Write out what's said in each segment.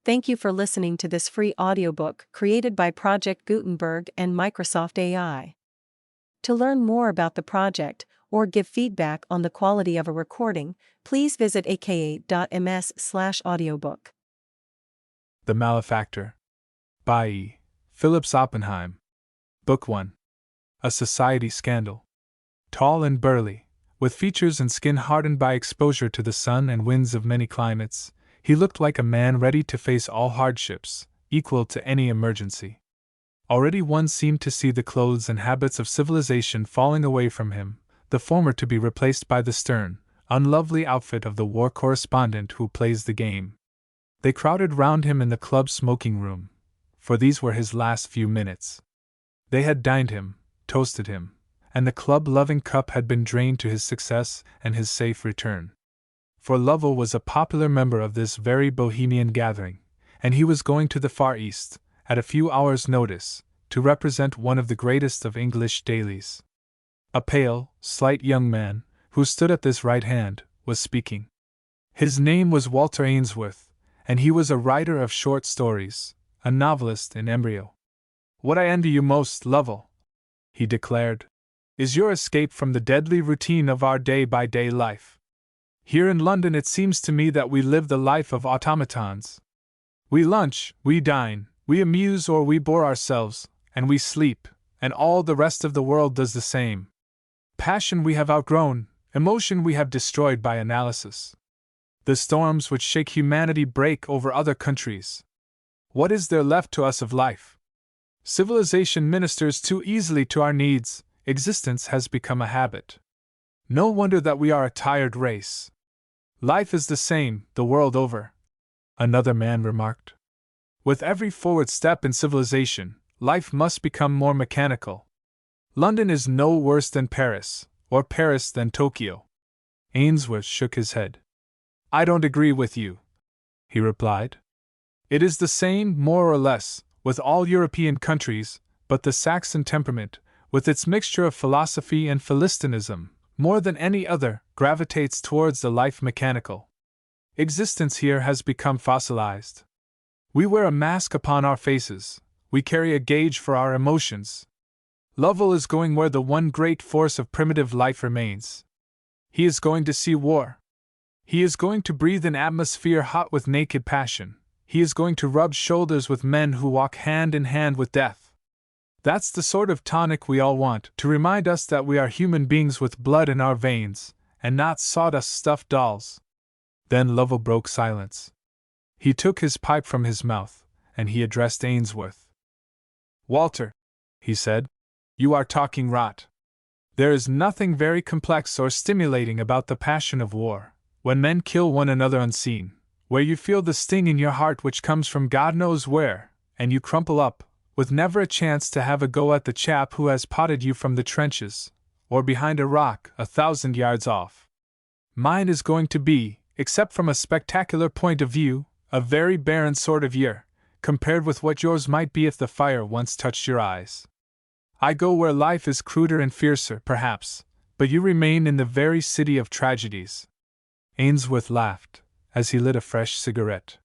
Thank you for listening to this free audiobook created by Project Gutenberg and Microsoft AI. To learn more about the project or give feedback on the quality of a recording, please visit aka.ms/audiobook. The Malefactor by Phillips Oppenheim. Book 1. A Society Scandal. Tall and burly, with features and skin hardened by exposure to the sun and winds of many climates, he looked like a man ready to face all hardships, equal to any emergency. Already one seemed to see the clothes and habits of civilization falling away from him, the former to be replaced by the stern, unlovely outfit of the war correspondent who plays the game. They crowded round him in the club smoking room, for these were his last few minutes. They had dined him, toasted him, and the club-loving cup had been drained to his success and his safe return. For Lovell was a popular member of this very bohemian gathering, and he was going to the Far East, at a few hours' notice, to represent one of the greatest of English dailies. A pale, slight young man, who stood at this right hand, was speaking. His name was Walter Ainsworth, and he was a writer of short stories, a novelist in embryo. "What I envy you most, Lovell," he declared, "is your escape from the deadly routine of our day-by-day life. Here in London it seems to me that we live the life of automatons. We lunch, we dine, we amuse or we bore ourselves, and we sleep, and all the rest of the world does the same. Passion we have outgrown, emotion we have destroyed by analysis. The storms which shake humanity break over other countries. What is there left to us of life? Civilization ministers too easily to our needs, existence has become a habit. No wonder that we are a tired race. Life is the same, the world over," another man remarked. "With every forward step in civilization, life must become more mechanical. London is no worse than Paris, or Paris than Tokyo." Ainsworth shook his head. "I don't agree with you," he replied. "It is the same, more or less, with all European countries, but the Saxon temperament, with its mixture of philosophy and Philistinism, more than any other, gravitates towards the life mechanical. Existence here has become fossilized. We wear a mask upon our faces, we carry a gauge for our emotions. Lovell is going where the one great force of primitive life remains. He is going to see war. He is going to breathe an atmosphere hot with naked passion. He is going to rub shoulders with men who walk hand in hand with death. That's the sort of tonic we all want, to remind us that we are human beings with blood in our veins, and not sawdust stuffed dolls." Then Lovell broke silence. He took his pipe from his mouth, and he addressed Ainsworth. "Walter," he said, "you are talking rot. There is nothing very complex or stimulating about the passion of war, when men kill one another unseen, where you feel the sting in your heart which comes from God knows where, and you crumple up, with never a chance to have a go at the chap who has potted you from the trenches, or behind a rock 1,000 yards off. Mine is going to be, except from a spectacular point of view, a very barren sort of year, compared with what yours might be if the fire once touched your eyes. I go where life is cruder and fiercer, perhaps, but you remain in the very city of tragedies." Ainsworth laughed, as he lit a fresh cigarette.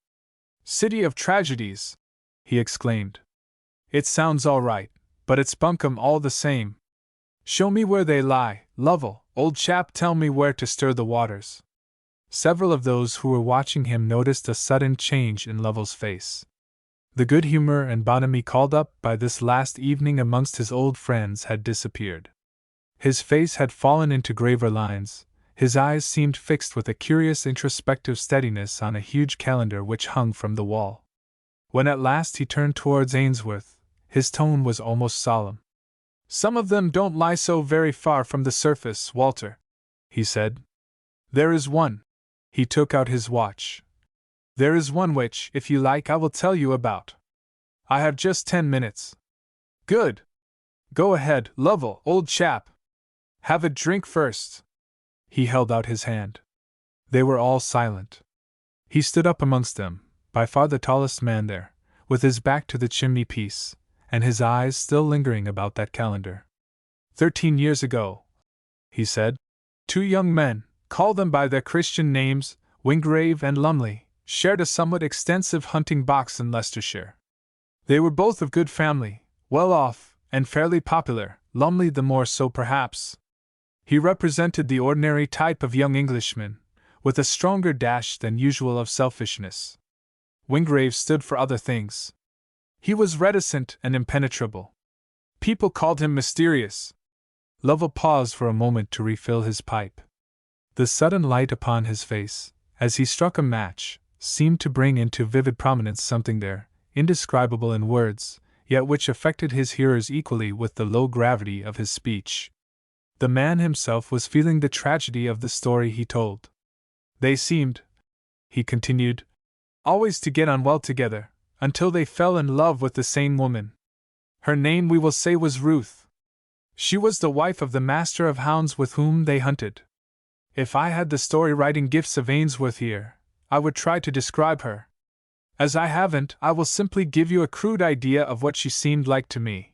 "City of tragedies!" he exclaimed. "It sounds all right, but it's bunkum all the same. Show me where they lie, Lovell, old chap, tell me where to stir the waters." Several of those who were watching him noticed a sudden change in Lovell's face. The good humor and bonhomie called up by this last evening amongst his old friends had disappeared. His face had fallen into graver lines, his eyes seemed fixed with a curious introspective steadiness on a huge calendar which hung from the wall. When at last he turned towards Ainsworth, his tone was almost solemn. "Some of them don't lie so very far from the surface, Walter," he said. "There is one." He took out his watch. "There is one which, if you like, I will tell you about. I have just 10 minutes. Good. Go ahead, Lovell, old chap. Have a drink first." He held out his hand. They were all silent. He stood up amongst them, by far the tallest man there, with his back to the chimney-piece, and his eyes still lingering about that calendar. 13 years ago," he said, "two young men, call them by their Christian names, Wingrave and Lumley, shared a somewhat extensive hunting box in Leicestershire. They were both of good family, well off, and fairly popular, Lumley the more so perhaps. He represented the ordinary type of young Englishman, with a stronger dash than usual of selfishness. Wingrave stood for other things. He was reticent and impenetrable. People called him mysterious. Lovell paused for a moment to refill his pipe. The sudden light upon his face, as he struck a match, seemed to bring into vivid prominence something there, indescribable in words, yet which affected his hearers equally with the low gravity of his speech. The man himself was feeling the tragedy of the story he told. They seemed, he continued, always to get on well together, until they fell in love with the same woman. Her name, we will say, was Ruth. She was the wife of the master of hounds with whom they hunted. If I had the story-writing gifts of Ainsworth here, I would try to describe her. As I haven't, I will simply give you a crude idea of what she seemed like to me.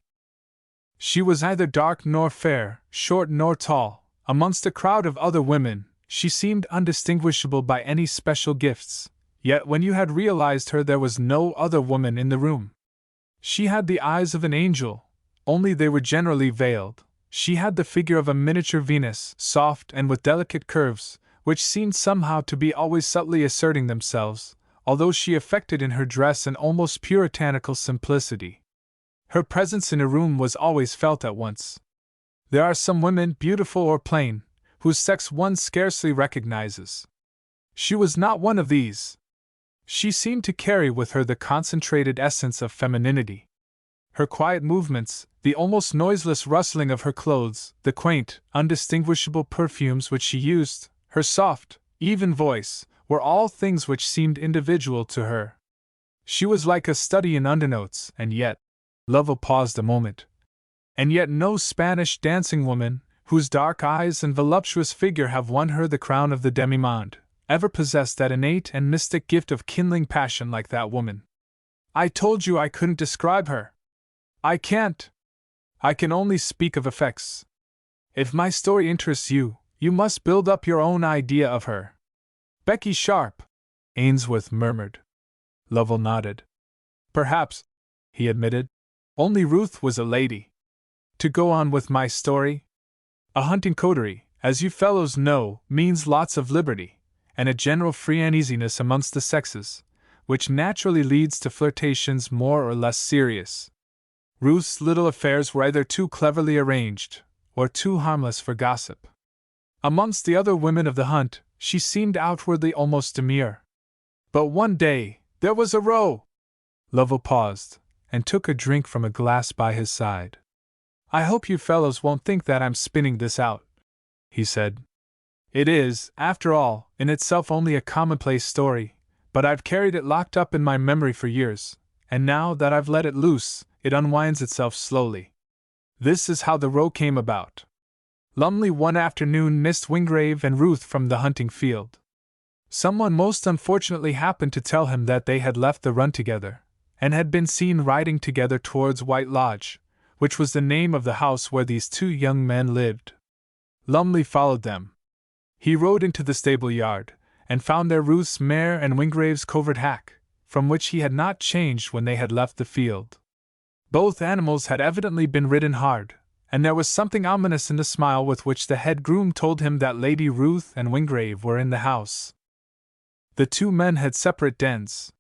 She was neither dark nor fair, short nor tall. Amongst a crowd of other women, she seemed undistinguishable by any special gifts, yet when you had realized her there was no other woman in the room. She had the eyes of an angel, only they were generally veiled. She had the figure of a miniature Venus, soft and with delicate curves, which seemed somehow to be always subtly asserting themselves, although she affected in her dress an almost puritanical simplicity. Her presence in a room was always felt at once. There are some women, beautiful or plain, whose sex one scarcely recognizes. She was not one of these. She seemed to carry with her the concentrated essence of femininity. Her quiet movements, the almost noiseless rustling of her clothes, the quaint, undistinguishable perfumes which she used, her soft, even voice, were all things which seemed individual to her. She was like a study in undernotes, and yet, Lovell paused a moment, and yet no Spanish dancing woman, whose dark eyes and voluptuous figure have won her the crown of the demi-monde, ever possessed that innate and mystic gift of kindling passion like that woman. I told you I couldn't describe her. I can't. I can only speak of effects. If my story interests you, you must build up your own idea of her. Becky Sharp, Ainsworth murmured. Lovell nodded. Perhaps, he admitted. Only Ruth was a lady. To go on with my story. A hunting coterie, as you fellows know, means lots of liberty, and a general free uneasiness amongst the sexes, which naturally leads to flirtations more or less serious. Ruth's little affairs were either too cleverly arranged, or too harmless for gossip. Amongst the other women of the hunt, she seemed outwardly almost demure. But one day, there was a row. Lovell paused, and took a drink from a glass by his side. I hope you fellows won't think that I'm spinning this out, he said. It is, after all, in itself only a commonplace story, but I've carried it locked up in my memory for years, and now that I've let it loose, it unwinds itself slowly. This is how the row came about. Lumley one afternoon missed Wingrave and Ruth from the hunting field. Someone most unfortunately happened to tell him that they had left the run together, and had been seen riding together towards White Lodge, which was the name of the house where these two young men lived. Lumley followed them. He rode into the stable yard, and found there Ruth's mare and Wingrave's covert hack, from which he had not changed when they had left the field. Both animals had evidently been ridden hard, and there was something ominous in the smile with which the head groom told him that Lady Ruth and Wingrave were in the house. The two men had separate dens.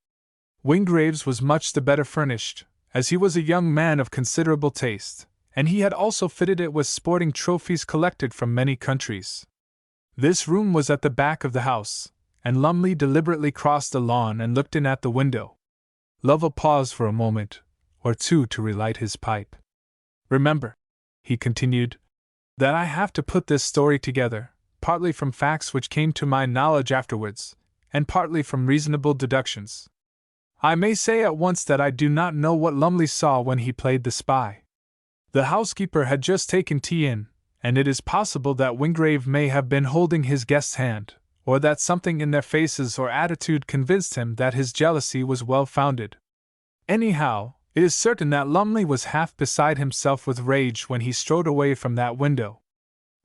Wingrave's was much the better furnished, as he was a young man of considerable taste, and he had also fitted it with sporting trophies collected from many countries. This room was at the back of the house, and Lumley deliberately crossed the lawn and looked in at the window. Lovell paused for a moment or two to relight his pipe. Remember, he continued, that I have to put this story together, partly from facts which came to my knowledge afterwards, and partly from reasonable deductions. I may say at once that I do not know what Lumley saw when he played the spy. The housekeeper had just taken tea in, and it is possible that Wingrave may have been holding his guest's hand, or that something in their faces or attitude convinced him that his jealousy was well-founded. Anyhow, it is certain that Lumley was half beside himself with rage when he strode away from that window.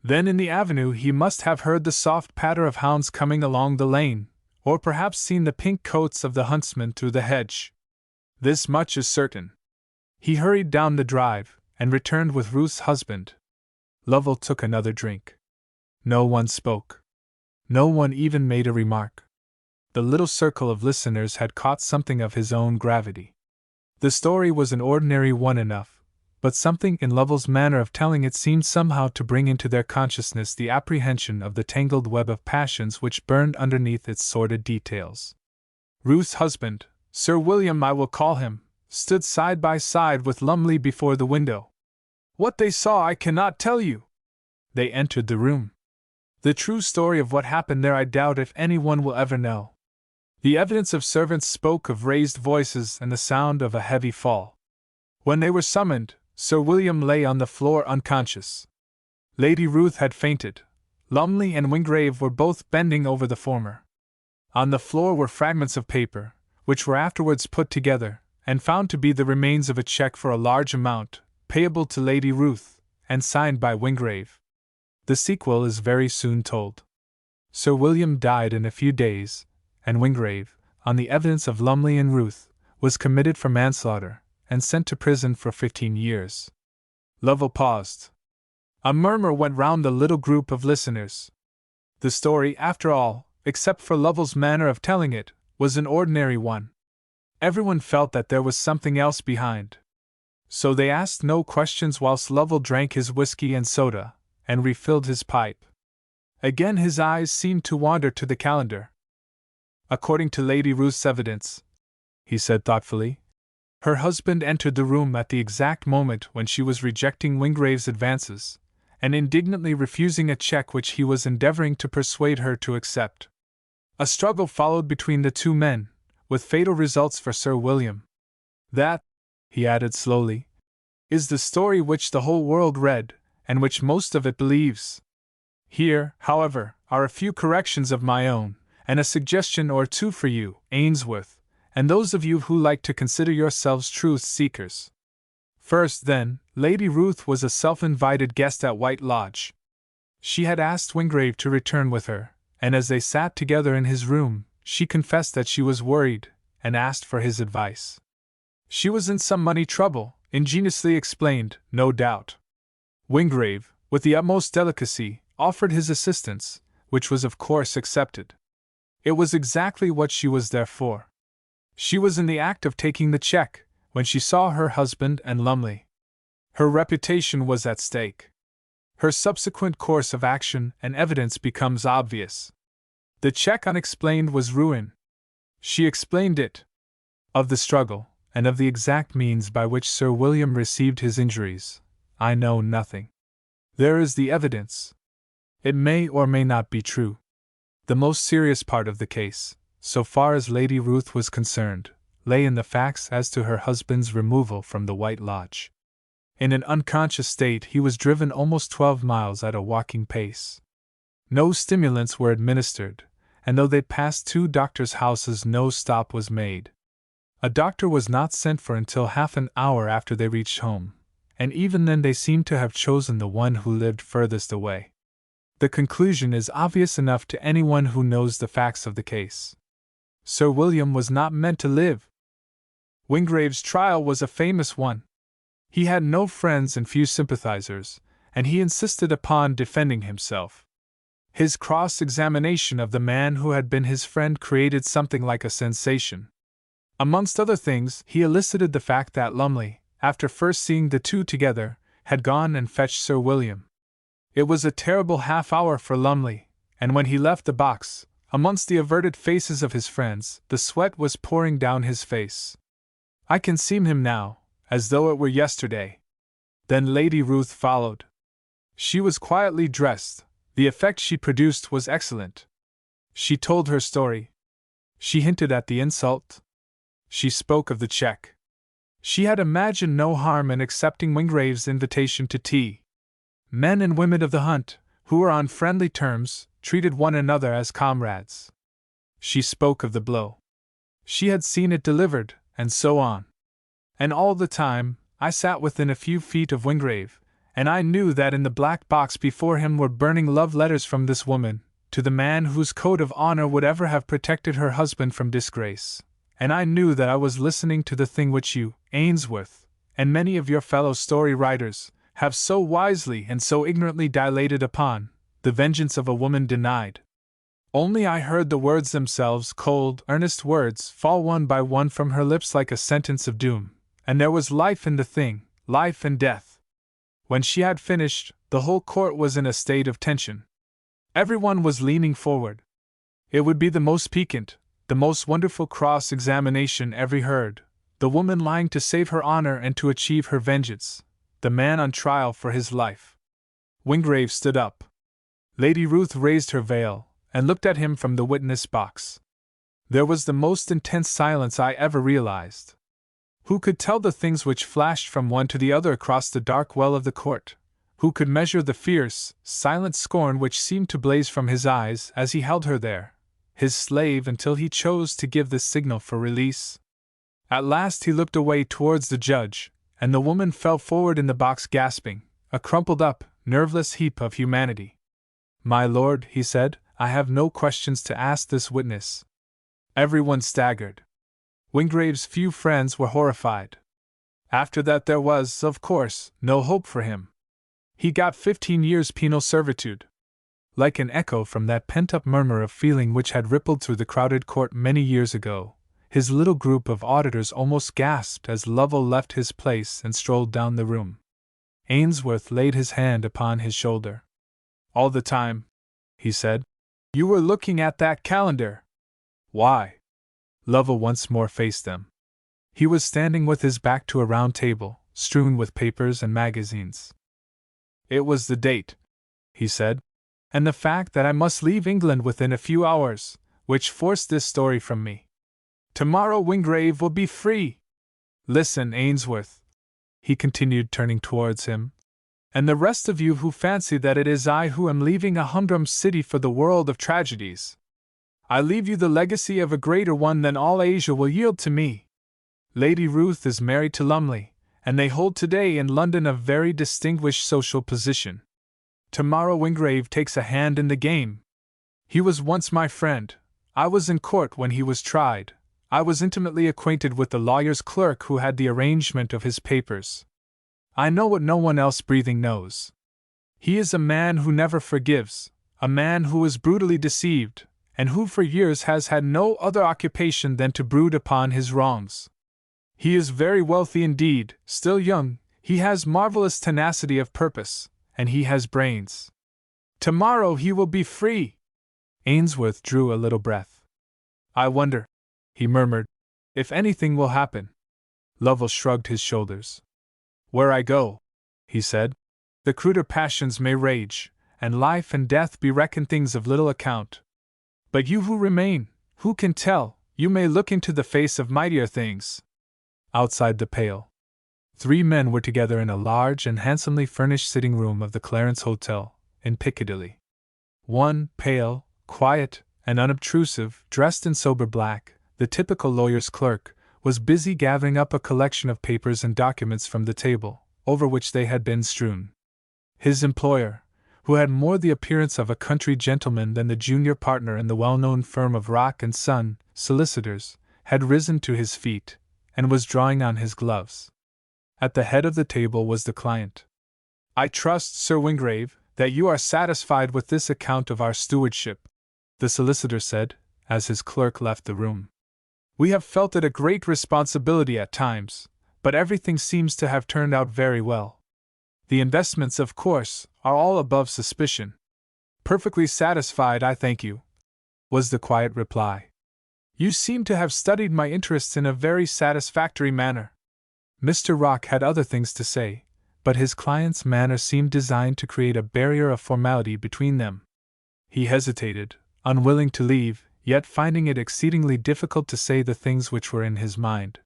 Then in the avenue he must have heard the soft patter of hounds coming along the lane, or perhaps seen the pink coats of the huntsmen through the hedge. This much is certain. He hurried down the drive, and returned with Ruth's husband. Lovell took another drink. No one spoke. No one even made a remark. The little circle of listeners had caught something of his own gravity. The story was an ordinary one enough, but something in Lovell's manner of telling it seemed somehow to bring into their consciousness the apprehension of the tangled web of passions which burned underneath its sordid details. Ruth's husband, Sir William I will call him, stood side by side with Lumley before the window. What they saw I cannot tell you. They entered the room. The true story of what happened there I doubt if anyone will ever know. The evidence of servants spoke of raised voices and the sound of a heavy fall. When they were summoned, Sir William lay on the floor unconscious. Lady Ruth had fainted. Lumley and Wingrave were both bending over the former. On the floor were fragments of paper, which were afterwards put together, and found to be the remains of a check for a large amount, payable to Lady Ruth, and signed by Wingrave. The sequel is very soon told. Sir William died in a few days, and Wingrave, on the evidence of Lumley and Ruth, was committed for manslaughter, and sent to prison for 15 years. Lovell paused. A murmur went round the little group of listeners. The story, after all, except for Lovell's manner of telling it, was an ordinary one. Everyone felt that there was something else behind. So they asked no questions whilst Lovell drank his whiskey and soda, and refilled his pipe. Again his eyes seemed to wander to the calendar. According to Lady Ruth's evidence, he said thoughtfully, her husband entered the room at the exact moment when she was rejecting Wingrave's advances, and indignantly refusing a check which he was endeavoring to persuade her to accept. A struggle followed between the two men, with fatal results for Sir William. That, he added slowly, is the story which the whole world read, and which most of it believes. Here, however, are a few corrections of my own, and a suggestion or two for you, Ainsworth, and those of you who like to consider yourselves truth seekers. First, then, Lady Ruth was a self-invited guest at White Lodge. She had asked Wingrave to return with her, and as they sat together in his room, she confessed that she was worried, and asked for his advice. She was in some money trouble, ingeniously explained, no doubt. Wingrave, with the utmost delicacy, offered his assistance, which was of course accepted. It was exactly what she was there for. She was in the act of taking the check, when she saw her husband and Lumley. Her reputation was at stake. Her subsequent course of action and evidence becomes obvious. The check unexplained was ruin. She explained it. Of the struggle, and of the exact means by which Sir William received his injuries, I know nothing. There is the evidence. It may or may not be true. The most serious part of the case, so far as Lady Ruth was concerned, lay in the facts as to her husband's removal from the White Lodge. In an unconscious state he was driven almost 12 miles at a walking pace. No stimulants were administered, and though they passed 2 doctors' houses no stop was made. A doctor was not sent for until half an hour after they reached home, and even then they seemed to have chosen the one who lived furthest away. The conclusion is obvious enough to anyone who knows the facts of the case. Sir William was not meant to live. Wingrave's trial was a famous one. He had no friends and few sympathizers, and he insisted upon defending himself. His cross-examination of the man who had been his friend created something like a sensation. Amongst other things, he elicited the fact that Lumley, after first seeing the two together, had gone and fetched Sir William. It was a terrible half-hour for Lumley, and when he left the box, amongst the averted faces of his friends, the sweat was pouring down his face. I can see him now, as though it were yesterday. Then Lady Ruth followed. She was quietly dressed. The effect she produced was excellent. She told her story. She hinted at the insult. She spoke of the check. She had imagined no harm in accepting Wingrave's invitation to tea. Men and women of the hunt, who were on friendly terms, treated one another as comrades. She spoke of the blow. She had seen it delivered, and so on. And all the time, I sat within a few feet of Wingrave, and I knew that in the black box before him were burning love letters from this woman, to the man whose code of honor would ever have protected her husband from disgrace, and I knew that I was listening to the thing which you, Ainsworth, and many of your fellow story writers, have so wisely and so ignorantly dilated upon, the vengeance of a woman denied. Only I heard the words themselves, cold, earnest words, fall one by one from her lips like a sentence of doom, and there was life in the thing, life and death. When she had finished, the whole court was in a state of tension. Everyone was leaning forward. It would be the most piquant, the most wonderful cross-examination ever heard, the woman lying to save her honor and to achieve her vengeance, the man on trial for his life. Wingrave stood up. Lady Ruth raised her veil and looked at him from the witness box. There was the most intense silence I ever realized. Who could tell the things which flashed from one to the other across the dark well of the court? Who could measure the fierce, silent scorn which seemed to blaze from his eyes as he held her there, his slave, until he chose to give the signal for release? At last he looked away towards the judge, and the woman fell forward in the box gasping, a crumpled-up, nerveless heap of humanity. "My lord," he said, "I have no questions to ask this witness." Everyone staggered. Wingrave's few friends were horrified. After that there was, of course, no hope for him. He got 15 years penal servitude. Like an echo from that pent-up murmur of feeling which had rippled through the crowded court many years ago, his little group of auditors almost gasped as Lovell left his place and strolled down the room. Ainsworth laid his hand upon his shoulder. "All the time," he said, "you were looking at that calendar." "Why?" Lovell once more faced them. He was standing with his back to a round table, strewn with papers and magazines. "It was the date," he said, "and the fact that I must leave England within a few hours, which forced this story from me. Tomorrow Wingrave will be free. Listen, Ainsworth," he continued, turning towards him, "and the rest of you who fancy that it is I who am leaving a humdrum city for the world of tragedies. I leave you the legacy of a greater one than all Asia will yield to me. Lady Ruth is married to Lumley, and they hold today in London a very distinguished social position. Tomorrow Wingrave takes a hand in the game. He was once my friend. I was in court when he was tried. I was intimately acquainted with the lawyer's clerk who had the arrangement of his papers. I know what no one else breathing knows. He is a man who never forgives, a man who is brutally deceived, and who for years has had no other occupation than to brood upon his wrongs. He is very wealthy indeed, still young, he has marvelous tenacity of purpose, and he has brains. Tomorrow he will be free." Ainsworth drew a little breath. "I wonder," he murmured, "if anything will happen." Lovell shrugged his shoulders. "Where I go," he said, "the cruder passions may rage, and life and death be reckoned things of little account. But you who remain, who can tell, you may look into the face of mightier things." Outside the Pale, 3 men were together in a large and handsomely furnished sitting room of the Clarence Hotel, in Piccadilly. One, pale, quiet, and unobtrusive, dressed in sober black, the typical lawyer's clerk, was busy gathering up a collection of papers and documents from the table, over which they had been strewn. His employer, who had more the appearance of a country gentleman than the junior partner in the well-known firm of Rock & Son, solicitors, had risen to his feet, and was drawing on his gloves. At the head of the table was the client. "I trust, Sir Wingrave, that you are satisfied with this account of our stewardship," the solicitor said, as his clerk left the room. "We have felt it a great responsibility at times, but everything seems to have turned out very well. The investments, of course, are all above suspicion." "Perfectly satisfied, I thank you," was the quiet reply. "You seem to have studied my interests in a very satisfactory manner." Mr. Rock had other things to say, but his client's manner seemed designed to create a barrier of formality between them. He hesitated, unwilling to leave, yet finding it exceedingly difficult to say the things which were in his mind.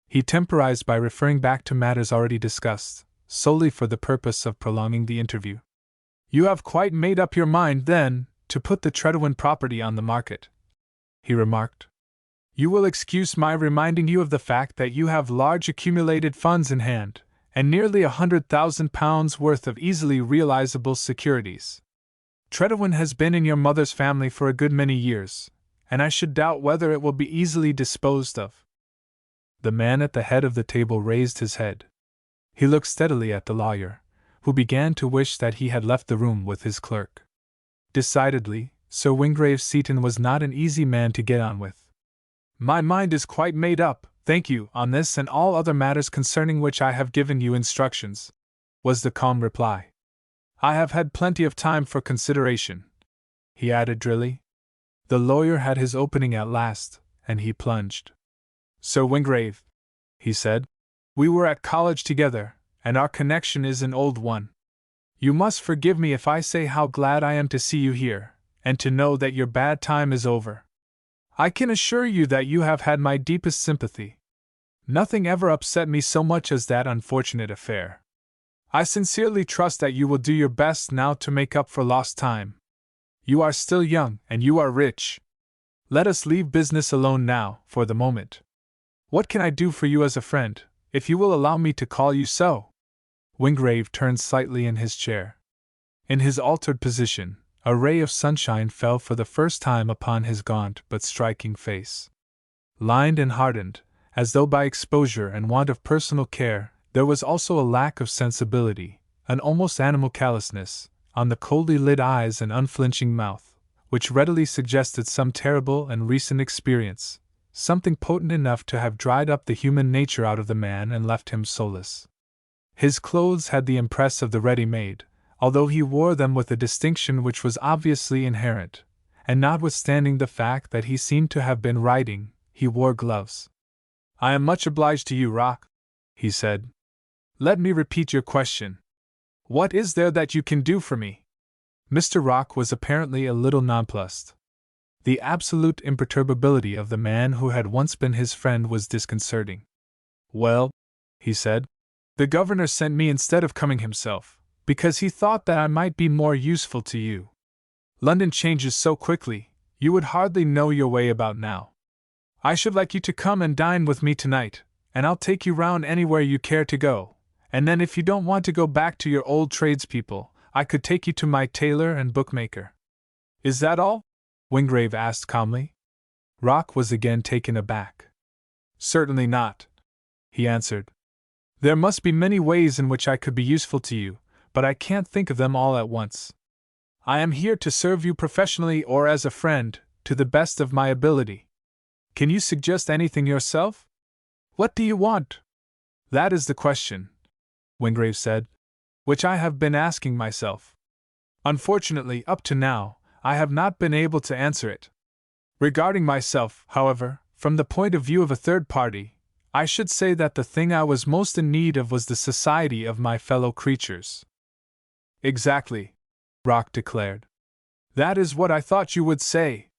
He temporized by referring back to matters already discussed, solely for the purpose of prolonging the interview. "You have quite made up your mind, then, to put the Tredowin property on the market," he remarked. "You will excuse my reminding you of the fact that you have large accumulated funds in hand, and nearly £100,000 worth of easily realizable securities. Tredowin has been in your mother's family for a good many years, and I should doubt whether it will be easily disposed of. The man at the head of the table raised his head. He looked steadily at the lawyer, who began to wish that he had left the room with his clerk. Decidedly, Sir Wingrave Seaton was not an easy man to get on with. My mind is quite made up, thank you, on this and all other matters concerning which I have given you instructions, was the calm reply. I have had plenty of time for consideration, he added drily. The lawyer had his opening at last, and he plunged. Sir Wingrave, he said, we were at college together, and our connection is an old one. You must forgive me if I say how glad I am to see you here, and to know that your bad time is over. I can assure you that you have had my deepest sympathy. Nothing ever upset me so much as that unfortunate affair. I sincerely trust that you will do your best now to make up for lost time. You are still young, and you are rich. Let us leave business alone now, for the moment. What can I do for you as a friend, if you will allow me to call you so? Wingrave turned slightly in his chair. In his altered position, a ray of sunshine fell for the first time upon his gaunt but striking face. Lined and hardened, as though by exposure and want of personal care, there was also a lack of sensibility, an almost animal callousness, on the coldly lit eyes and unflinching mouth, which readily suggested some terrible and recent experience, something potent enough to have dried up the human nature out of the man and left him soulless. His clothes had the impress of the ready-made, although he wore them with a distinction which was obviously inherent, and notwithstanding the fact that he seemed to have been riding, he wore gloves. I am much obliged to you, Rock, he said. Let me repeat your question. What is there that you can do for me? Mr. Rock was apparently a little nonplussed. The absolute imperturbability of the man who had once been his friend was disconcerting. Well, he said, the governor sent me instead of coming himself, because he thought that I might be more useful to you. London changes so quickly, you would hardly know your way about now. I should like you to come and dine with me tonight, and I'll take you round anywhere you care to go, and then if you don't want to go back to your old tradespeople, I could take you to my tailor and bookmaker. Is that all? Wingrave asked calmly. Rock was again taken aback. Certainly not, he answered. There must be many ways in which I could be useful to you, but I can't think of them all at once. I am here to serve you professionally or as a friend, to the best of my ability. Can you suggest anything yourself? What do you want? That is the question, Wingrave said, which I have been asking myself. Unfortunately, up to now, I have not been able to answer it. Regarding myself, however, from the point of view of a third party, I should say that the thing I was most in need of was the society of my fellow creatures. Exactly, Rock declared. That is what I thought you would say.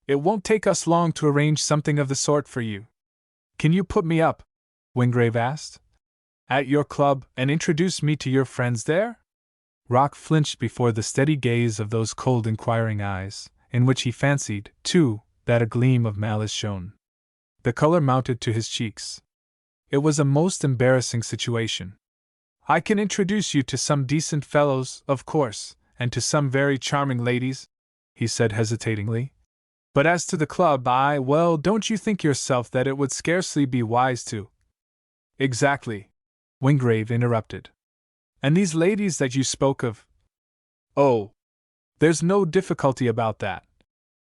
It won't take us long to arrange something of the sort for you. Can you put me up, Wingrave asked, at your club and introduce me to your friends there? Rock flinched before the steady gaze of those cold inquiring eyes, in which he fancied, too, that a gleam of malice shone. The color mounted to his cheeks. It was a most embarrassing situation. I can introduce you to some decent fellows, of course, and to some very charming ladies, he said hesitatingly. But as to the club, well, don't you think yourself that it would scarcely be wise to? Exactly, Wingrave interrupted. And these ladies that you spoke of? Oh, there's no difficulty about that,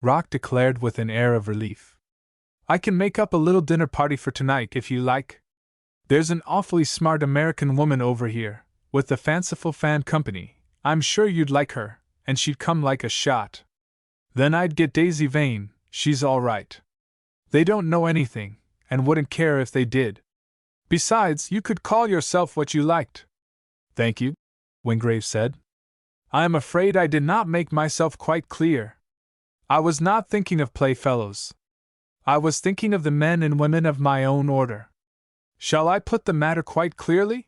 Rock declared with an air of relief. I can make up a little dinner party for tonight if you like. There's an awfully smart American woman over here, with the fanciful fan company. I'm sure you'd like her, and she'd come like a shot. Then I'd get Daisy Vane, she's all right. They don't know anything, and wouldn't care if they did. Besides, you could call yourself what you liked. Thank you, Wingrave said. I am afraid I did not make myself quite clear. I was not thinking of playfellows. I was thinking of the men and women of my own order. Shall I put the matter quite clearly?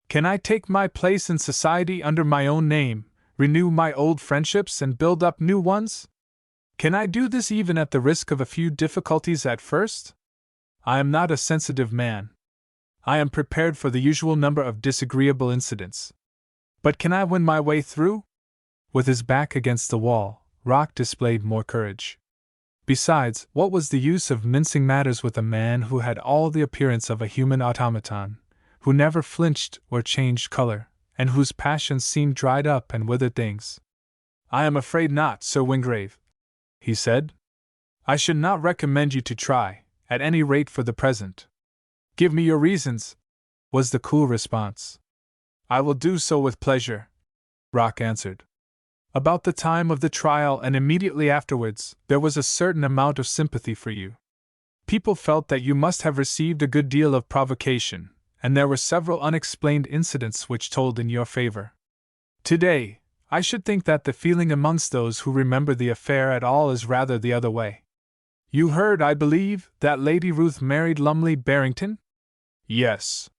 Can I take my place in society under my own name, renew my old friendships and build up new ones? Can I do this even at the risk of a few difficulties at first? I am not a sensitive man. I am prepared for the usual number of disagreeable incidents. But can I win my way through? With his back against the wall, Rock displayed more courage. Besides, what was the use of mincing matters with a man who had all the appearance of a human automaton, who never flinched or changed color, and whose passions seemed dried up and withered things? "I am afraid not, Sir Wingrave," he said. "I should not recommend you to try, at any rate for the present." "Give me your reasons," was the cool response. "I will do so with pleasure," Rock answered. "About the time of the trial and immediately afterwards, there was a certain amount of sympathy for you. People felt that you must have received a good deal of provocation, and there were several unexplained incidents which told in your favor. Today, I should think that the feeling amongst those who remember the affair at all is rather the other way. You heard, I believe, that Lady Ruth married Lumley Barrington?" "Yes."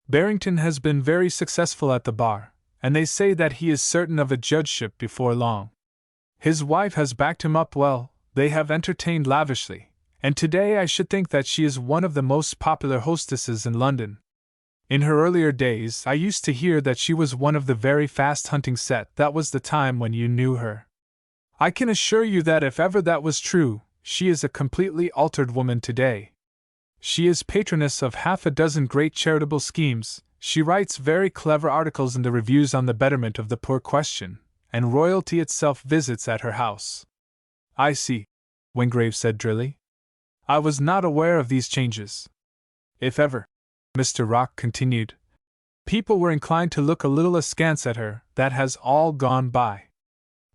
"Barrington has been very successful at the bar, and they say that he is certain of a judgeship before long. His wife has backed him up well, they have entertained lavishly, and today I should think that she is one of the most popular hostesses in London. In her earlier days I used to hear that she was one of the very fast hunting set. That was the time when you knew her. I can assure you that if ever that was true, she is a completely altered woman today. She is patroness of half a dozen great charitable schemes, she writes very clever articles in the reviews on the betterment of the poor question, and royalty itself visits at her house." "I see," Wingrave said drily. "I was not aware of these changes. If ever," Mr. Rock continued, "people were inclined to look a little askance at her, that has all gone by.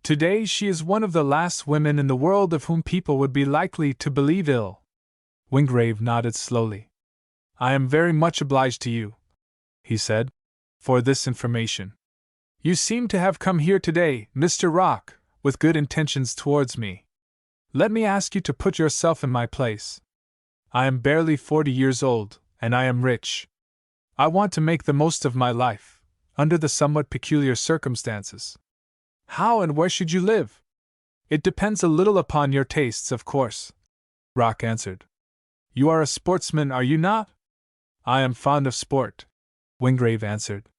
Today she is one of the last women in the world of whom people would be likely to believe ill." Wingrave nodded slowly. "I am very much obliged to you," he said, "for this information. You seem to have come here today, Mr. Rock, with good intentions towards me. Let me ask you to put yourself in my place. I am barely 40 years old, and I am rich. I want to make the most of my life, under the somewhat peculiar circumstances. How and where should you live?" "It depends a little upon your tastes, of course," Rock answered. "You are a sportsman, are you not?" "I am fond of sport," Wingrave answered.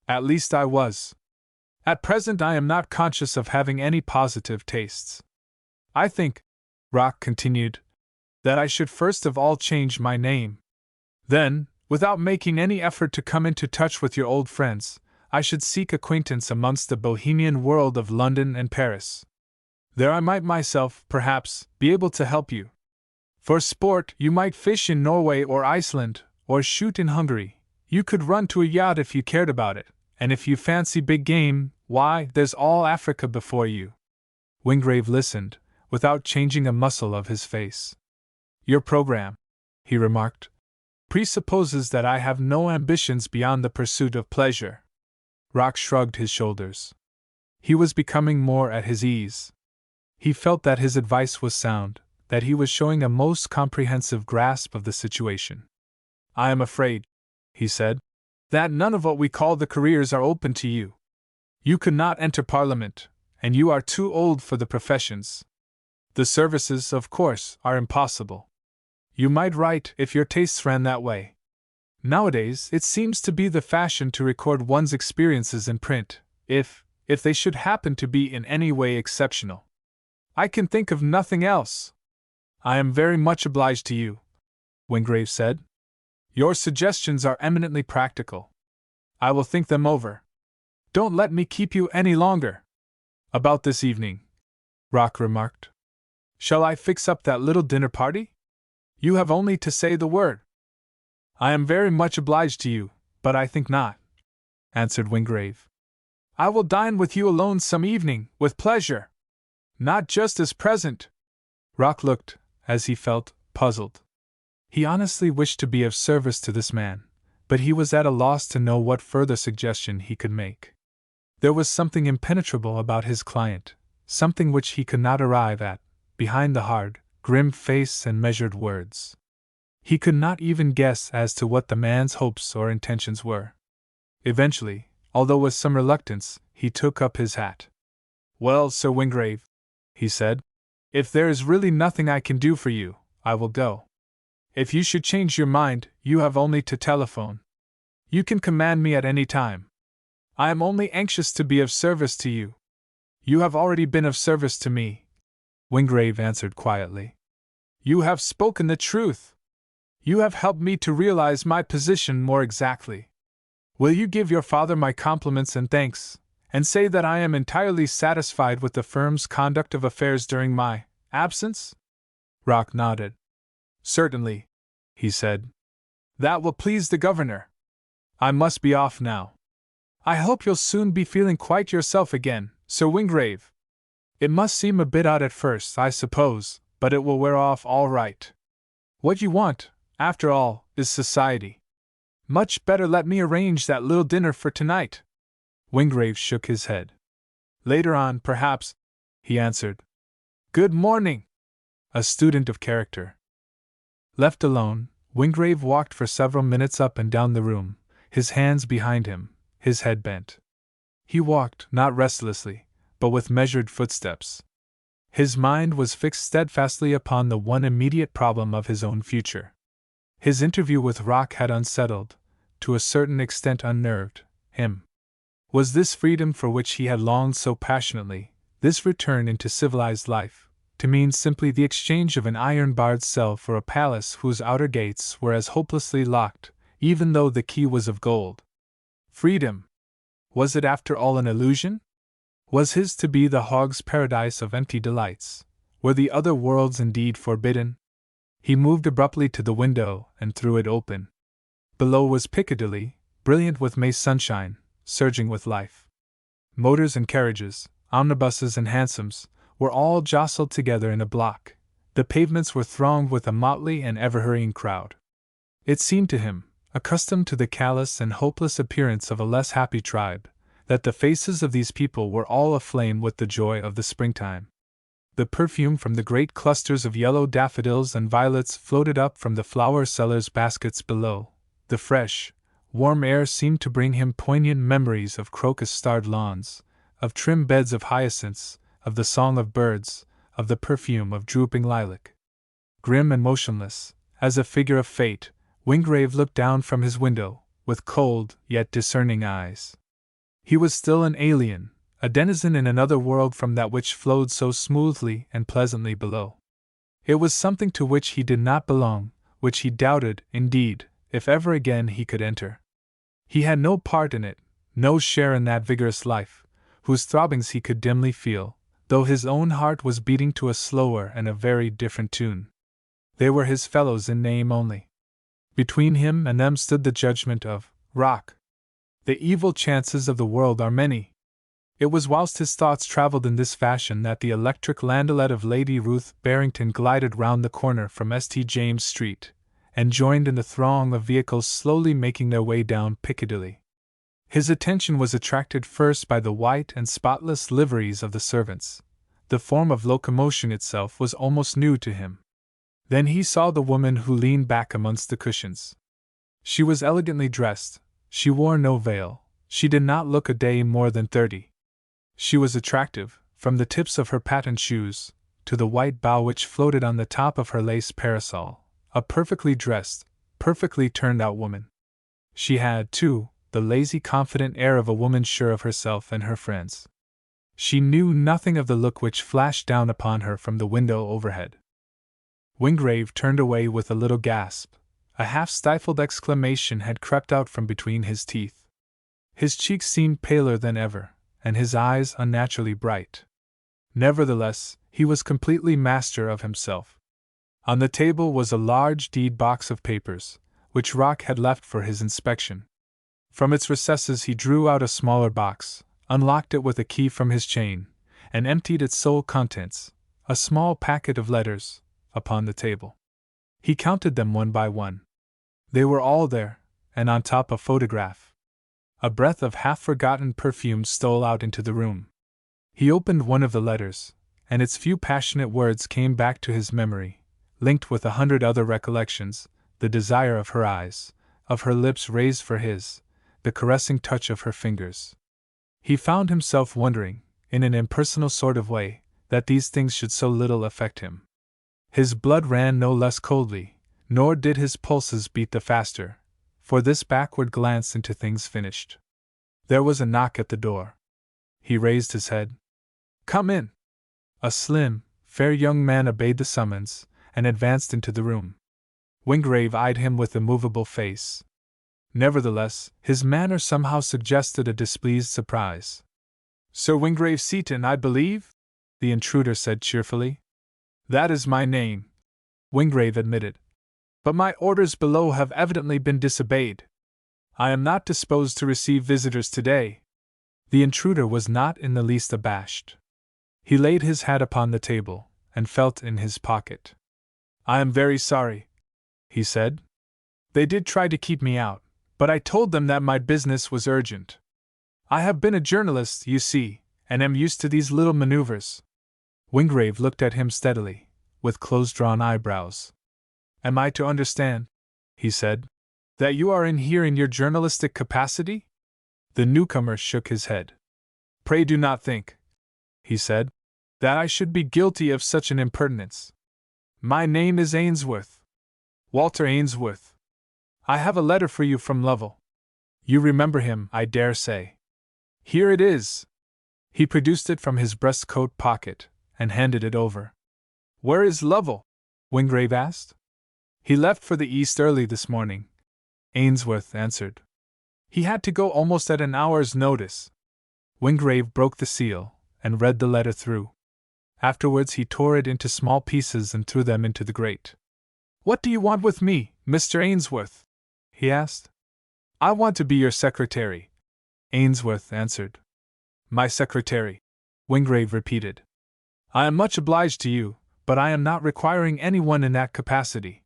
"At least I was. At present I am not conscious of having any positive tastes. I think," Rock continued, "that I should first of all change my name. Then, without making any effort to come into touch with your old friends, I should seek acquaintance amongst the bohemian world of London and Paris. There I might myself, perhaps, be able to help you. For sport, you might fish in Norway or Iceland, or shoot in Hungary. You could run to a yacht if you cared about it, and if you fancy big game, why, there's all Africa before you." Wingrave listened, without changing a muscle of his face. "Your program," he remarked, "presupposes that I have no ambitions beyond the pursuit of pleasure." Rock shrugged his shoulders. He was becoming more at his ease. He felt that his advice was sound, that he was showing a most comprehensive grasp of the situation. "I am afraid," he said, "that none of what we call the careers are open to you. You could not enter Parliament, and you are too old for the professions. The services, of course, are impossible. You might write if your tastes ran that way. Nowadays, it seems to be the fashion to record one's experiences in print, if they should happen to be in any way exceptional. I can think of nothing else." "I am very much obliged to you," Wingrave said. "Your suggestions are eminently practical. I will think them over. Don't let me keep you any longer." "About this evening," Rock remarked. "Shall I fix up that little dinner party? You have only to say the word." "I am very much obliged to you, but I think not," answered Wingrave. "I will dine with you alone some evening, with pleasure." "Not just as present." Rock looked, as he felt, puzzled. He honestly wished to be of service to this man, but he was at a loss to know what further suggestion he could make. There was something impenetrable about his client, something which he could not arrive at, behind the hard, grim face and measured words. He could not even guess as to what the man's hopes or intentions were. Eventually, although with some reluctance, he took up his hat. "Well, Sir Wingrave," he said, "if there is really nothing I can do for you, I will go. If you should change your mind, you have only to telephone. You can command me at any time. I am only anxious to be of service to you. You have already been of service to me, Wingrave answered quietly. You have spoken the truth. You have helped me to realize my position more exactly. Will you give your father my compliments and thanks, and say that I am entirely satisfied with the firm's conduct of affairs during my absence? Rock nodded. Certainly, he said. That will please the governor. I must be off now. I hope you'll soon be feeling quite yourself again, Sir Wingrave. It must seem a bit odd at first, I suppose, but it will wear off all right. What you want, after all, is society. Much better let me arrange that little dinner for tonight. Wingrave shook his head. Later on, perhaps, he answered. Good morning. A student of character. Left alone, Wingrave walked for several minutes up and down the room, his hands behind him, his head bent. He walked, not restlessly, but with measured footsteps. His mind was fixed steadfastly upon the one immediate problem of his own future. His interview with Rock had unsettled, to a certain extent unnerved, him. Was this freedom for which he had longed so passionately, this return into civilized life, to mean simply the exchange of an iron-barred cell for a palace whose outer gates were as hopelessly locked, even though the key was of gold? Freedom! Was it after all an illusion? Was his to be the hog's paradise of empty delights? Were the other worlds indeed forbidden? He moved abruptly to the window and threw it open. Below was Piccadilly, brilliant with May sunshine, surging with life. Motors and carriages, omnibuses and hansoms, were all jostled together in a block. The pavements were thronged with a motley and ever-hurrying crowd. It seemed to him, accustomed to the callous and hopeless appearance of a less happy tribe, that the faces of these people were all aflame with the joy of the springtime. The perfume from the great clusters of yellow daffodils and violets floated up from the flower sellers' baskets below. The fresh, warm air seemed to bring him poignant memories of crocus-starred lawns, of trim beds of hyacinths, of the song of birds, of the perfume of drooping lilac. Grim and motionless, as a figure of fate, Wingrave looked down from his window, with cold, yet discerning eyes. He was still an alien, a denizen in another world from that which flowed so smoothly and pleasantly below. It was something to which he did not belong, which he doubted, indeed, if ever again he could enter. He had no part in it, no share in that vigorous life, whose throbbings he could dimly feel, though his own heart was beating to a slower and a very different tune. They were his fellows in name only. Between him and them stood the judgment of Rock. The evil chances of the world are many. It was whilst his thoughts travelled in this fashion that the electric landaulet of Lady Ruth Barrington glided round the corner from St. James Street, and joined in the throng of vehicles slowly making their way down Piccadilly. His attention was attracted first by the white and spotless liveries of the servants. The form of locomotion itself was almost new to him. Then he saw the woman who leaned back amongst the cushions. She was elegantly dressed, she wore no veil, she did not look a day more than 30. She was attractive, from the tips of her patent shoes, to the white bow which floated on the top of her lace parasol, a perfectly dressed, perfectly turned-out woman. She had, too, the lazy confident air of a woman sure of herself and her friends. She knew nothing of the look which flashed down upon her from the window overhead. Wingrave turned away with a little gasp. A half-stifled exclamation had crept out from between his teeth. His cheeks seemed paler than ever, and his eyes unnaturally bright. Nevertheless, he was completely master of himself. On the table was a large deed box of papers, which Rock had left for his inspection. From its recesses he drew out a smaller box, unlocked it with a key from his chain, and emptied its sole contents, a small packet of letters, upon the table. He counted them one by one. They were all there, and on top a photograph. A breath of half-forgotten perfume stole out into the room. He opened one of the letters, and its few passionate words came back to his memory, linked with 100 other recollections, the desire of her eyes, of her lips raised for his, the caressing touch of her fingers. He found himself wondering, in an impersonal sort of way, that these things should so little affect him. His blood ran no less coldly, nor did his pulses beat the faster, for this backward glance into things finished. There was a knock at the door. He raised his head. Come in. A slim, fair young man obeyed the summons and advanced into the room. Wingrave eyed him with immovable face. Nevertheless, his manner somehow suggested a displeased surprise. Sir Wingrave Seaton, I believe? The intruder said cheerfully. That is my name, Wingrave admitted. But my orders below have evidently been disobeyed. I am not disposed to receive visitors today. The intruder was not in the least abashed. He laid his hat upon the table and felt in his pocket. I am very sorry, he said. They did try to keep me out, but I told them that my business was urgent. I have been a journalist, you see, and am used to these little maneuvers. Wingrave looked at him steadily, with close-drawn eyebrows. Am I to understand, he said, that you are in here in your journalistic capacity? The newcomer shook his head. Pray do not think, he said, that I should be guilty of such an impertinence. My name is Ainsworth. Walter Ainsworth. I have a letter for you from Lovell. You remember him, I dare say. Here it is. He produced it from his breast coat pocket and handed it over. Where is Lovell? Wingrave asked. He left for the East early this morning, Ainsworth answered. He had to go almost at an hour's notice. Wingrave broke the seal and read the letter through. Afterwards he tore it into small pieces and threw them into the grate. What do you want with me, Mr. Ainsworth? He asked. I want to be your secretary, Ainsworth answered. My secretary, Wingrave repeated. I am much obliged to you, but I am not requiring anyone in that capacity.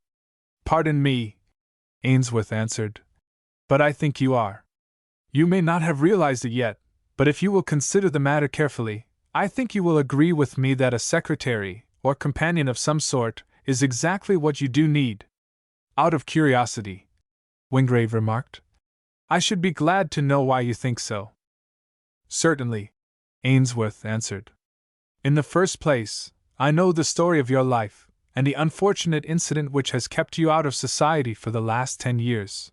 Pardon me, Ainsworth answered, but I think you are. You may not have realized it yet, but if you will consider the matter carefully, I think you will agree with me that a secretary, or companion of some sort, is exactly what you do need. Out of curiosity, Wingrave remarked, I should be glad to know why you think so. Certainly, Ainsworth answered. In the first place, I know the story of your life, and the unfortunate incident which has kept you out of society for the last 10 years.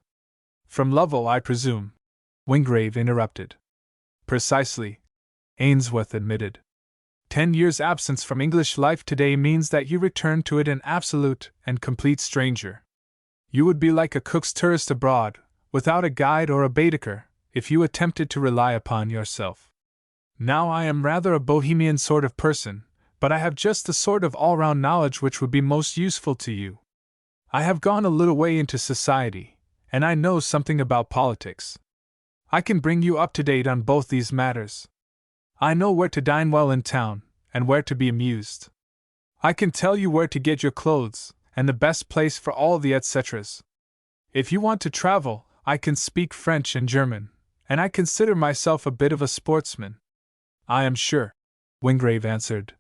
From Lovell, I presume, Wingrave interrupted. Precisely, Ainsworth admitted. 10 years' absence from English life today means that you return to it an absolute and complete stranger. You would be like a Cook's tourist abroad, without a guide or a Baedeker, if you attempted to rely upon yourself. Now I am rather a bohemian sort of person, but I have just the sort of all-round knowledge which would be most useful to you. I have gone a little way into society, and I know something about politics. I can bring you up to date on both these matters. I know where to dine well in town, and where to be amused. I can tell you where to get your clothes, and the best place for all the etceteras. If you want to travel, I can speak French and German, and I consider myself a bit of a sportsman. I am sure, Wingrave answered.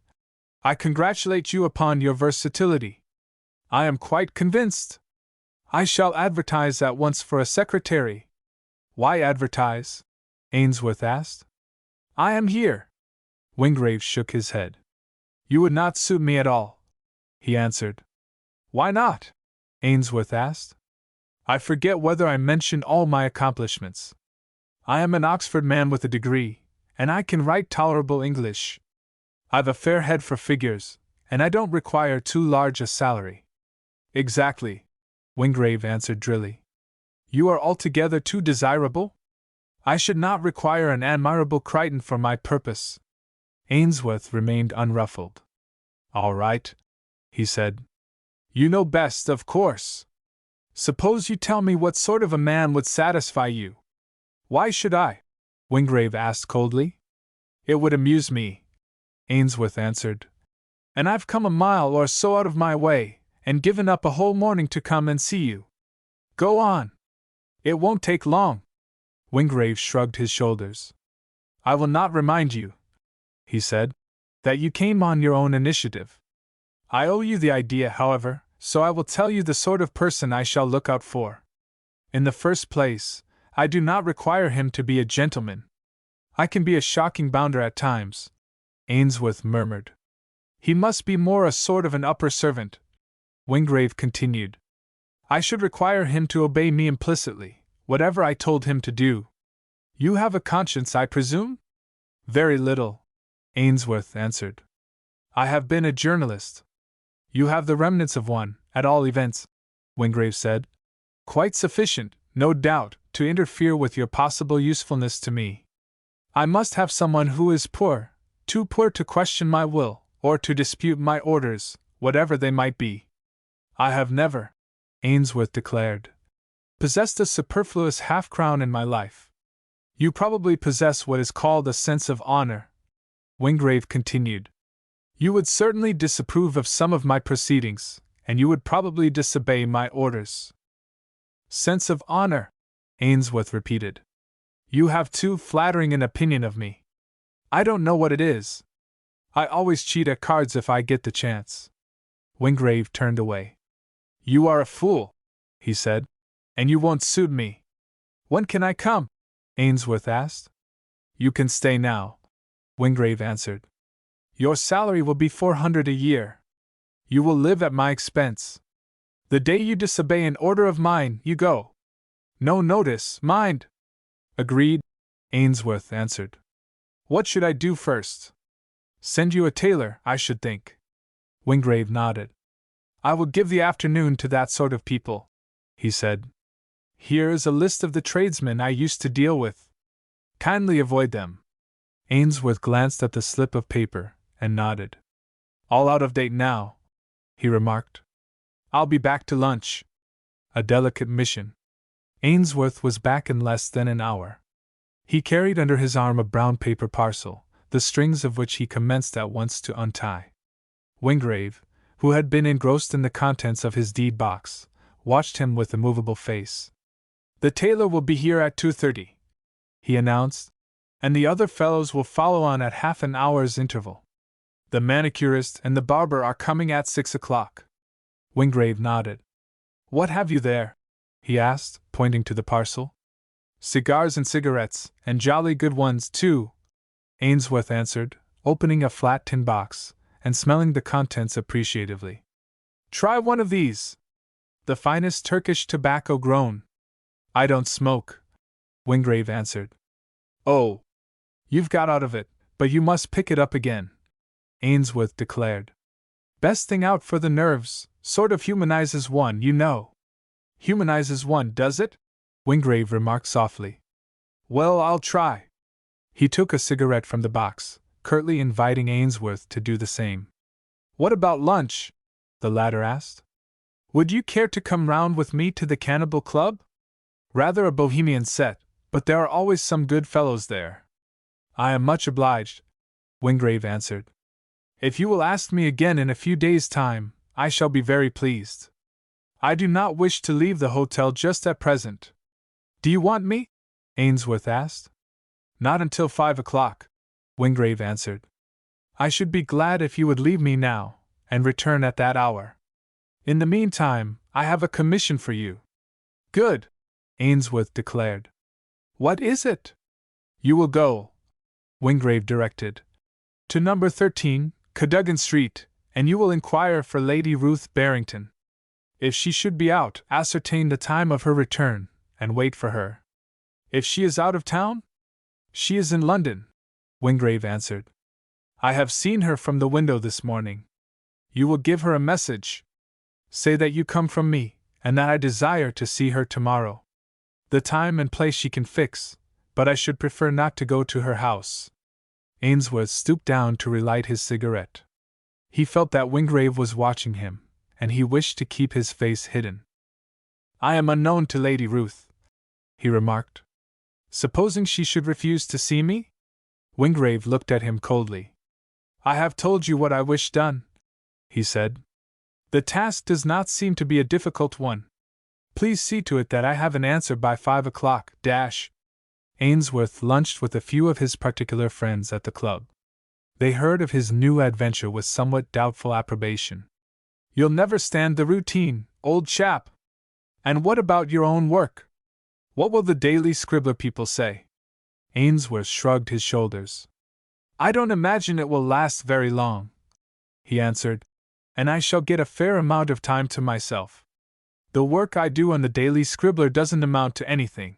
I congratulate you upon your versatility. I am quite convinced. I shall advertise at once for a secretary. Why advertise? Ainsworth asked. I am here. Wingrave shook his head. You would not suit me at all, he answered. Why not? Ainsworth asked. I forget whether I mentioned all my accomplishments. I am an Oxford man with a degree, and I can write tolerable English. I've a fair head for figures, and I don't require too large a salary. Exactly, Wingrave answered drily. You are altogether too desirable? I should not require an admirable Crichton for my purpose. Ainsworth remained unruffled. All right, he said. You know best, of course. Suppose you tell me what sort of a man would satisfy you. Why should I? Wingrave asked coldly. It would amuse me, Ainsworth answered. And I've come a mile or so out of my way, and given up a whole morning to come and see you. Go on. It won't take long. Wingrave shrugged his shoulders. I will not remind you, he said, that you came on your own initiative. I owe you the idea, however, so I will tell you the sort of person I shall look out for. In the first place, I do not require him to be a gentleman. I can be a shocking bounder at times, Ainsworth murmured. He must be more a sort of an upper servant, Wingrave continued. I should require him to obey me implicitly, whatever I told him to do. You have a conscience, I presume? Very little, Ainsworth answered. I have been a journalist. You have the remnants of one, at all events, Wingrave said. Quite sufficient, no doubt, to interfere with your possible usefulness to me. I must have someone who is poor, too poor to question my will, or to dispute my orders, whatever they might be. I have never, Ainsworth declared, possessed a superfluous half-crown in my life. You probably possess what is called a sense of honor, Wingrave continued. You would certainly disapprove of some of my proceedings, and you would probably disobey my orders. Sense of honor, Ainsworth repeated. You have too flattering an opinion of me. I don't know what it is. I always cheat at cards if I get the chance. Wingrave turned away. You are a fool, he said, and you won't suit me. When can I come? Ainsworth asked. You can stay now, Wingrave answered. Your salary will be $400 a year. You will live at my expense. The day you disobey an order of mine, you go. No notice, mind. Agreed, Ainsworth answered. What should I do first? Send you a tailor, I should think. Wingrave nodded. I will give the afternoon to that sort of people, he said. Here is a list of the tradesmen I used to deal with. Kindly avoid them. Ainsworth glanced at the slip of paper and nodded. All out of date now, he remarked. I'll be back to lunch. A delicate mission. Ainsworth was back in less than an hour. He carried under his arm a brown paper parcel, the strings of which he commenced at once to untie. Wingrave, who had been engrossed in the contents of his deed box, watched him with immovable face. The tailor will be here at 2:30, he announced, and the other fellows will follow on at half an hour's interval. The manicurist and the barber are coming at 6 o'clock. Wingrave nodded. What have you there? He asked, pointing to the parcel. Cigars and cigarettes, and jolly good ones, too, Ainsworth answered, opening a flat tin box and smelling the contents appreciatively. Try one of these. The finest Turkish tobacco grown. I don't smoke, Wingrave answered. Oh, you've got out of it, but you must pick it up again, Ainsworth declared. Best thing out for the nerves, sort of humanizes one, you know. Humanizes one, does it? Wingrave remarked softly. Well, I'll try. He took a cigarette from the box, curtly inviting Ainsworth to do the same. What about lunch? The latter asked. Would you care to come round with me to the Cannibal Club? Rather a bohemian set, but there are always some good fellows there. I am much obliged, Wingrave answered. If you will ask me again in a few days' time, I shall be very pleased. I do not wish to leave the hotel just at present. Do you want me? Ainsworth asked. Not until 5 o'clock, Wingrave answered. I should be glad if you would leave me now, and return at that hour. In the meantime, I have a commission for you. Good, Ainsworth declared. What is it? You will go, Wingrave directed, to number 13, Cadogan Street, and you will inquire for Lady Ruth Barrington. If she should be out, ascertain the time of her return, and wait for her. If she is out of town? She is in London, Wingrave answered. I have seen her from the window this morning. You will give her a message. Say that you come from me, and that I desire to see her tomorrow. The time and place she can fix, but I should prefer not to go to her house. Ainsworth stooped down to relight his cigarette. He felt that Wingrave was watching him, and he wished to keep his face hidden. I am unknown to Lady Ruth, he remarked. Supposing she should refuse to see me? Wingrave looked at him coldly. I have told you what I wish done, he said. The task does not seem to be a difficult one. Please see to it that I have an answer by 5 o'clock. Ainsworth lunched with a few of his particular friends at the club. They heard of his new adventure with somewhat doubtful approbation. You'll never stand the routine, old chap. And what about your own work? What will the Daily Scribbler people say? Ainsworth shrugged his shoulders. I don't imagine it will last very long, he answered, and I shall get a fair amount of time to myself. The work I do on the Daily Scribbler doesn't amount to anything.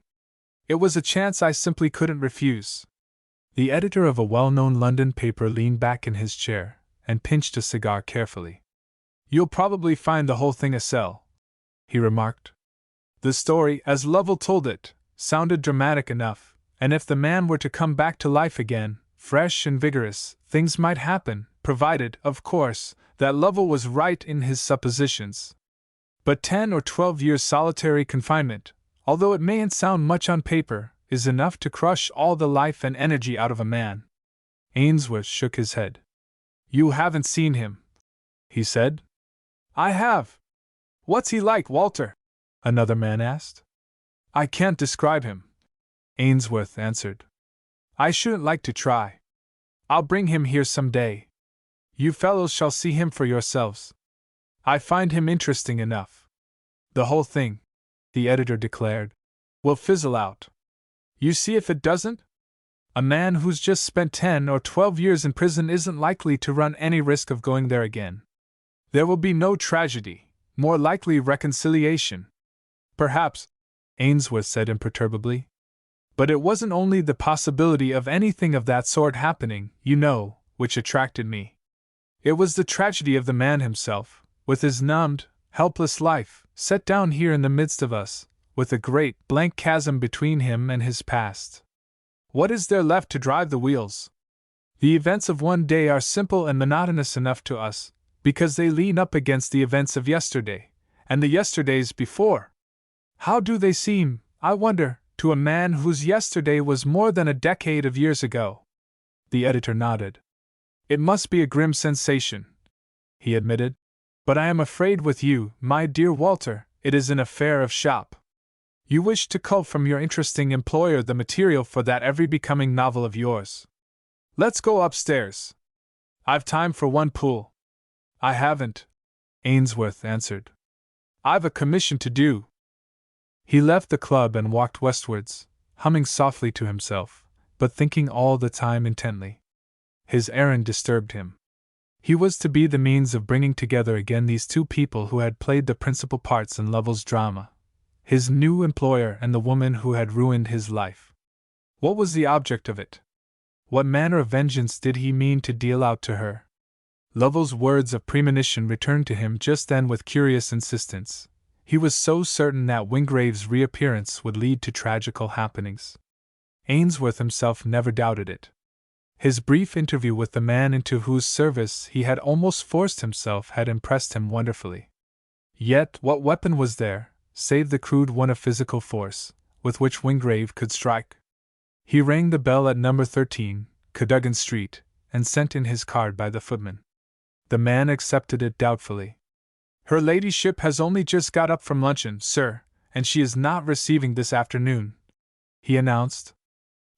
It was a chance I simply couldn't refuse. The editor of a well-known London paper leaned back in his chair and pinched a cigar carefully. "You'll probably find the whole thing a sell," he remarked. The story, as Lovell told it, sounded dramatic enough, and if the man were to come back to life again, fresh and vigorous, things might happen, provided, of course, that Lovell was right in his suppositions. But 10 or 12 years solitary confinement, although it mayn't sound much on paper, is enough to crush all the life and energy out of a man. Ainsworth shook his head. "You haven't seen him," he said. "I have." "What's he like, Walter?" another man asked. "I can't describe him," Ainsworth answered. "I shouldn't like to try. I'll bring him here some day. You fellows shall see him for yourselves. I find him interesting enough. The whole thing," the editor declared, "will fizzle out. You see if it doesn't? A man who's just spent 10 or 12 years in prison isn't likely to run any risk of going there again. There will be no tragedy, more likely reconciliation." "Perhaps," Ainsworth said imperturbably. "But it wasn't only the possibility of anything of that sort happening, you know, which attracted me. It was the tragedy of the man himself, with his numbed, helpless life, set down here in the midst of us, with a great, blank chasm between him and his past. What is there left to drive the wheels? The events of one day are simple and monotonous enough to us, because they lean up against the events of yesterday, and the yesterdays before. How do they seem, I wonder, to a man whose yesterday was more than a decade of years ago?" The editor nodded. "It must be a grim sensation," he admitted. "But I am afraid with you, my dear Walter, it is an affair of shop. You wish to cull from your interesting employer the material for that ever-becoming novel of yours. Let's go upstairs. I've time for one pull." "I haven't," Ainsworth answered. "I've a commission to do." He left the club and walked westwards, humming softly to himself, but thinking all the time intently. His errand disturbed him. He was to be the means of bringing together again these two people who had played the principal parts in Lovell's drama, his new employer and the woman who had ruined his life. What was the object of it? What manner of vengeance did he mean to deal out to her? Lovell's words of premonition returned to him just then with curious insistence. He was so certain that Wingrave's reappearance would lead to tragical happenings. Ainsworth himself never doubted it. His brief interview with the man into whose service he had almost forced himself had impressed him wonderfully. Yet what weapon was there, save the crude one of physical force, with which Wingrave could strike? He rang the bell at number 13, Cadogan Street, and sent in his card by the footman. The man accepted it doubtfully. "Her ladyship has only just got up from luncheon, sir, and she is not receiving this afternoon," he announced.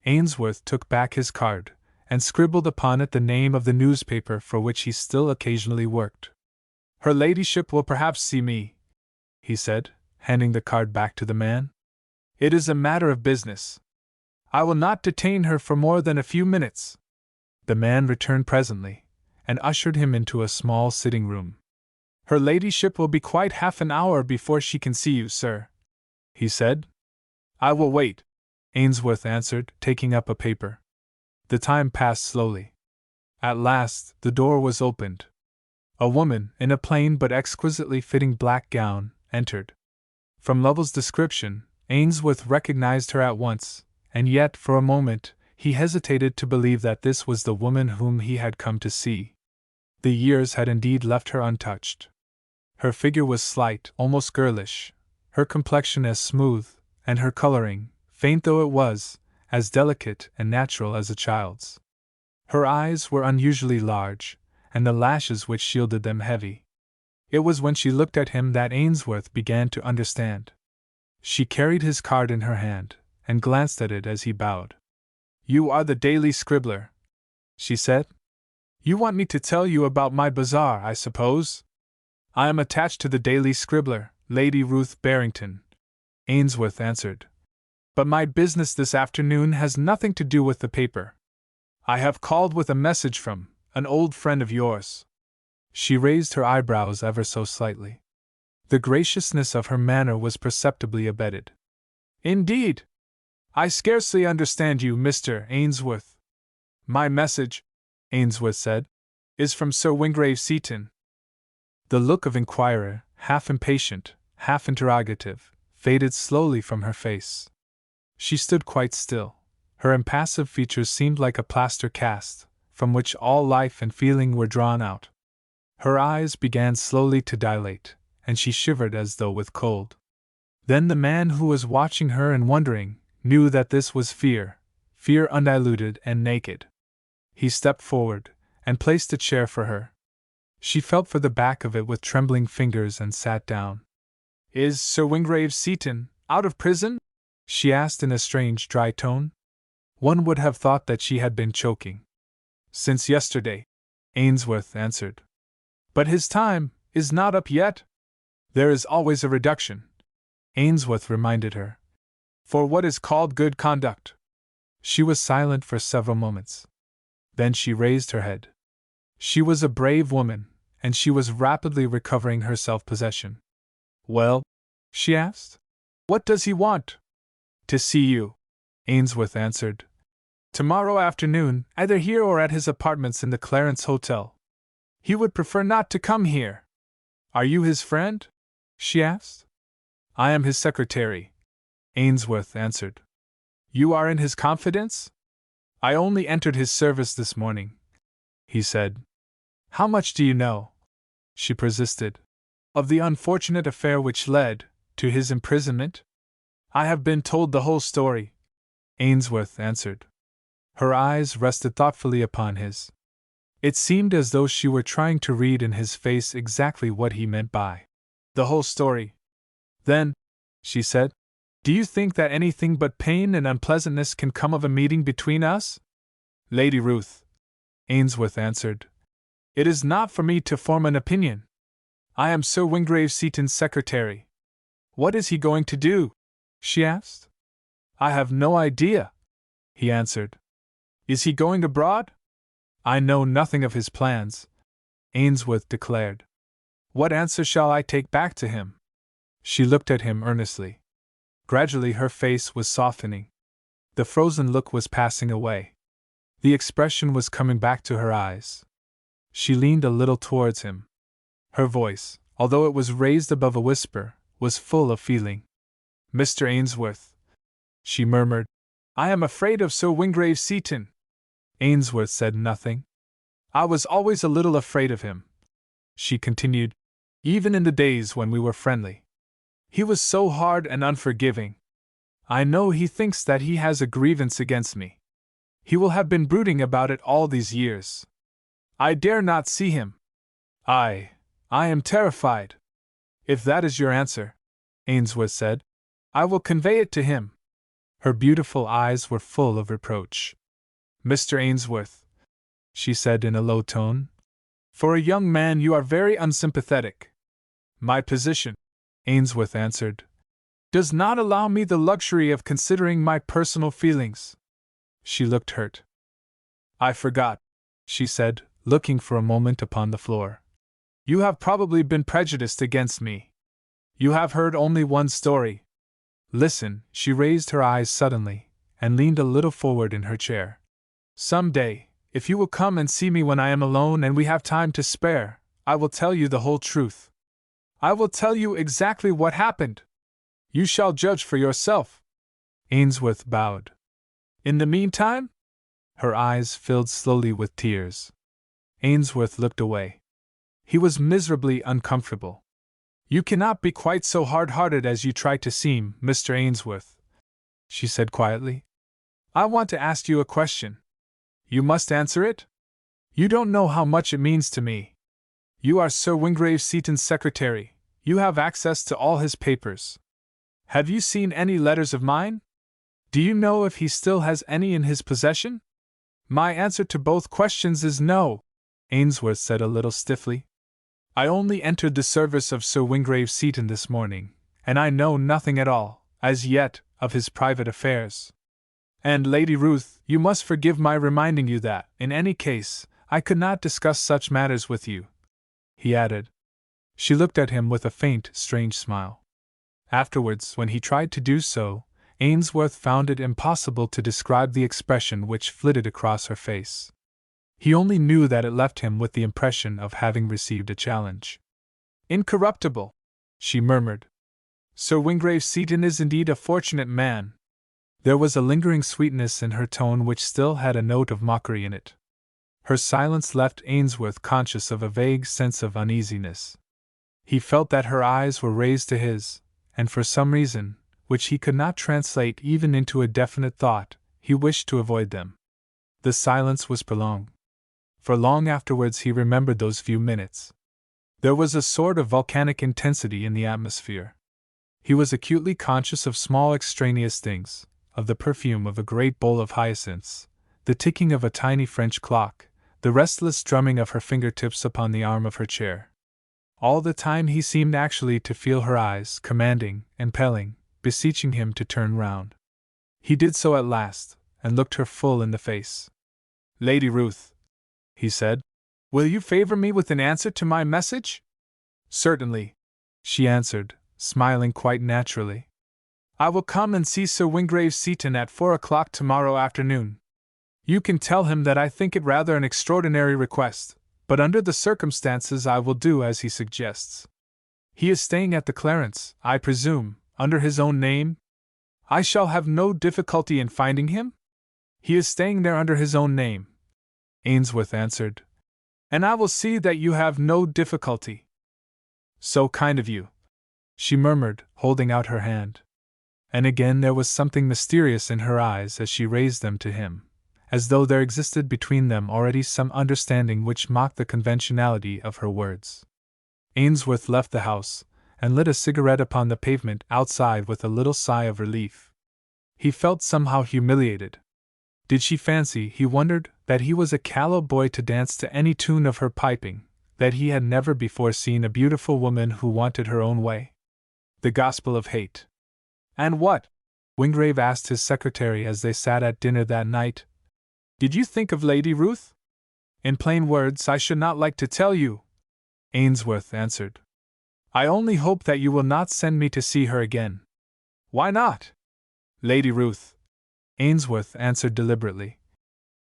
Ainsworth took back his card, and scribbled upon it the name of the newspaper for which he still occasionally worked. "Her ladyship will perhaps see me," he said, handing the card back to the man. "It is a matter of business. I will not detain her for more than a few minutes." The man returned presently, and ushered him into a small sitting room. "Her ladyship will be quite half an hour before she can see you, sir," he said. "I will wait," Ainsworth answered, taking up a paper. The time passed slowly. At last, the door was opened. A woman, in a plain but exquisitely fitting black gown, entered. From Lovell's description, Ainsworth recognized her at once, and yet, for a moment, he hesitated to believe that this was the woman whom he had come to see. The years had indeed left her untouched. Her figure was slight, almost girlish, her complexion as smooth, and her coloring, faint though it was, as delicate and natural as a child's. Her eyes were unusually large, and the lashes which shielded them heavy. It was when she looked at him that Ainsworth began to understand. She carried his card in her hand, and glanced at it as he bowed. "You are the Daily Scribbler," she said. "You want me to tell you about my bazaar, I suppose?" "I am attached to the Daily Scribbler, Lady Ruth Barrington," Ainsworth answered. "But my business this afternoon has nothing to do with the paper. I have called with a message from an old friend of yours." She raised her eyebrows ever so slightly. The graciousness of her manner was perceptibly abated. "Indeed? I scarcely understand you, Mr. Ainsworth." My message, Ainsworth said, is from Sir Wingrave Seaton. The look of inquirer, half impatient, half interrogative, faded slowly from her face. She stood quite still. Her impassive features seemed like a plaster cast, from which all life and feeling were drawn out. Her eyes began slowly to dilate, and she shivered as though with cold. Then the man who was watching her and wondering knew that this was fear undiluted and naked. He stepped forward and placed a chair for her. She felt for the back of it with trembling fingers and sat down. Is Sir Wingrave Seaton out of prison? She asked in a strange, dry tone. One would have thought that she had been choking. Since yesterday, Ainsworth answered. But his time is not up yet. There is always a reduction, Ainsworth reminded her, for what is called good conduct. She was silent for several moments. Then she raised her head. She was a brave woman, and she was rapidly recovering her self-possession. Well? She asked. What does he want? To see you, Ainsworth answered. Tomorrow afternoon, either here or at his apartments in the Clarence Hotel. He would prefer not to come here. Are you his friend? She asked. I am his secretary, Ainsworth answered. You are in his confidence? I only entered his service this morning, he said. How much do you know? She persisted. Of the unfortunate affair which led to his imprisonment? I have been told the whole story, Ainsworth answered. Her eyes rested thoughtfully upon his. It seemed as though she were trying to read in his face exactly what he meant by the whole story. Then, she said, do you think that anything but pain and unpleasantness can come of a meeting between us? Lady Ruth, Ainsworth answered, it is not for me to form an opinion. I am Sir Wingrave Seaton's secretary. What is he going to do? She asked. I have no idea, he answered. Is he going abroad? I know nothing of his plans, Ainsworth declared. What answer shall I take back to him? She looked at him earnestly. Gradually her face was softening. The frozen look was passing away. The expression was coming back to her eyes. She leaned a little towards him. Her voice, although it was raised above a whisper, was full of feeling. Mr. Ainsworth, she murmured, I am afraid of Sir Wingrave Seaton. Ainsworth said nothing. I was always a little afraid of him, she continued, even in the days when we were friendly. He was so hard and unforgiving. I know he thinks that he has a grievance against me. He will have been brooding about it all these years. I dare not see him. I am terrified. If that is your answer, Ainsworth said, I will convey it to him. Her beautiful eyes were full of reproach. Mr. Ainsworth, she said in a low tone, for a young man you are very unsympathetic. My position, Ainsworth answered, does not allow me the luxury of considering my personal feelings. She looked hurt. I forgot, she said, looking for a moment upon the floor. You have probably been prejudiced against me. You have heard only one story. Listen, she raised her eyes suddenly, and leaned a little forward in her chair. Some day, if you will come and see me when I am alone and we have time to spare, I will tell you the whole truth. I will tell you exactly what happened. You shall judge for yourself. Ainsworth bowed. In the meantime? Her eyes filled slowly with tears. Ainsworth looked away. He was miserably uncomfortable. You cannot be quite so hard-hearted as you try to seem, Mr. Ainsworth, she said quietly. I want to ask you a question. You must answer it? You don't know how much it means to me. You are Sir Wingrave Seaton's secretary. You have access to all his papers. Have you seen any letters of mine? Do you know if he still has any in his possession? My answer to both questions is no, Ainsworth said a little stiffly. I only entered the service of Sir Wingrave Seaton this morning, and I know nothing at all, as yet, of his private affairs. And, Lady Ruth, you must forgive my reminding you that, in any case, I could not discuss such matters with you, he added. She looked at him with a faint, strange smile. Afterwards, when he tried to do so, Ainsworth found it impossible to describe the expression which flitted across her face. He only knew that it left him with the impression of having received a challenge. "Incorruptible," she murmured. "Sir Wingrave Seaton is indeed a fortunate man." There was a lingering sweetness in her tone which still had a note of mockery in it. Her silence left Ainsworth conscious of a vague sense of uneasiness. He felt that her eyes were raised to his, and for some reason, which he could not translate even into a definite thought, he wished to avoid them. The silence was prolonged. For long afterwards he remembered those few minutes. There was a sort of volcanic intensity in the atmosphere. He was acutely conscious of small extraneous things, of the perfume of a great bowl of hyacinths, the ticking of a tiny French clock, the restless drumming of her fingertips upon the arm of her chair. All the time he seemed actually to feel her eyes, commanding, impelling, beseeching him to turn round. He did so at last, and looked her full in the face. "Lady Ruth," he said, "will you favor me with an answer to my message?" "Certainly," she answered, smiling quite naturally. "I will come and see Sir Wingrave Seaton at 4 o'clock tomorrow afternoon. You can tell him that I think it rather an extraordinary request, but under the circumstances I will do as he suggests. He is staying at the Clarence, I presume, under his own name? I shall have no difficulty in finding him?" "He is staying there under his own name," Ainsworth answered, "and I will see that you have no difficulty." "So kind of you," she murmured, holding out her hand. And again there was something mysterious in her eyes as she raised them to him, as though there existed between them already some understanding which mocked the conventionality of her words. Ainsworth left the house, and lit a cigarette upon the pavement outside with a little sigh of relief. He felt somehow humiliated. Did she fancy, he wondered, that he was a callow boy to dance to any tune of her piping, that he had never before seen a beautiful woman who wanted her own way? The gospel of hate. "And what?" Wingrave asked his secretary as they sat at dinner that night. "Did you think of Lady Ruth?" "In plain words, I should not like to tell you," Ainsworth answered. "I only hope that you will not send me to see her again." "Why not?" "Lady Ruth," Ainsworth answered deliberately,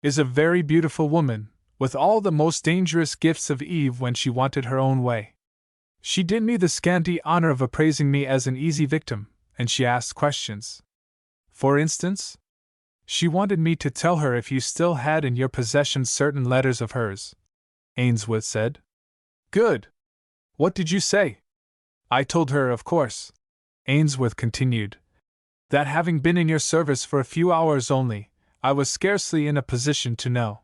"is a very beautiful woman, with all the most dangerous gifts of Eve when she wanted her own way. She did me the scanty honor of appraising me as an easy victim, and she asked questions. For instance, she wanted me to tell her if you still had in your possession certain letters of hers," Ainsworth said. "Good! What did you say?" "I told her, of course," Ainsworth continued, "that having been in your service for a few hours only, I was scarcely in a position to know.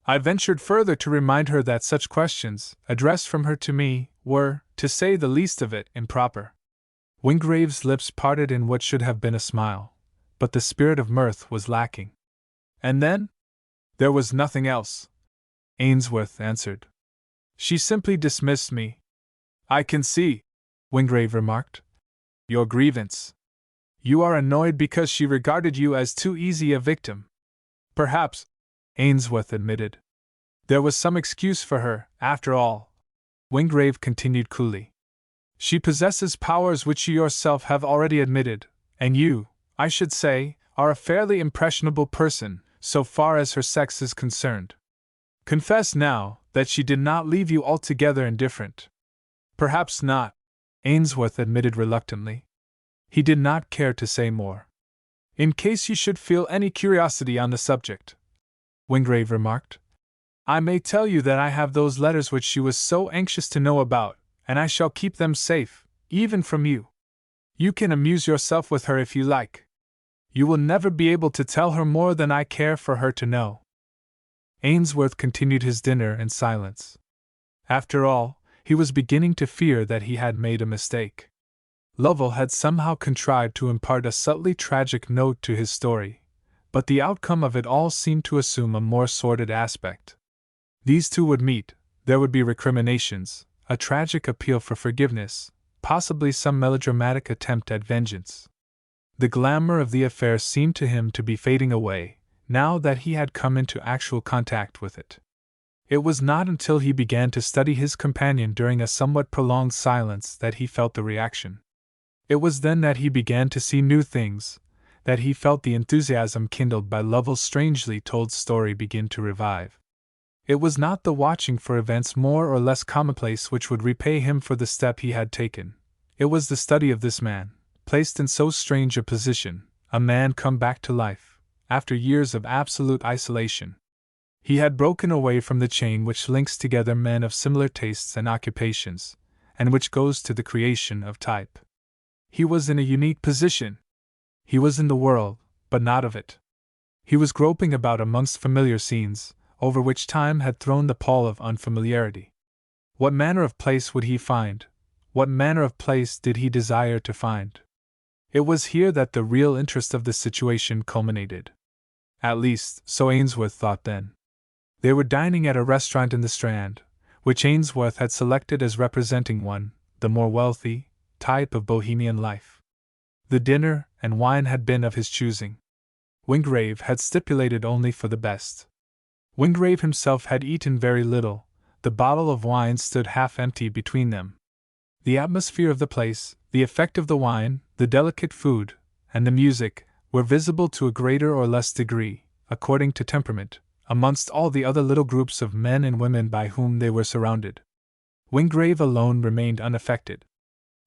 I ventured further to remind her that such questions, addressed from her to me, were, to say the least of it, improper." Wingrave's lips parted in what should have been a smile, but the spirit of mirth was lacking. "And then?" "There was nothing else," Ainsworth answered. "She simply dismissed me." "I can see," Wingrave remarked, "your grievance. You are annoyed because she regarded you as too easy a victim." "Perhaps," Ainsworth admitted. "There was some excuse for her, after all," Wingrave continued coolly. "She possesses powers which you yourself have already admitted, and you, I should say, are a fairly impressionable person, so far as her sex is concerned. Confess now that she did not leave you altogether indifferent." "Perhaps not," Ainsworth admitted reluctantly. He did not care to say more. "In case you should feel any curiosity on the subject," Wingrave remarked, "I may tell you that I have those letters which she was so anxious to know about, and I shall keep them safe, even from you. You can amuse yourself with her if you like. You will never be able to tell her more than I care for her to know." Ainsworth continued his dinner in silence. After all, he was beginning to fear that he had made a mistake. Lovell had somehow contrived to impart a subtly tragic note to his story, but the outcome of it all seemed to assume a more sordid aspect. These two would meet, there would be recriminations, a tragic appeal for forgiveness, possibly some melodramatic attempt at vengeance. The glamour of the affair seemed to him to be fading away, now that he had come into actual contact with it. It was not until he began to study his companion during a somewhat prolonged silence that he felt the reaction. It was then that he began to see new things, that he felt the enthusiasm kindled by Lovell's strangely told story begin to revive. It was not the watching for events more or less commonplace which would repay him for the step he had taken. It was the study of this man, placed in so strange a position, a man come back to life, after years of absolute isolation. He had broken away from the chain which links together men of similar tastes and occupations, and which goes to the creation of type. He was in a unique position. He was in the world, but not of it. He was groping about amongst familiar scenes, over which time had thrown the pall of unfamiliarity. What manner of place would he find? What manner of place did he desire to find? It was here that the real interest of the situation culminated. At least, so Ainsworth thought then. They were dining at a restaurant in the Strand, which Ainsworth had selected as representing the more wealthy, type of bohemian life. The dinner and wine had been of his choosing. Wingrave had stipulated only for the best. Wingrave himself had eaten very little, the bottle of wine stood half empty between them. The atmosphere of the place, the effect of the wine, the delicate food, and the music, were visible to a greater or less degree, according to temperament, amongst all the other little groups of men and women by whom they were surrounded. Wingrave alone remained unaffected.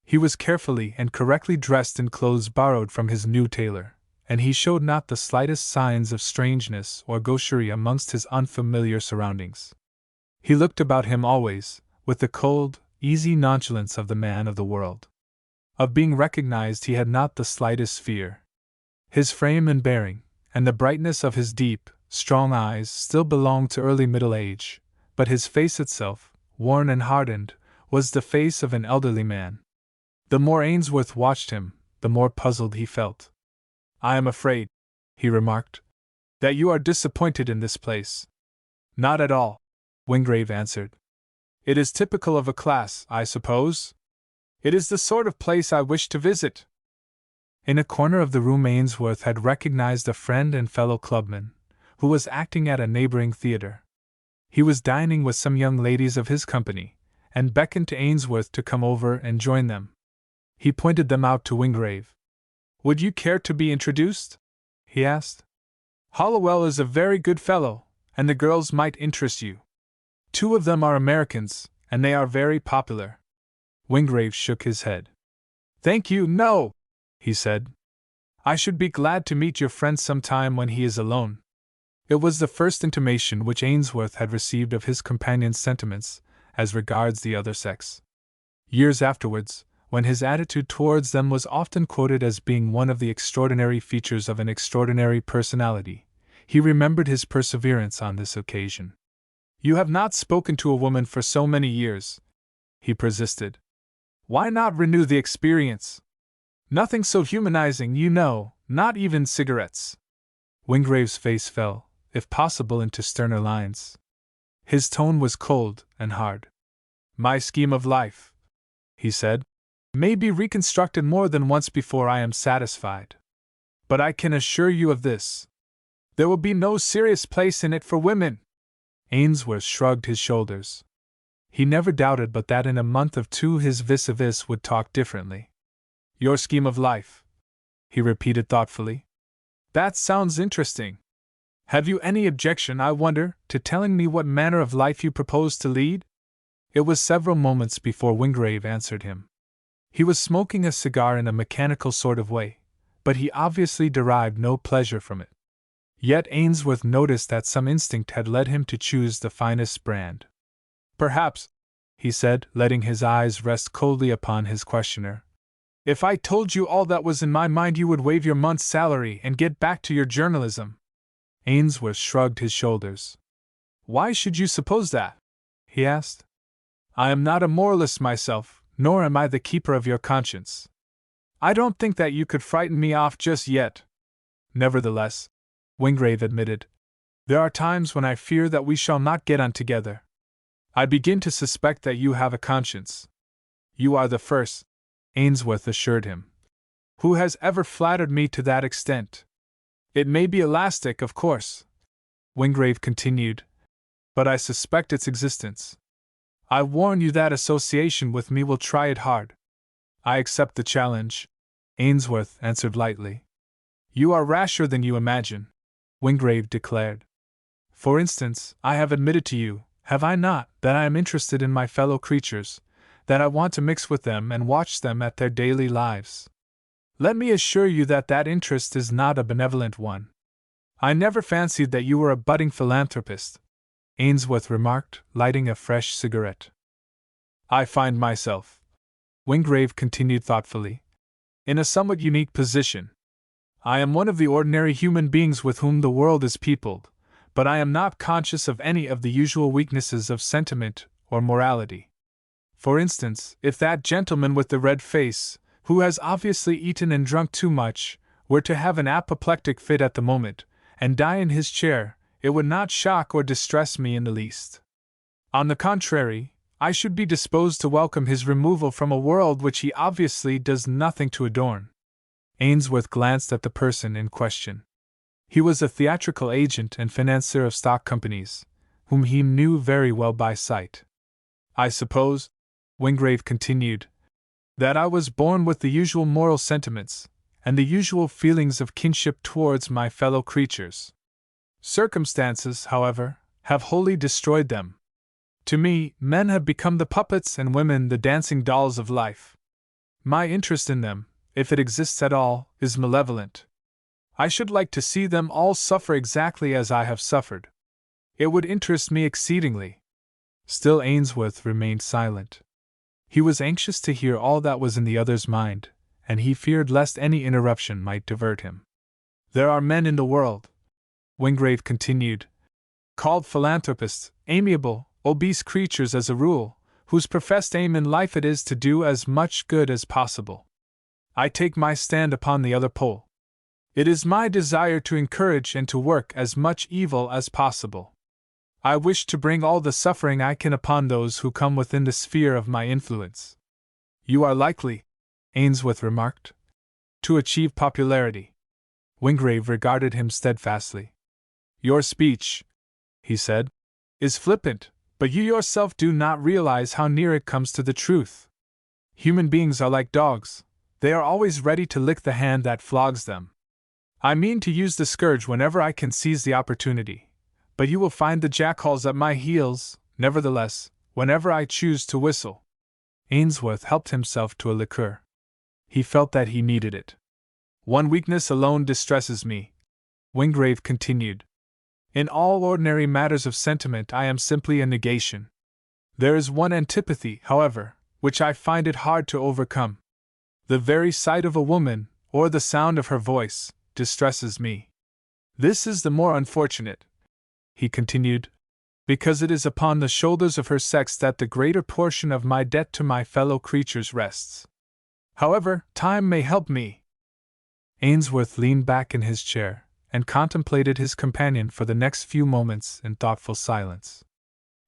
He was carefully and correctly dressed in clothes borrowed from his new tailor, and he showed not the slightest signs of strangeness or gaucherie amongst his unfamiliar surroundings. He looked about him always, with the cold, easy nonchalance of the man of the world. Of being recognized he had not the slightest fear. His frame and bearing, and the brightness of his deep, strong eyes still belonged to early middle age, but his face itself, worn and hardened, was the face of an elderly man. The more Ainsworth watched him, the more puzzled he felt. "I am afraid," he remarked, "that you are disappointed in this place." "Not at all," Wingrave answered. "It is typical of a class, I suppose. It is the sort of place I wish to visit." In a corner of the room Ainsworth had recognized a friend and fellow clubman, who was acting at a neighboring theater. He was dining with some young ladies of his company, and beckoned to Ainsworth to come over and join them. He pointed them out to Wingrave. "Would you care to be introduced?" he asked. "Hollowell is a very good fellow, and the girls might interest you. 2 of them are Americans, and they are very popular." Wingrave shook his head. "Thank you, no," he said. "I should be glad to meet your friend some time when he is alone." It was the first intimation which Ainsworth had received of his companion's sentiments as regards the other sex. Years afterwards, when his attitude towards them was often quoted as being one of the extraordinary features of an extraordinary personality, he remembered his perseverance on this occasion. "You have not spoken to a woman for so many years," he persisted. "Why not renew the experience? Nothing so humanizing, you know, not even cigarettes." Wingrave's face fell, if possible, into sterner lines. His tone was cold and hard. "My scheme of life," he said, "may be reconstructed more than once before I am satisfied. But I can assure you of this: there will be no serious place in it for women." Ainsworth shrugged his shoulders. He never doubted but that in a month or 2 his vis-a-vis would talk differently. "Your scheme of life," he repeated thoughtfully. "That sounds interesting. Have you any objection, I wonder, to telling me what manner of life you propose to lead?" It was several moments before Wingrave answered him. He was smoking a cigar in a mechanical sort of way, but he obviously derived no pleasure from it. Yet Ainsworth noticed that some instinct had led him to choose the finest brand. "Perhaps," he said, letting his eyes rest coldly upon his questioner, "if I told you all that was in my mind you would waive your month's salary and get back to your journalism." Ainsworth shrugged his shoulders. "Why should you suppose that?" he asked. "I am not a moralist myself, nor am I the keeper of your conscience. I don't think that you could frighten me off just yet." "Nevertheless," Wingrave admitted, "there are times when I fear that we shall not get on together. I begin to suspect that you have a conscience." "You are the first," Ainsworth assured him, "who has ever flattered me to that extent. It may be elastic, of course," Wingrave continued, "but I suspect its existence. I warn you that association with me will try it hard." "I accept the challenge," Ainsworth answered lightly. You are rasher than you imagine, Wingrave declared. For instance, I have admitted to you, have I not, that I am interested in my fellow creatures, that I want to mix with them and watch them at their daily lives. Let me assure you that that interest is not a benevolent one. I never fancied that you were a budding philanthropist, Ainsworth remarked, lighting a fresh cigarette. I find myself, Wingrave continued thoughtfully, in a somewhat unique position. I am one of the ordinary human beings with whom the world is peopled, but I am not conscious of any of the usual weaknesses of sentiment or morality. For instance, if that gentleman with the red face, who has obviously eaten and drunk too much, were to have an apoplectic fit at the moment, and die in his chair, it would not shock or distress me in the least. On the contrary, I should be disposed to welcome his removal from a world which he obviously does nothing to adorn. Ainsworth glanced at the person in question. He was a theatrical agent and financier of stock companies, whom he knew very well by sight. I suppose, Wingrave continued, that I was born with the usual moral sentiments, and the usual feelings of kinship towards my fellow creatures. Circumstances, however, have wholly destroyed them. To me, men have become the puppets and women the dancing dolls of life. My interest in them, if it exists at all, is malevolent. I should like to see them all suffer exactly as I have suffered. It would interest me exceedingly. Still Ainsworth remained silent. He was anxious to hear all that was in the other's mind, and he feared lest any interruption might divert him. There are men in the world, Wingrave continued, called philanthropists, amiable, obese creatures as a rule, whose professed aim in life it is to do as much good as possible. I take my stand upon the other pole. It is my desire to encourage and to work as much evil as possible. I wish to bring all the suffering I can upon those who come within the sphere of my influence. You are likely, Ainsworth remarked, to achieve popularity. Wingrave regarded him steadfastly. Your speech, he said, is flippant, but you yourself do not realize how near it comes to the truth. Human beings are like dogs, they are always ready to lick the hand that flogs them. I mean to use the scourge whenever I can seize the opportunity. But you will find the jackals at my heels, nevertheless, whenever I choose to whistle. Ainsworth helped himself to a liqueur. He felt that he needed it. One weakness alone distresses me, Wingrave continued. In all ordinary matters of sentiment I am simply a negation. There is one antipathy, however, which I find it hard to overcome. The very sight of a woman, or the sound of her voice, distresses me. This is the more unfortunate, he continued, because it is upon the shoulders of her sex that the greater portion of my debt to my fellow creatures rests. However, time may help me. Ainsworth leaned back in his chair and contemplated his companion for the next few moments in thoughtful silence.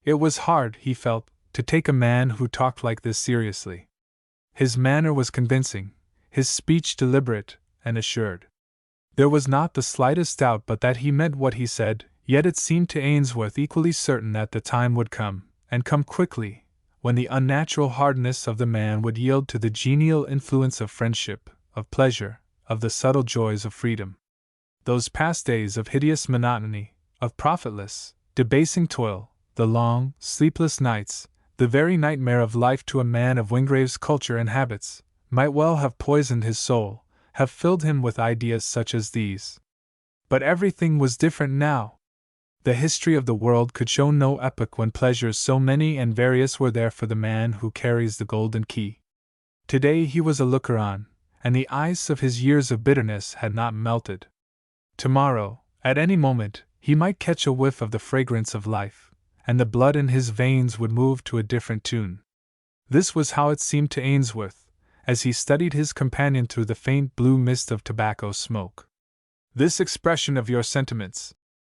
It was hard, he felt, to take a man who talked like this seriously. His manner was convincing, his speech deliberate and assured. There was not the slightest doubt but that he meant what he said, yet it seemed to Ainsworth equally certain that the time would come, and come quickly, when the unnatural hardness of the man would yield to the genial influence of friendship, of pleasure, of the subtle joys of freedom. Those past days of hideous monotony, of profitless, debasing toil, the long, sleepless nights, the very nightmare of life to a man of Wingrave's culture and habits, might well have poisoned his soul, have filled him with ideas such as these. But everything was different now. The history of the world could show no epoch when pleasures so many and various were there for the man who carries the golden key. Today he was a looker-on, and the ice of his years of bitterness had not melted. Tomorrow, at any moment, he might catch a whiff of the fragrance of life, and the blood in his veins would move to a different tune. This was how it seemed to Ainsworth, as he studied his companion through the faint blue mist of tobacco smoke. This expression of your sentiments,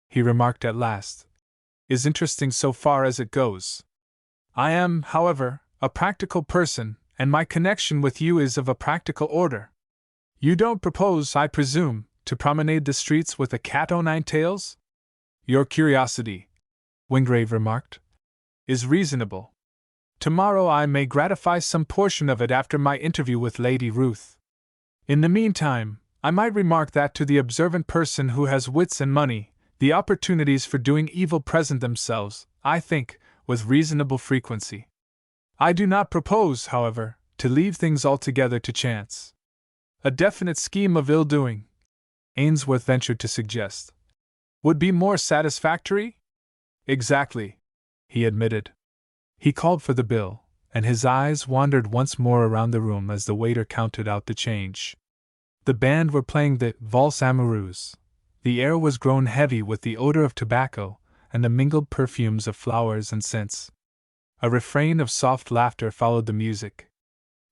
he remarked at last, is interesting so far as it goes. I am, however, a practical person, and my connection with you is of a practical order. You don't propose, I presume, to promenade the streets with a cat o' nine tails? Your curiosity, Wingrave remarked, is reasonable. Tomorrow I may gratify some portion of it after my interview with Lady Ruth. In the meantime, I might remark that to the observant person who has wits and money, the opportunities for doing evil present themselves, I think, with reasonable frequency. I do not propose, however, to leave things altogether to chance. A definite scheme of ill-doing, Ainsworth ventured to suggest, would be more satisfactory? Exactly, he admitted. He called for the bill, and his eyes wandered once more around the room as the waiter counted out the change. The band were playing the Valse Amoureuse. The air was grown heavy with the odor of tobacco and the mingled perfumes of flowers and scents. A refrain of soft laughter followed the music.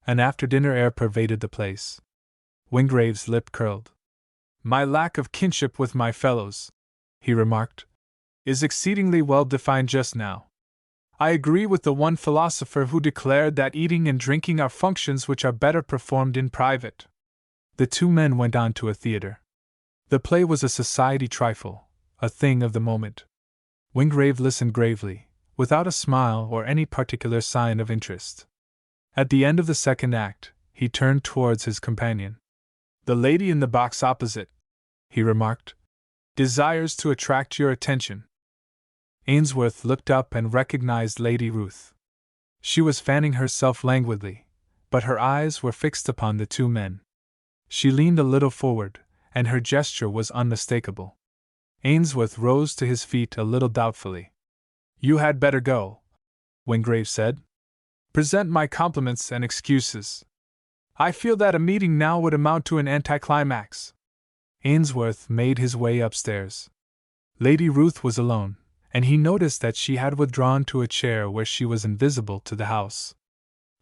An after-dinner air pervaded the place. Wingrave's lip curled. My lack of kinship with my fellows, he remarked, is exceedingly well defined just now. I agree with the one philosopher who declared that eating and drinking are functions which are better performed in private. The two men went on to a theater. The play was a society trifle, a thing of the moment. Wingrave listened gravely, without a smile or any particular sign of interest. At the end of the second act, he turned towards his companion. The lady in the box opposite, he remarked, desires to attract your attention. Ainsworth looked up and recognized Lady Ruth. She was fanning herself languidly, but her eyes were fixed upon the two men. She leaned a little forward, and her gesture was unmistakable. Ainsworth rose to his feet a little doubtfully. You had better go, Wingrave said. Present my compliments and excuses. I feel that a meeting now would amount to an anticlimax. Ainsworth made his way upstairs. Lady Ruth was alone, and he noticed that she had withdrawn to a chair where she was invisible to the house.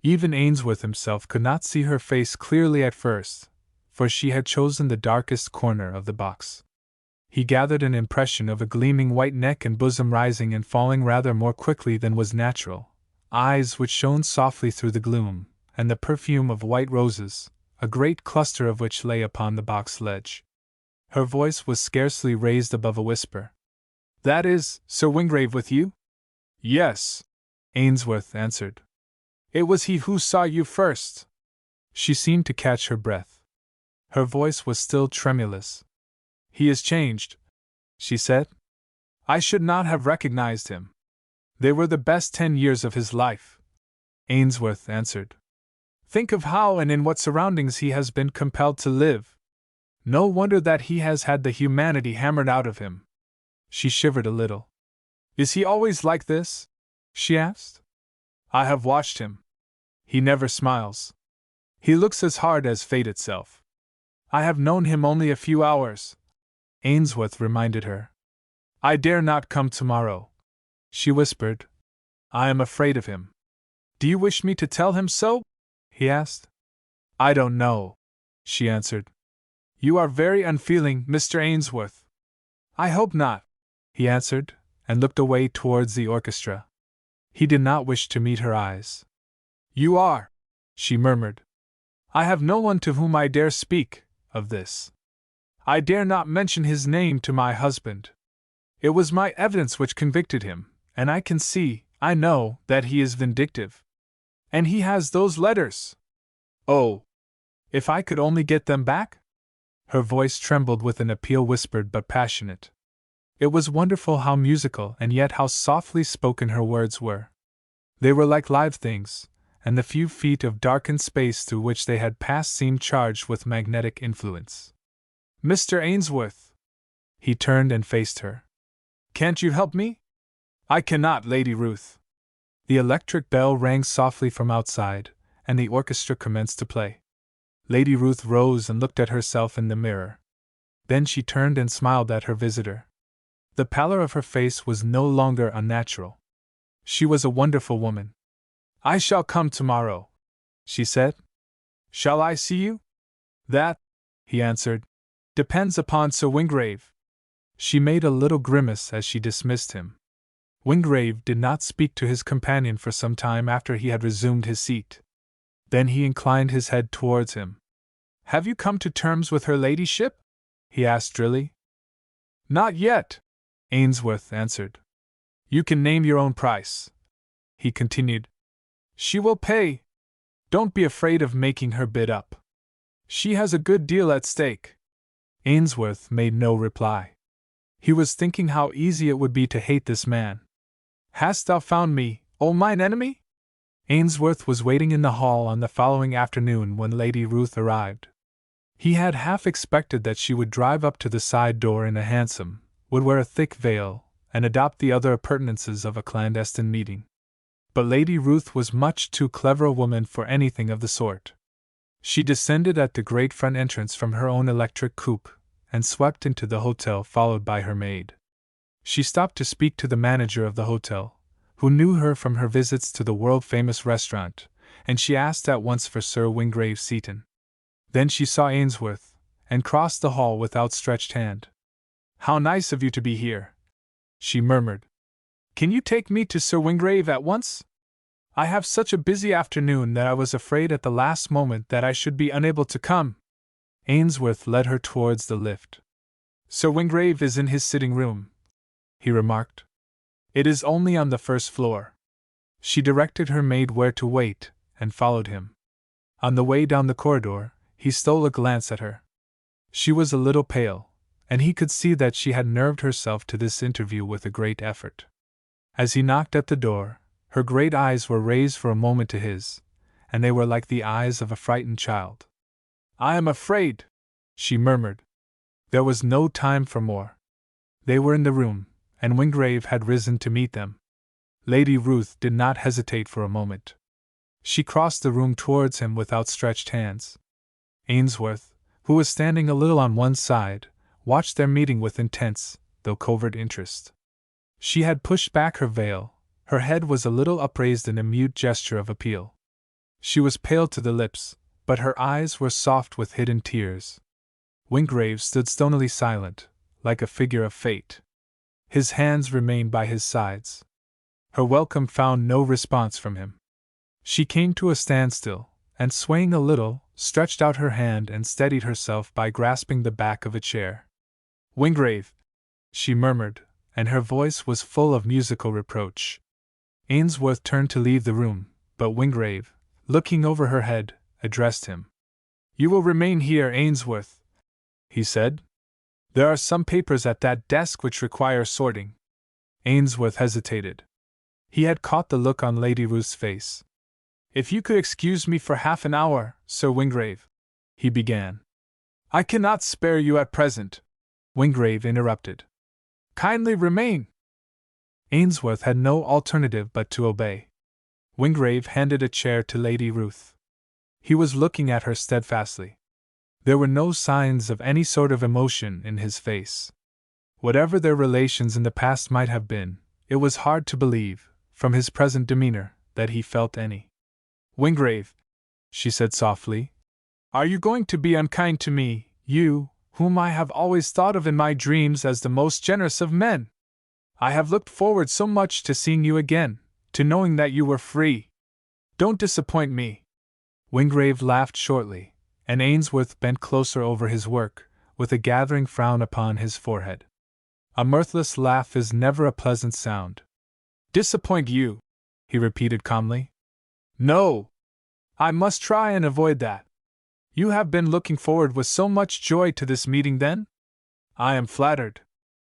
Even Ainsworth himself could not see her face clearly at first, for she had chosen the darkest corner of the box. He gathered an impression of a gleaming white neck and bosom rising and falling rather more quickly than was natural, eyes which shone softly through the gloom, and the perfume of white roses, a great cluster of which lay upon the box ledge. Her voice was scarcely raised above a whisper. That is, Sir Wingrave with you? Yes, Ainsworth answered. It was he who saw you first. She seemed to catch her breath. Her voice was still tremulous. He is changed, she said. I should not have recognized him. They were the best 10 years of his life, Ainsworth answered. Think of how and in what surroundings he has been compelled to live. No wonder that he has had the humanity hammered out of him. She shivered a little. Is he always like this? She asked. I have watched him. He never smiles. He looks as hard as fate itself. I have known him only a few hours, Ainsworth reminded her. I dare not come tomorrow, she whispered. I am afraid of him. Do you wish me to tell him so? He asked. I don't know, she answered. You are very unfeeling, Mr. Ainsworth. I hope not, he answered, and looked away towards the orchestra. He did not wish to meet her eyes. You are, she murmured. I have no one to whom I dare speak of this. I dare not mention his name to my husband. It was my evidence which convicted him, and I can see, I know, that he is vindictive. And he has those letters. Oh! If I could only get them back? Her voice trembled with an appeal whispered but passionate. It was wonderful how musical and yet how softly spoken her words were. They were like live things, and the few feet of darkened space through which they had passed seemed charged with magnetic influence. Mr. Ainsworth! He turned and faced her. Can't you help me? I cannot, Lady Ruth. The electric bell rang softly from outside, and the orchestra commenced to play. Lady Ruth rose and looked at herself in the mirror. Then she turned and smiled at her visitor. The pallor of her face was no longer unnatural. She was a wonderful woman. I shall come tomorrow, she said. Shall I see you? That, he answered, depends upon Sir Wingrave. She made a little grimace as she dismissed him. Wingrave did not speak to his companion for some time after he had resumed his seat. Then he inclined his head towards him. Have you come to terms with her ladyship? He asked drily. Not yet, Ainsworth answered. You can name your own price, he continued. She will pay. Don't be afraid of making her bid up. She has a good deal at stake. Ainsworth made no reply. He was thinking how easy it would be to hate this man. Hast thou found me, O mine enemy? Ainsworth was waiting in the hall on the following afternoon when Lady Ruth arrived. He had half expected that she would drive up to the side door in a hansom, would wear a thick veil, and adopt the other appurtenances of a clandestine meeting. But Lady Ruth was much too clever a woman for anything of the sort. She descended at the great front entrance from her own electric coupe, and swept into the hotel followed by her maid. She stopped to speak to the manager of the hotel, who knew her from her visits to the world-famous restaurant, and she asked at once for Sir Wingrave Seaton. Then she saw Ainsworth, and crossed the hall with outstretched hand. "How nice of you to be here," she murmured. "Can you take me to Sir Wingrave at once? I have such a busy afternoon that I was afraid at the last moment that I should be unable to come." Ainsworth led her towards the lift. "Sir Wingrave is in his sitting room," he remarked. "It is only on the first floor." She directed her maid where to wait, and followed him. On the way down the corridor, he stole a glance at her. She was a little pale, and he could see that she had nerved herself to this interview with a great effort. As he knocked at the door, her great eyes were raised for a moment to his, and they were like the eyes of a frightened child. "I am afraid," she murmured. There was no time for more. They were in the room, and Wingrave had risen to meet them. Lady Ruth did not hesitate for a moment. She crossed the room towards him with outstretched hands. Ainsworth, who was standing a little on one side, watched their meeting with intense, though covert interest. She had pushed back her veil, her head was a little upraised in a mute gesture of appeal. She was pale to the lips, but her eyes were soft with hidden tears. Wingrave stood stonily silent, like a figure of fate. His hands remained by his sides. Her welcome found no response from him. She came to a standstill, and swaying a little, stretched out her hand and steadied herself by grasping the back of a chair. "Wingrave," she murmured, and her voice was full of musical reproach. Ainsworth turned to leave the room, but Wingrave, looking over her head, addressed him. "You will remain here, Ainsworth," he said. "There are some papers at that desk which require sorting." Ainsworth hesitated. He had caught the look on Lady Ruth's face. "If you could excuse me for half an hour, Sir Wingrave," he began. "I cannot spare you at present," Wingrave interrupted. "Kindly remain." Ainsworth had no alternative but to obey. Wingrave handed a chair to Lady Ruth. He was looking at her steadfastly. There were no signs of any sort of emotion in his face. Whatever their relations in the past might have been, it was hard to believe, from his present demeanor, that he felt any. "Wingrave," she said softly, "are you going to be unkind to me, you, whom I have always thought of in my dreams as the most generous of men? I have looked forward so much to seeing you again, to knowing that you were free. Don't disappoint me." Wingrave laughed shortly, and Ainsworth bent closer over his work, with a gathering frown upon his forehead. A mirthless laugh is never a pleasant sound. "Disappoint you?" he repeated calmly. "No! I must try and avoid that. You have been looking forward with so much joy to this meeting, then? I am flattered."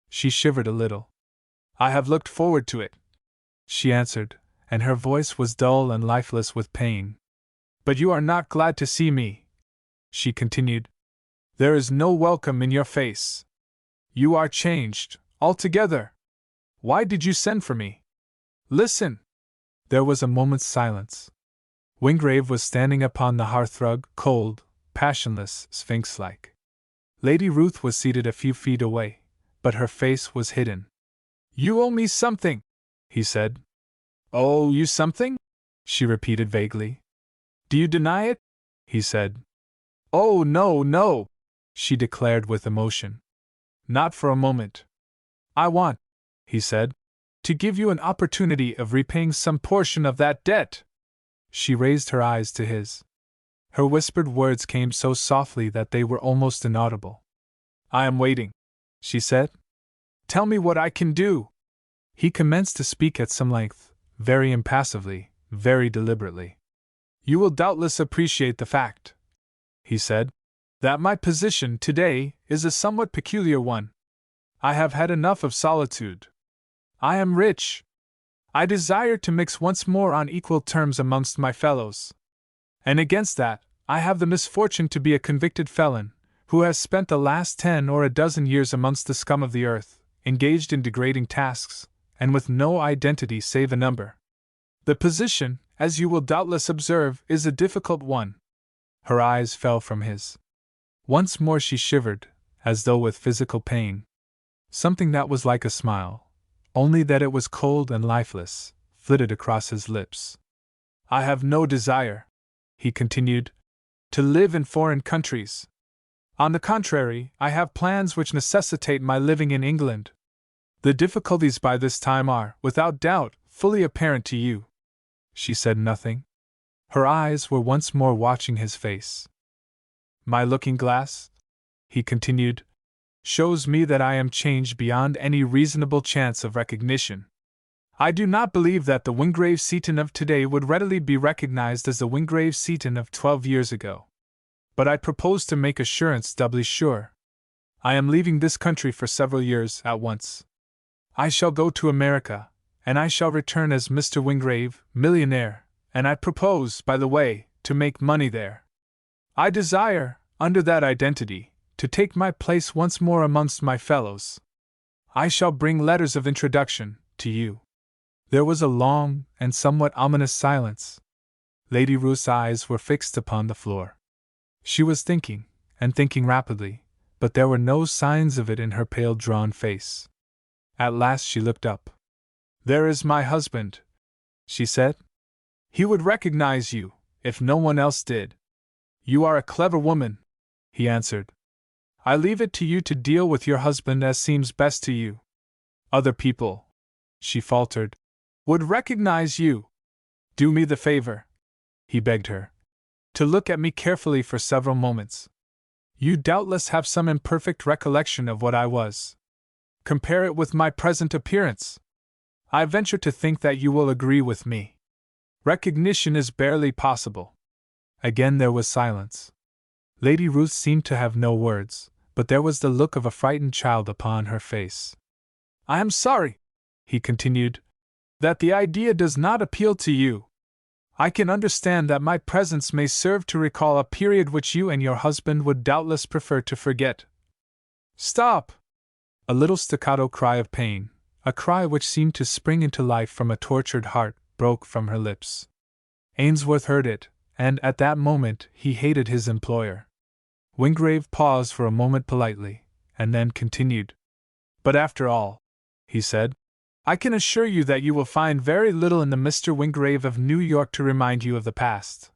She shivered a little. "I have looked forward to it," she answered, and her voice was dull and lifeless with pain. "But you are not glad to see me," she continued. "There is no welcome in your face. You are changed, altogether. Why did you send for me? Listen!" There was a moment's silence. Wingrave was standing upon the hearthrug, cold, passionless, sphinx-like. Lady Ruth was seated a few feet away, but her face was hidden. "You owe me something," he said. "Owe you something?" she repeated vaguely. "Do you deny it?" he said. "Oh, no, no," she declared with emotion. "Not for a moment. I want," he said, "to give you an opportunity of repaying some portion of that debt." She raised her eyes to his. Her whispered words came so softly that they were almost inaudible. "I am waiting," she said. "Tell me what I can do." He commenced to speak at some length, very impassively, very deliberately. "You will doubtless appreciate the fact," he said, that my position today is a somewhat peculiar one. I have had enough of solitude. I am rich. I desire to mix once more on equal terms amongst my fellows. And against that, I have the misfortune to be a convicted felon, who has spent the last 10 or a dozen years amongst the scum of the earth, engaged in degrading tasks, and with no identity save a number. The position, as you will doubtless observe, is a difficult one. Her eyes fell from his. Once more she shivered, as though with physical pain. Something that was like a smile, only that it was cold and lifeless, flitted across his lips. I have no desire, he continued, to live in foreign countries. On the contrary, I have plans which necessitate my living in England. The difficulties by this time are, without doubt, fully apparent to you. She said nothing. Her eyes were once more watching his face. My looking-glass, he continued, shows me that I am changed beyond any reasonable chance of recognition. I do not believe that the Wingrave Seaton of today would readily be recognized as the Wingrave Seaton of 12 years ago. But I propose to make assurance doubly sure. I am leaving this country for several years at once. I shall go to America, and I shall return as Mr. Wingrave, millionaire, and I propose, by the way, to make money there. I desire, under that identity, to take my place once more amongst my fellows. I shall bring letters of introduction to you. There was a long and somewhat ominous silence. Lady Ruth's eyes were fixed upon the floor. She was thinking, and thinking rapidly, but there were no signs of it in her pale, drawn face. At last she looked up. There is my husband, she said. He would recognize you, if no one else did. You are a clever woman, he answered. I leave it to you to deal with your husband as seems best to you. Other people, she faltered, would recognize you. Do me the favor, he begged her, to look at me carefully for several moments. You doubtless have some imperfect recollection of what I was. Compare it with my present appearance. I venture to think that you will agree with me. Recognition is barely possible. Again there was silence. Lady Ruth seemed to have no words, but there was the look of a frightened child upon her face. I am sorry, he continued, that the idea does not appeal to you. I can understand that my presence may serve to recall a period which you and your husband would doubtless prefer to forget. Stop! A little staccato cry of pain, a cry which seemed to spring into life from a tortured heart, broke from her lips. Ainsworth heard it, and at that moment he hated his employer. Wingrave paused for a moment politely, and then continued. But after all, he said, I can assure you that you will find very little in the Mr. Wingrave of New York to remind you of the past.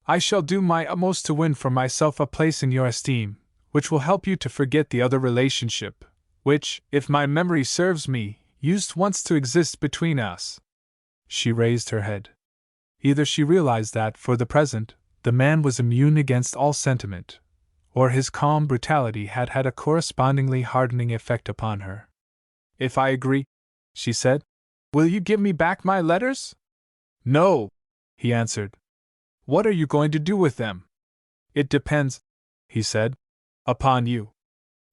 I shall do my utmost to win for myself a place in your esteem, which will help you to forget the other relationship, which, if my memory serves me, used once to exist between us. She raised her head. Either she realized that, for the present, the man was immune against all sentiment, or his calm brutality had had a correspondingly hardening effect upon her. If I agree, she said, will you give me back my letters? No, he answered. What are you going to do with them? It depends, he said, upon you.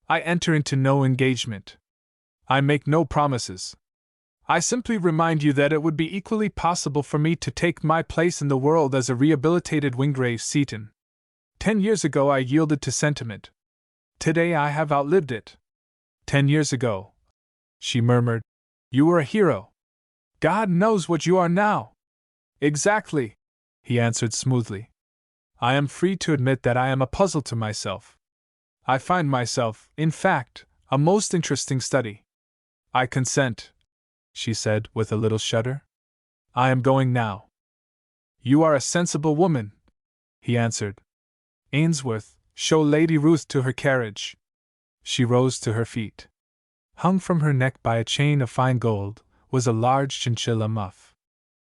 I enter into no engagement. I make no promises. I simply remind you that it would be equally possible for me to take my place in the world as a rehabilitated Wingrave Seaton. 10 years ago I yielded to sentiment. Today I have outlived it. 10 years ago, she murmured, you were a hero. God knows what you are now. Exactly, he answered smoothly. I am free to admit that I am a puzzle to myself. I find myself, in fact, a most interesting study. I consent, she said with a little shudder. I am going now. You are a sensible woman, he answered. Ainsworth, show Lady Ruth to her carriage. She rose to her feet. Hung from her neck by a chain of fine gold was a large chinchilla muff.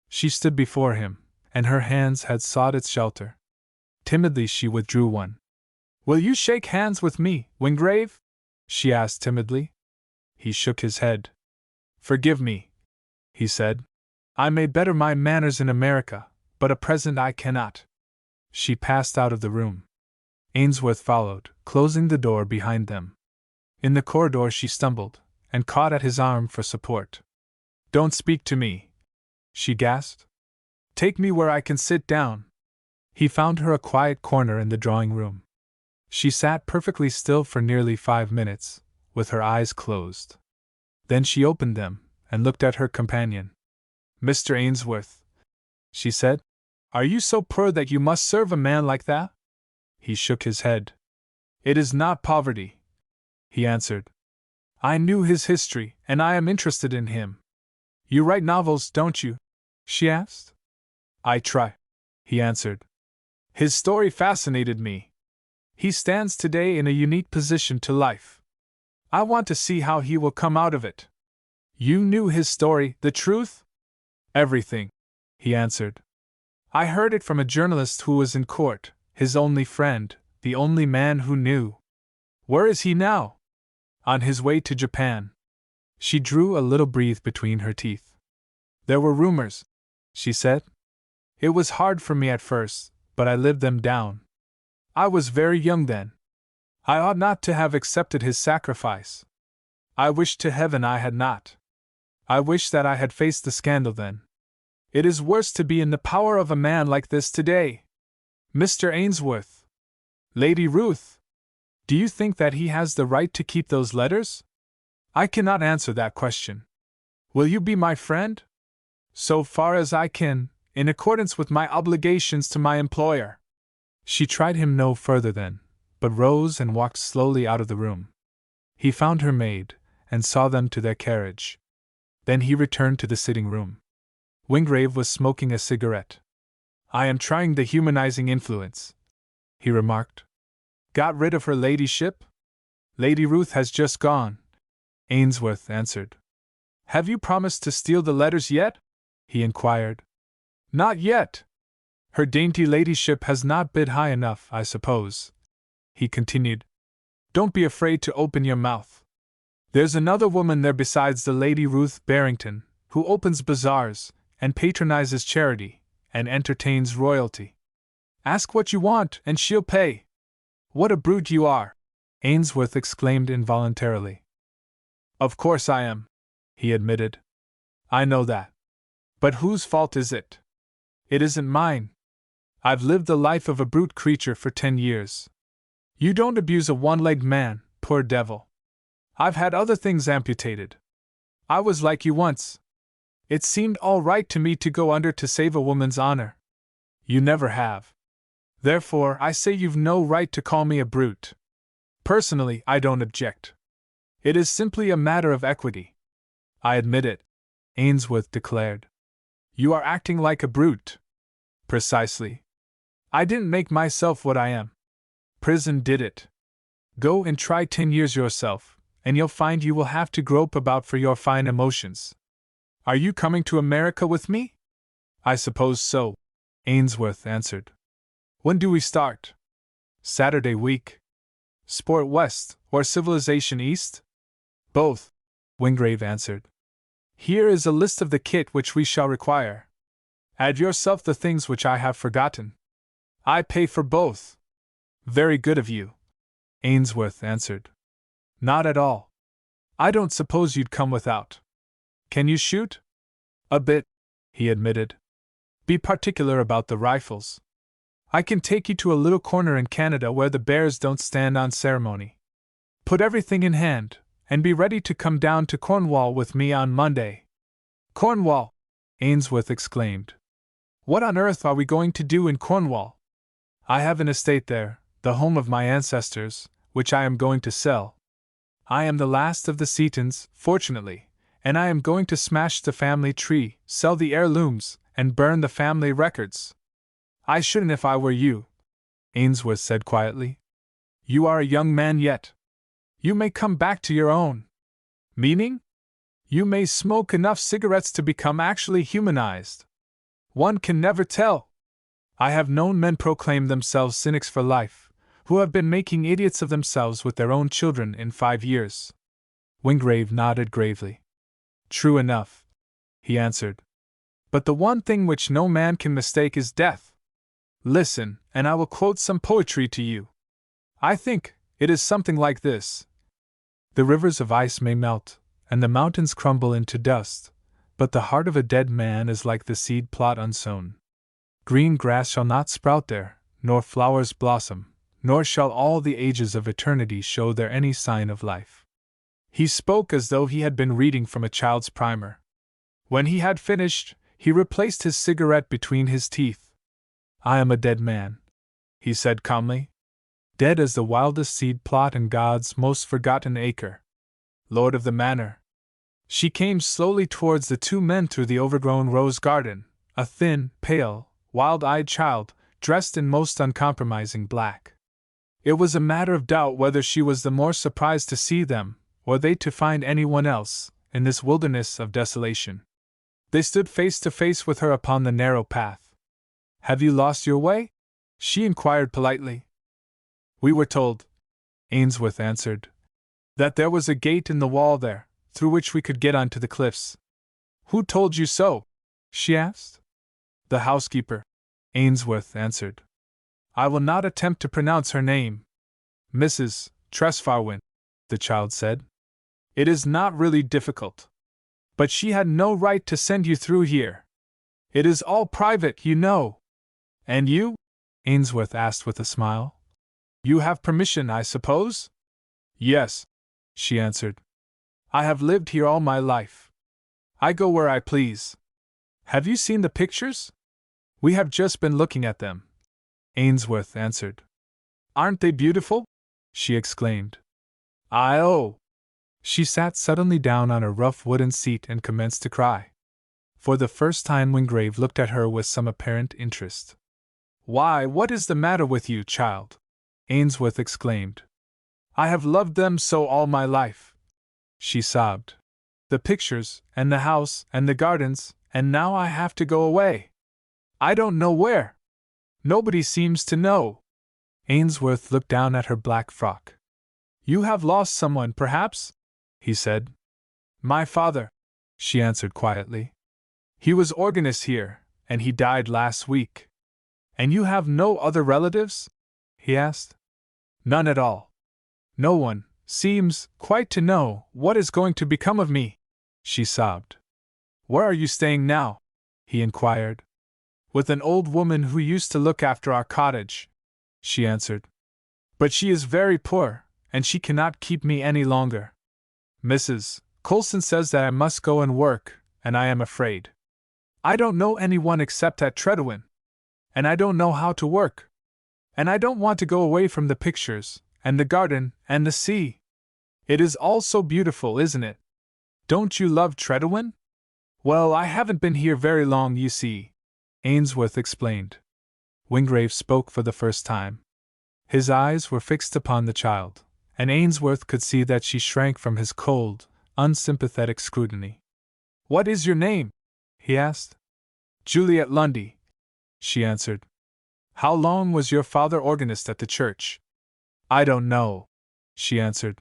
She stood before him, and her hands had sought its shelter. Timidly she withdrew one. Will you shake hands with me, Wingrave? She asked timidly. He shook his head. Forgive me, he said. I may better my manners in America, but at present I cannot. She passed out of the room. Ainsworth followed, closing the door behind them. In the corridor she stumbled, and caught at his arm for support. "Don't speak to me," she gasped. "Take me where I can sit down." He found her a quiet corner in the drawing room. She sat perfectly still for nearly 5 minutes, with her eyes closed. Then she opened them, and looked at her companion. "Mr. Ainsworth," she said, "are you so poor that you must serve a man like that?" He shook his head. "It is not poverty," he answered. "I knew his history, and I am interested in him." "You write novels, don't you?" she asked. "I try," he answered. "His story fascinated me. He stands today in a unique position to life. I want to see how he will come out of it." "You knew his story, the truth?" "Everything," he answered. "I heard it from a journalist who was in court, his only friend, the only man who knew." "Where is he now?" "On his way to Japan." She drew a little breath between her teeth. "There were rumors," she said. "It was hard for me at first, but I lived them down. I was very young then. I ought not to have accepted his sacrifice. I wish to heaven I had not. I wish that I had faced the scandal then. It is worse to be in the power of a man like this today. Mr. Ainsworth. Lady Ruth. Do you think that he has the right to keep those letters? I cannot answer that question. Will you be my friend? So far as I can, in accordance with my obligations to my employer." She tried him no further then, but rose and walked slowly out of the room. He found her maid, and saw them to their carriage. Then he returned to the sitting room. Wingrave was smoking a cigarette. "I am trying the humanizing influence," he remarked. "Got rid of her ladyship?" "Lady Ruth has just gone," Ainsworth answered. "Have you promised to steal the letters yet?" he inquired. "Not yet. Her dainty ladyship has not bid high enough, I suppose," he continued. "Don't be afraid to open your mouth. There's another woman there besides the Lady Ruth Barrington, who opens bazaars, and patronizes charity, and entertains royalty. Ask what you want, and she'll pay." "What a brute you are!" Ainsworth exclaimed involuntarily. "Of course I am," he admitted. "I know that. But whose fault is it? It isn't mine. I've lived the life of a brute creature for 10 years. You don't abuse a one-legged man, poor devil. I've had other things amputated. I was like you once. It seemed all right to me to go under to save a woman's honor. You never have. Therefore, I say you've no right to call me a brute. Personally, I don't object. It is simply a matter of equity." "I admit it," Ainsworth declared. "You are acting like a brute." "Precisely. I didn't make myself what I am. Prison did it. Go and try 10 years yourself, and you'll find you will have to grope about for your fine emotions. Are you coming to America with me?" "I suppose so," Ainsworth answered. "When do we start?" "Saturday week." "Sport west, or civilization east?" "Both," Wingrave answered. "Here is a list of the kit which we shall require. Add yourself the things which I have forgotten. I pay for both." "Very good of you," Ainsworth answered. "Not at all. I don't suppose you'd come without. Can you shoot?" "A bit," he admitted. "Be particular about the rifles. I can take you to a little corner in Canada where the bears don't stand on ceremony. Put everything in hand, and be ready to come down to Cornwall with me on Monday." "Cornwall!" Ainsworth exclaimed. "What on earth are we going to do in Cornwall?" "I have an estate there, the home of my ancestors, which I am going to sell. I am the last of the Seatons, fortunately, and I am going to smash the family tree, sell the heirlooms, and burn the family records." "I shouldn't if I were you," Ainsworth said quietly. "You are a young man yet. You may come back to your own. Meaning? You may smoke enough cigarettes to become actually humanized. One can never tell. I have known men proclaim themselves cynics for life, who have been making idiots of themselves with their own children in 5 years." Wingrave nodded gravely. "True enough," he answered. "But the one thing which no man can mistake is death. Listen, and I will quote some poetry to you. I think it is something like this. The rivers of ice may melt, and the mountains crumble into dust, but the heart of a dead man is like the seed plot unsown. Green grass shall not sprout there, nor flowers blossom, nor shall all the ages of eternity show there any sign of life. He spoke as though he had been reading from a child's primer. When he had finished, he replaced his cigarette between his teeth. I am a dead man, he said calmly. Dead as the wildest seed plot in God's most forgotten acre. Lord of the manor. She came slowly towards the two men through the overgrown rose garden, a thin, pale, wild-eyed child, dressed in most uncompromising black. It was a matter of doubt whether she was the more surprised to see them, or they to find anyone else, in this wilderness of desolation. They stood face to face with her upon the narrow path. Have you lost your way? She inquired politely. We were told, Ainsworth answered, that there was a gate in the wall there, through which we could get onto the cliffs. Who told you so? She asked. The housekeeper, Ainsworth answered. I will not attempt to pronounce her name. Mrs. Tresfarwin, the child said. It is not really difficult. But she had no right to send you through here. It is all private, you know. And you? Ainsworth asked with a smile. You have permission, I suppose? Yes, she answered. I have lived here all my life. I go where I please. Have you seen the pictures? We have just been looking at them, Ainsworth answered. Aren't they beautiful? She exclaimed. Oh! She sat suddenly down on a rough wooden seat and commenced to cry. For the first time Wingrave looked at her with some apparent interest. Why, what is the matter with you, child? Ainsworth exclaimed. I have loved them so all my life. She sobbed. The pictures, and the house, and the gardens, and now I have to go away. I don't know where. Nobody seems to know. Ainsworth looked down at her black frock. You have lost someone, perhaps? He said. My father, she answered quietly. He was organist here, and he died last week. And you have no other relatives? He asked. None at all. No one seems quite to know what is going to become of me, she sobbed. Where are you staying now? He inquired. With an old woman who used to look after our cottage, she answered. But she is very poor, and she cannot keep me any longer. Mrs. Coulson says that I must go and work, and I am afraid. I don't know anyone except at Tredwin, and I don't know how to work. And I don't want to go away from the pictures, and the garden, and the sea. It is all so beautiful, isn't it? Don't you love Tredwin? Well, I haven't been here very long, you see, Ainsworth explained. Wingrave spoke for the first time. His eyes were fixed upon the child, and Ainsworth could see that she shrank from his cold, unsympathetic scrutiny. What is your name? He asked. Juliet Lundy, she answered. How long was your father organist at the church? I don't know, she answered.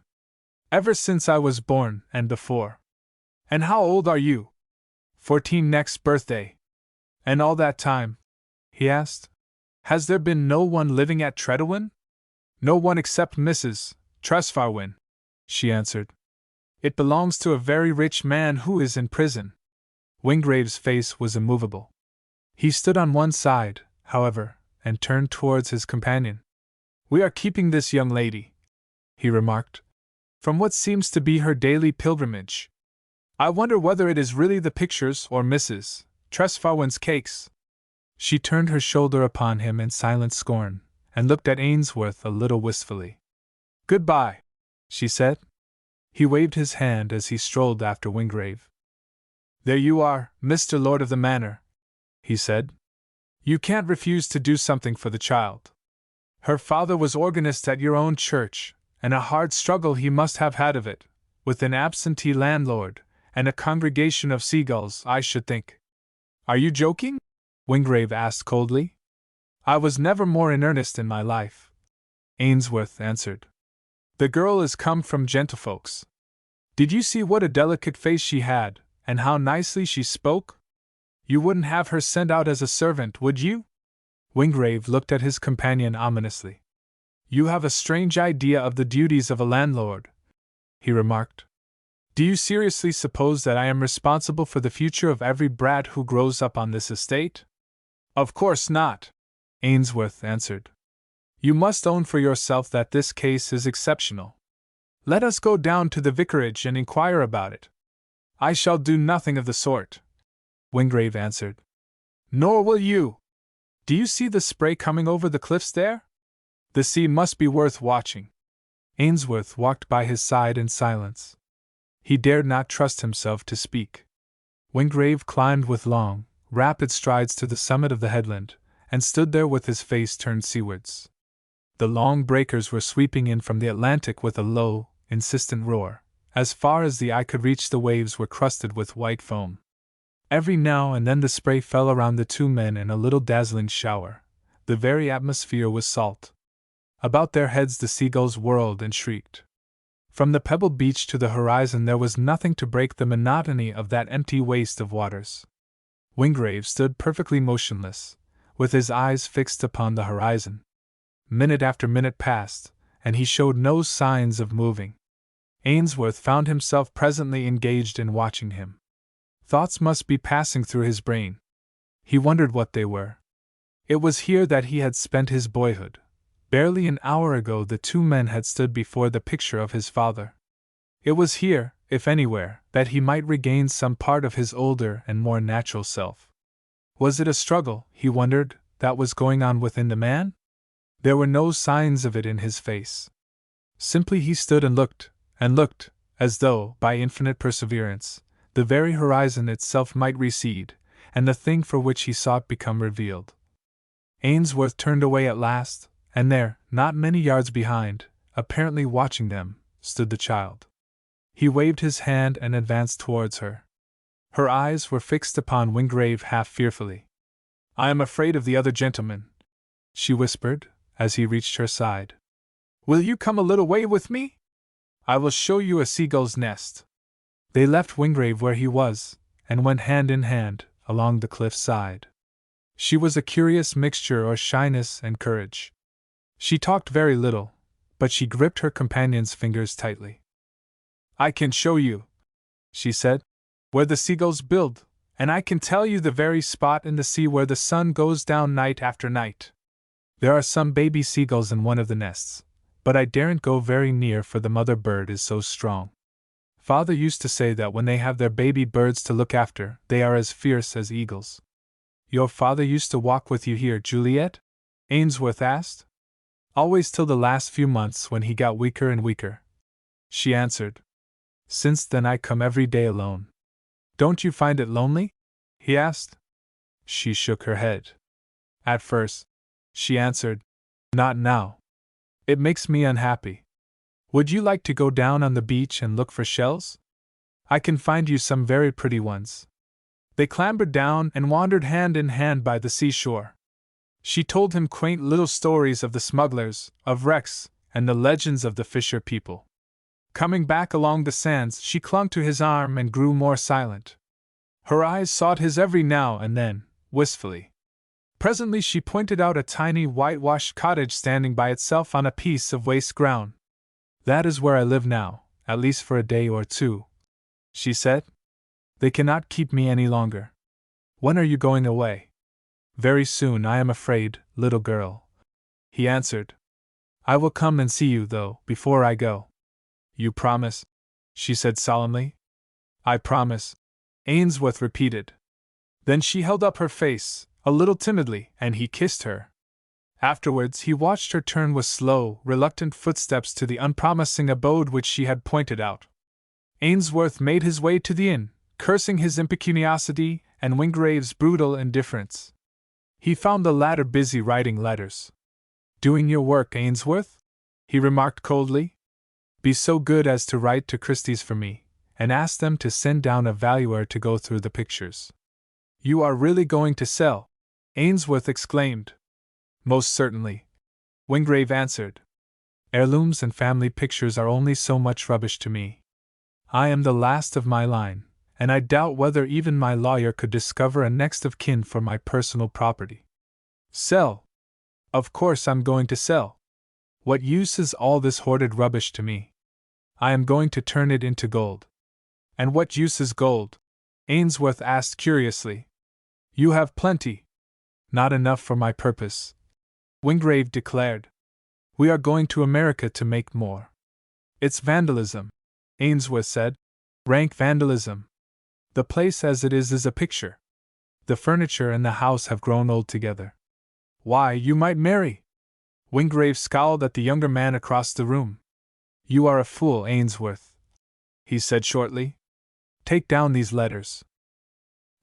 Ever since I was born and before. And how old are you? 14 next birthday. And all that time? He asked. Has there been no one living at Tredwin? No one except Mrs. Tresfarwin, she answered. It belongs to a very rich man who is in prison. Wingrave's face was immovable. He stood on one side, however, and turned towards his companion. We are keeping this young lady, he remarked, from what seems to be her daily pilgrimage. I wonder whether it is really the pictures or Mrs. Tresfarwin's cakes. She turned her shoulder upon him in silent scorn, and looked at Ainsworth a little wistfully. Goodbye, she said. He waved his hand as he strolled after Wingrave. There you are, Mr. Lord of the Manor, he said. You can't refuse to do something for the child. Her father was organist at your own church, and a hard struggle he must have had of it, with an absentee landlord, and a congregation of seagulls, I should think. Are you joking? Wingrave asked coldly. I was never more in earnest in my life, Ainsworth answered. The girl is come from gentlefolks. Did you see what a delicate face she had, and how nicely she spoke? You wouldn't have her sent out as a servant, would you? Wingrave looked at his companion ominously. You have a strange idea of the duties of a landlord, he remarked. Do you seriously suppose that I am responsible for the future of every brat who grows up on this estate? Of course not, Ainsworth answered. You must own for yourself that this case is exceptional. Let us go down to the vicarage and inquire about it. I shall do nothing of the sort, Wingrave answered. Nor will you. Do you see the spray coming over the cliffs there? The sea must be worth watching. Ainsworth walked by his side in silence. He dared not trust himself to speak. Wingrave climbed with long, rapid strides to the summit of the headland, and stood there with his face turned seawards. The long breakers were sweeping in from the Atlantic with a low, insistent roar. As far as the eye could reach, the waves were crusted with white foam. Every now and then the spray fell around the two men in a little dazzling shower. The very atmosphere was salt. About their heads the seagulls whirled and shrieked. From the pebbled beach to the horizon there was nothing to break the monotony of that empty waste of waters. Wingrave stood perfectly motionless, with his eyes fixed upon the horizon. Minute after minute passed, and he showed no signs of moving. Ainsworth found himself presently engaged in watching him. Thoughts must be passing through his brain. He wondered what they were. It was here that he had spent his boyhood. Barely an hour ago the two men had stood before the picture of his father. It was here, if anywhere, that he might regain some part of his older and more natural self. Was it a struggle, he wondered, that was going on within the man? There were no signs of it in his face. Simply he stood and looked, as though, by infinite perseverance, the very horizon itself might recede, and the thing for which he sought become revealed. Ainsworth turned away at last, and there, not many yards behind, apparently watching them, stood the child. He waved his hand and advanced towards her. Her eyes were fixed upon Wingrave half fearfully. I am afraid of the other gentleman, she whispered, as he reached her side. Will you come a little way with me? I will show you a seagull's nest. They left Wingrave where he was, and went hand in hand, along the cliff side. She was a curious mixture of shyness and courage. She talked very little, but she gripped her companion's fingers tightly. I can show you, she said, where the seagulls build, and I can tell you the very spot in the sea where the sun goes down night after night. There are some baby seagulls in one of the nests, but I daren't go very near for the mother bird is so strong. Father used to say that when they have their baby birds to look after, they are as fierce as eagles. Your father used to walk with you here, Juliet? Ainsworth asked. Always till the last few months when he got weaker and weaker, she answered. Since then I come every day alone. Don't you find it lonely? He asked. She shook her head. At first, she answered, not now. It makes me unhappy. Would you like to go down on the beach and look for shells? I can find you some very pretty ones. They clambered down and wandered hand in hand by the seashore. She told him quaint little stories of the smugglers, of wrecks, and the legends of the fisher people. Coming back along the sands, she clung to his arm and grew more silent. Her eyes sought his every now and then, wistfully. Presently she pointed out a tiny whitewashed cottage standing by itself on a piece of waste ground. That is where I live now, at least for a day or two, she said. They cannot keep me any longer. When are you going away? Very soon, I am afraid, little girl, he answered. I will come and see you, though, before I go. You promise? She said solemnly. I promise, Ainsworth repeated. Then she held up her face, a little timidly, and he kissed her. Afterwards he watched her turn with slow, reluctant footsteps to the unpromising abode which she had pointed out. Ainsworth made his way to the inn, cursing his impecuniosity and Wingrave's brutal indifference. He found the latter busy writing letters. Doing your work, Ainsworth? He remarked coldly. Be so good as to write to Christie's for me, and ask them to send down a valuer to go through the pictures. You are really going to sell? Ainsworth exclaimed. Most certainly, Wingrave answered. Heirlooms and family pictures are only so much rubbish to me. I am the last of my line, and I doubt whether even my lawyer could discover a next of kin for my personal property. Sell? Of course I'm going to sell. What use is all this hoarded rubbish to me? I am going to turn it into gold. And what use is gold? Ainsworth asked curiously. You have plenty. Not enough for my purpose, Wingrave declared. We are going to America to make more. It's vandalism, Ainsworth said. Rank vandalism. The place as it is a picture. The furniture and the house have grown old together. Why, you might marry. Wingrave scowled at the younger man across the room. You are a fool, Ainsworth, he said shortly. Take down these letters.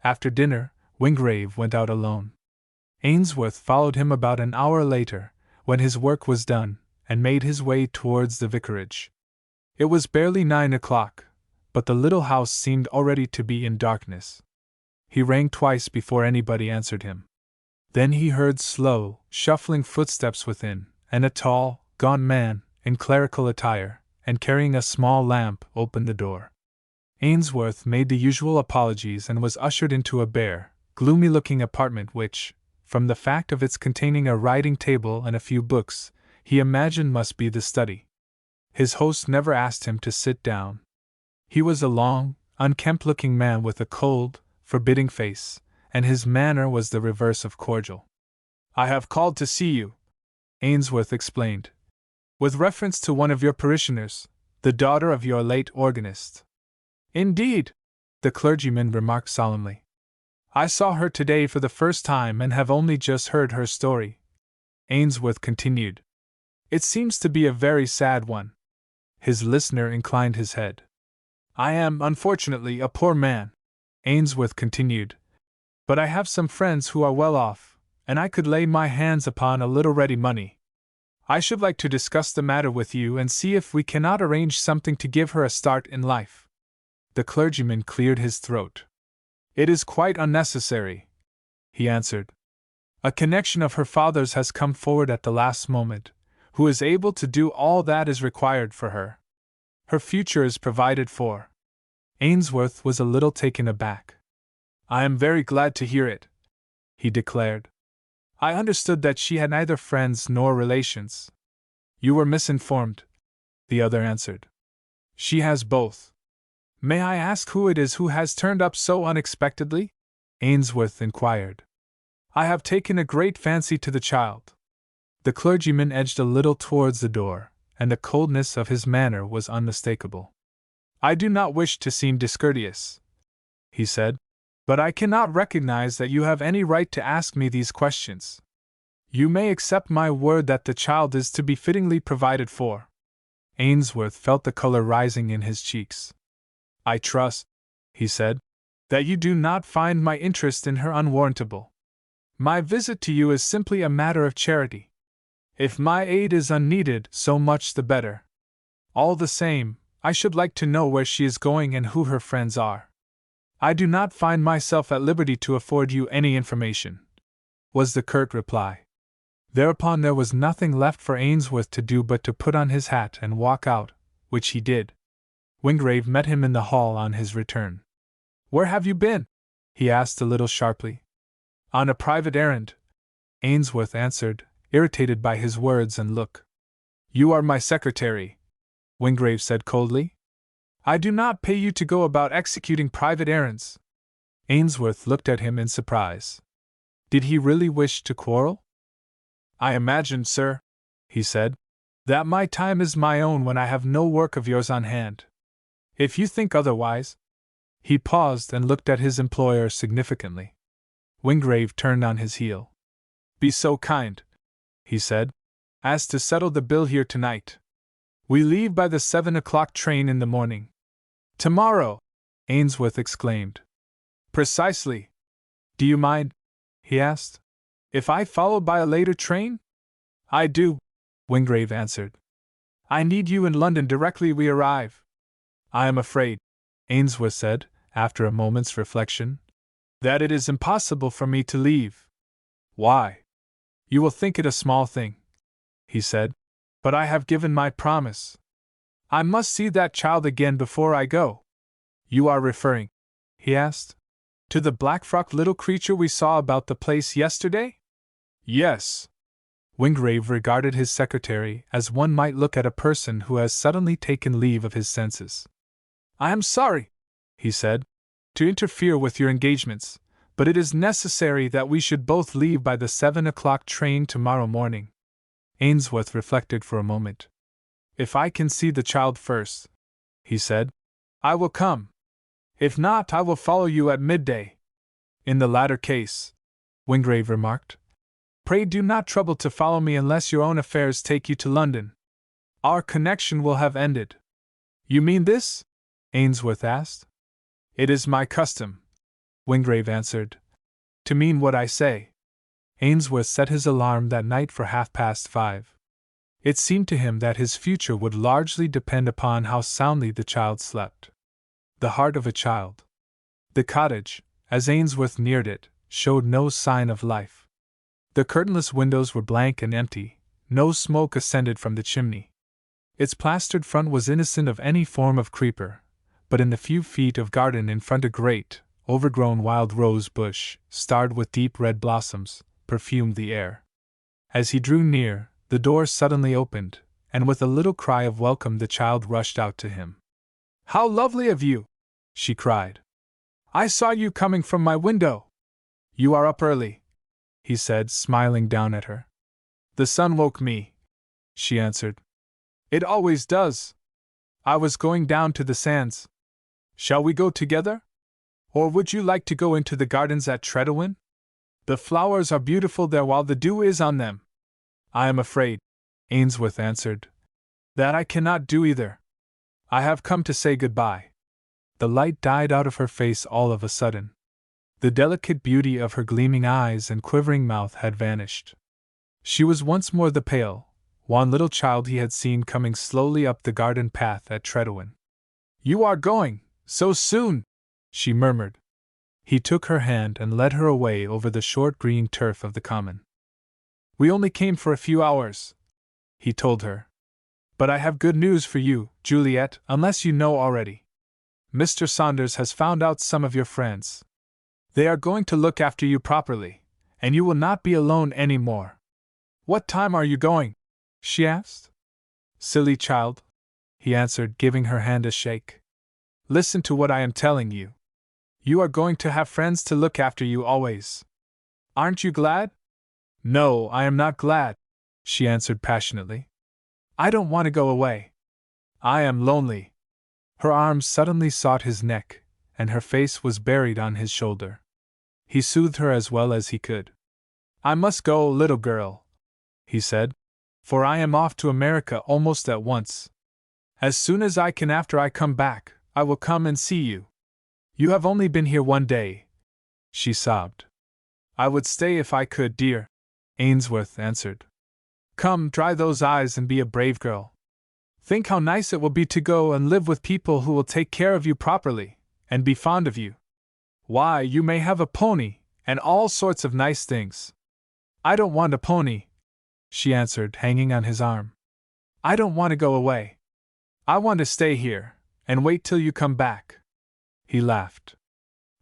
After dinner, Wingrave went out alone. Ainsworth followed him about an hour later, when his work was done, and made his way towards the vicarage. It was barely 9 o'clock, but the little house seemed already to be in darkness. He rang twice before anybody answered him. Then he heard slow, shuffling footsteps within, and a tall, gaunt man, in clerical attire, and carrying a small lamp, opened the door. Ainsworth made the usual apologies and was ushered into a bare, gloomy-looking apartment which, from the fact of its containing a writing table and a few books, he imagined must be the study. His host never asked him to sit down. He was a long, unkempt-looking man with a cold, forbidding face, and his manner was the reverse of cordial. I have called to see you, Ainsworth explained, with reference to one of your parishioners, the daughter of your late organist. Indeed, the clergyman remarked solemnly. I saw her today for the first time and have only just heard her story. Ainsworth continued. It seems to be a very sad one. His listener inclined his head. I am, unfortunately, a poor man, Ainsworth continued, but I have some friends who are well off, and I could lay my hands upon a little ready money. I should like to discuss the matter with you and see if we cannot arrange something to give her a start in life. The clergyman cleared his throat. It is quite unnecessary, he answered. A connection of her father's has come forward at the last moment, who is able to do all that is required for her. Her future is provided for. Ainsworth was a little taken aback. I am very glad to hear it, he declared. I understood that she had neither friends nor relations. You were misinformed, the other answered. She has both. May I ask who it is who has turned up so unexpectedly? Ainsworth inquired. I have taken a great fancy to the child. The clergyman edged a little towards the door, and the coldness of his manner was unmistakable. I do not wish to seem discourteous, he said, but I cannot recognize that you have any right to ask me these questions. You may accept my word that the child is to be fittingly provided for. Ainsworth felt the color rising in his cheeks. I trust, he said, that you do not find my interest in her unwarrantable. My visit to you is simply a matter of charity. If my aid is unneeded, so much the better. All the same, I should like to know where she is going and who her friends are. I do not find myself at liberty to afford you any information, was the curt reply. Thereupon there was nothing left for Ainsworth to do but to put on his hat and walk out, which he did. Wingrave met him in the hall on his return. Where have you been? He asked a little sharply. On a private errand, Ainsworth answered, irritated by his words and look. You are my secretary, Wingrave said coldly. I do not pay you to go about executing private errands. Ainsworth looked at him in surprise. Did he really wish to quarrel? I imagined, sir, he said, that my time is my own when I have no work of yours on hand. If you think otherwise. He paused and looked at his employer significantly. Wingrave turned on his heel. Be so kind, he said, as to settle the bill here tonight. We leave by the 7 o'clock train in the morning. Tomorrow, Ainsworth exclaimed. Precisely. Do you mind, he asked, if I follow by a later train? I do, Wingrave answered. I need you in London directly we arrive. I am afraid, Ainsworth said, after a moment's reflection, that it is impossible for me to leave. Why? You will think it a small thing, he said, but I have given my promise. I must see that child again before I go. You are referring, he asked, to the black-frocked little creature we saw about the place yesterday? Yes. Wingrave regarded his secretary as one might look at a person who has suddenly taken leave of his senses. "I am sorry," he said, "to interfere with your engagements, but it is necessary that we should both leave by the 7 o'clock train tomorrow morning." Ainsworth reflected for a moment. "If I can see the child first," he said, "I will come. If not, I will follow you at midday." "In the latter case," Wingrave remarked, "pray do not trouble to follow me unless your own affairs take you to London. Our connection will have ended." "You mean this?" Ainsworth asked. "It is my custom," Wingrave answered, "to mean what I say." Ainsworth set his alarm that night for 5:30. It seemed to him that his future would largely depend upon how soundly the child slept. The heart of a child. The cottage, as Ainsworth neared it, showed no sign of life. The curtainless windows were blank and empty, no smoke ascended from the chimney. Its plastered front was innocent of any form of creeper, but in the few feet of garden in front a great, overgrown wild rose bush, starred with deep red blossoms, perfumed the air. As he drew near, the door suddenly opened, and with a little cry of welcome the child rushed out to him. "How lovely of you!" she cried. "I saw you coming from my window." "You are up early," he said, smiling down at her. "The sun woke me," she answered. "It always does. I was going down to the sands. Shall we go together? Or would you like to go into the gardens at Treadawin? The flowers are beautiful there while the dew is on them." "I am afraid," Ainsworth answered, "that I cannot do either. I have come to say goodbye." The light died out of her face all of a sudden. The delicate beauty of her gleaming eyes and quivering mouth had vanished. She was once more the pale, wan little child he had seen coming slowly up the garden path at Treadawin. "You are going, so soon?" she murmured. He took her hand and led her away over the short green turf of the common. "We only came for a few hours," he told her. "But I have good news for you, Juliet, unless you know already. Mr. Saunders has found out some of your friends. They are going to look after you properly, and you will not be alone any more." "What time are you going?" she asked. "Silly child," he answered, giving her hand a shake. "Listen to what I am telling you. You are going to have friends to look after you always. Aren't you glad?" "No, I am not glad," she answered passionately. "I don't want to go away. I am lonely." Her arms suddenly sought his neck, and her face was buried on his shoulder. He soothed her as well as he could. "I must go, little girl," he said, "for I am off to America almost at once. As soon as I can after I come back, I will come and see you. You have only been here one day," she sobbed. "I would stay if I could, dear," Ainsworth answered. "Come, dry those eyes and be a brave girl. Think how nice it will be to go and live with people who will take care of you properly, and be fond of you. Why, you may have a pony, and all sorts of nice things." "I don't want a pony," she answered, hanging on his arm. "I don't want to go away. I want to stay here, and wait till you come back." He laughed.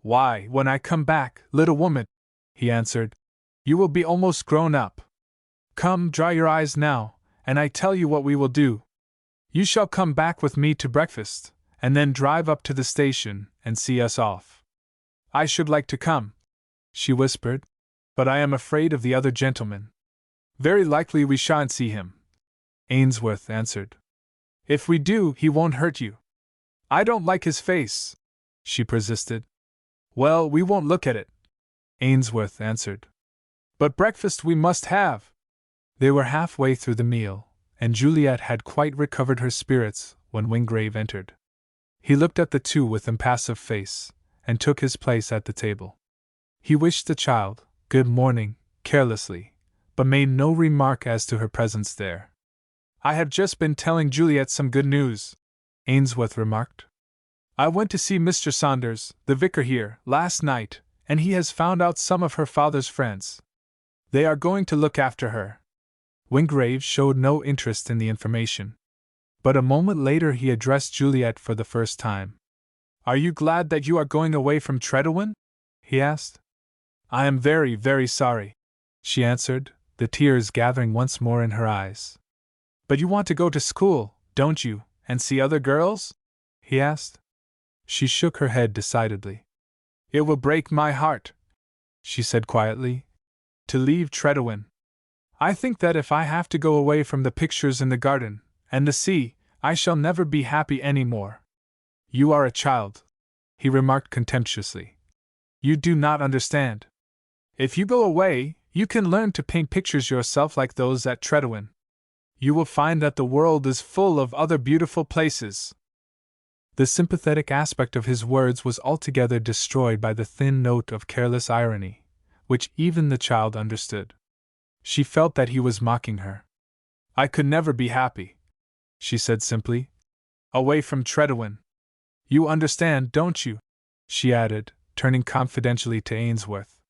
"Why, when I come back, little woman," he answered, "you will be almost grown up. Come, dry your eyes now, and I tell you what we will do. You shall come back with me to breakfast, and then drive up to the station and see us off." "I should like to come," she whispered, "but I am afraid of the other gentleman." "Very likely we shan't see him," Ainsworth answered. "If we do, he won't hurt you." "I don't like his face," she persisted. "Well, we won't look at it," Ainsworth answered. "But breakfast we must have." They were halfway through the meal, and Juliet had quite recovered her spirits when Wingrave entered. He looked at the two with impassive face, and took his place at the table. He wished the child good morning, carelessly, but made no remark as to her presence there. "I have just been telling Juliet some good news," Ainsworth remarked. "I went to see Mr. Saunders, the vicar here, last night, and he has found out some of her father's friends. They are going to look after her." Wingrave showed no interest in the information. But a moment later he addressed Juliet for the first time. "Are you glad that you are going away from Treadawin?" he asked. "I am very, very sorry," she answered, the tears gathering once more in her eyes. But you want to go to school, don't you, and see other girls? He asked. She shook her head decidedly. It will break my heart, she said quietly, to leave Tredowin. I think that if I have to go away from the pictures in the garden, and the sea, I shall never be happy any more. You are a child, he remarked contemptuously. You do not understand. If you go away, you can learn to paint pictures yourself like those at Tredowin. You will find that the world is full of other beautiful places. The sympathetic aspect of his words was altogether destroyed by the thin note of careless irony, which even the child understood. She felt that he was mocking her. I could never be happy, she said simply, away from Tredowin. You understand, don't you? She added, turning confidentially to Ainsworth.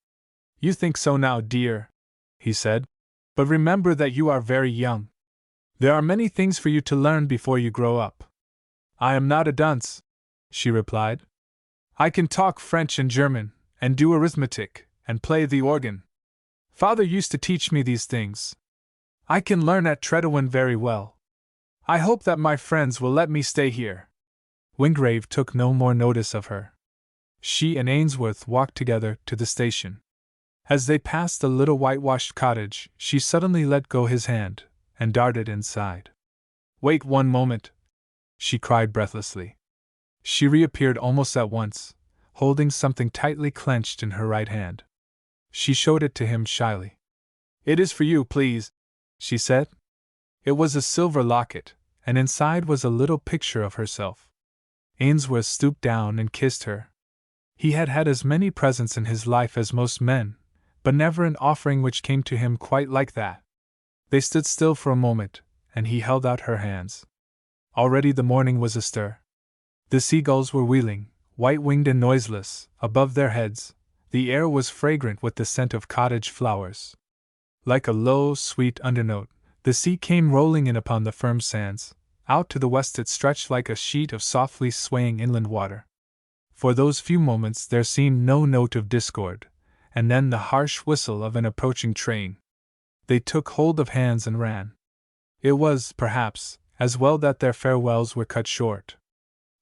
You think so now, dear, he said, but remember that you are very young. There are many things for you to learn before you grow up. I am not a dunce, she replied. I can talk French and German, and do arithmetic, and play the organ. Father used to teach me these things. I can learn at Tredowin very well. I hope that my friends will let me stay here. Wingrave took no more notice of her. She and Ainsworth walked together to the station. As they passed the little whitewashed cottage, she suddenly let go his hand, and darted inside. Wait one moment, she cried breathlessly. She reappeared almost at once, holding something tightly clenched in her right hand. She showed it to him shyly. It is for you, please, she said. It was a silver locket, and inside was a little picture of herself. Ainsworth stooped down and kissed her. He had had as many presents in his life as most men, but never an offering which came to him quite like that. They stood still for a moment, and he held out her hands. Already the morning was astir. The seagulls were wheeling, white-winged and noiseless, above their heads. The air was fragrant with the scent of cottage flowers. Like a low, sweet undernote, the sea came rolling in upon the firm sands. Out to the west it stretched like a sheet of softly swaying inland water. For those few moments there seemed no note of discord, and then the harsh whistle of an approaching train. They took hold of hands and ran. It was, perhaps, as well that their farewells were cut short.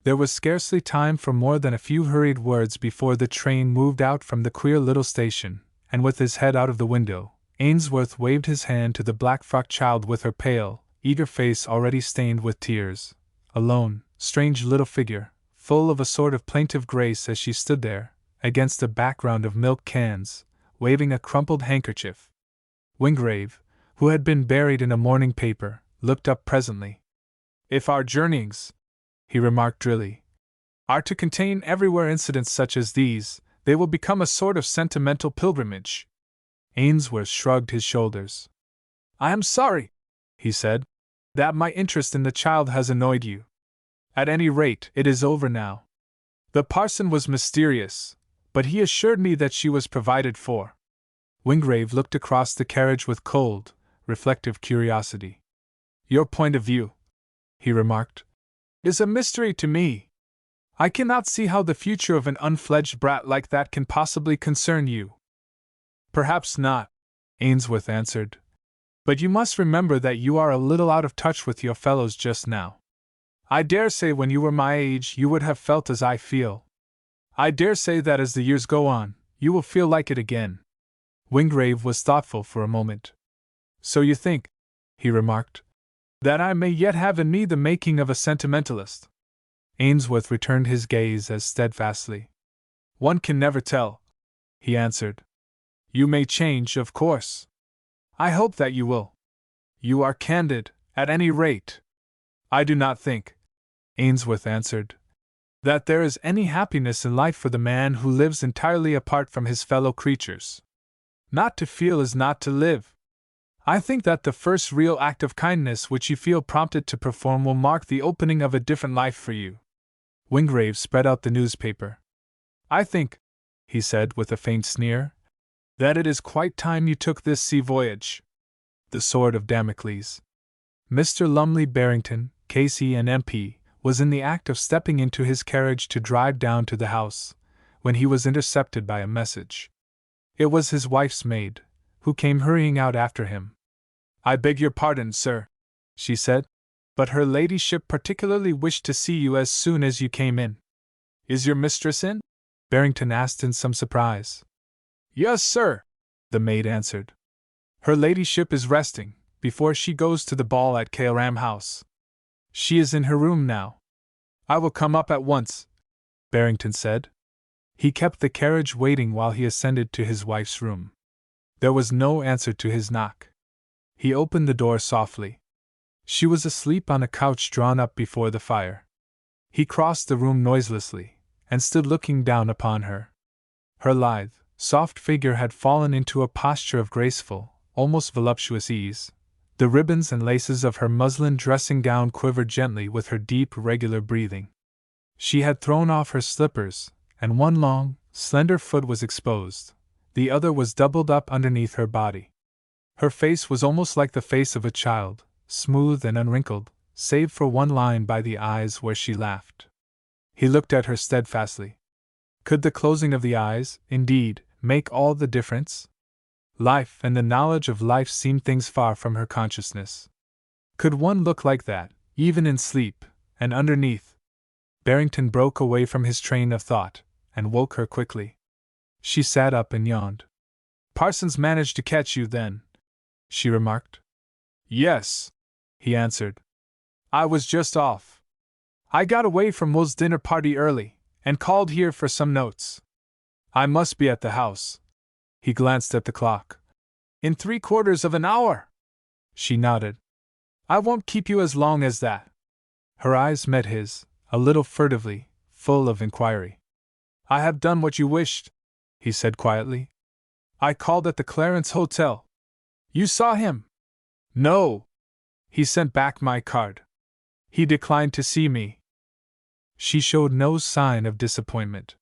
There was scarcely time for more than a few hurried words before the train moved out from the queer little station, and with his head out of the window, Ainsworth waved his hand to the black-frocked child with her pale, eager face already stained with tears, a lone, strange little figure, full of a sort of plaintive grace as she stood there, against a background of milk cans, waving a crumpled handkerchief. Wingrave, who had been buried in a morning paper, looked up presently. If our journeyings, he remarked drily, are to contain everywhere incidents such as these, they will become a sort of sentimental pilgrimage. Ainsworth shrugged his shoulders. I am sorry, he said, that my interest in the child has annoyed you. At any rate, it is over now. The parson was mysterious, but he assured me that she was provided for. Wingrave looked across the carriage with cold, reflective curiosity. Your point of view, he remarked, is a mystery to me. I cannot see how the future of an unfledged brat like that can possibly concern you. Perhaps not, Ainsworth answered. But you must remember that you are a little out of touch with your fellows just now. I dare say when you were my age you would have felt as I feel. I dare say that as the years go on, you will feel like it again. Wingrave was thoughtful for a moment. So you think, he remarked, that I may yet have in me the making of a sentimentalist? Ainsworth returned his gaze as steadfastly. One can never tell, he answered. You may change, of course. I hope that you will. You are candid, at any rate. I do not think, Ainsworth answered, that there is any happiness in life for the man who lives entirely apart from his fellow creatures. Not to feel is not to live. I think that the first real act of kindness which you feel prompted to perform will mark the opening of a different life for you. Wingrave spread out the newspaper. I think, he said with a faint sneer, that it is quite time you took this sea voyage. The Sword of Damocles. Mr. Lumley Barrington, K.C. and M.P., was in the act of stepping into his carriage to drive down to the house, when he was intercepted by a message. It was his wife's maid, who came hurrying out after him. "I beg your pardon, sir," she said, "but her ladyship particularly wished to see you as soon as you came in." "Is your mistress in?" Barrington asked in some surprise. "Yes, sir," the maid answered. "Her ladyship is resting, before she goes to the ball at aka.ms house. She is in her room now." "I will come up at once," Barrington said. He kept the carriage waiting while he ascended to his wife's room. There was no answer to his knock. He opened the door softly. She was asleep on a couch drawn up before the fire. He crossed the room noiselessly, and stood looking down upon her. Her lithe, soft figure had fallen into a posture of graceful, almost voluptuous ease. The ribbons and laces of her muslin dressing gown quivered gently with her deep, regular breathing. She had thrown off her slippers, and one long, slender foot was exposed. The other was doubled up underneath her body. Her face was almost like the face of a child, smooth and unwrinkled, save for one line by the eyes where she laughed. He looked at her steadfastly. Could the closing of the eyes, indeed, make all the difference? Life and the knowledge of life seemed things far from her consciousness. Could one look like that, even in sleep, and underneath? Barrington broke away from his train of thought, and woke her quickly. She sat up and yawned. "Parsons managed to catch you, then?" she remarked. "Yes," he answered. "I was just off. I got away from Will's dinner party early, and called here for some notes. I must be at the house." He glanced at the clock. "In 3/4 of an hour." She nodded. "I won't keep you as long as that." Her eyes met his, a little furtively, full of inquiry. "I have done what you wished," he said quietly. "I called at the Clarence Hotel." "You saw him?" "No. He sent back my card. He declined to see me." She showed no sign of disappointment.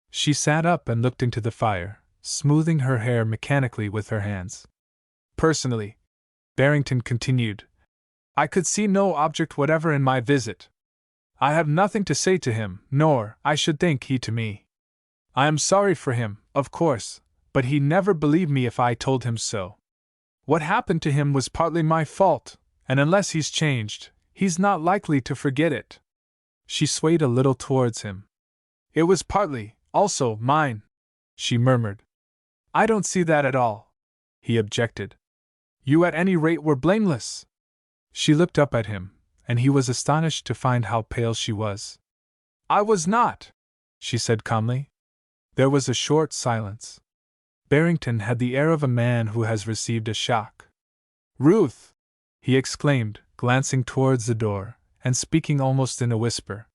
She sat up and looked into the fire, smoothing her hair mechanically with her hands. "Personally," Barrington continued, "I could see no object whatever in my visit. I have nothing to say to him, nor, I should think, he to me. I am sorry for him, of course, but he never believed me if I told him so. What happened to him was partly my fault, and unless he's changed, he's not likely to forget it." She swayed a little towards him. "It was partly, also, mine," she murmured. "I don't see that at all," he objected. "You at any rate were blameless." She looked up at him, and he was astonished to find how pale she was. "I was not," she said calmly. There was a short silence. Barrington had the air of a man who has received a shock. "Ruth!" he exclaimed, glancing towards the door, and speaking almost in a whisper.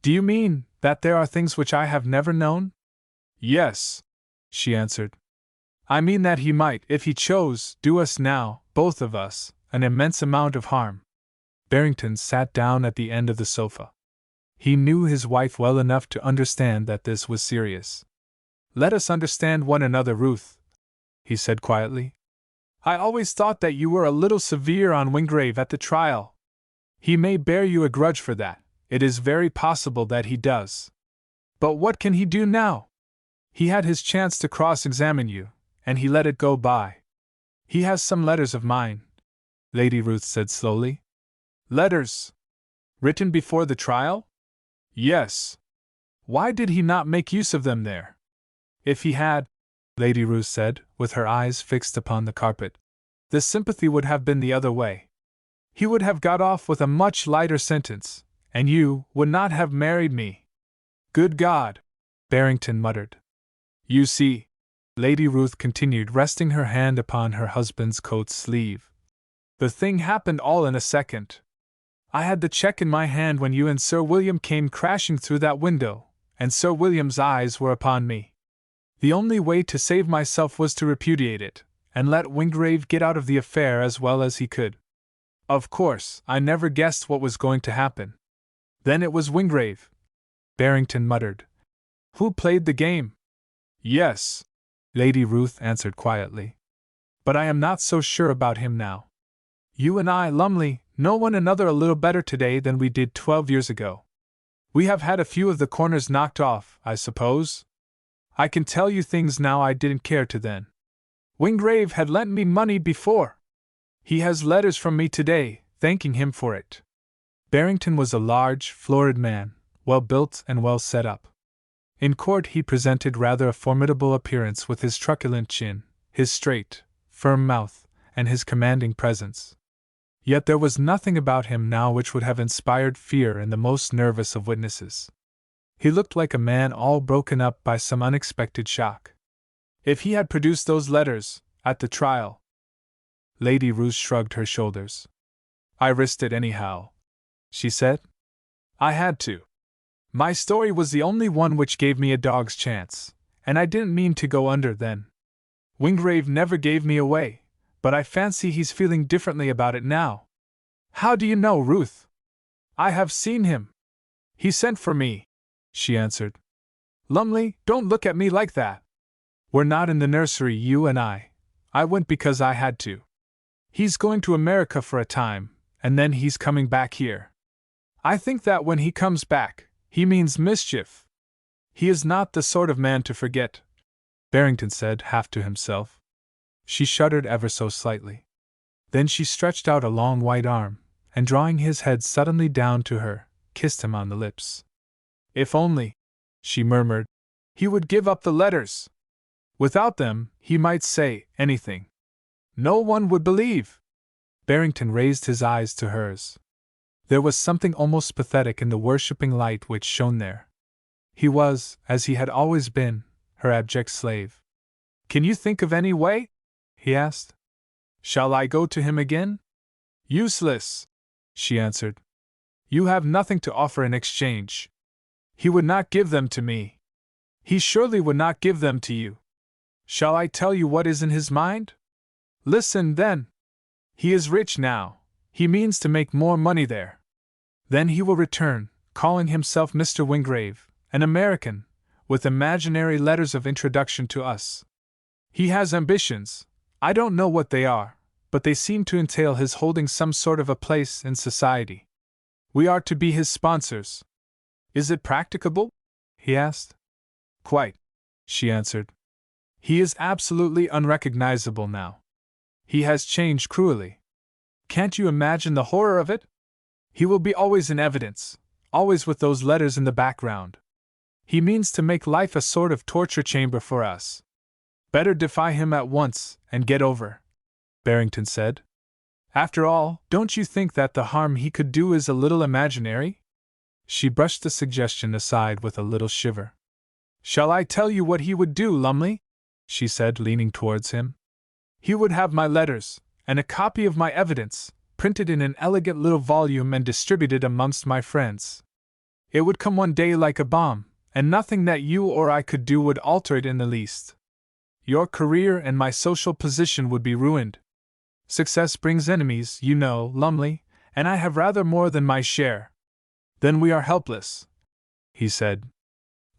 "Do you mean that there are things which I have never known?" "Yes," she answered. "I mean that he might, if he chose, do us now, both of us, an immense amount of harm." Barrington sat down at the end of the sofa. He knew his wife well enough to understand that this was serious. "Let us understand one another, Ruth," he said quietly. "I always thought that you were a little severe on Wingrave at the trial. He may bear you a grudge for that, it is very possible that he does. But what can he do now? He had his chance to cross-examine you, and he let it go by. He has some letters of mine," Lady Ruth said slowly. "Letters? Written before the trial?" "Yes." "Why did he not make use of them there?" "If he had," Lady Ruth said, with her eyes fixed upon the carpet, "the sympathy would have been the other way. He would have got off with a much lighter sentence, and you would not have married me." "Good God!" Barrington muttered. "You see," Lady Ruth continued, resting her hand upon her husband's coat sleeve, "the thing happened all in a second. I had the check in my hand when you and Sir William came crashing through that window, and Sir William's eyes were upon me. The only way to save myself was to repudiate it, and let Wingrave get out of the affair as well as he could. Of course, I never guessed what was going to happen. Then it was Wingrave," Barrington muttered, "who played the game." "Yes," Lady Ruth answered quietly. "But I am not so sure about him now. You and I, Lumley, know one another a little better today than we did 12 years ago. We have had a few of the corners knocked off, I suppose? I can tell you things now I didn't care to then. Wingrave had lent me money before. He has letters from me today, thanking him for it. Barrington was a large, florid man, well built and well set up. In court he presented rather a formidable appearance with his truculent chin, his straight, firm mouth, and his commanding presence. Yet there was nothing about him now which would have inspired fear in the most nervous of witnesses. He looked like a man all broken up by some unexpected shock. If he had produced those letters, at the trial. Lady Ruth shrugged her shoulders. I risked it anyhow, she said. I had to. My story was the only one which gave me a dog's chance, and I didn't mean to go under then. Wingrave never gave me away, but I fancy he's feeling differently about it now. How do you know, Ruth? I have seen him. He sent for me, she answered. Lumley, don't look at me like that. We're not in the nursery, you and I. I went because I had to. He's going to America for a time, and then he's coming back here. I think that when he comes back, he means mischief. He is not the sort of man to forget, Barrington said, half to himself. She shuddered ever so slightly. Then she stretched out a long white arm, and drawing his head suddenly down to her, kissed him on the lips. If only, she murmured, he would give up the letters. Without them, he might say anything. No one would believe. Barrington raised his eyes to hers. There was something almost pathetic in the worshipping light which shone there. He was, as he had always been, her abject slave. Can you think of any way? He asked. Shall I go to him again? Useless, she answered. You have nothing to offer in exchange. He would not give them to me. He surely would not give them to you. Shall I tell you what is in his mind? Listen, then. He is rich now. He means to make more money there. Then he will return, calling himself Mr. Wingrave, an American, with imaginary letters of introduction to us. He has ambitions. I don't know what they are, but they seem to entail his holding some sort of a place in society. We are to be his sponsors. Is it practicable? He asked. Quite, she answered. He is absolutely unrecognizable now. He has changed cruelly. Can't you imagine the horror of it? He will be always in evidence, always with those letters in the background. He means to make life a sort of torture chamber for us. Better defy him at once and get over, Barrington said. After all, don't you think that the harm he could do is a little imaginary? She brushed the suggestion aside with a little shiver. Shall I tell you what he would do, Lumley? She said, leaning towards him. He would have my letters, and a copy of my evidence, printed in an elegant little volume and distributed amongst my friends. It would come one day like a bomb, and nothing that you or I could do would alter it in the least. Your career and my social position would be ruined. Success brings enemies, you know, Lumley, and I have rather more than my share. Then we are helpless, he said.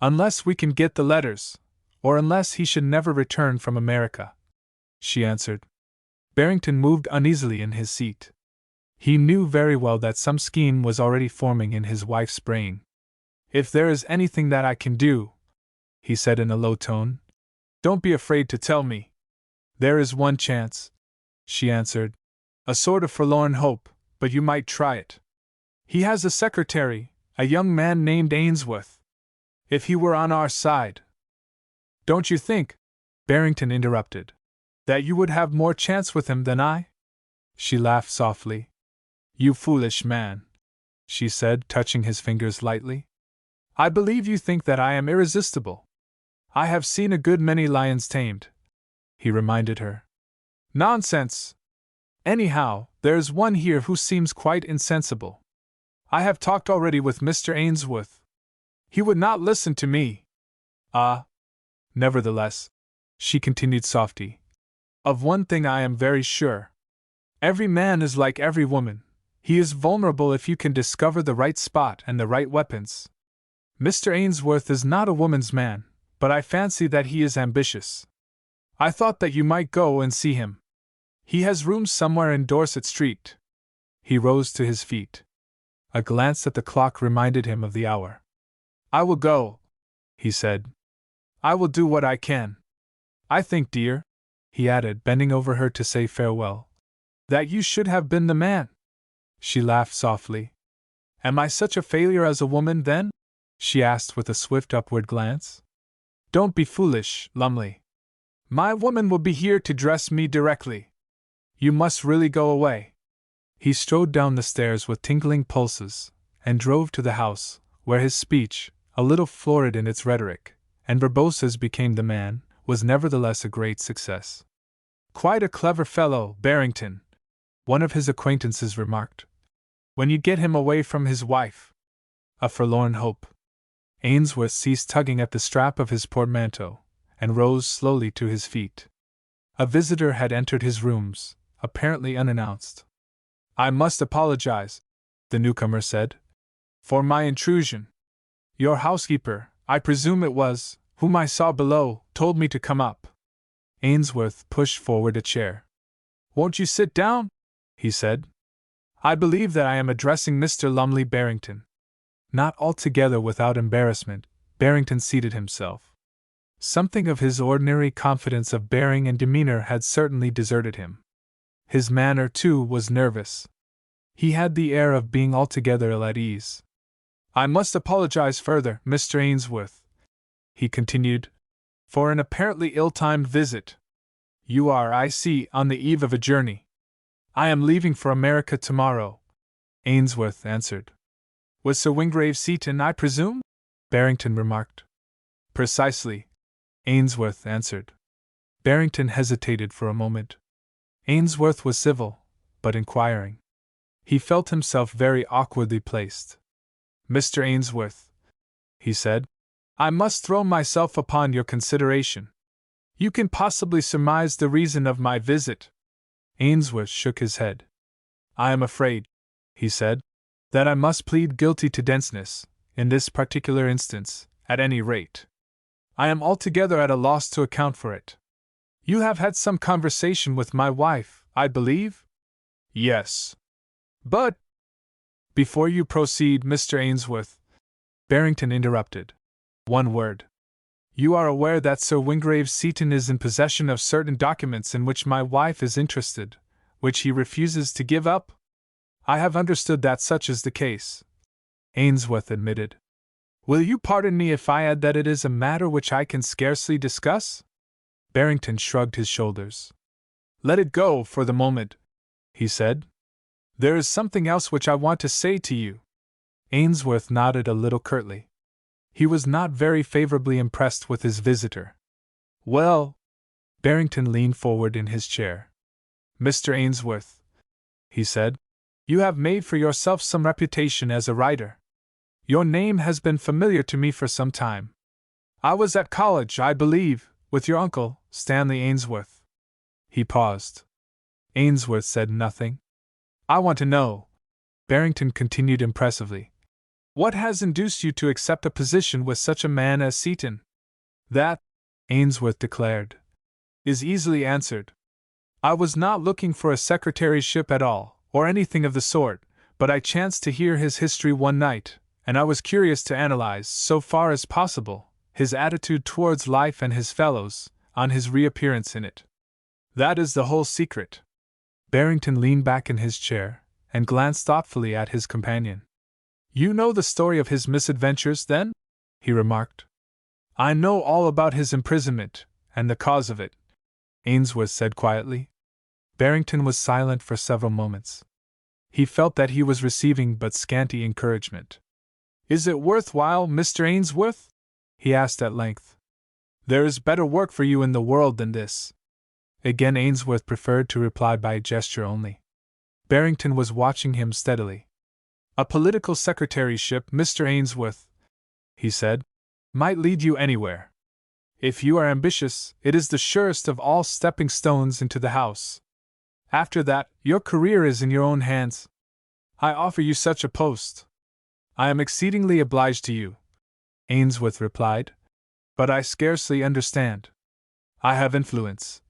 Unless we can get the letters, or unless he should never return from America, she answered. Barrington moved uneasily in his seat. He knew very well that some scheme was already forming in his wife's brain. If there is anything that I can do, he said in a low tone, don't be afraid to tell me. There is one chance, she answered, a sort of forlorn hope, but you might try it. He has a secretary, a young man named Ainsworth. If he were on our side. Don't you think, Barrington interrupted, that you would have more chance with him than I? She laughed softly. You foolish man, she said, touching his fingers lightly. I believe you think that I am irresistible. I have seen a good many lions tamed, he reminded her. Nonsense! Anyhow, there's one here who seems quite insensible. I have talked already with Mr. Ainsworth. He would not listen to me. Nevertheless, she continued softly, of one thing I am very sure. Every man is like every woman. He is vulnerable if you can discover the right spot and the right weapons. Mr. Ainsworth is not a woman's man, but I fancy that he is ambitious. I thought that you might go and see him. He has rooms somewhere in Dorset Street. He rose to his feet. A glance at the clock reminded him of the hour. I will go, he said. I will do what I can. I think, dear, he added, bending over her to say farewell. That you should have been the man. She laughed softly. Am I such a failure as a woman, then? She asked with a swift upward glance. Don't be foolish, Lumley. My woman will be here to dress me directly. You must really go away. He strode down the stairs with tingling pulses, and drove to the house, where his speech, a little florid in its rhetoric, and verbose as became the man, was nevertheless a great success. Quite a clever fellow, Barrington, one of his acquaintances remarked. When you get him away from his wife. A forlorn hope. Ainsworth ceased tugging at the strap of his portmanteau, and rose slowly to his feet. A visitor had entered his rooms, apparently unannounced. I must apologize, the newcomer said, for my intrusion. Your housekeeper, I presume it was, whom I saw below, told me to come up. Ainsworth pushed forward a chair. Won't you sit down? He said. I believe that I am addressing Mr. Lumley Barrington. Not altogether without embarrassment, Barrington seated himself. Something of his ordinary confidence of bearing and demeanor had certainly deserted him. His manner, too, was nervous. He had the air of being altogether ill at ease. I must apologize further, Mr. Ainsworth, he continued, for an apparently ill-timed visit. You are, I see, on the eve of a journey. I am leaving for America tomorrow, Ainsworth answered. With Sir Wingrave Seaton, I presume? Barrington remarked. Precisely, Ainsworth answered. Barrington hesitated for a moment. Ainsworth was civil, but inquiring. He felt himself very awkwardly placed. Mr. Ainsworth, he said, I must throw myself upon your consideration. You can possibly surmise the reason of my visit. Ainsworth shook his head. I am afraid, he said, that I must plead guilty to denseness, in this particular instance, at any rate. I am altogether at a loss to account for it. You have had some conversation with my wife, I believe? Yes. But, before you proceed, Mr. Ainsworth, Barrington interrupted. One word. You are aware that Sir Wingrave Seaton is in possession of certain documents in which my wife is interested, which he refuses to give up? I have understood that such is the case, Ainsworth admitted. Will you pardon me if I add that it is a matter which I can scarcely discuss? Barrington shrugged his shoulders. Let it go for the moment, he said. There is something else which I want to say to you. Ainsworth nodded a little curtly. He was not very favorably impressed with his visitor. Well, Barrington leaned forward in his chair. Mr. Ainsworth, he said, you have made for yourself some reputation as a writer. Your name has been familiar to me for some time. I was at college, I believe, with your uncle, Stanley Ainsworth. He paused. Ainsworth said nothing. I want to know, Barrington continued impressively, what has induced you to accept a position with such a man as Seaton? That, Ainsworth declared, is easily answered. I was not looking for a secretaryship at all, or anything of the sort, but I chanced to hear his history one night, and I was curious to analyze, so far as possible, his attitude towards life and his fellows, on his reappearance in it. That is the whole secret. Barrington leaned back in his chair, and glanced thoughtfully at his companion. You know the story of his misadventures, then? He remarked. I know all about his imprisonment, and the cause of it, Ainsworth said quietly. Barrington was silent for several moments. He felt that he was receiving but scanty encouragement. Is it worthwhile, Mr. Ainsworth? He asked at length. There is better work for you in the world than this. Again Ainsworth preferred to reply by a gesture only. Barrington was watching him steadily. A political secretaryship, Mr. Ainsworth, he said, might lead you anywhere. If you are ambitious, it is the surest of all stepping stones into the House. After that, your career is in your own hands. I offer you such a post. I am exceedingly obliged to you, Ainsworth replied, but I scarcely understand. I have influence,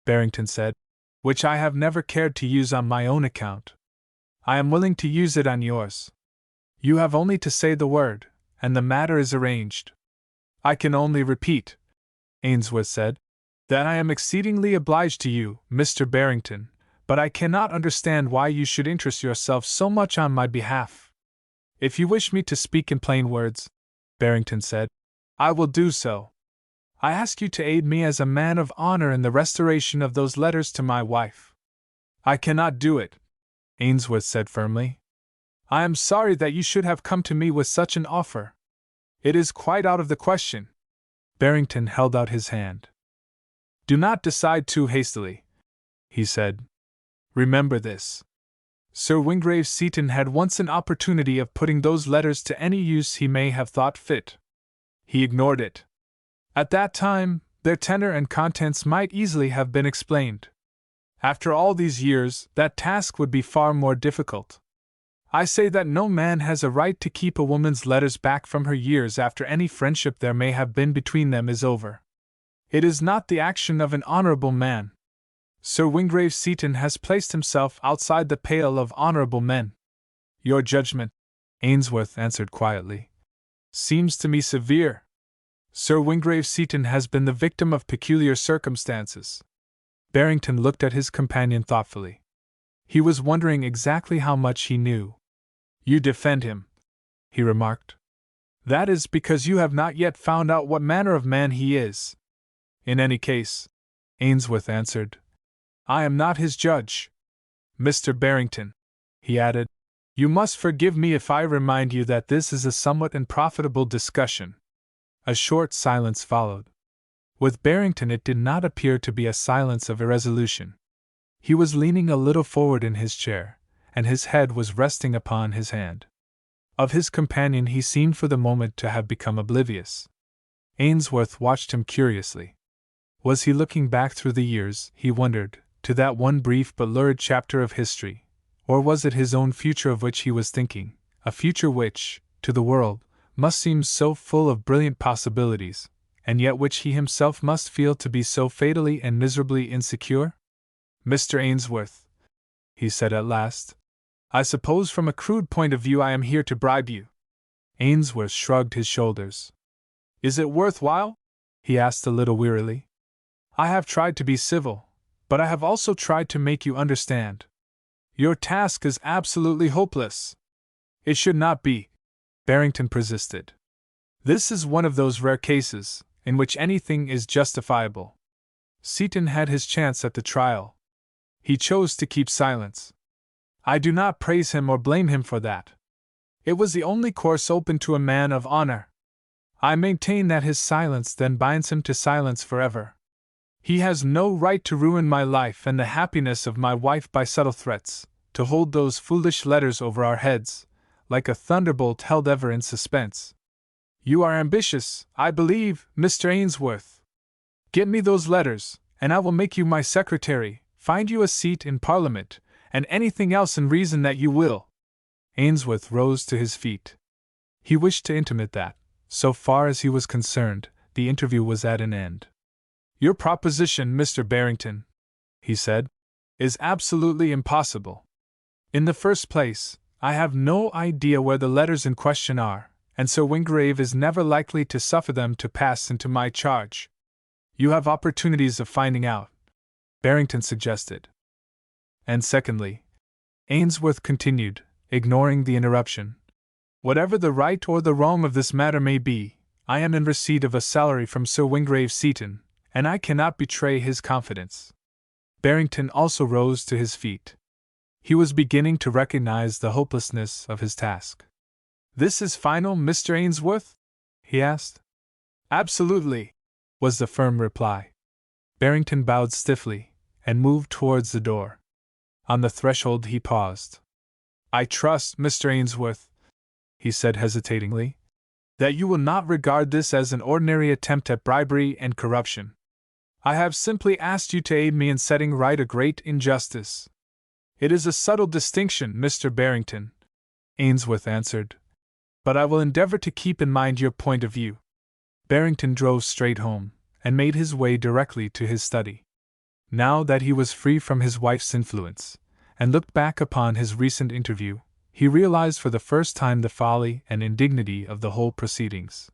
Barrington said, which I have never cared to use on my own account. I am willing to use it on yours. You have only to say the word, and the matter is arranged. I can only repeat, Ainsworth said, "That I am exceedingly obliged to you, Mr. Barrington, but I cannot understand why you should interest yourself so much on my behalf." "If you wish me to speak in plain words," Barrington said, "I will do so. I ask you to aid me as a man of honor in the restoration of those letters to my wife." "I cannot do it," Ainsworth said firmly. "I am sorry that you should have come to me with such an offer. It is quite out of the question." Barrington held out his hand. "Do not decide too hastily," he said. "Remember this. Sir Wingrave Seaton had once an opportunity of putting those letters to any use he may have thought fit. He ignored it. At that time, their tenor and contents might easily have been explained. After all these years, that task would be far more difficult. I say that no man has a right to keep a woman's letters back from her years after any friendship there may have been between them is over. It is not the action of an honorable man. Sir Wingrave Seaton has placed himself outside the pale of honorable men." "Your judgment," Ainsworth answered quietly, "seems to me severe. Sir Wingrave Seaton has been the victim of peculiar circumstances." Barrington looked at his companion thoughtfully. He was wondering exactly how much he knew. "You defend him," he remarked. "That is because you have not yet found out what manner of man he is." "In any case," Ainsworth answered, "I am not his judge. Mr. Barrington," he added, "you must forgive me if I remind you that this is a somewhat unprofitable discussion." A short silence followed. With Barrington it did not appear to be a silence of irresolution. He was leaning a little forward in his chair, and his head was resting upon his hand. Of his companion he seemed for the moment to have become oblivious. Ainsworth watched him curiously. Was he looking back through the years, he wondered, to that one brief but lurid chapter of history, or was it his own future of which he was thinking, a future which, to the world, must seem so full of brilliant possibilities, and yet which he himself must feel to be so fatally and miserably insecure? "Mr. Ainsworth," he said at last, "I suppose from a crude point of view I am here to bribe you." Ainsworth shrugged his shoulders. "Is it worth while?" he asked a little wearily. "I have tried to be civil, but I have also tried to make you understand. Your task is absolutely hopeless." "It should not be," Barrington persisted. "This is one of those rare cases in which anything is justifiable. Seaton had his chance at the trial. He chose to keep silence. I do not praise him or blame him for that. It was the only course open to a man of honor. I maintain that his silence then binds him to silence forever. He has no right to ruin my life and the happiness of my wife by subtle threats, to hold those foolish letters over our heads, like a thunderbolt held ever in suspense. You are ambitious, I believe, Mr. Ainsworth. Get me those letters, and I will make you my secretary, find you a seat in Parliament, and anything else in reason that you will." Ainsworth rose to his feet. He wished to intimate that, so far as he was concerned, the interview was at an end. "Your proposition, Mr. Barrington," he said, "is absolutely impossible. In the first place, I have no idea where the letters in question are, and Sir Wingrave is never likely to suffer them to pass into my charge." "You have opportunities of finding out," Barrington suggested. "And secondly," Ainsworth continued, ignoring the interruption, "whatever the right or the wrong of this matter may be, I am in receipt of a salary from Sir Wingrave Seaton, and I cannot betray his confidence." Barrington also rose to his feet. He was beginning to recognize the hopelessness of his task. "This is final, Mr. Ainsworth?" he asked. "Absolutely," was the firm reply. Barrington bowed stiffly, and moved towards the door. On the threshold he paused. "I trust, Mr. Ainsworth," he said hesitatingly, "that you will not regard this as an ordinary attempt at bribery and corruption. I have simply asked you to aid me in setting right a great injustice." "It is a subtle distinction, Mr. Barrington," Ainsworth answered, "but I will endeavor to keep in mind your point of view." Barrington drove straight home, and made his way directly to his study. Now that he was free from his wife's influence, and looked back upon his recent interview, he realized for the first time the folly and indignity of the whole proceedings.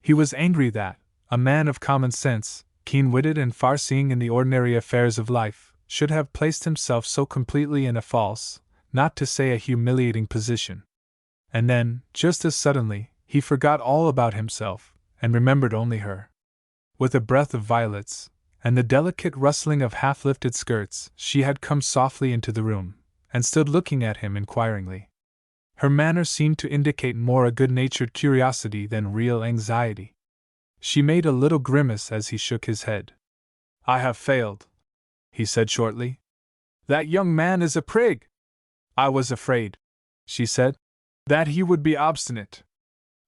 He was angry that, a man of common sense, keen-witted and far-seeing in the ordinary affairs of life, should have placed himself so completely in a false, not to say a humiliating position. And then, just as suddenly, he forgot all about himself, and remembered only her. With a breath of violets, and the delicate rustling of half-lifted skirts, she had come softly into the room, and stood looking at him inquiringly. Her manner seemed to indicate more a good-natured curiosity than real anxiety. She made a little grimace as he shook his head. "I have failed," he said shortly. "That young man is a prig." "I was afraid," she said, "that he would be obstinate.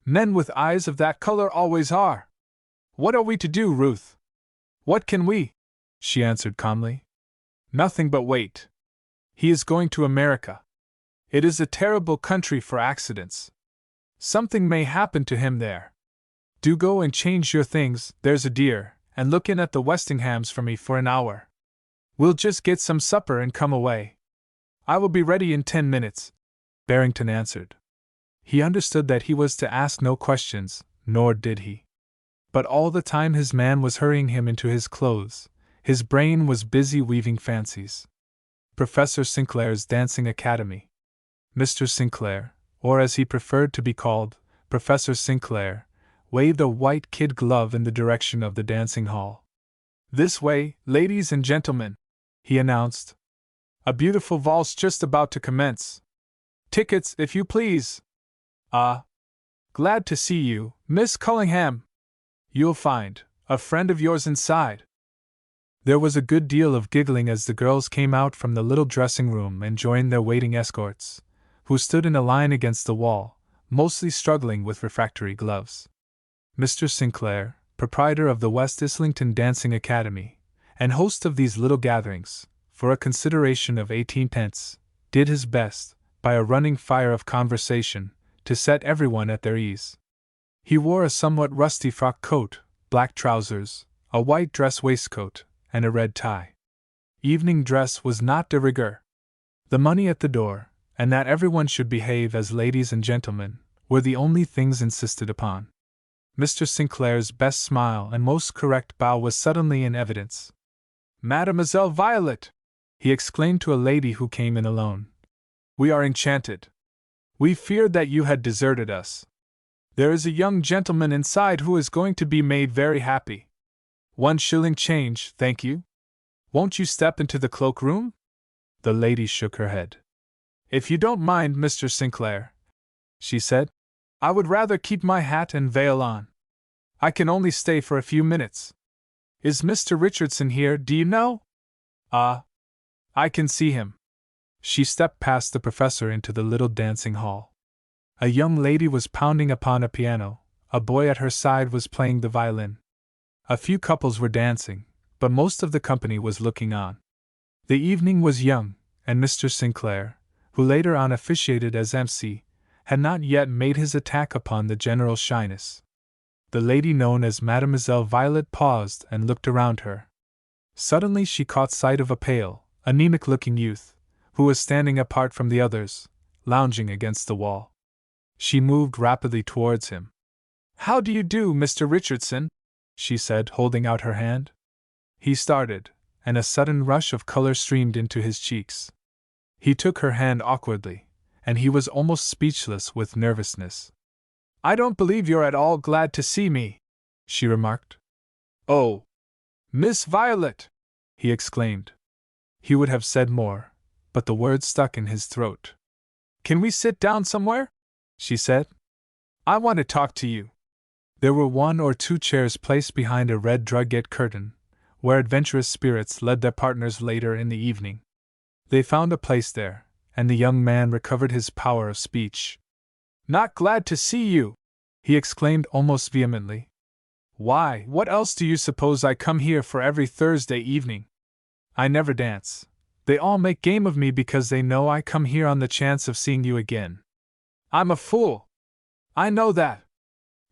Men with eyes of that color always are. What are we to do, Ruth?" "What can we?" she answered calmly. "Nothing but wait. He is going to America. It is a terrible country for accidents. Something may happen to him there. Do go and change your things, there's a dear, and look in at the Westinghams for me for an hour. We'll just get some supper and come away." "I will be ready in 10 minutes," Barrington answered. He understood that he was to ask no questions, nor did he. But all the time his man was hurrying him into his clothes, his brain was busy weaving fancies. Professor Sinclair's Dancing Academy. Mr. Sinclair, or as he preferred to be called, Professor Sinclair, waved a white kid glove in the direction of the dancing hall. "This way, ladies and gentlemen," he announced. "A beautiful valse just about to commence. Tickets, if you please." "Ah, glad to see you, Miss Cullingham. You'll find a friend of yours inside." There was a good deal of giggling as the girls came out from the little dressing room and joined their waiting escorts, who stood in a line against the wall, mostly struggling with refractory gloves. Mr. Sinclair, proprietor of the West Islington Dancing Academy, and host of these little gatherings, for a consideration of 18 pence, did his best, by a running fire of conversation, to set everyone at their ease. He wore a somewhat rusty frock coat, black trousers, a white dress waistcoat, and a red tie. Evening dress was not de rigueur. The money at the door, and that everyone should behave as ladies and gentlemen, were the only things insisted upon. Mr. Sinclair's best smile and most correct bow was suddenly in evidence. "Mademoiselle Violet!" he exclaimed to a lady who came in alone. "We are enchanted. We feared that you had deserted us. There is a young gentleman inside who is going to be made very happy. 1 shilling change, thank you. Won't you step into the cloakroom?" The lady shook her head. "If you don't mind, Mr. Sinclair," she said, "I would rather keep my hat and veil on. I can only stay for a few minutes. Is Mr. Richardson here, do you know?" "Ah, I can see him." She stepped past the professor into the little dancing hall. A young lady was pounding upon a piano, a boy at her side was playing the violin. A few couples were dancing, but most of the company was looking on. The evening was young, and Mr. Sinclair, who later on officiated as MC, had not yet made his attack upon the general shyness. The lady known as Mademoiselle Violet paused and looked around her. Suddenly she caught sight of a pale, anemic-looking youth, who was standing apart from the others, lounging against the wall. She moved rapidly towards him. "How do you do, Mr. Richardson?" she said, holding out her hand. He started, and a sudden rush of color streamed into his cheeks. He took her hand awkwardly, and he was almost speechless with nervousness. "I don't believe you're at all glad to see me," she remarked. "Oh, Miss Violet!" he exclaimed. He would have said more, but the words stuck in his throat. "Can we sit down somewhere?" she said. "I want to talk to you." There were 1 or 2 chairs placed behind a red drugget curtain, where adventurous spirits led their partners later in the evening. They found a place there, and the young man recovered his power of speech. "Not glad to see you!" he exclaimed almost vehemently. "Why, what else do you suppose I come here for every Thursday evening? I never dance. They all make game of me because they know I come here on the chance of seeing you again. I'm a fool. I know that.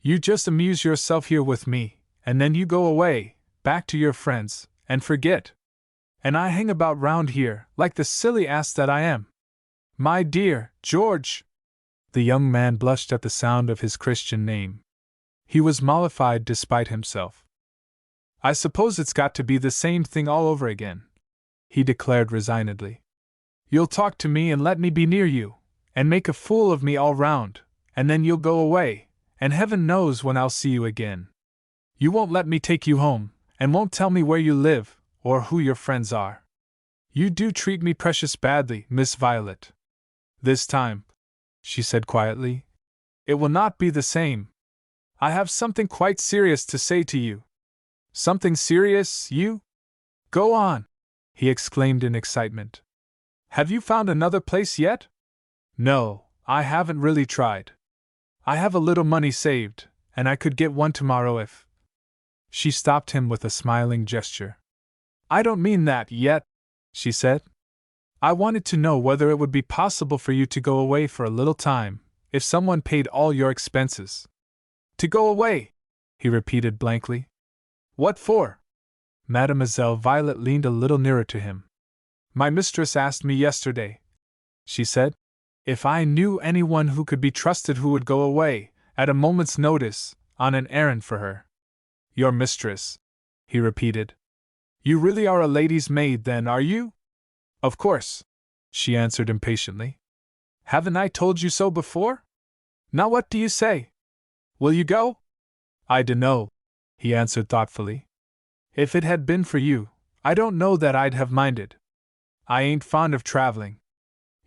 You just amuse yourself here with me, and then you go away, back to your friends, and forget. And I hang about round here, like the silly ass that I am. My dear George!" The young man blushed at the sound of his Christian name. He was mollified despite himself. I suppose it's got to be the same thing all over again, he declared resignedly. You'll talk to me and let me be near you, and make a fool of me all round, and then you'll go away, and heaven knows when I'll see you again. You won't let me take you home, and won't tell me where you live, or who your friends are. You do treat me precious badly, Miss Violet. This time, she said quietly, it will not be the same. I have something quite serious to say to you. Something serious, you? Go on, he exclaimed in excitement. Have you found another place yet? No, I haven't really tried. I have a little money saved, and I could get one tomorrow if. She stopped him with a smiling gesture. I don't mean that yet, she said. I wanted to know whether it would be possible for you to go away for a little time, if someone paid all your expenses. To go away, he repeated blankly. What for? Mademoiselle Violet leaned a little nearer to him. My mistress asked me yesterday, she said, if I knew anyone who could be trusted who would go away, at a moment's notice, on an errand for her. Your mistress, he repeated. You really are a lady's maid, then, are you? Of course, she answered impatiently. Haven't I told you so before? Now what do you say? Will you go? I dunno, he answered thoughtfully. If it had been for you, I don't know that I'd have minded. I ain't fond of traveling.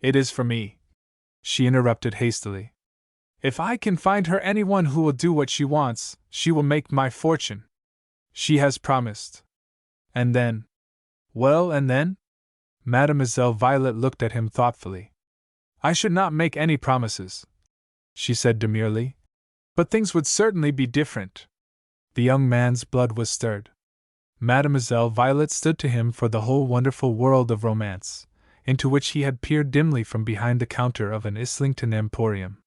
It is for me, she interrupted hastily. If I can find her anyone who will do what she wants, she will make my fortune. She has promised. And then? Well, and then? Mademoiselle Violet looked at him thoughtfully. I should not make any promises, she said demurely. But things would certainly be different. The young man's blood was stirred. Mademoiselle Violet stood to him for the whole wonderful world of romance, into which he had peered dimly from behind the counter of an Islington emporium.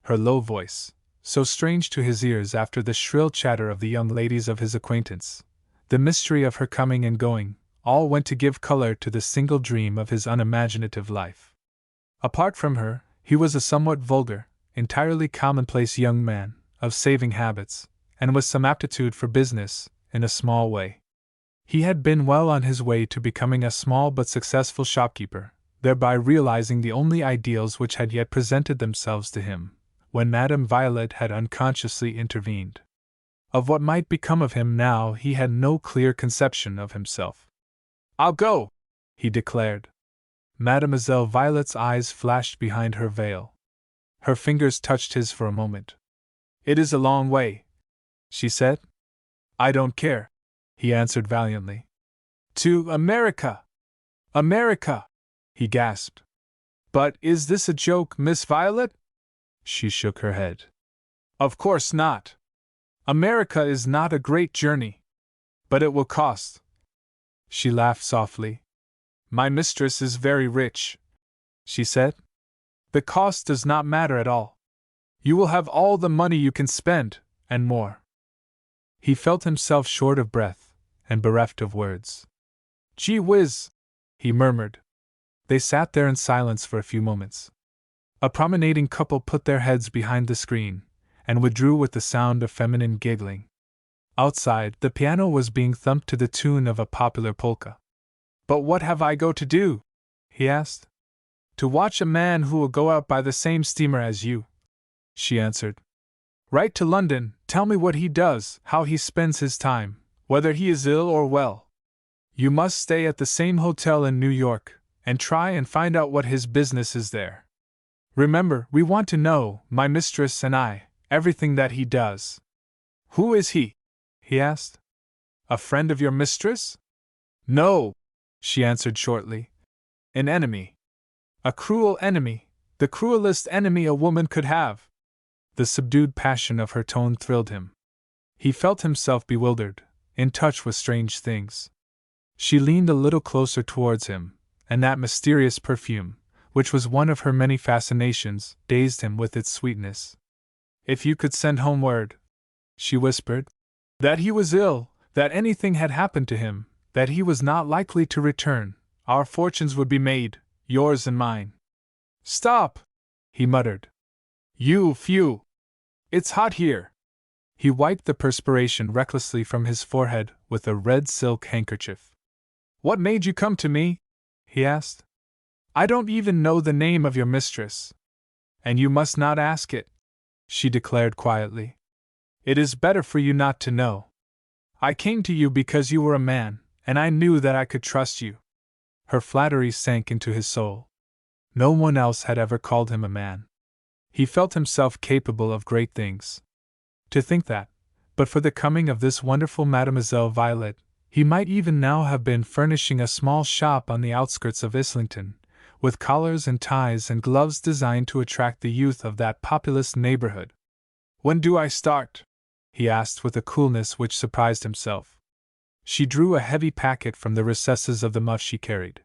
Her low voice, so strange to his ears after the shrill chatter of the young ladies of his acquaintance, the mystery of her coming and going, all went to give color to the single dream of his unimaginative life. Apart from her, he was a somewhat vulgar, entirely commonplace young man, of saving habits, and with some aptitude for business, in a small way. He had been well on his way to becoming a small but successful shopkeeper, thereby realizing the only ideals which had yet presented themselves to him, when Madame Violet had unconsciously intervened. Of what might become of him now he had no clear conception of himself. I'll go, he declared. Mademoiselle Violet's eyes flashed behind her veil. Her fingers touched his for a moment. It is a long way, she said. I don't care, he answered valiantly. To America! America! He gasped. But is this a joke, Miss Violet? She shook her head. Of course not. America is not a great journey. But it will cost. She laughed softly. My mistress is very rich, she said. The cost does not matter at all. You will have all the money you can spend, and more. He felt himself short of breath, and bereft of words. Gee whiz, he murmured. They sat there in silence for a few moments. A promenading couple put their heads behind the screen, and withdrew with the sound of feminine giggling. Outside, the piano was being thumped to the tune of a popular polka. But what have I got to do? He asked. To watch a man who will go out by the same steamer as you, she answered. Write to London, tell me what he does, how he spends his time, whether he is ill or well. You must stay at the same hotel in New York, and try and find out what his business is there. Remember, we want to know, my mistress and I, everything that he does. Who is he? He asked. A friend of your mistress? No, she answered shortly. An enemy. A cruel enemy, the cruelest enemy a woman could have. The subdued passion of her tone thrilled him. He felt himself bewildered, in touch with strange things. She leaned a little closer towards him, and that mysterious perfume, which was one of her many fascinations, dazed him with its sweetness. If you could send home word, she whispered, that he was ill, that anything had happened to him, that he was not likely to return, our fortunes would be made, yours and mine. Stop, he muttered. You, phew! It's hot here. He wiped the perspiration recklessly from his forehead with a red silk handkerchief. "What made you come to me?" he asked. "I don't even know the name of your mistress." "And you must not ask it," she declared quietly. "It is better for you not to know. I came to you because you were a man, and I knew that I could trust you." Her flattery sank into his soul. No one else had ever called him a man. He felt himself capable of great things. To think that, but for the coming of this wonderful Mademoiselle Violet, he might even now have been furnishing a small shop on the outskirts of Islington, with collars and ties and gloves designed to attract the youth of that populous neighborhood. "When do I start?" he asked with a coolness which surprised himself. She drew a heavy packet from the recesses of the muff she carried.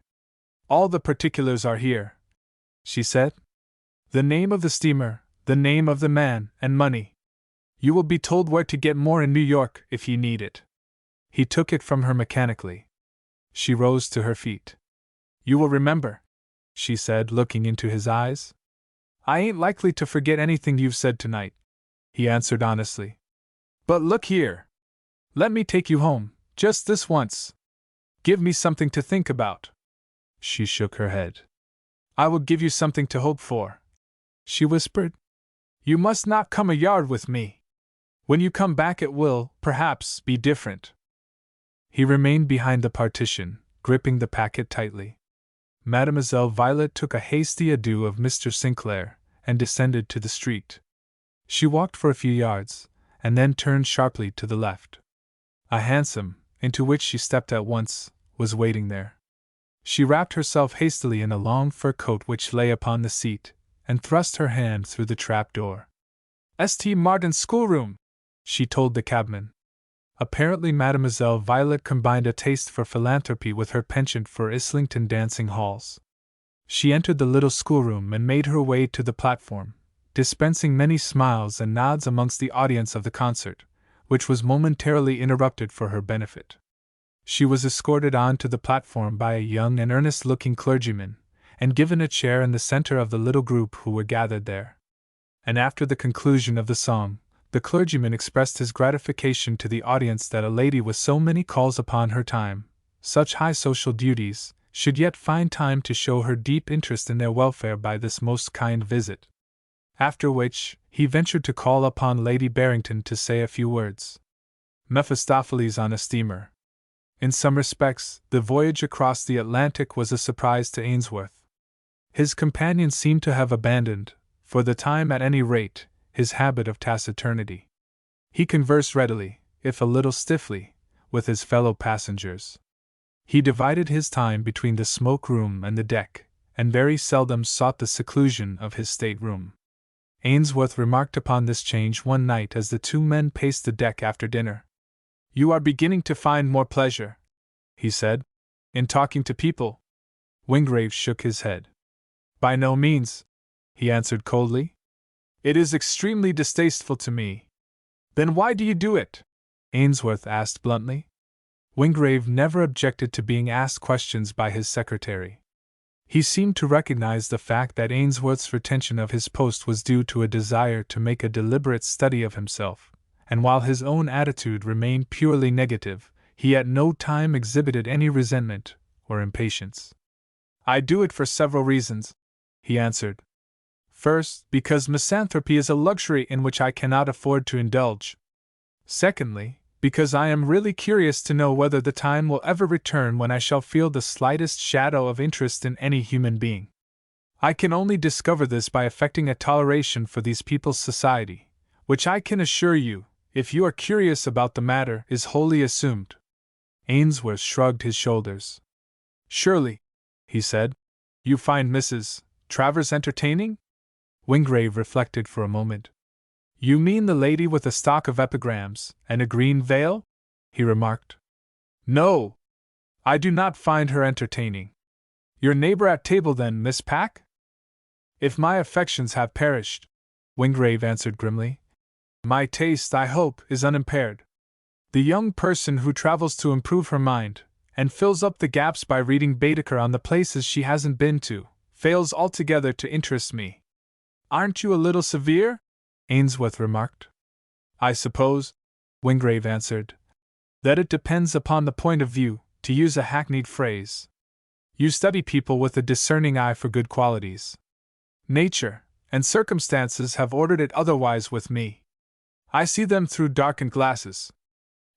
"All the particulars are here," she said. "The name of the steamer, the name of the man, and money. You will be told where to get more in New York if you need it." He took it from her mechanically. She rose to her feet. "You will remember," she said, looking into his eyes. "I ain't likely to forget anything you've said tonight," he answered honestly. "But look here. Let me take you home, just this once. Give me something to think about." She shook her head. "I will give you something to hope for," she whispered. "You must not come a yard with me. When you come back it will, perhaps, be different." He remained behind the partition, gripping the packet tightly. Mademoiselle Violet took a hasty adieu of Mr. Sinclair, and descended to the street. She walked for a few yards, and then turned sharply to the left. A hansom, into which she stepped at once, was waiting there. She wrapped herself hastily in a long fur coat which lay upon the seat, and thrust her hand through the trap door. "St. Martin's schoolroom," she told the cabman. Apparently Mademoiselle Violet combined a taste for philanthropy with her penchant for Islington dancing halls. She entered the little schoolroom and made her way to the platform, dispensing many smiles and nods amongst the audience of the concert, which was momentarily interrupted for her benefit. She was escorted on to the platform by a young and earnest-looking clergyman, and given a chair in the center of the little group who were gathered there. And after the conclusion of the song, the clergyman expressed his gratification to the audience that a lady with so many calls upon her time, such high social duties, should yet find time to show her deep interest in their welfare by this most kind visit. After which, he ventured to call upon Lady Barrington to say a few words. Mephistopheles on a steamer. In some respects, the voyage across the Atlantic was a surprise to Ainsworth. His companion seemed to have abandoned, for the time at any rate, his habit of taciturnity. He conversed readily, if a little stiffly, with his fellow passengers. He divided his time between the smoke-room and the deck, and very seldom sought the seclusion of his state-room. Ainsworth remarked upon this change one night as the two men paced the deck after dinner. "You are beginning to find more pleasure," he said, "in talking to people." Wingrave shook his head. "By no means," he answered coldly. "It is extremely distasteful to me." "Then why do you do it?" Ainsworth asked bluntly. Wingrave never objected to being asked questions by his secretary. He seemed to recognize the fact that Ainsworth's retention of his post was due to a desire to make a deliberate study of himself, and while his own attitude remained purely negative, he at no time exhibited any resentment or impatience. "I do it for several reasons," he answered. "First, because misanthropy is a luxury in which I cannot afford to indulge. Secondly, because I am really curious to know whether the time will ever return when I shall feel the slightest shadow of interest in any human being. I can only discover this by affecting a toleration for these people's society, which I can assure you, if you are curious about the matter, is wholly assumed." Ainsworth shrugged his shoulders. "Surely," he said, "you find Mrs. Travers entertaining?" Wingrave reflected for a moment. "You mean the lady with a stock of epigrams and a green veil?" he remarked. "No, I do not find her entertaining." "Your neighbor at table, then, Miss Pack?" "If my affections have perished," Wingrave answered grimly, "my taste, I hope, is unimpaired. The young person who travels to improve her mind, and fills up the gaps by reading Baedeker on the places she hasn't been to, fails altogether to interest me." "Aren't you a little severe?" Ainsworth remarked. I suppose, Wingrave answered, that it depends upon the point of view, to use a hackneyed phrase. You study people with a discerning eye for good qualities. Nature and circumstances have ordered it otherwise with me. I see them through darkened glasses.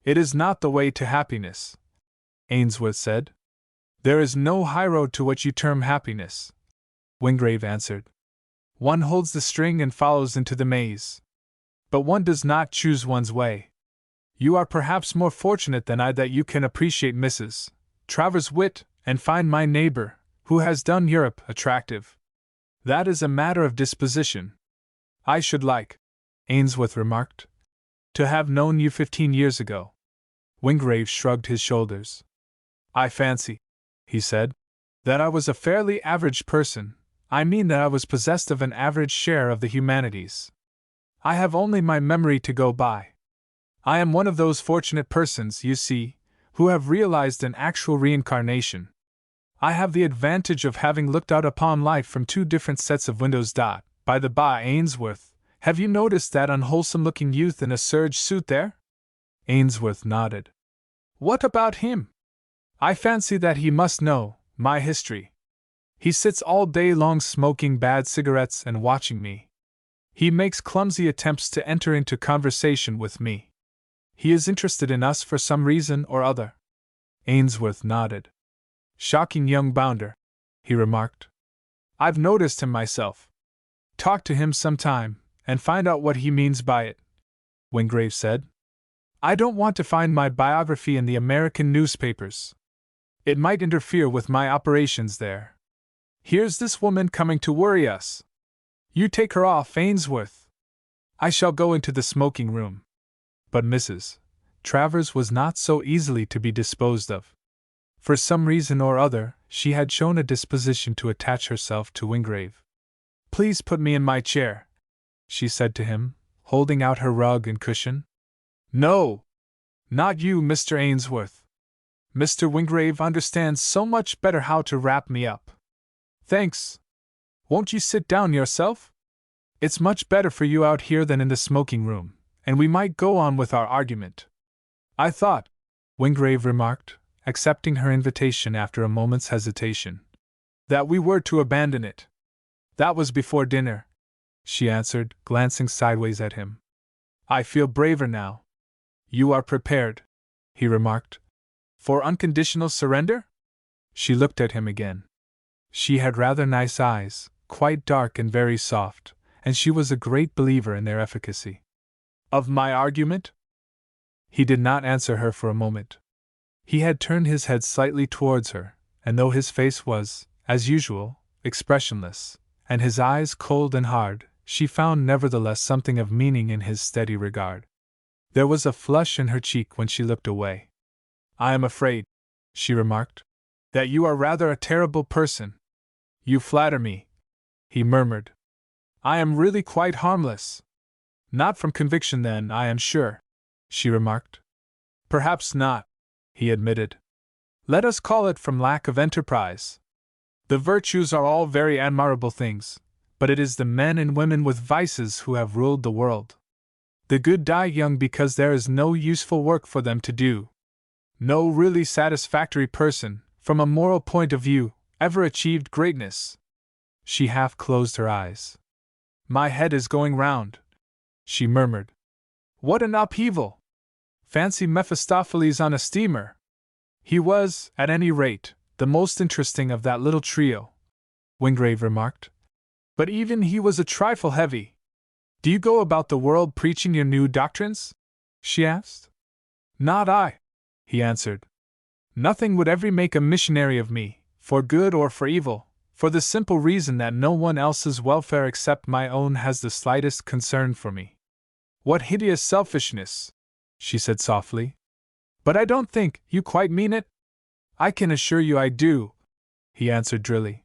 It is not the way to happiness, Ainsworth said. There is no highroad to what you term happiness, Wingrave answered. One holds the string and follows into the maze. But one does not choose one's way. You are perhaps more fortunate than I that you can appreciate Mrs. Travers' wit and find my neighbor, who has done Europe, attractive. That is a matter of disposition. I should like, Ainsworth remarked, to have known you 15 years ago. Wingrave shrugged his shoulders. I fancy, he said, that I was a fairly average person. I mean that I was possessed of an average share of the humanities. I have only my memory to go by. I am one of those fortunate persons, you see, who have realized an actual reincarnation. I have the advantage of having looked out upon life from two different sets of windows. By the by, Ainsworth, have you noticed that unwholesome-looking youth in a serge suit there? Ainsworth nodded. What about him? I fancy that he must know my history. He sits all day long smoking bad cigarettes and watching me. He makes clumsy attempts to enter into conversation with me. He is interested in us for some reason or other. Ainsworth nodded. Shocking young bounder, he remarked. I've noticed him myself. Talk to him sometime, and find out what he means by it, Wingrave said. I don't want to find my biography in the American newspapers. It might interfere with my operations there. Here's this woman coming to worry us. You take her off, Ainsworth. I shall go into the smoking room. But Mrs. Travers was not so easily to be disposed of. For some reason or other, she had shown a disposition to attach herself to Wingrave. Please put me in my chair, she said to him, holding out her rug and cushion. No! Not you, Mr. Ainsworth. Mr. Wingrave understands so much better how to wrap me up. Thanks. Won't you sit down yourself? It's much better for you out here than in the smoking room, and we might go on with our argument. I thought, Wingrave remarked, accepting her invitation after a moment's hesitation, that we were to abandon it. That was before dinner, she answered, glancing sideways at him. I feel braver now. You are prepared, he remarked, for unconditional surrender? She looked at him again. She had rather nice eyes, quite dark and very soft, and she was a great believer in their efficacy. Of my argument? He did not answer her for a moment. He had turned his head slightly towards her, and though his face was, as usual, expressionless, and his eyes cold and hard, she found nevertheless something of meaning in his steady regard. There was a flush in her cheek when she looked away. I am afraid, she remarked, that you are rather a terrible person. You flatter me, he murmured. I am really quite harmless. Not from conviction, then, I am sure, she remarked. Perhaps not, he admitted. Let us call it from lack of enterprise. The virtues are all very admirable things, but it is the men and women with vices who have ruled the world. The good die young because there is no useful work for them to do. No really satisfactory person, from a moral point of view, ever achieved greatness. She half closed her eyes. My head is going round, she murmured. What an upheaval! Fancy Mephistopheles on a steamer! He was, at any rate, the most interesting of that little trio, Wingrave remarked. But even he was a trifle heavy. Do you go about the world preaching your new doctrines? She asked. Not I, he answered. Nothing would ever make a missionary of me, for good or for evil, for the simple reason that no one else's welfare except my own has the slightest concern for me. What hideous selfishness, she said softly. But I don't think you quite mean it. I can assure you I do, he answered drily.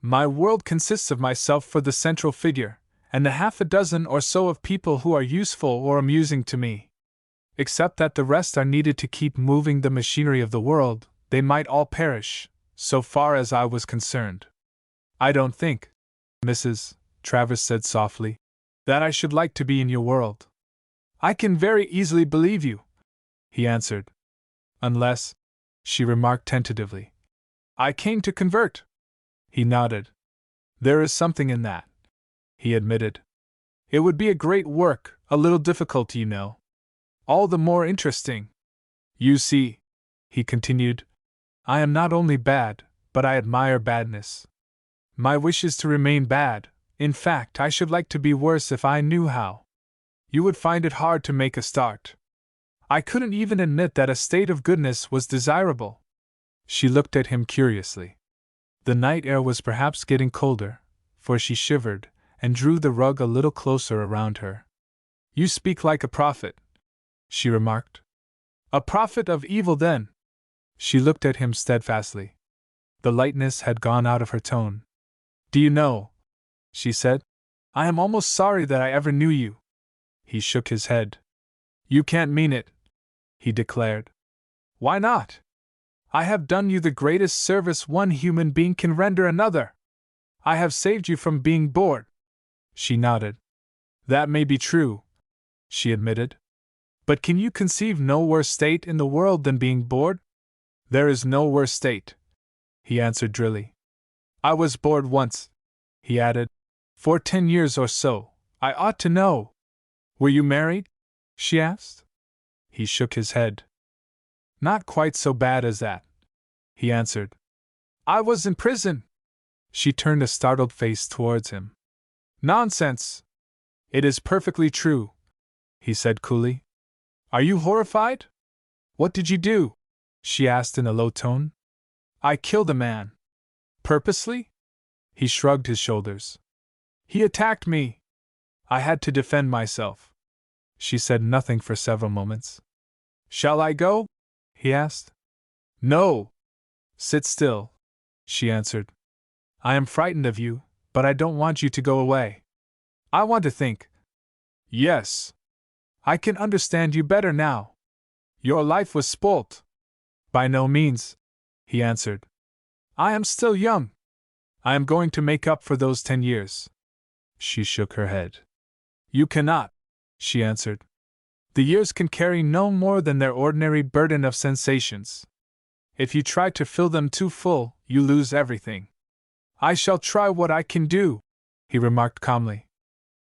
My world consists of myself for the central figure, and the half a dozen or so of people who are useful or amusing to me. Except that the rest are needed to keep moving the machinery of the world, they might all perish, so far as I was concerned. I don't think, Mrs. Travers said softly, that I should like to be in your world. I can very easily believe you, he answered. Unless, she remarked tentatively. I came to convert. He nodded. There is something in that, he admitted. It would be a great work, a little difficult, you know. All the more interesting. You see, he continued, I am not only bad, but I admire badness. My wish is to remain bad. In fact, I should like to be worse if I knew how. You would find it hard to make a start. I couldn't even admit that a state of goodness was desirable. She looked at him curiously. The night air was perhaps getting colder, for she shivered and drew the rug a little closer around her. You speak like a prophet, she remarked. A prophet of evil, then? She looked at him steadfastly. The lightness had gone out of her tone. Do you know, she said, I am almost sorry that I ever knew you. He shook his head. You can't mean it, he declared. Why not? I have done you the greatest service one human being can render another. I have saved you from being bored. She nodded. That may be true, she admitted. But can you conceive no worse state in the world than being bored? There is no worse state, he answered drily. I was bored once, he added. For 10 years or so, I ought to know. Were you married? She asked. He shook his head. Not quite so bad as that, he answered. I was in prison. She turned a startled face towards him. Nonsense! It is perfectly true, he said coolly. Are you horrified? What did you do? She asked in a low tone. I killed a man. Purposely? He shrugged his shoulders. He attacked me. I had to defend myself. She said nothing for several moments. Shall I go? He asked. No. Sit still, she answered. I am frightened of you, but I don't want you to go away. I want to think. Yes. I can understand you better now. Your life was spoilt. By no means, he answered. I am still young. I am going to make up for those 10 years. She shook her head. You cannot, she answered. The years can carry no more than their ordinary burden of sensations. If you try to fill them too full, you lose everything. I shall try what I can do, he remarked calmly.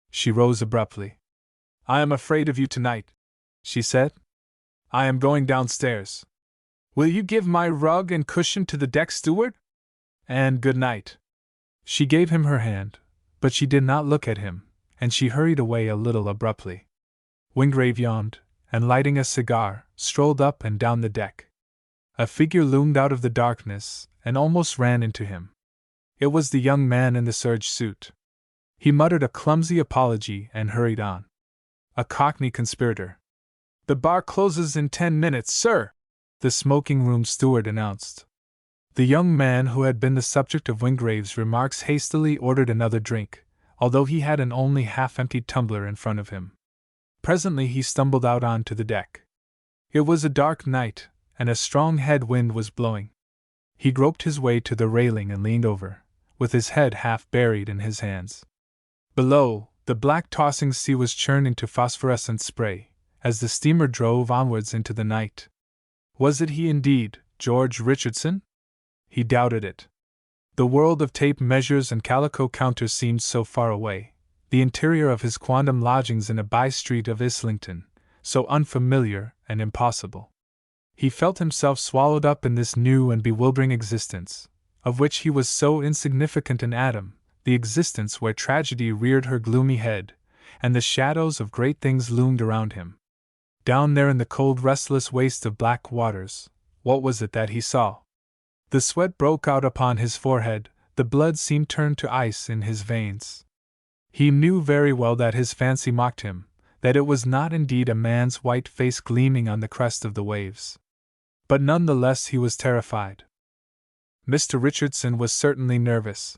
She rose abruptly. I am afraid of you tonight, she said. I am going downstairs. Will you give my rug and cushion to the deck steward? And good night. She gave him her hand, but she did not look at him, and she hurried away a little abruptly. Wingrave yawned, and lighting a cigar, strolled up and down the deck. A figure loomed out of the darkness, and almost ran into him. It was the young man in the serge suit. He muttered a clumsy apology and hurried on. A Cockney conspirator. The bar closes in 10 minutes, sir, the smoking room steward announced. The young man who had been the subject of Wingrave's remarks hastily ordered another drink, although he had an only half-emptied tumbler in front of him. Presently he stumbled out onto the deck. It was a dark night, and a strong head wind was blowing. He groped his way to the railing and leaned over, with his head half buried in his hands. Below, the black tossing sea was churned into phosphorescent spray, as the steamer drove onwards into the night. Was it he indeed, George Richardson? He doubted it. The world of tape measures and calico counters seemed so far away, the interior of his quondam lodgings in a by-street of Islington, so unfamiliar and impossible. He felt himself swallowed up in this new and bewildering existence, of which he was so insignificant an atom, the existence where tragedy reared her gloomy head, and the shadows of great things loomed around him. Down there in the cold, restless waste of black waters, what was it that he saw? The sweat broke out upon his forehead, the blood seemed turned to ice in his veins. He knew very well that his fancy mocked him, that it was not indeed a man's white face gleaming on the crest of the waves. But none the less he was terrified. Mr. Richardson was certainly nervous.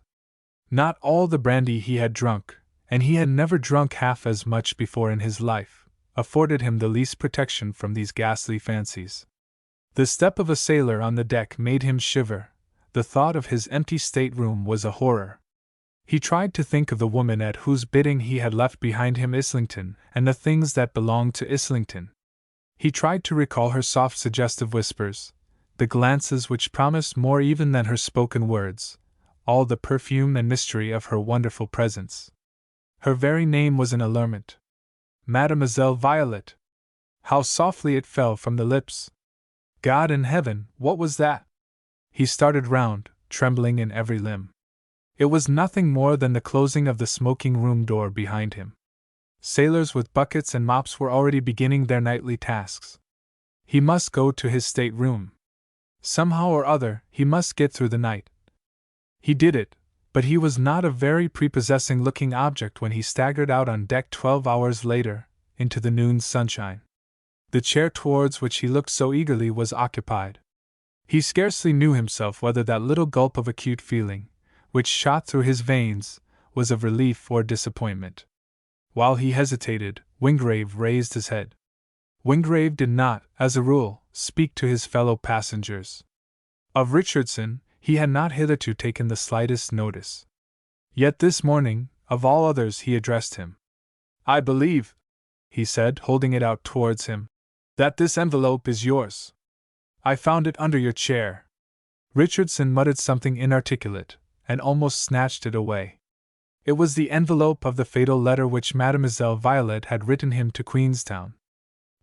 Not all the brandy he had drunk, and he had never drunk half as much before in his life, afforded him the least protection from these ghastly fancies. The step of a sailor on the deck made him shiver, the thought of his empty stateroom was a horror. He tried to think of the woman at whose bidding he had left behind him Islington and the things that belonged to Islington. He tried to recall her soft suggestive whispers, the glances which promised more even than her spoken words, all the perfume and mystery of her wonderful presence. Her very name was an allurement. Mademoiselle Violet. How softly it fell from the lips. God in heaven, what was that? He started round, trembling in every limb. It was nothing more than the closing of the smoking room door behind him. Sailors with buckets and mops were already beginning their nightly tasks. He must go to his stateroom. Somehow or other, he must get through the night. He did it, but he was not a very prepossessing-looking object when he staggered out on deck 12 hours later, into the noon sunshine. The chair towards which he looked so eagerly was occupied. He scarcely knew himself whether that little gulp of acute feeling, which shot through his veins, was of relief or disappointment. While he hesitated, Wingrave raised his head. Wingrave did not, as a rule, speak to his fellow passengers. Of Richardson, he had not hitherto taken the slightest notice. Yet this morning, of all others, he addressed him. "I believe," he said, holding it out towards him, "that this envelope is yours. I found it under your chair." Richardson muttered something inarticulate, and almost snatched it away. It was the envelope of the fatal letter which Mademoiselle Violet had written him to Queenstown.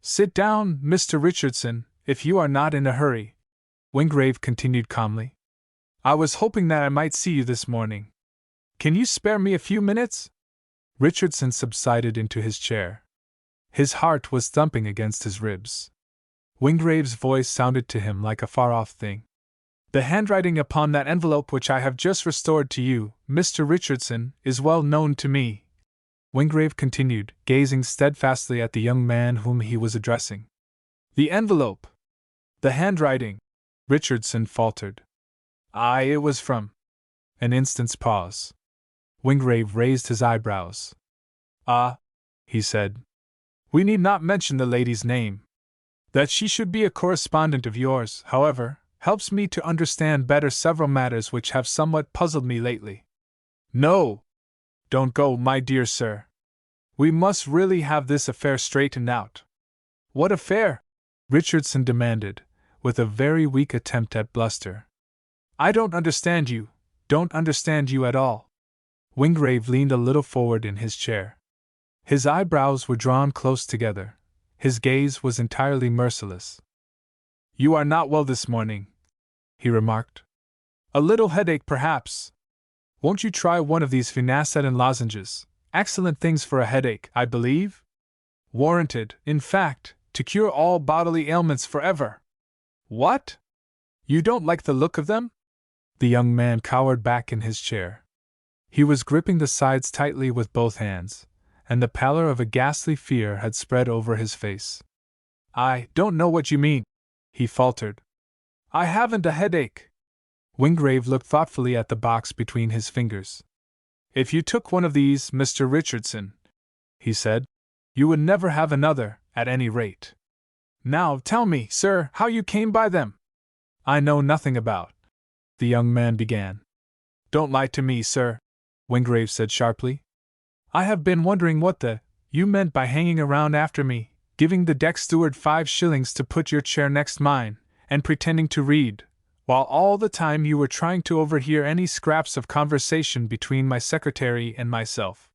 "Sit down, Mr. Richardson, if you are not in a hurry," Wingrave continued calmly. "I was hoping that I might see you this morning. Can you spare me a few minutes?" Richardson subsided into his chair. His heart was thumping against his ribs. Wingrave's voice sounded to him like a far-off thing. "The handwriting upon that envelope which I have just restored to you, Mr. Richardson, is well known to me," Wingrave continued, gazing steadfastly at the young man whom he was addressing. "The envelope! The handwriting!" Richardson faltered. "Aye, it was from—" An instant's pause. Wingrave raised his eyebrows. "Ah," he said. "We need not mention the lady's name. That she should be a correspondent of yours, however, helps me to understand better several matters which have somewhat puzzled me lately. No! Don't go, my dear sir. We must really have this affair straightened out." "What affair?" Richardson demanded, with a very weak attempt at bluster. "I don't understand you at all." Wingrave leaned a little forward in his chair. His eyebrows were drawn close together. His gaze was entirely merciless. "You are not well this morning," he remarked. "A little headache, perhaps. Won't you try one of these phenacetin lozenges? Excellent things for a headache, I believe? Warranted, in fact, to cure all bodily ailments forever." "What? You don't like the look of them?" The young man cowered back in his chair. He was gripping the sides tightly with both hands, and the pallor of a ghastly fear had spread over his face. "I don't know what you mean," he faltered. "I haven't a headache." Wingrave looked thoughtfully at the box between his fingers. "If you took one of these, Mr. Richardson," he said, "you would never have another, at any rate. Now tell me, sir, how you came by them." "I know nothing about—" the young man began. "Don't lie to me, sir," Wingrave said sharply. "I have been wondering what you meant by hanging around after me, giving the deck steward 5 shillings to put your chair next mine, and pretending to read, while all the time you were trying to overhear any scraps of conversation between my secretary and myself.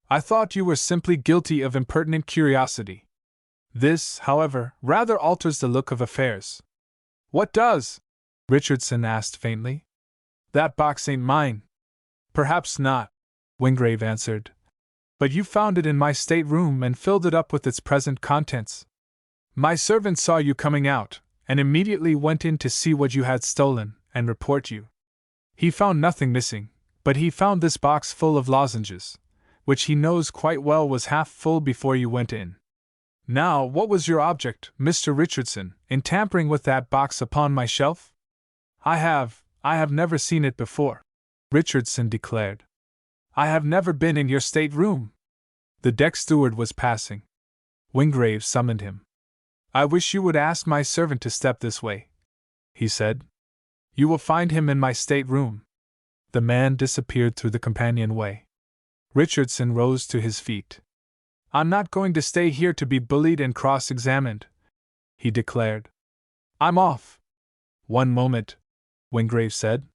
I thought you were simply guilty of impertinent curiosity. This, however, rather alters the look of affairs." "What does?" Richardson asked faintly. "That box ain't mine." "Perhaps not," Wingrave answered. "But you found it in my stateroom and filled it up with its present contents. My servant saw you coming out, and immediately went in to see what you had stolen, and report you. He found nothing missing, but he found this box full of lozenges, which he knows quite well was half full before you went in. Now, what was your object, Mr. Richardson, in tampering with that box upon my shelf?" I have never seen it before," Richardson declared. "I have never been in your stateroom." The deck steward was passing. Wingrave summoned him. "I wish you would ask my servant to step this way," he said. "You will find him in my stateroom." The man disappeared through the companionway. Richardson rose to his feet. "I'm not going to stay here to be bullied and cross-examined," he declared. "I'm off." "One moment," Wingrave said.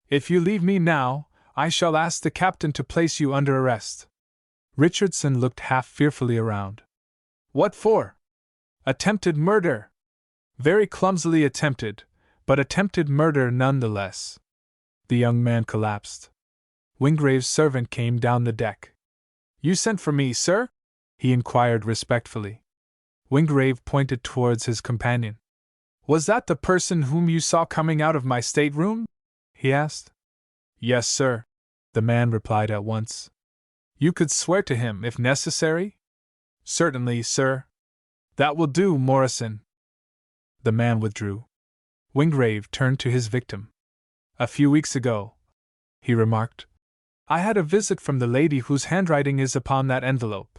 "If you leave me now, I shall ask the captain to place you under arrest." Richardson looked half fearfully around. "What for?" "Attempted murder." "Very clumsily attempted, but attempted murder nonetheless." The young man collapsed. Wingrave's servant came down the deck. "You sent for me, sir?" he inquired respectfully. Wingrave pointed towards his companion. "Was that the person whom you saw coming out of my stateroom?" he asked. "Yes, sir," the man replied at once. "You could swear to him if necessary?" "Certainly, sir." "That will do, Morrison." The man withdrew. Wingrave turned to his victim. "A few weeks ago," he remarked, "I had a visit from the lady whose handwriting is upon that envelope.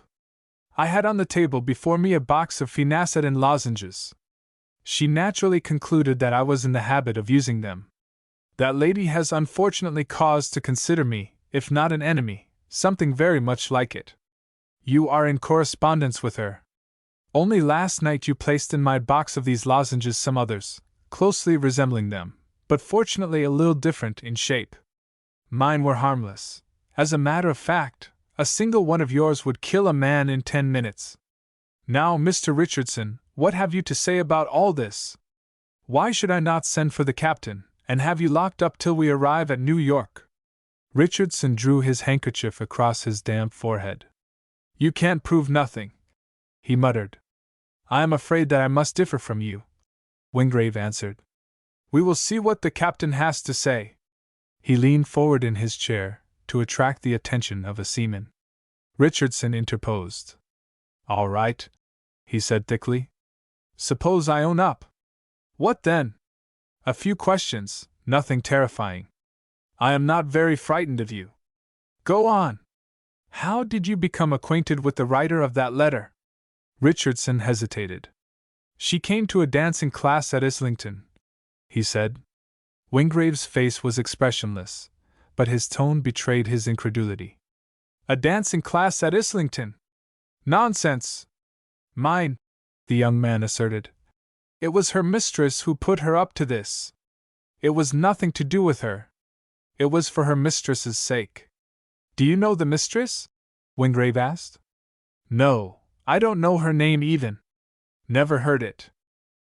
I had on the table before me a box of phenacetine lozenges. She naturally concluded that I was in the habit of using them. That lady has unfortunately cause to consider me, if not an enemy, something very much like it. You are in correspondence with her. Only last night you placed in my box of these lozenges some others, closely resembling them, but fortunately a little different in shape. Mine were harmless. As a matter of fact, a single one of yours would kill a man in 10 minutes. Now, Mr. Richardson, what have you to say about all this? Why should I not send for the captain, and have you locked up till we arrive at New York?" Richardson drew his handkerchief across his damp forehead. "You can't prove nothing," he muttered. "I am afraid that I must differ from you," Wingrave answered. "We will see what the captain has to say." He leaned forward in his chair, to attract the attention of a seaman. Richardson interposed. "All right," he said thickly. "Suppose I own up?" "What then?" "A few questions, nothing terrifying. I am not very frightened of you." "Go on." "How did you become acquainted with the writer of that letter?" Richardson hesitated. "She came to a dancing class at Islington," he said. Wingrave's face was expressionless, but his tone betrayed his incredulity. "A dancing class at Islington? Nonsense!" "Mine," the young man asserted. "It was her mistress who put her up to this. It was nothing to do with her. It was for her mistress's sake." "Do you know the mistress?" Wingrave asked. "No, I don't know her name even. Never heard it."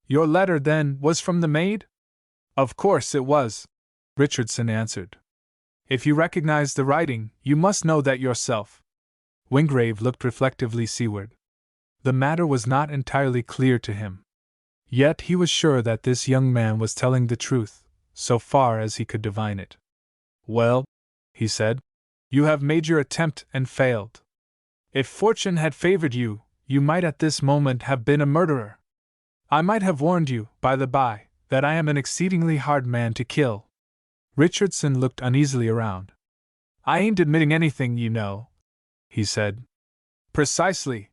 "Your letter, then, was from the maid?" "Of course it was," Richardson answered. "If you recognize the writing, you must know that yourself." Wingrave looked reflectively seaward. The matter was not entirely clear to him. Yet he was sure that this young man was telling the truth, so far as he could divine it. "Well," he said, "you have made your attempt and failed. If fortune had favored you, you might at this moment have been a murderer. I might have warned you, by the by, that I am an exceedingly hard man to kill." Richardson looked uneasily around. "I ain't admitting anything, you know," he said. "Precisely.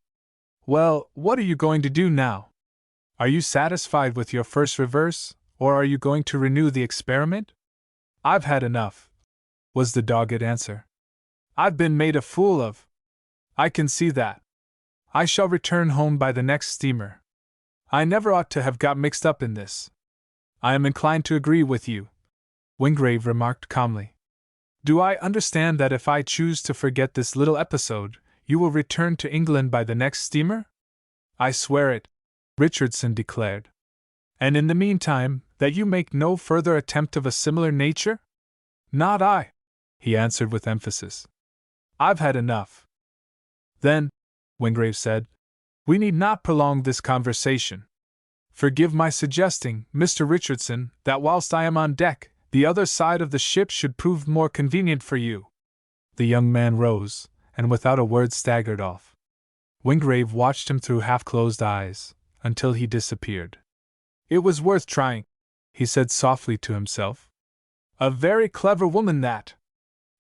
Well, what are you going to do now? Are you satisfied with your first reverse, or are you going to renew the experiment?" "I've had enough," was the dogged answer. "I've been made a fool of. I can see that. I shall return home by the next steamer. I never ought to have got mixed up in this." "I am inclined to agree with you," Wingrave remarked calmly. "Do I understand that if I choose to forget this little episode, you will return to England by the next steamer?" "I swear it," Richardson declared. "And in the meantime, that you make no further attempt of a similar nature?" "Not I," he answered with emphasis. "I've had enough." "Then," Wingrave said, "we need not prolong this conversation. Forgive my suggesting, Mr. Richardson, that whilst I am on deck, the other side of the ship should prove more convenient for you." The young man rose, and without a word staggered off. Wingrave watched him through half-closed eyes, until he disappeared. "It was worth trying," he said softly to himself. "A very clever woman, that.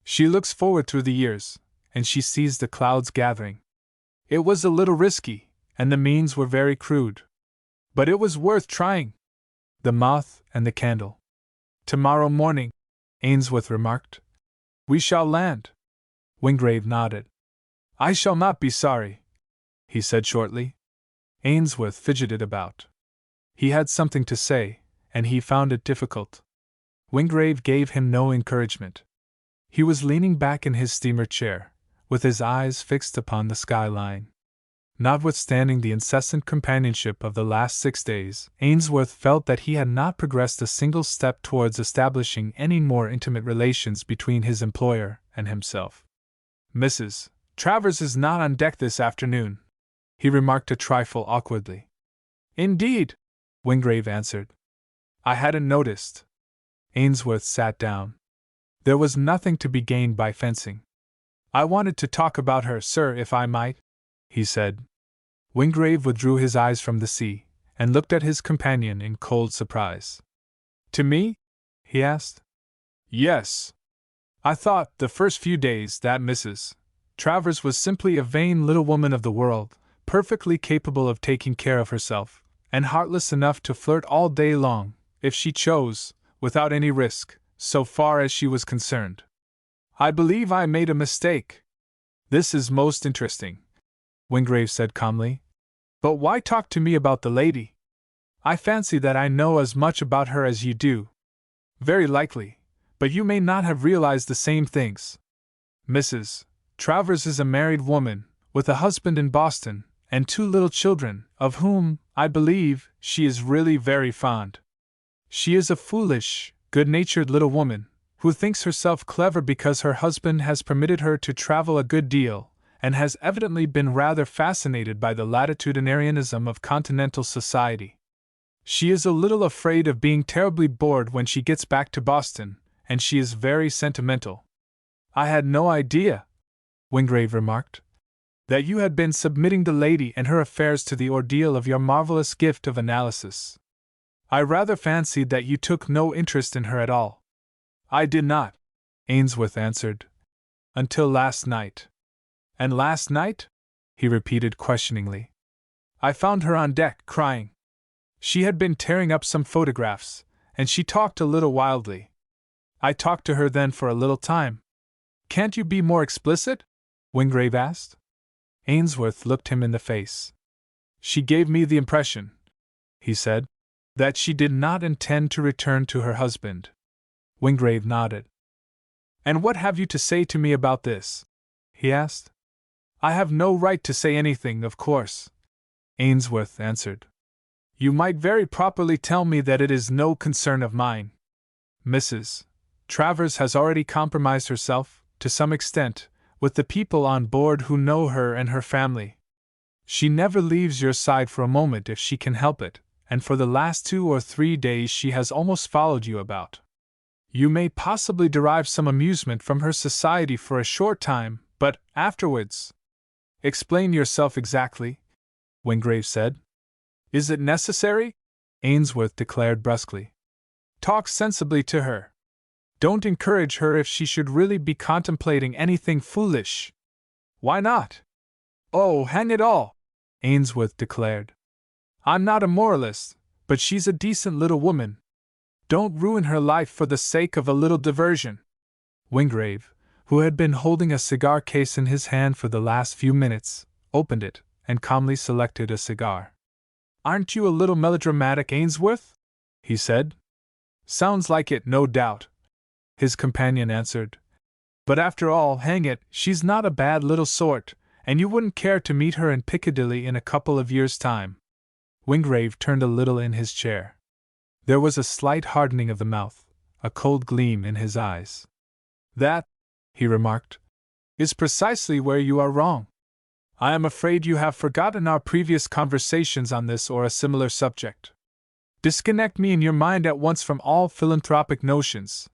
She looks forward through the years, and she sees the clouds gathering. It was a little risky, and the means were very crude. But it was worth trying. The moth and the candle." "Tomorrow morning," Ainsworth remarked, We shall land. Wingrave nodded. I shall not be sorry, he said shortly. Ainsworth fidgeted about. He had something to say, and he found it difficult. Wingrave gave him no encouragement. He was leaning back in his steamer chair, with his eyes fixed upon the skyline. Notwithstanding the incessant companionship of the last 6 days, Ainsworth felt that he had not progressed a single step towards establishing any more intimate relations between his employer and himself. Mrs. Travers is not on deck this afternoon, he remarked a trifle awkwardly. Indeed, Wingrave answered. I hadn't noticed. Ainsworth sat down. There was nothing to be gained by fencing. I wanted to talk about her, sir, if I might, he said. Wingrave withdrew his eyes from the sea, and looked at his companion in cold surprise. To me? He asked. Yes. I thought, the first few days, that Mrs. Travers was simply a vain little woman of the world, perfectly capable of taking care of herself, and heartless enough to flirt all day long, if she chose, without any risk, so far as she was concerned. I believe I made a mistake. This is most interesting, Wingrave said calmly. But why talk to me about the lady? I fancy that I know as much about her as you do. Very likely, but you may not have realized the same things. Mrs. Travers is a married woman, with a husband in Boston, and 2 little children, of whom, I believe, she is really very fond. She is a foolish, good-natured little woman, who thinks herself clever because her husband has permitted her to travel a good deal, and has evidently been rather fascinated by the latitudinarianism of continental society. She is a little afraid of being terribly bored when she gets back to Boston, and she is very sentimental. I had no idea, Wingrave remarked, that you had been submitting the lady and her affairs to the ordeal of your marvelous gift of analysis. I rather fancied that you took no interest in her at all. I did not, Ainsworth answered, until last night. And last night? He repeated questioningly. I found her on deck, crying. She had been tearing up some photographs, and she talked a little wildly. I talked to her then for a little time. Can't you be more explicit? Wingrave asked. Ainsworth looked him in the face. She gave me the impression, he said, that she did not intend to return to her husband. Wingrave nodded. And what have you to say to me about this? He asked. I have no right to say anything, of course, Ainsworth answered. You might very properly tell me that it is no concern of mine. Mrs. Travers has already compromised herself, to some extent, with the people on board who know her and her family. She never leaves your side for a moment if she can help it, and for the last 2 or 3 days she has almost followed you about. You may possibly derive some amusement from her society for a short time, but afterwards. Explain yourself exactly, Wingrave said. Is it necessary? Ainsworth declared brusquely. Talk sensibly to her. Don't encourage her if she should really be contemplating anything foolish. Why not? Oh, hang it all, Ainsworth declared. I'm not a moralist, but she's a decent little woman. Don't ruin her life for the sake of a little diversion. Wingrave, who had been holding a cigar case in his hand for the last few minutes, opened it, and calmly selected a cigar. Aren't you a little melodramatic, Ainsworth? He said. Sounds like it, no doubt, his companion answered. But after all, hang it, she's not a bad little sort, and you wouldn't care to meet her in Piccadilly in a couple of years' time. Wingrave turned a little in his chair. There was a slight hardening of the mouth, a cold gleam in his eyes. That, he remarked, is precisely where you are wrong. I am afraid you have forgotten our previous conversations on this or a similar subject. Disconnect me in your mind at once from all philanthropic notions.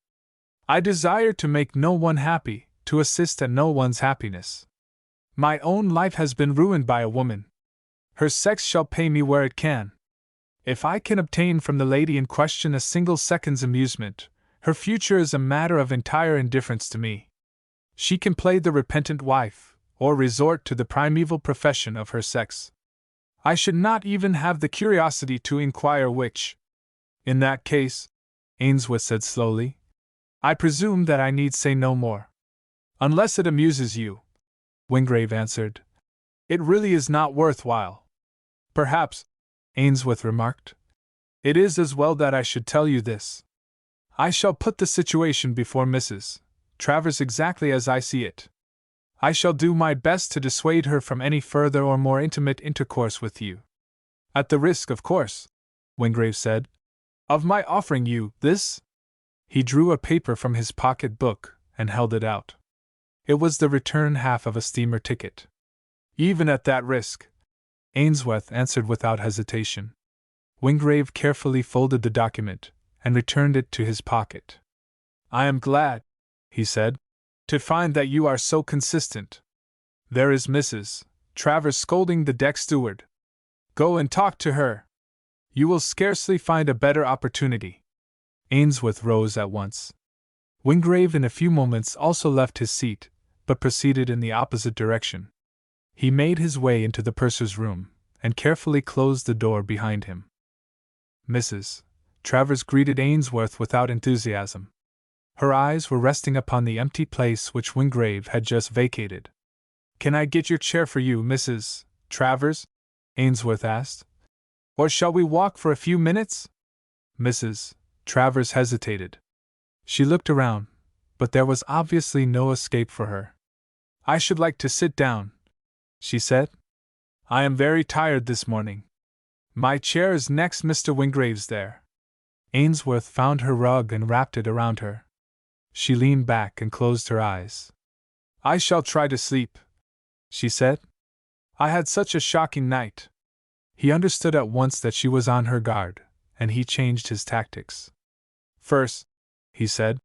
I desire to make no one happy, to assist at no one's happiness. My own life has been ruined by a woman. Her sex shall pay me where it can. If I can obtain from the lady in question a single second's amusement, her future is a matter of entire indifference to me. She can play the repentant wife, or resort to the primeval profession of her sex. I should not even have the curiosity to inquire which. In that case, Ainsworth said slowly, I presume that I need say no more. Unless it amuses you, Wingrave answered. It really is not worthwhile. Perhaps, Ainsworth remarked, it is as well that I should tell you this. I shall put the situation before Mrs. Travers exactly as I see it. I shall do my best to dissuade her from any further or more intimate intercourse with you. At the risk, of course, Wingrave said, of my offering you this? He drew a paper from his pocket book and held it out. It was the return half of a steamer ticket. Even at that risk, Ainsworth answered without hesitation. Wingrave carefully folded the document and returned it to his pocket. I am glad, he said, to find that you are so consistent. There is Mrs. Travers scolding the deck steward. Go and talk to her. You will scarcely find a better opportunity. Ainsworth rose at once. Wingrave in a few moments also left his seat, but proceeded in the opposite direction. He made his way into the purser's room, and carefully closed the door behind him. Mrs. Travers greeted Ainsworth without enthusiasm. Her eyes were resting upon the empty place which Wingrave had just vacated. Can I get your chair for you, Mrs. Travers? Ainsworth asked. Or shall we walk for a few minutes? Mrs. Travers hesitated. She looked around, but there was obviously no escape for her. I should like to sit down, she said. I am very tired this morning. My chair is next Mr. Wingrave's there. Ainsworth found her rug and wrapped it around her. She leaned back and closed her eyes. I shall try to sleep, she said. I had such a shocking night. He understood at once that she was on her guard, and he changed his tactics. First, he said,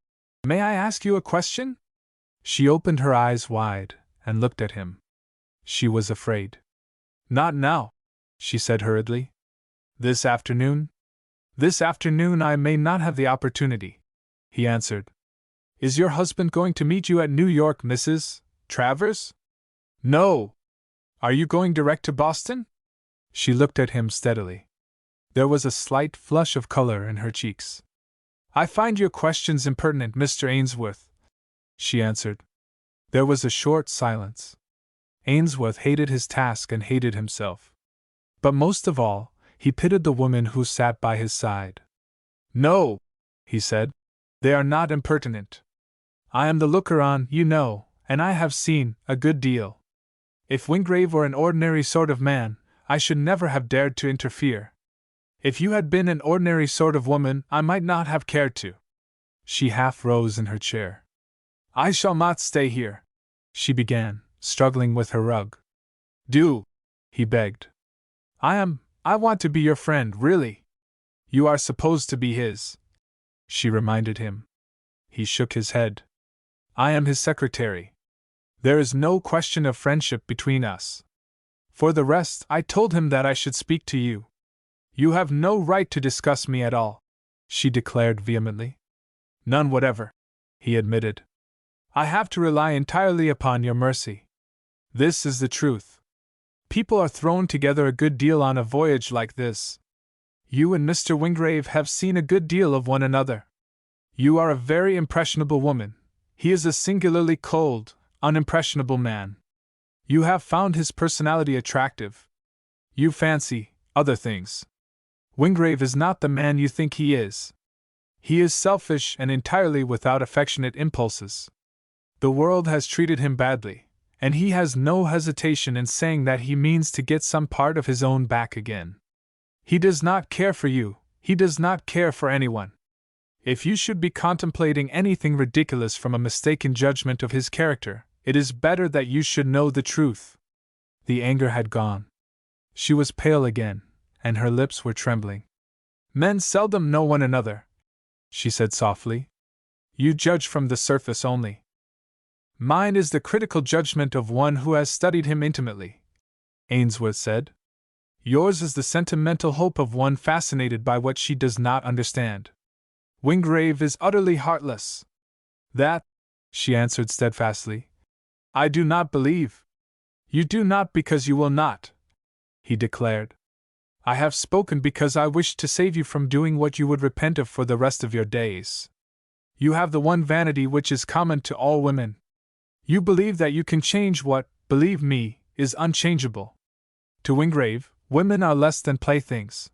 may I ask you a question? She opened her eyes wide and looked at him. She was afraid. Not now, she said hurriedly. This afternoon? This afternoon I may not have the opportunity, he answered. Is your husband going to meet you at New York, Mrs. Travers? No. Are you going direct to Boston? She looked at him steadily. There was a slight flush of color in her cheeks. I find your questions impertinent, Mr. Ainsworth, she answered. There was a short silence. Ainsworth hated his task and hated himself. But most of all, he pitied the woman who sat by his side. No, he said, they are not impertinent. I am the looker-on, you know, and I have seen a good deal. If Wingrave were an ordinary sort of man, I should never have dared to interfere. If you had been an ordinary sort of woman, I might not have cared to. She half rose in her chair. I shall not stay here, she began, struggling with her rug. Do, he begged. I want to be your friend, really. You are supposed to be his, she reminded him. He shook his head. I am his secretary. There is no question of friendship between us. For the rest, I told him that I should speak to you. You have no right to discuss me at all, she declared vehemently. None whatever, he admitted. I have to rely entirely upon your mercy. This is the truth. People are thrown together a good deal on a voyage like this. You and Mr. Wingrave have seen a good deal of one another. You are a very impressionable woman. He is a singularly cold, unimpressionable man. You have found his personality attractive. You fancy other things. Wingrave is not the man you think he is. He is selfish and entirely without affectionate impulses. The world has treated him badly, and he has no hesitation in saying that he means to get some part of his own back again. He does not care for you, he does not care for anyone. If you should be contemplating anything ridiculous from a mistaken judgment of his character, it is better that you should know the truth. The anger had gone. She was pale again, and her lips were trembling. Men seldom know one another, she said softly. You judge from the surface only. Mine is the critical judgment of one who has studied him intimately, Ainsworth said. Yours is the sentimental hope of one fascinated by what she does not understand. Wingrave is utterly heartless. That, she answered steadfastly, I do not believe. You do not because you will not, he declared. I have spoken because I wish to save you from doing what you would repent of for the rest of your days. You have the one vanity which is common to all women. You believe that you can change what, believe me, is unchangeable. To Wingrave, women are less than playthings.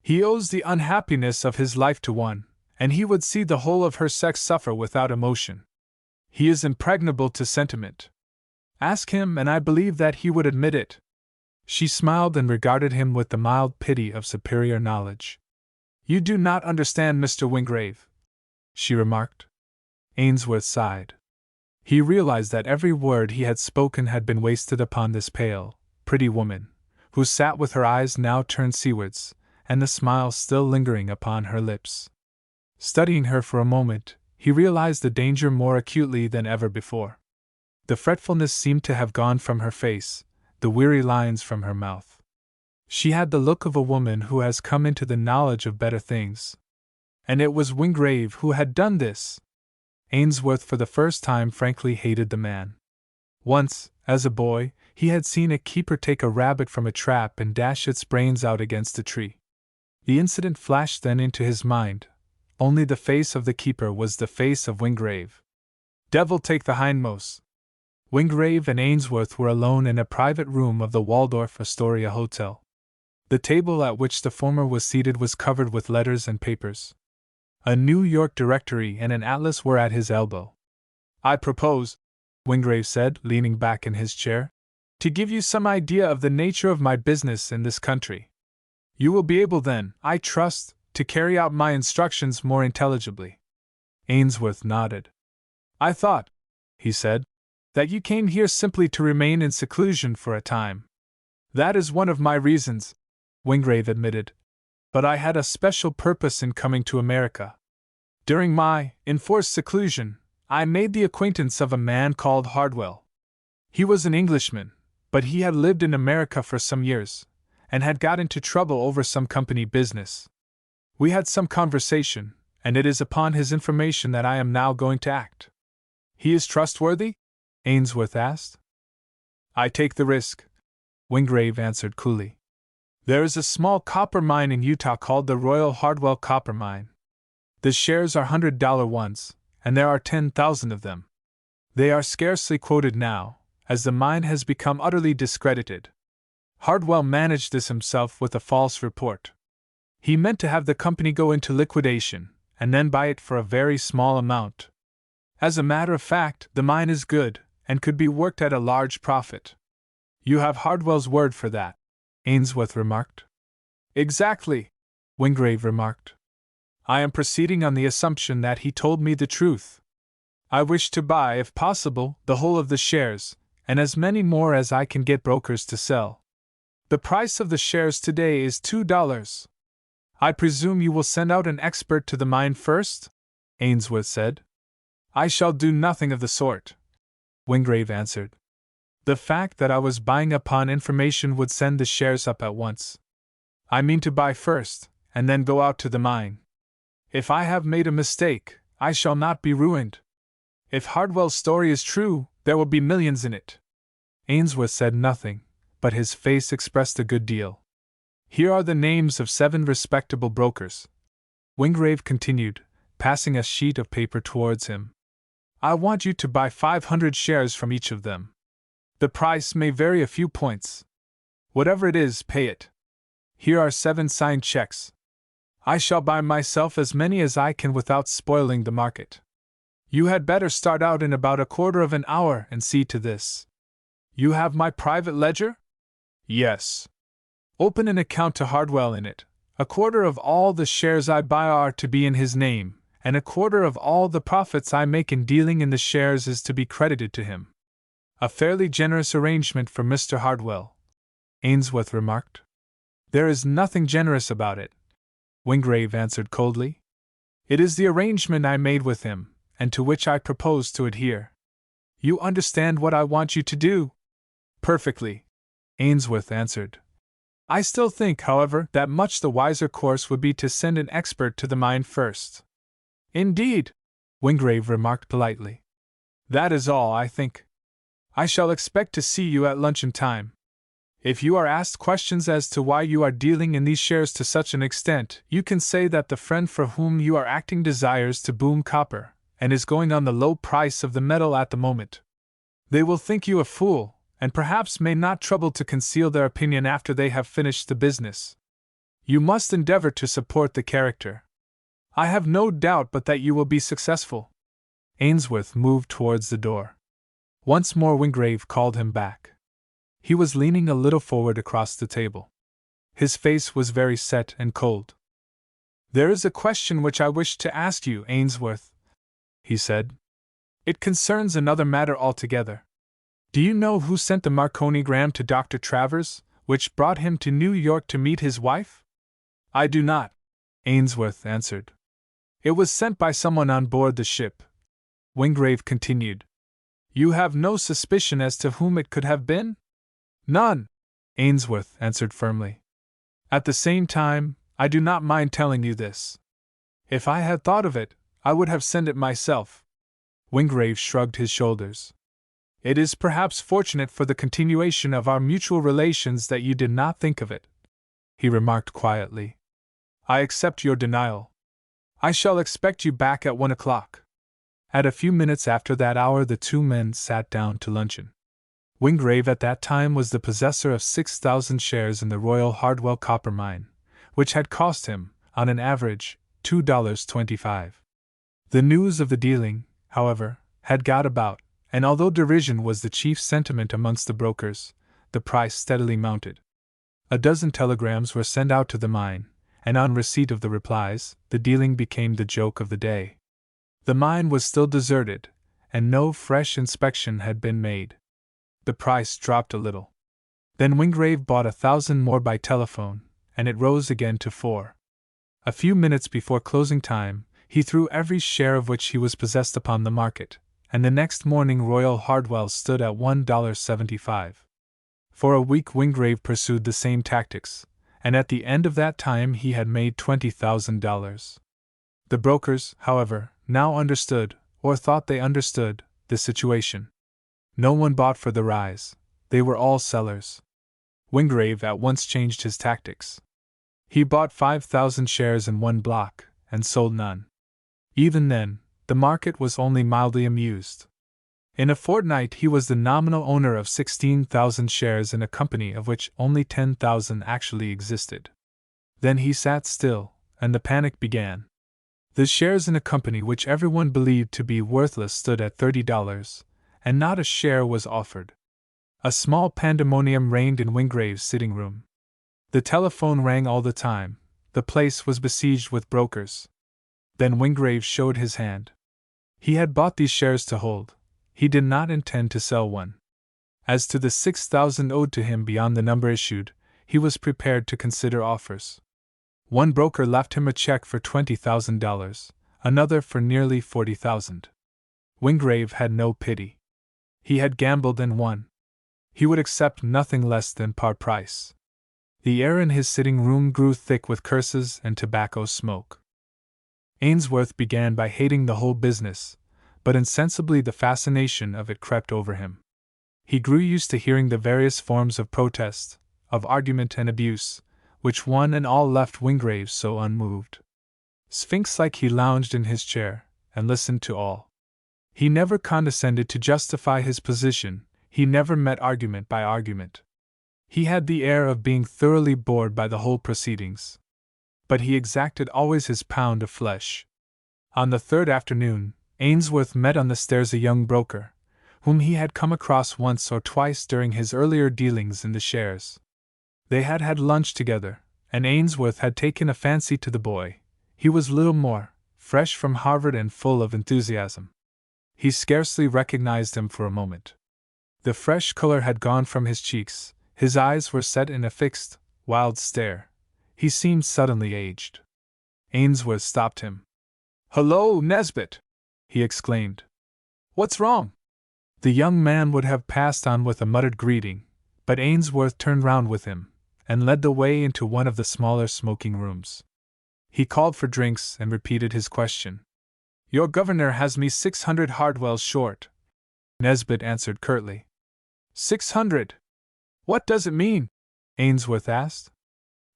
He owes the unhappiness of his life to one, and he would see the whole of her sex suffer without emotion. He is impregnable to sentiment. Ask him, and I believe that he would admit it. She smiled and regarded him with the mild pity of superior knowledge. You do not understand Mr. Wingrave, she remarked. Ainsworth sighed. He realized that every word he had spoken had been wasted upon this pale, pretty woman, who sat with her eyes now turned seawards, and the smile still lingering upon her lips. Studying her for a moment, he realized the danger more acutely than ever before. The fretfulness seemed to have gone from her face, the weary lines from her mouth. She had the look of a woman who has come into the knowledge of better things. And it was Wingrave who had done this. Ainsworth for the first time frankly hated the man. Once, as a boy, he had seen a keeper take a rabbit from a trap and dash its brains out against a tree. The incident flashed then into his mind. Only the face of the keeper was the face of Wingrave. Devil take the hindmost! Wingrave and Ainsworth were alone in a private room of the Waldorf Astoria Hotel. The table at which the former was seated was covered with letters and papers. A New York directory and an atlas were at his elbow. I propose, Wingrave said, leaning back in his chair, to give you some idea of the nature of my business in this country. You will be able then, I trust, to carry out my instructions more intelligibly. Ainsworth nodded. I thought, he said, that you came here simply to remain in seclusion for a time. That is one of my reasons, Wingrave admitted. But I had a special purpose in coming to America. During my enforced seclusion, I made the acquaintance of a man called Hardwell. He was an Englishman, but he had lived in America for some years, and had got into trouble over some company business. We had some conversation, and it is upon his information that I am now going to act. He is trustworthy? Ainsworth asked. I take the risk, Wingrave answered coolly. There is a small copper mine in Utah called the Royal Hardwell Copper Mine. The shares are $100 ones, and there are 10,000 of them. They are scarcely quoted now, as the mine has become utterly discredited. Hardwell managed this himself with a false report. He meant to have the company go into liquidation, and then buy it for a very small amount. As a matter of fact, the mine is good, and could be worked at a large profit. You have Hardwell's word for that, Ainsworth remarked. Exactly, Wingrave remarked. I am proceeding on the assumption that he told me the truth. I wish to buy, if possible, the whole of the shares, and as many more as I can get brokers to sell. The price of the shares today is $2. I presume you will send out an expert to the mine first? Ainsworth said. I shall do nothing of the sort, Wingrave answered. The fact that I was buying upon information would send the shares up at once. I mean to buy first, and then go out to the mine. If I have made a mistake, I shall not be ruined. If Hardwell's story is true, there will be millions in it. Ainsworth said nothing, but his face expressed a good deal. Here are the names of 7 respectable brokers, Wingrave continued, passing a sheet of paper towards him. I want you to buy 500 shares from each of them. The price may vary a few points. Whatever it is, pay it. Here are 7 signed checks. I shall buy myself as many as I can without spoiling the market. You had better start out in about a quarter of an hour and see to this. You have my private ledger? Yes. Open an account to Hardwell in it. A quarter of all the shares I buy are to be in his name, and a quarter of all the profits I make in dealing in the shares is to be credited to him. A fairly generous arrangement for Mr. Hardwell, Ainsworth remarked. There is nothing generous about it, Wingrave answered coldly. It is the arrangement I made with him, and to which I propose to adhere. You understand what I want you to do? Perfectly, Ainsworth answered. I still think, however, that much the wiser course would be to send an expert to the mine first. Indeed, Wingrave remarked politely. That is all, I think. I shall expect to see you at luncheon time. If you are asked questions as to why you are dealing in these shares to such an extent, you can say that the friend for whom you are acting desires to boom copper, and is going on the low price of the metal at the moment. They will think you a fool, and perhaps may not trouble to conceal their opinion after they have finished the business. You must endeavor to support the character. I have no doubt but that you will be successful. Ainsworth moved towards the door. Once more Wingrave called him back. He was leaning a little forward across the table. His face was very set and cold. There is a question which I wish to ask you, Ainsworth, he said. It concerns another matter altogether. Do you know who sent the Marconigram to Dr. Travers, which brought him to New York to meet his wife? I do not, Ainsworth answered. It was sent by someone on board the ship. Wingrave continued. You have no suspicion as to whom it could have been? None, Ainsworth answered firmly. At the same time, I do not mind telling you this. If I had thought of it, I would have sent it myself. Wingrave shrugged his shoulders. It is perhaps fortunate for the continuation of our mutual relations that you did not think of it, he remarked quietly. I accept your denial. I shall expect you back at 1 o'clock. At a few minutes after that hour the two men sat down to luncheon. Wingrave at that time was the possessor of 6,000 shares in the Royal Hardwell copper mine, which had cost him, on an average, $2.25. The news of the dealing, however, had got about, and although derision was the chief sentiment amongst the brokers, the price steadily mounted. A dozen telegrams were sent out to the mine, and on receipt of the replies, the dealing became the joke of the day. The mine was still deserted, and no fresh inspection had been made. The price dropped a little. Then Wingrave bought 1,000 more by telephone, and it rose again to 4. A few minutes before closing time, he threw every share of which he was possessed upon the market, and the next morning Royal Hardwell stood at $1.75. For a week Wingrave pursued the same tactics, and at the end of that time he had made $20,000. The brokers, however, now understood, or thought they understood, the situation. No one bought for the rise, they were all sellers. Wingrave at once changed his tactics. He bought 5,000 shares in one block, and sold none. Even then, the market was only mildly amused. In a fortnight he was the nominal owner of 16,000 shares in a company of which only 10,000 actually existed. Then he sat still, and the panic began. The shares in a company which everyone believed to be worthless stood at $30, and not a share was offered. A small pandemonium reigned in Wingrave's sitting room. The telephone rang all the time, the place was besieged with brokers. Then Wingrave showed his hand. He had bought these shares to hold. He did not intend to sell one. As to the 6,000 owed to him beyond the number issued, he was prepared to consider offers. One broker left him a check for $20,000, another for nearly $40,000. Wingrave had no pity. He had gambled and won. He would accept nothing less than par price. The air in his sitting room grew thick with curses and tobacco smoke. Ainsworth began by hating the whole business, but insensibly the fascination of it crept over him. He grew used to hearing the various forms of protest, of argument and abuse, which one and all left Wingrave so unmoved. Sphinx-like he lounged in his chair, and listened to all. He never condescended to justify his position, he never met argument by argument. He had the air of being thoroughly bored by the whole proceedings. But he exacted always his pound of flesh. On the third afternoon, Ainsworth met on the stairs a young broker, whom he had come across once or twice during his earlier dealings in the shares. They had had lunch together, and Ainsworth had taken a fancy to the boy. He was little more, fresh from Harvard and full of enthusiasm. He scarcely recognized him for a moment. The fresh color had gone from his cheeks, his eyes were set in a fixed, wild stare. He seemed suddenly aged. Ainsworth stopped him. "Hullo, Nesbit!" he exclaimed. "What's wrong?" The young man would have passed on with a muttered greeting, but Ainsworth turned round with him, and led the way into one of the smaller smoking rooms. He called for drinks and repeated his question. "Your governor has me 600 Hardwells short," Nesbit answered curtly. 600? What does it mean? Ainsworth asked.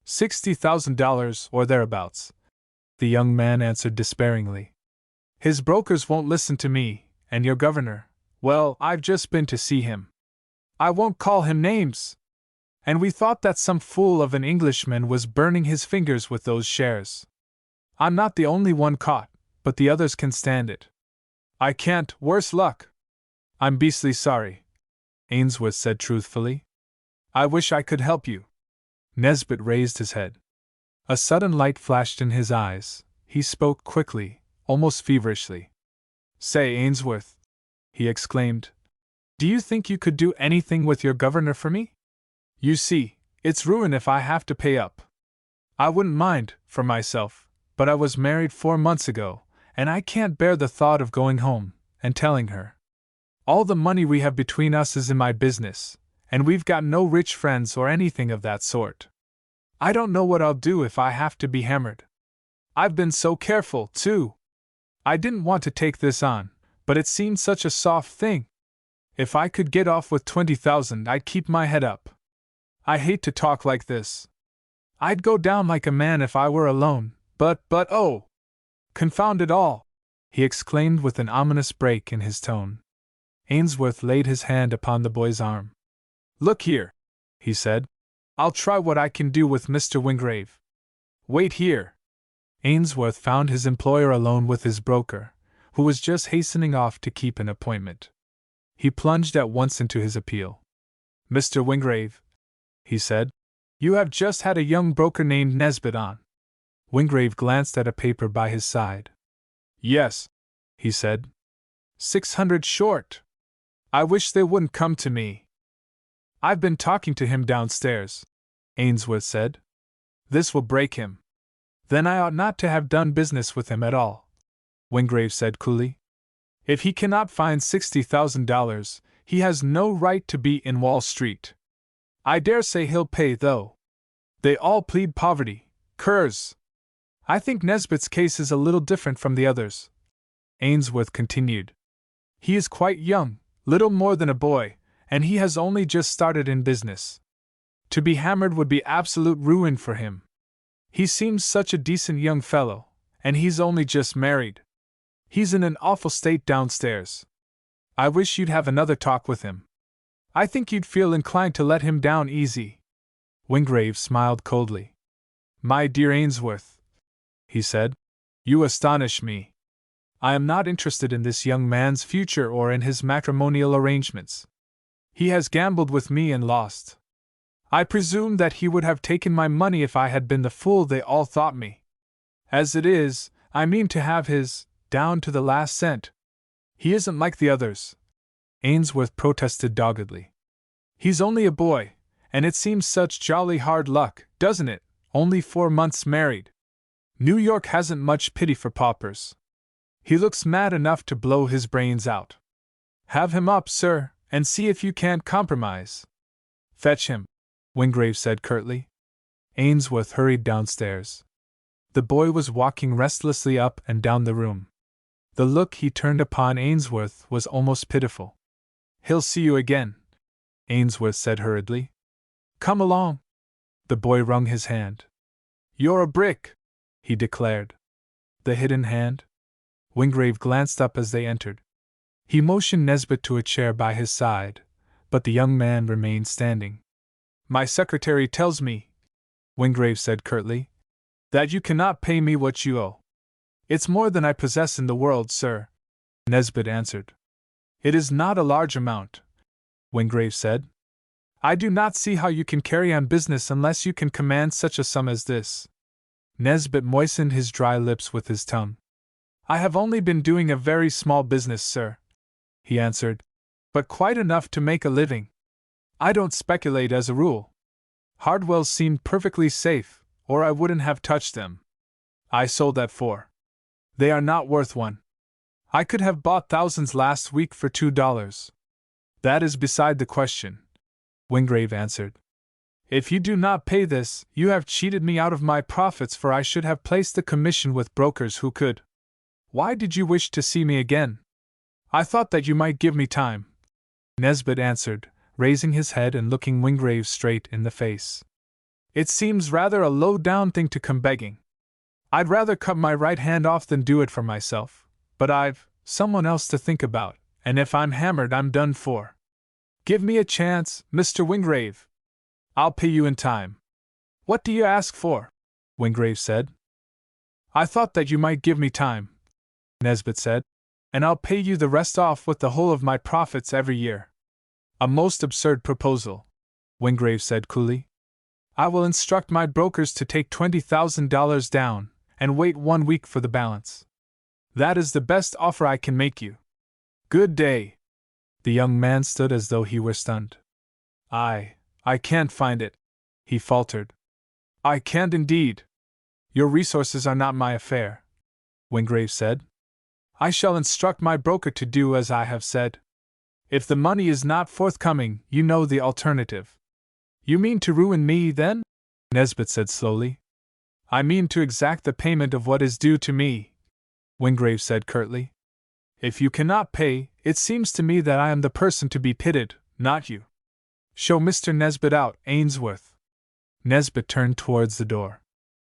$60,000 or thereabouts, the young man answered despairingly. His brokers won't listen to me, and your governor, Well, I've just been to see him. I won't call him names. And we thought that some fool of an Englishman was burning his fingers with those shares. I'm not the only one caught, but the others can stand it. I can't, worse luck. I'm beastly sorry, Ainsworth said truthfully. I wish I could help you. Nesbit raised his head. A sudden light flashed in his eyes. He spoke quickly, almost feverishly. Say, Ainsworth, he exclaimed, do you think you could do anything with your governor for me? You see, it's ruin if I have to pay up. I wouldn't mind, for myself, but I was married 4 months ago, and I can't bear the thought of going home and telling her. All the money we have between us is in my business, and we've got no rich friends or anything of that sort. I don't know what I'll do if I have to be hammered. I've been so careful, too. I didn't want to take this on, but it seemed such a soft thing. If I could get off with 20,000, I'd keep my head up. I hate to talk like this. I'd go down like a man if I were alone, but oh! Confound it all! He exclaimed with an ominous break in his tone. Ainsworth laid his hand upon the boy's arm. Look here, he said. I'll try what I can do with Mr. Wingrave. Wait here. Ainsworth found his employer alone with his broker, who was just hastening off to keep an appointment. He plunged at once into his appeal. Mr. Wingrave, he said, you have just had a young broker named Nesbit on. Wingrave glanced at a paper by his side. Yes, he said. 600 short. I wish they wouldn't come to me. I've been talking to him downstairs, Ainsworth said. This will break him. Then I ought not to have done business with him at all, Wingrave said coolly. If he cannot find $60,000, he has no right to be in Wall Street. I dare say he'll pay, though. They all plead poverty, curs. I think Nesbit's case is a little different from the others, Ainsworth continued. He is quite young, little more than a boy, and he has only just started in business. To be hammered would be absolute ruin for him. He seems such a decent young fellow, and he's only just married. He's in an awful state downstairs. I wish you'd have another talk with him. I think you'd feel inclined to let him down easy. Wingrave smiled coldly. My dear Ainsworth, he said, you astonish me. I am not interested in this young man's future or in his matrimonial arrangements. He has gambled with me and lost. I presumed that he would have taken my money if I had been the fool they all thought me. As it is, I mean to have his, down to the last cent. He isn't like the others, Ainsworth protested doggedly. He's only a boy, and it seems such jolly hard luck, doesn't it? Only 4 months married. New York hasn't much pity for paupers. He looks mad enough to blow his brains out. Have him up, sir, and see if you can't compromise. Fetch him, Wingrave said curtly. Ainsworth hurried downstairs. The boy was walking restlessly up and down the room. The look he turned upon Ainsworth was almost pitiful. He'll see you again, Ainsworth said hurriedly. Come along. The boy wrung his hand. You're a brick, he declared. The hidden hand? Wingrave glanced up as they entered. He motioned Nesbit to a chair by his side, but the young man remained standing. My secretary tells me, Wingrave said curtly, that you cannot pay me what you owe. It's more than I possess in the world, sir, Nesbit answered. It is not a large amount, Wingrave said. I do not see how you can carry on business unless you can command such a sum as this. Nesbit moistened his dry lips with his tongue. I have only been doing a very small business, sir, he answered, but quite enough to make a living. I don't speculate as a rule. Hardwell's seemed perfectly safe, or I wouldn't have touched them. I sold at 4. They are not worth 1. I could have bought thousands last week for $2. That is beside the question, Wingrave answered. If you do not pay this, you have cheated me out of my profits, for I should have placed the commission with brokers who could. Why did you wish to see me again? I thought that you might give me time, Nesbit answered, raising his head and looking Wingrave straight in the face. It seems rather a low-down thing to come begging. I'd rather cut my right hand off than do it for myself, but I've someone else to think about, and if I'm hammered, I'm done for. Give me a chance, Mr. Wingrave. I'll pay you in time. What do you ask for? Wingrave said. I thought that you might give me time, Nesbit said, and I'll pay you the rest off with the whole of my profits every year. A most absurd proposal, Wingrave said coolly. I will instruct my brokers to take $20,000 down and wait 1 week for the balance. That is the best offer I can make you. Good day. The young man stood as though he were stunned. I can't find it, he faltered. I can't indeed. Your resources are not my affair, Wingrave said. I shall instruct my broker to do as I have said. If the money is not forthcoming, you know the alternative. You mean to ruin me, then? Nesbit said slowly. I mean to exact the payment of what is due to me, Wingrave said curtly. If you cannot pay, it seems to me that I am the person to be pitied, not you. Show Mr. Nesbit out, Ainsworth. Nesbit turned towards the door.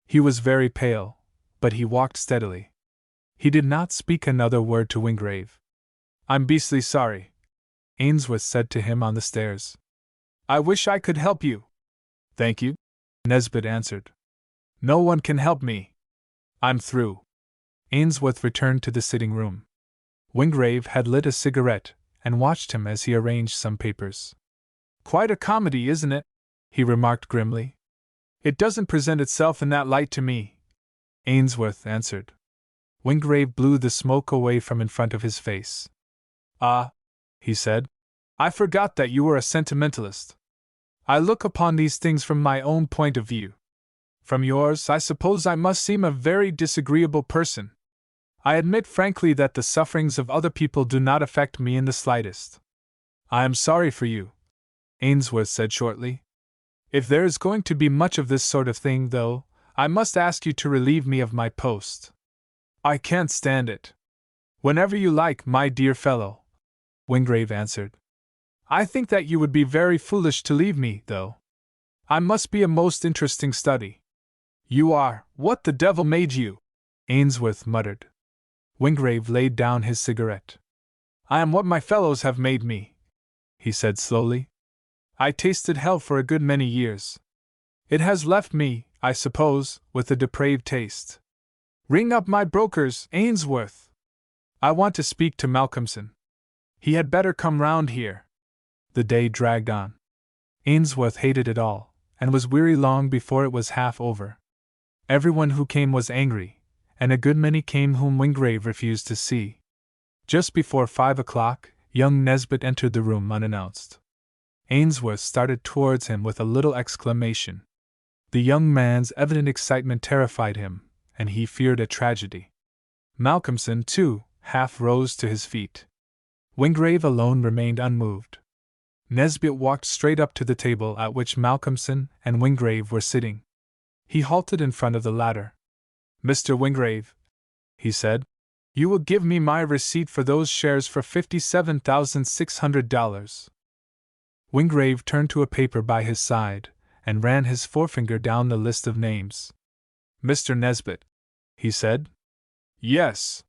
He was very pale, but he walked steadily. He did not speak another word to Wingrave. I'm beastly sorry, Ainsworth said to him on the stairs. I wish I could help you. Thank you, Nesbit answered. No one can help me. I'm through. Ainsworth returned to the sitting room. Wingrave had lit a cigarette and watched him as he arranged some papers. Quite a comedy, isn't it? He remarked grimly. It doesn't present itself in that light to me, Ainsworth answered. Wingrave blew the smoke away from in front of his face. Ah, he said, I forgot that you were a sentimentalist. I look upon these things from my own point of view. From yours, I suppose I must seem a very disagreeable person. I admit frankly that the sufferings of other people do not affect me in the slightest. I am sorry for you, Ainsworth said shortly. If there is going to be much of this sort of thing, though, I must ask you to relieve me of my post. I can't stand it. Whenever you like, my dear fellow, Wingrave answered. I think that you would be very foolish to leave me, though. I must be a most interesting study. You are. What the devil made you? Ainsworth muttered. Wingrave laid down his cigarette. I am what my fellows have made me, he said slowly. I tasted hell for a good many years. It has left me, I suppose, with a depraved taste. Ring up my brokers, Ainsworth. I want to speak to Malcolmson. He had better come round here. The day dragged on. Ainsworth hated it all, and was weary long before it was half over. Everyone who came was angry, and a good many came whom Wingrave refused to see. Just before 5 o'clock, young Nesbit entered the room unannounced. Ainsworth started towards him with a little exclamation. The young man's evident excitement terrified him, and he feared a tragedy. Malcolmson, too, half rose to his feet. Wingrave alone remained unmoved. Nesbit walked straight up to the table at which Malcolmson and Wingrave were sitting. He halted in front of the latter. Mr. Wingrave, he said, you will give me my receipt for those shares for $57,600. Wingrave turned to a paper by his side, and ran his forefinger down the list of names. Mr. Nesbit, he said. Yes.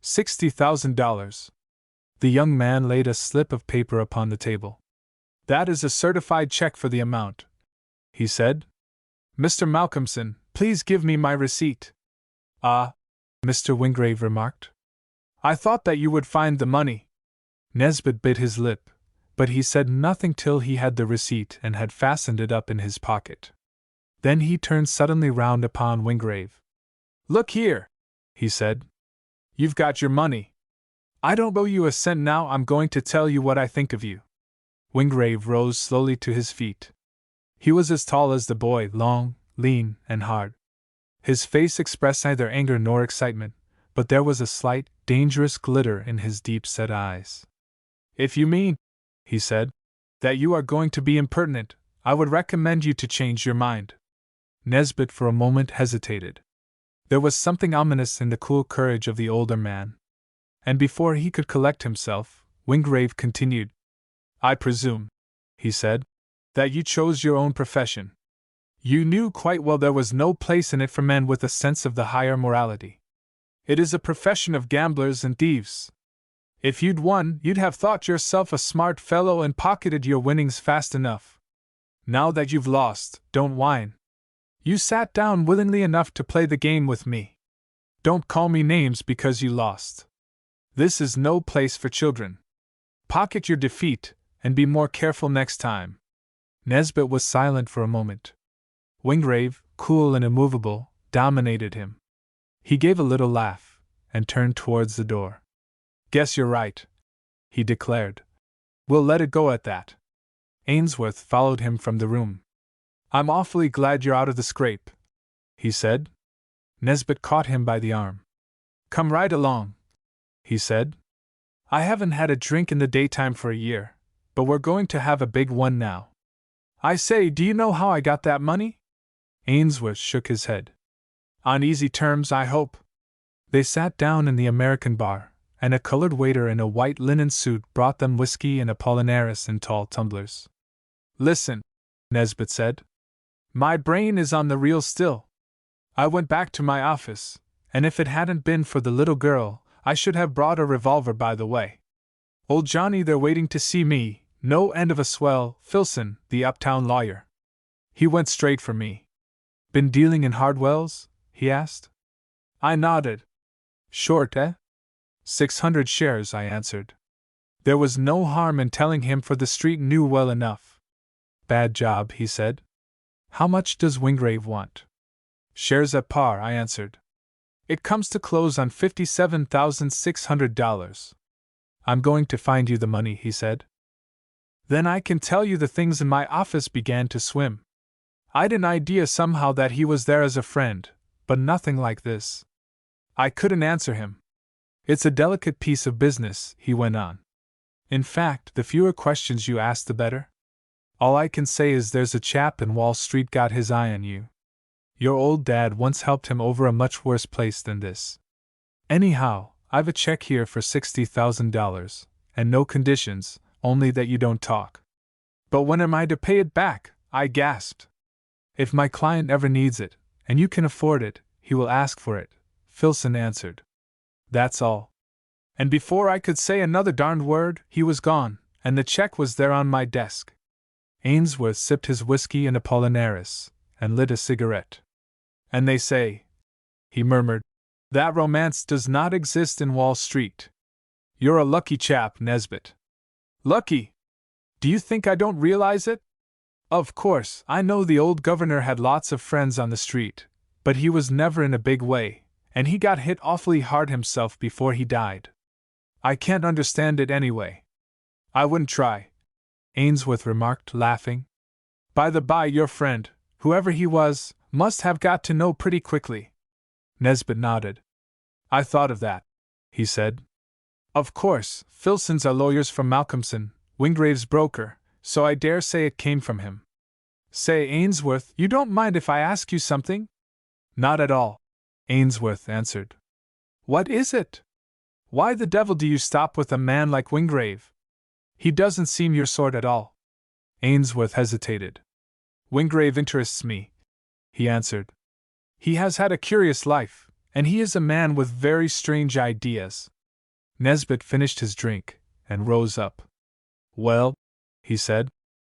$60,000. The young man laid a slip of paper upon the table. That is a certified check for the amount, he said. Mr. Malcolmson, please give me my receipt. Ah, Mr. Wingrave remarked. I thought that you would find the money. Nesbit bit his lip, but he said nothing till he had the receipt and had fastened it up in his pocket. Then he turned suddenly round upon Wingrave. Look here, he said. You've got your money. I don't owe you a cent now. I'm going to tell you what I think of you. Wingrave rose slowly to his feet. He was as tall as the boy, long, lean, and hard. His face expressed neither anger nor excitement, but there was a slight, dangerous glitter in his deep-set eyes. If you mean, he said, that you are going to be impertinent, I would recommend you to change your mind. Nesbit for a moment hesitated. There was something ominous in the cool courage of the older man. And before he could collect himself, Wingrave continued. I presume, he said, that you chose your own profession. You knew quite well there was no place in it for men with a sense of the higher morality. It is a profession of gamblers and thieves. If you'd won, you'd have thought yourself a smart fellow and pocketed your winnings fast enough. Now that you've lost, don't whine. You sat down willingly enough to play the game with me. Don't call me names because you lost. This is no place for children. Pocket your defeat, and be more careful next time. Nesbit was silent for a moment. Wingrave, cool and immovable, dominated him. He gave a little laugh, and turned towards the door. Guess you're right, he declared. We'll let it go at that. Ainsworth followed him from the room. I'm awfully glad you're out of the scrape, he said. Nesbit caught him by the arm. Come right along, he said. I haven't had a drink in the daytime for a year, but we're going to have a big one now. I say, do you know how I got that money? Ainsworth shook his head. On easy terms, I hope. They sat down in the American bar, and a colored waiter in a white linen suit brought them whiskey and Apollinaris in tall tumblers. Listen, Nesbit said. My brain is on the reel still. I went back to my office, and if it hadn't been for the little girl, I should have brought a revolver by the way. Old Johnny there waiting to see me, no end of a swell, Filson, the uptown lawyer. He went straight for me. Been dealing in Hardwell's? He asked. I nodded. Short, eh? 600 shares, I answered. There was no harm in telling him, for the street knew well enough. Bad job, he said. How much does Wingrave want? Shares at par, I answered. It comes to close on $57,600. I'm going to find you the money, he said. Then I can tell you the things in my office began to swim. I'd an idea somehow that he was there as a friend, but nothing like this. I couldn't answer him. It's a delicate piece of business, he went on. In fact, the fewer questions you ask, the better. All I can say is there's a chap in Wall Street got his eye on you. Your old dad once helped him over a much worse place than this. Anyhow, I've a check here for $60,000, and no conditions, only that you don't talk. But when am I to pay it back? I gasped. If my client ever needs it, and you can afford it, he will ask for it, Filson answered. That's all. And before I could say another darned word, he was gone, and the check was there on my desk. Ainsworth sipped his whiskey and Apollinaris, and lit a cigarette. And they say, he murmured, that romance does not exist in Wall Street. You're a lucky chap, Nesbit. Lucky? Do you think I don't realize it? Of course, I know the old governor had lots of friends on the street, but he was never in a big way, and he got hit awfully hard himself before he died. I can't understand it anyway. I wouldn't try, Ainsworth remarked, laughing. By the by, your friend, whoever he was, must have got to know pretty quickly. Nesbit nodded. I thought of that, he said. Of course, Filsons are lawyers from Malcolmson, Wingrave's broker, so I dare say it came from him. Say, Ainsworth, you don't mind if I ask you something? Not at all, Ainsworth answered. What is it? Why the devil do you stop with a man like Wingrave? He doesn't seem your sort at all. Ainsworth hesitated. Wingrave interests me, he answered. He has had a curious life, and he is a man with very strange ideas. Nesbit finished his drink, and rose up. Well, he said,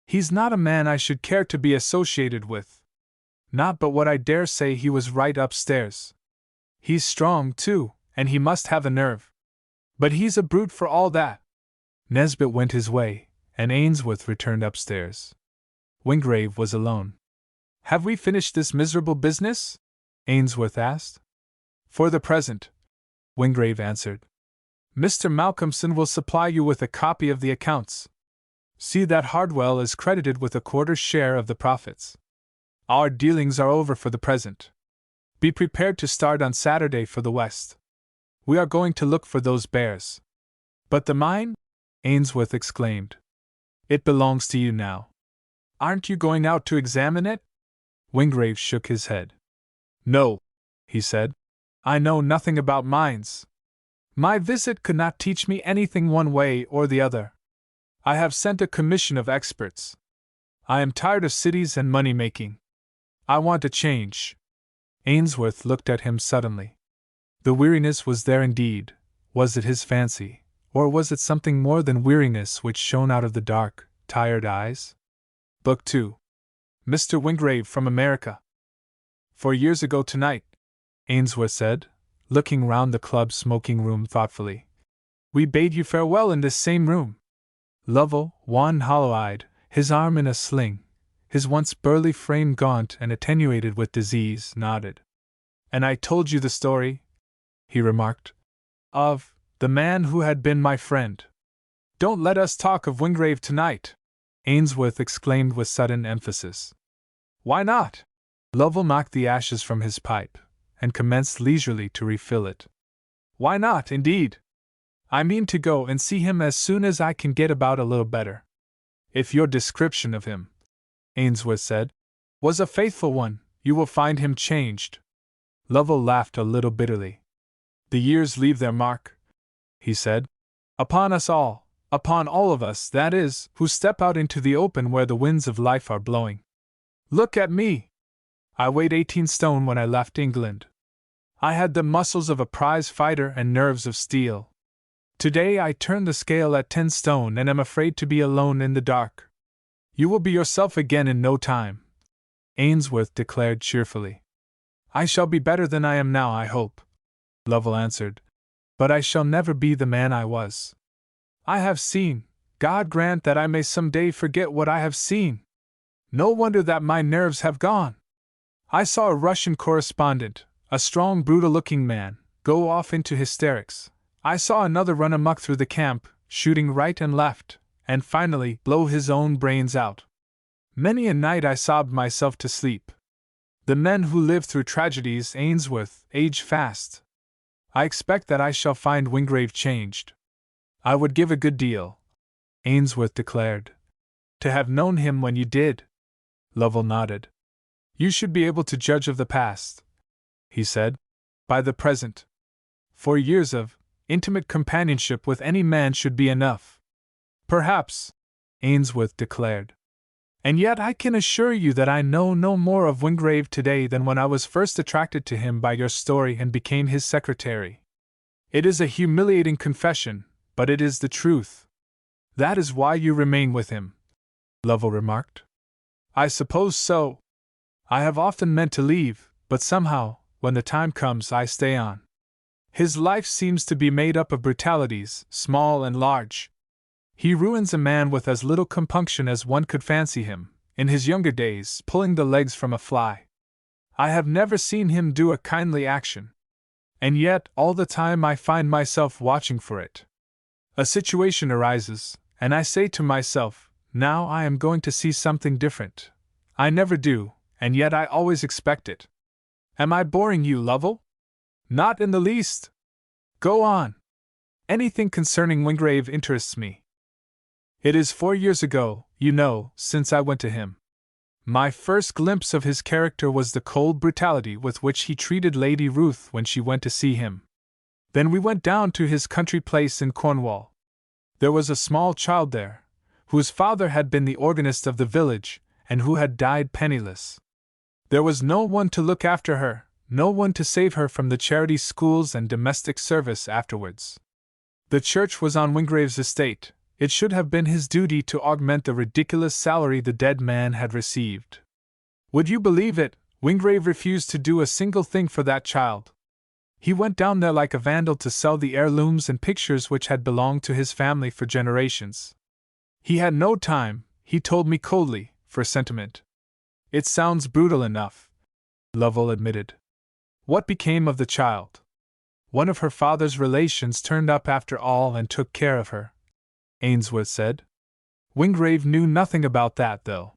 he's not a man I should care to be associated with. Not but what I dare say he was right upstairs. He's strong, too, and he must have a nerve. But he's a brute for all that. Nesbit went his way, and Ainsworth returned upstairs. Wingrave was alone. Have we finished this miserable business? Ainsworth asked. For the present, Wingrave answered. Mr. Malcolmson will supply you with a copy of the accounts. See that Hardwell is credited with a quarter share of the profits. Our dealings are over for the present. Be prepared to start on Saturday for the West. We are going to look for those bears. But the mine? Ainsworth exclaimed. It belongs to you now. Aren't you going out to examine it? Wingrave shook his head. No, he said. I know nothing about mines. My visit could not teach me anything one way or the other. I have sent a commission of experts. I am tired of cities and money-making. I want a change. Ainsworth looked at him suddenly. The weariness was there indeed. Was it his fancy, Or was it something more than weariness which shone out of the dark, tired eyes? Book 2. Mr. Wingrave from America. 4 years ago tonight, Ainsworth said, looking round the club's smoking room thoughtfully. We bade you farewell in this same room. Lovell, wan and hollow-eyed, his arm in a sling, his once burly frame gaunt and attenuated with disease, nodded. And I told you the story, he remarked, of the man who had been my friend. Don't let us talk of Wingrave tonight, Ainsworth exclaimed with sudden emphasis. Why not? Lovell knocked the ashes from his pipe, and commenced leisurely to refill it. Why not, indeed? I mean to go and see him as soon as I can get about a little better. If your description of him, Ainsworth said, was a faithful one, you will find him changed. Lovell laughed a little bitterly. The years leave their mark, he said, upon us all, upon all of us, that is, who step out into the open where the winds of life are blowing. Look at me! I weighed 18 stone when I left England. I had the muscles of a prize fighter and nerves of steel. Today I turn the scale at 10 stone and am afraid to be alone in the dark. You will be yourself again in no time, Ainsworth declared cheerfully. I shall be better than I am now, I hope, Lovell answered, but I shall never be the man I was. I have seen, God grant that I may some day forget what I have seen. No wonder that my nerves have gone. I saw a Russian correspondent, a strong, brutal-looking man, go off into hysterics. I saw another run amok through the camp, shooting right and left, and finally blow his own brains out. Many a night I sobbed myself to sleep. The men who live through tragedies, Ainsworth, age fast. I expect that I shall find Wingrave changed. I would give a good deal, Ainsworth declared, to have known him when you did. Lovell nodded. You should be able to judge of the past, he said, by the present. 4 years of intimate companionship with any man should be enough. Perhaps, Ainsworth declared. And yet I can assure you that I know no more of Wingrave today than when I was first attracted to him by your story and became his secretary. It is a humiliating confession, but it is the truth. That is why you remain with him, Lovell remarked. I suppose so. I have often meant to leave, but somehow, when the time comes, I stay on. His life seems to be made up of brutalities, small and large. He ruins a man with as little compunction as one could fancy him, in his younger days, pulling the legs from a fly. I have never seen him do a kindly action. And yet, all the time I find myself watching for it. A situation arises, and I say to myself, now I am going to see something different. I never do, and yet I always expect it. Am I boring you, Lovell? Not in the least. Go on. Anything concerning Wingrave interests me. It is 4 years ago, you know, since I went to him. My first glimpse of his character was the cold brutality with which he treated Lady Ruth when she went to see him. Then we went down to his country place in Cornwall. There was a small child there, whose father had been the organist of the village, and who had died penniless. There was no one to look after her, no one to save her from the charity schools and domestic service afterwards. The church was on Wingrave's estate. It should have been his duty to augment the ridiculous salary the dead man had received. Would you believe it, Wingrave refused to do a single thing for that child. He went down there like a vandal to sell the heirlooms and pictures which had belonged to his family for generations. He had no time, he told me coldly, for sentiment. It sounds brutal enough, Lovell admitted. What became of the child? One of her father's relations turned up after all and took care of her, Ainsworth said. Wingrave knew nothing about that, though.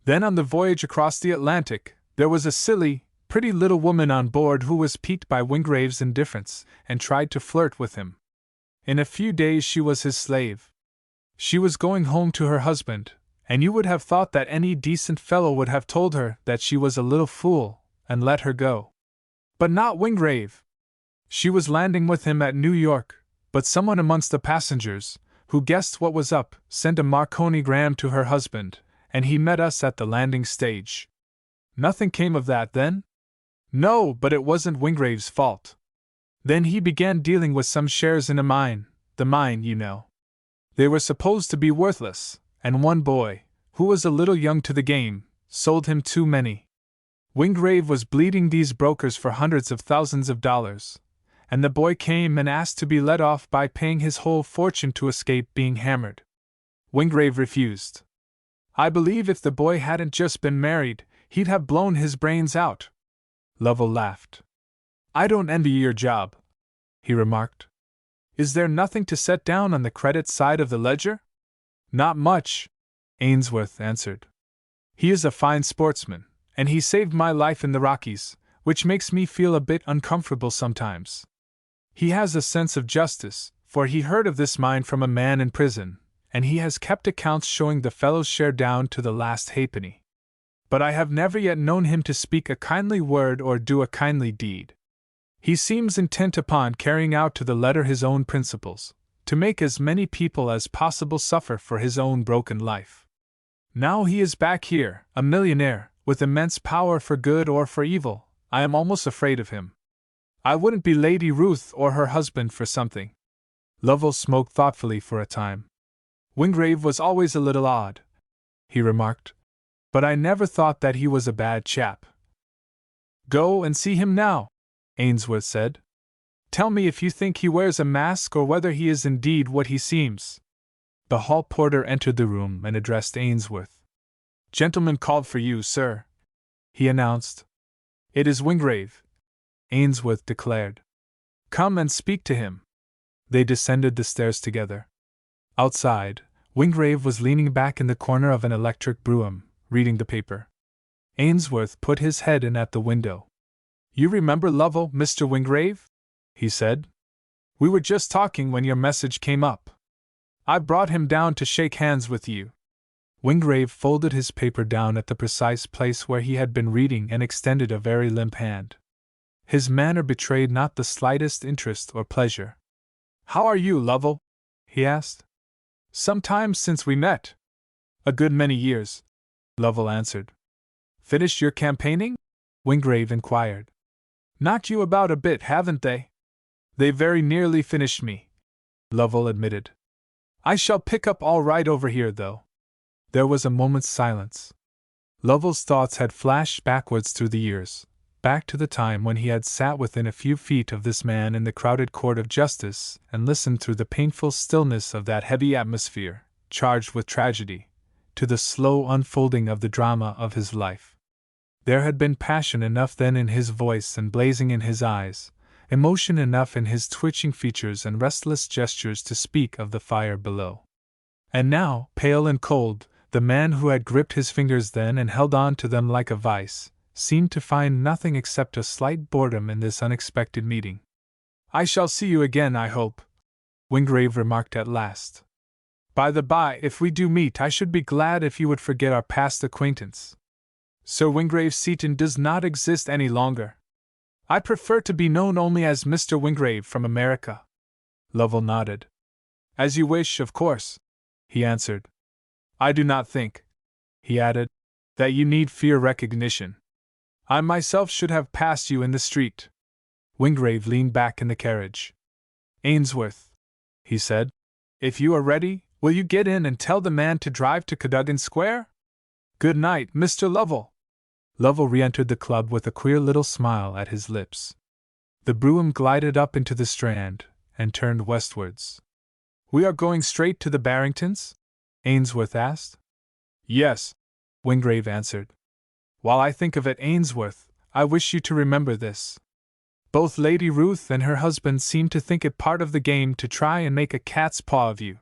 Then on the voyage across the Atlantic, there was a silly, pretty little woman on board who was piqued by Wingrave's indifference and tried to flirt with him. In a few days she was his slave. She was going home to her husband, and you would have thought that any decent fellow would have told her that she was a little fool and let her go. But not Wingrave. She was landing with him at New York, but someone amongst the passengers, who guessed what was up, sent a Marconigram to her husband, and he met us at the landing stage. Nothing came of that then? No, but it wasn't Wingrave's fault. Then he began dealing with some shares in a mine, the mine, you know. They were supposed to be worthless, and one boy, who was a little young to the game, sold him too many. Wingrave was bleeding these brokers for hundreds of thousands of dollars, and the boy came and asked to be let off by paying his whole fortune to escape being hammered. Wingrave refused. I believe if the boy hadn't just been married, he'd have blown his brains out. Lovell laughed. I don't envy your job, he remarked. Is there nothing to set down on the credit side of the ledger? Not much, Ainsworth answered. He is a fine sportsman, and he saved my life in the Rockies, which makes me feel a bit uncomfortable sometimes. He has a sense of justice, for he heard of this mine from a man in prison, and he has kept accounts showing the fellow's share down to the last halfpenny. But I have never yet known him to speak a kindly word or do a kindly deed. He seems intent upon carrying out to the letter his own principles, to make as many people as possible suffer for his own broken life. Now he is back here, a millionaire, with immense power for good or for evil. I am almost afraid of him. I wouldn't be Lady Ruth or her husband for something. Lovell smoked thoughtfully for a time. Wingrave was always a little odd, he remarked, but I never thought that he was a bad chap. Go and see him now, Ainsworth said. Tell me if you think he wears a mask or whether he is indeed what he seems. The hall porter entered the room and addressed Ainsworth. Gentleman called for you, sir, he announced. It is Wingrave, Ainsworth declared. Come and speak to him. They descended the stairs together. Outside, Wingrave was leaning back in the corner of an electric brougham, reading the paper. Ainsworth put his head in at the window. You remember Lovell, Mr. Wingrave? He said. We were just talking when your message came up. I brought him down to shake hands with you. Wingrave folded his paper down at the precise place where he had been reading and extended a very limp hand. His manner betrayed not the slightest interest or pleasure. How are you, Lovell? He asked. Some time since we met. A good many years, Lovell answered. Finished your campaigning? Wingrave inquired. Knocked you about a bit, haven't they? They very nearly finished me, Lovell admitted. I shall pick up all right over here, though. There was a moment's silence. Lovell's thoughts had flashed backwards through the years, back to the time when he had sat within a few feet of this man in the crowded court of justice and listened through the painful stillness of that heavy atmosphere, charged with tragedy, to the slow unfolding of the drama of his life. There had been passion enough then in his voice and blazing in his eyes, emotion enough in his twitching features and restless gestures to speak of the fire below. And now, pale and cold, the man who had gripped his fingers then and held on to them like a vice, seemed to find nothing except a slight boredom in this unexpected meeting. I shall see you again, I hope, Wingrave remarked at last. By the by, if we do meet, I should be glad if you would forget our past acquaintance. Sir Wingrave Seaton does not exist any longer. I prefer to be known only as Mr. Wingrave from America. Lovell nodded. As you wish, of course, he answered. I do not think, he added, that you need fear recognition. I myself should have passed you in the street. Wingrave leaned back in the carriage. Ainsworth, he said, if you are ready, will you get in and tell the man to drive to Cadogan Square? Good night, Mr. Lovell. Lovell re-entered the club with a queer little smile at his lips. The brougham glided up into the Strand and turned westwards. We are going straight to the Barringtons? Ainsworth asked. Yes, Wingrave answered. While I think of it, Ainsworth, I wish you to remember this. Both Lady Ruth and her husband seem to think it part of the game to try and make a cat's paw of you.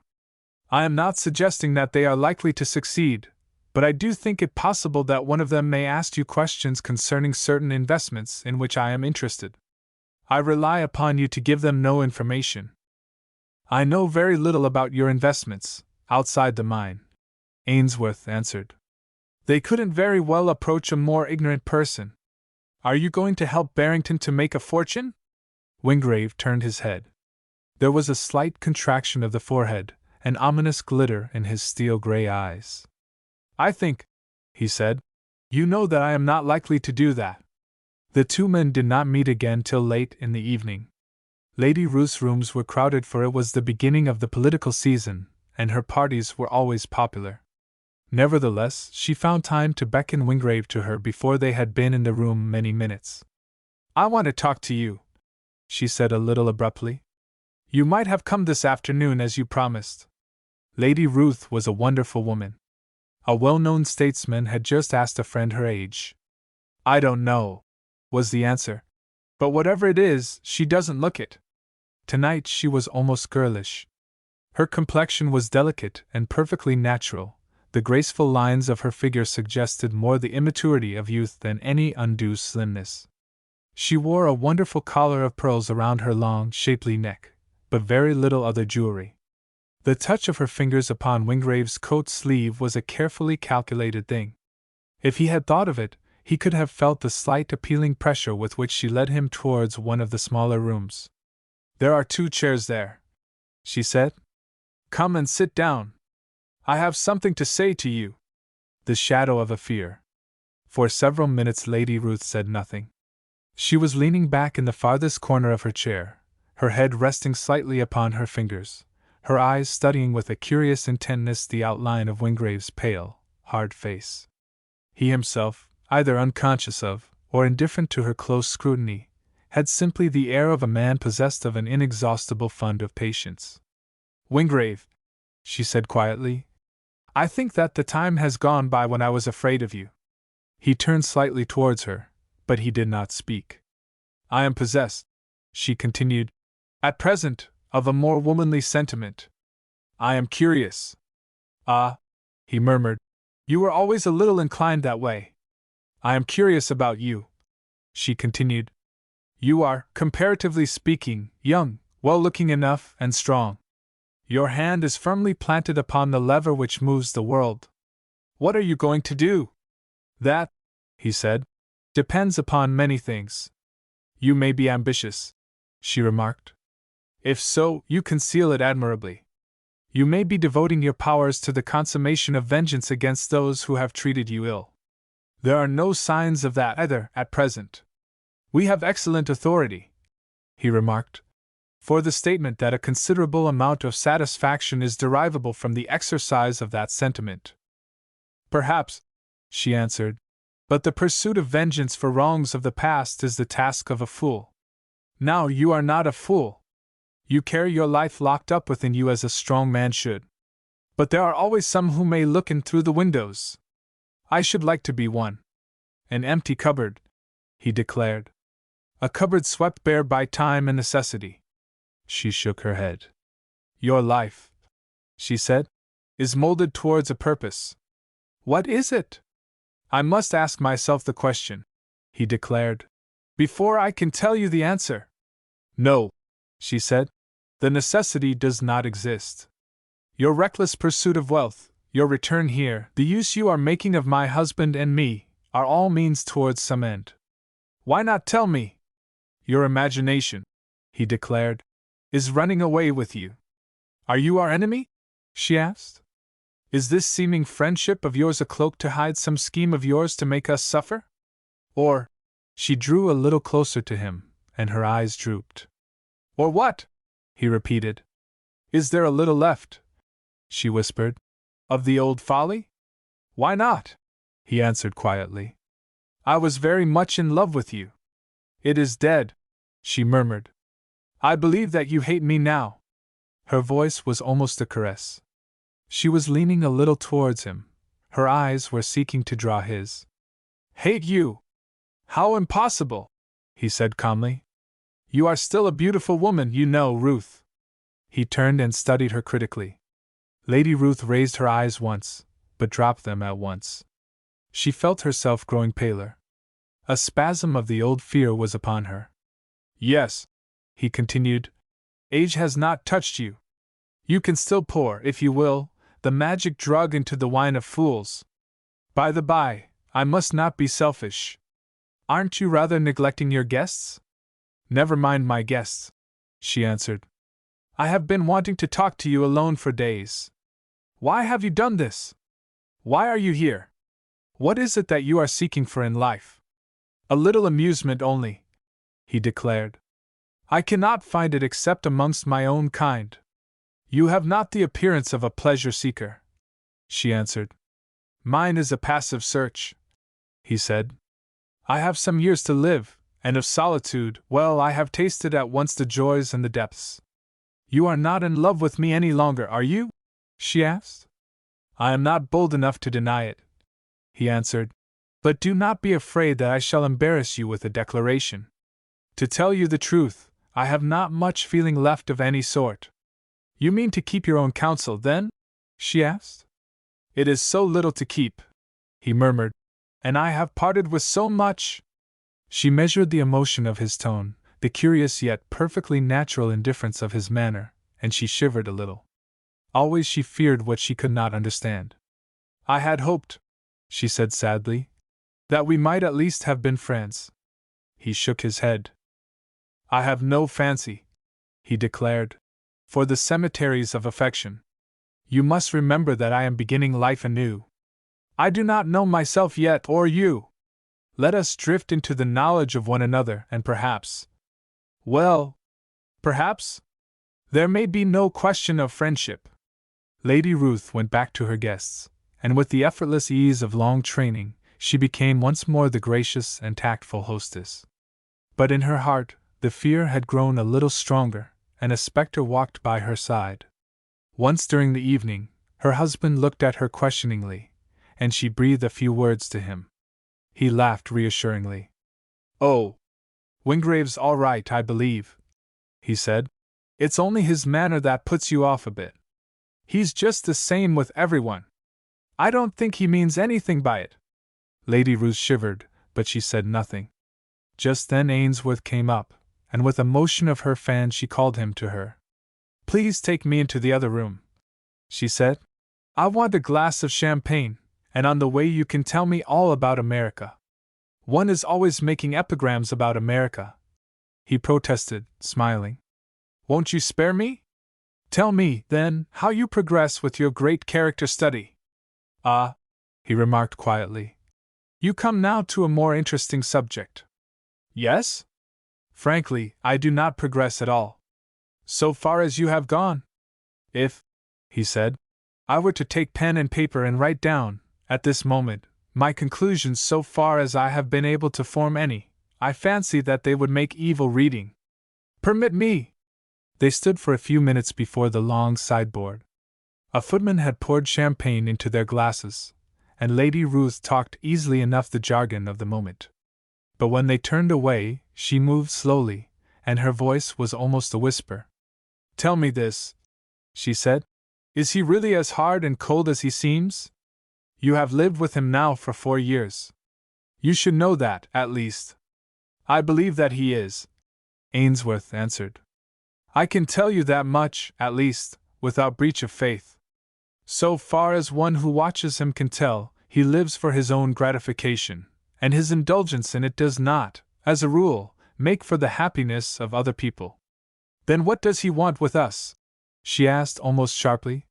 I am not suggesting that they are likely to succeed, but I do think it possible that one of them may ask you questions concerning certain investments in which I am interested. I rely upon you to give them no information. I know very little about your investments, outside the mine, Ainsworth answered. They couldn't very well approach a more ignorant person. Are you going to help Barrington to make a fortune? Wingrave turned his head. There was a slight contraction of the forehead, an ominous glitter in his steel-gray eyes. I think, he said, you know that I am not likely to do that. The two men did not meet again till late in the evening. Lady Ruth's rooms were crowded, for it was the beginning of the political season, and her parties were always popular. Nevertheless, she found time to beckon Wingrave to her before they had been in the room many minutes. "I want to talk to you," she said a little abruptly. "You might have come this afternoon as you promised." Lady Ruth was a wonderful woman. A well-known statesman had just asked a friend her age. "I don't know," was the answer. "But whatever it is, she doesn't look it." Tonight she was almost girlish. Her complexion was delicate and perfectly natural. The graceful lines of her figure suggested more the immaturity of youth than any undue slimness. She wore a wonderful collar of pearls around her long, shapely neck, but very little other jewelry. The touch of her fingers upon Wingrave's coat sleeve was a carefully calculated thing. If he had thought of it, he could have felt the slight appealing pressure with which she led him towards one of the smaller rooms. "There are 2 chairs there," she said. "Come and sit down. I have something to say to you." The shadow of a fear. For several minutes Lady Ruth said nothing. She was leaning back in the farthest corner of her chair, her head resting slightly upon her fingers, her eyes studying with a curious intentness the outline of Wingrave's pale, hard face. He himself, either unconscious of, or indifferent to her close scrutiny, had simply the air of a man possessed of an inexhaustible fund of patience. "Wingrave," she said quietly, "I think that the time has gone by when I was afraid of you." He turned slightly towards her, but he did not speak. "I am possessed," she continued, "at present, of a more womanly sentiment. I am curious." "Ah," he murmured, "you were always a little inclined that way. I am curious about you," she continued. "You are, comparatively speaking, young, well-looking enough, and strong. Your hand is firmly planted upon the lever which moves the world. What are you going to do?" "That," he said, "depends upon many things." "You may be ambitious," she remarked. "If so, you conceal it admirably. You may be devoting your powers to the consummation of vengeance against those who have treated you ill. There are no signs of that either at present. We have excellent authority," he remarked, "for the statement that a considerable amount of satisfaction is derivable from the exercise of that sentiment." "Perhaps," she answered, "but the pursuit of vengeance for wrongs of the past is the task of a fool. Now you are not a fool. You carry your life locked up within you as a strong man should. But there are always some who may look in through the windows. I should like to be one. An empty cupboard," he declared. "A cupboard swept bare by time and necessity." She shook her head. "Your life," she said, "is molded towards a purpose." "What is it?" "I must ask myself the question," he declared, "before I can tell you the answer." "No," she said, "the necessity does not exist. Your reckless pursuit of wealth, your return here, the use you are making of my husband and me, are all means towards some end. Why not tell me? Your imagination," he declared, "is running away with you." "Are you our enemy?" she asked. "Is this seeming friendship of yours a cloak to hide some scheme of yours to make us suffer? Or," she drew a little closer to him, and her eyes drooped. "Or what?" he repeated. "Is there a little left," she whispered, "of the old folly?" "Why not?" he answered quietly. "I was very much in love with you." "It is dead," she murmured. "I believe that you hate me now." Her voice was almost a caress. She was leaning a little towards him. Her eyes were seeking to draw his. "Hate you? How impossible!" he said calmly. "You are still a beautiful woman, you know, Ruth." He turned and studied her critically. Lady Ruth raised her eyes once, but dropped them at once. She felt herself growing paler. A spasm of the old fear was upon her. "Yes," he continued, "age has not touched you. You can still pour, if you will, the magic drug into the wine of fools. By the by, I must not be selfish. Aren't you rather neglecting your guests?" "Never mind my guests," she answered. "I have been wanting to talk to you alone for days. Why have you done this? Why are you here? What is it that you are seeking for in life?" "A little amusement only," he declared. I cannot find it except amongst my own kind. You have not the appearance of a pleasure seeker, she answered. Mine is a passive search, he said. I have some years to live, and of solitude, well, I have tasted at once the joys and the depths. You are not in love with me any longer, are you? She asked. I am not bold enough to deny it, he answered, but do not be afraid that I shall embarrass you with a declaration. To tell you the truth, I have not much feeling left of any sort. You mean to keep your own counsel, then? She asked. It is so little to keep, he murmured, and I have parted with so much. She measured the emotion of his tone, the curious yet perfectly natural indifference of his manner, and she shivered a little. Always she feared what she could not understand. I had hoped, she said sadly, that we might at least have been friends. He shook his head. I have no fancy, he declared, for the cemeteries of affection. You must remember that I am beginning life anew. I do not know myself yet, or you. Let us drift into the knowledge of one another, and perhaps, there may be no question of friendship. Lady Ruth went back to her guests, and with the effortless ease of long training, she became once more the gracious and tactful hostess. But in her heart, the fear had grown a little stronger, and a spectre walked by her side. Once during the evening, her husband looked at her questioningly, and she breathed a few words to him. He laughed reassuringly. Oh, Wingrave's all right, I believe, he said. It's only his manner that puts you off a bit. He's just the same with everyone. I don't think he means anything by it. Lady Ruth shivered, but she said nothing. Just then Ainsworth came up, and with a motion of her fan she called him to her. Please take me into the other room, she said. I want a glass of champagne, and on the way you can tell me all about America. One is always making epigrams about America, he protested, smiling. Won't you spare me? Tell me, then, how you progress with your great character study. Ah, he remarked quietly. You come now to a more interesting subject. Yes? Frankly, I do not progress at all. So far as you have gone. If, he said, I were to take pen and paper and write down, at this moment, my conclusions so far as I have been able to form any, I fancy that they would make evil reading. Permit me! They stood for a few minutes before the long sideboard. A footman had poured champagne into their glasses, and Lady Ruth talked easily enough the jargon of the moment. But when they turned away, she moved slowly, and her voice was almost a whisper. Tell me this, she said. Is he really as hard and cold as he seems? You have lived with him now for 4 years. You should know that, at least. I believe that he is, Ainsworth answered. I can tell you that much, at least, without breach of faith. So far as one who watches him can tell, he lives for his own gratification, and his indulgence in it does not, as a rule, make for the happiness of other people. Then what does he want with us? She asked almost sharply.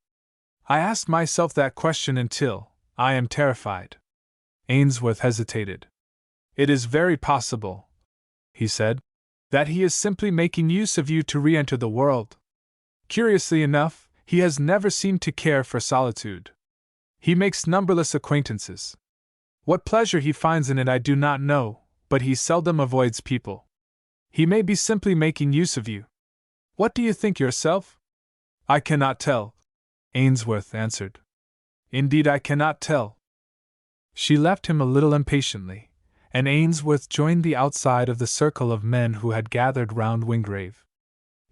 I ask myself that question until I am terrified. Ainsworth hesitated. It is very possible, he said, that he is simply making use of you to re-enter the world. Curiously enough, he has never seemed to care for solitude. He makes numberless acquaintances. What pleasure he finds in it I do not know, but he seldom avoids people. He may be simply making use of you. What do you think yourself? I cannot tell, Ainsworth answered. Indeed, I cannot tell. She left him a little impatiently, and Ainsworth joined the outside of the circle of men who had gathered round Wingrave.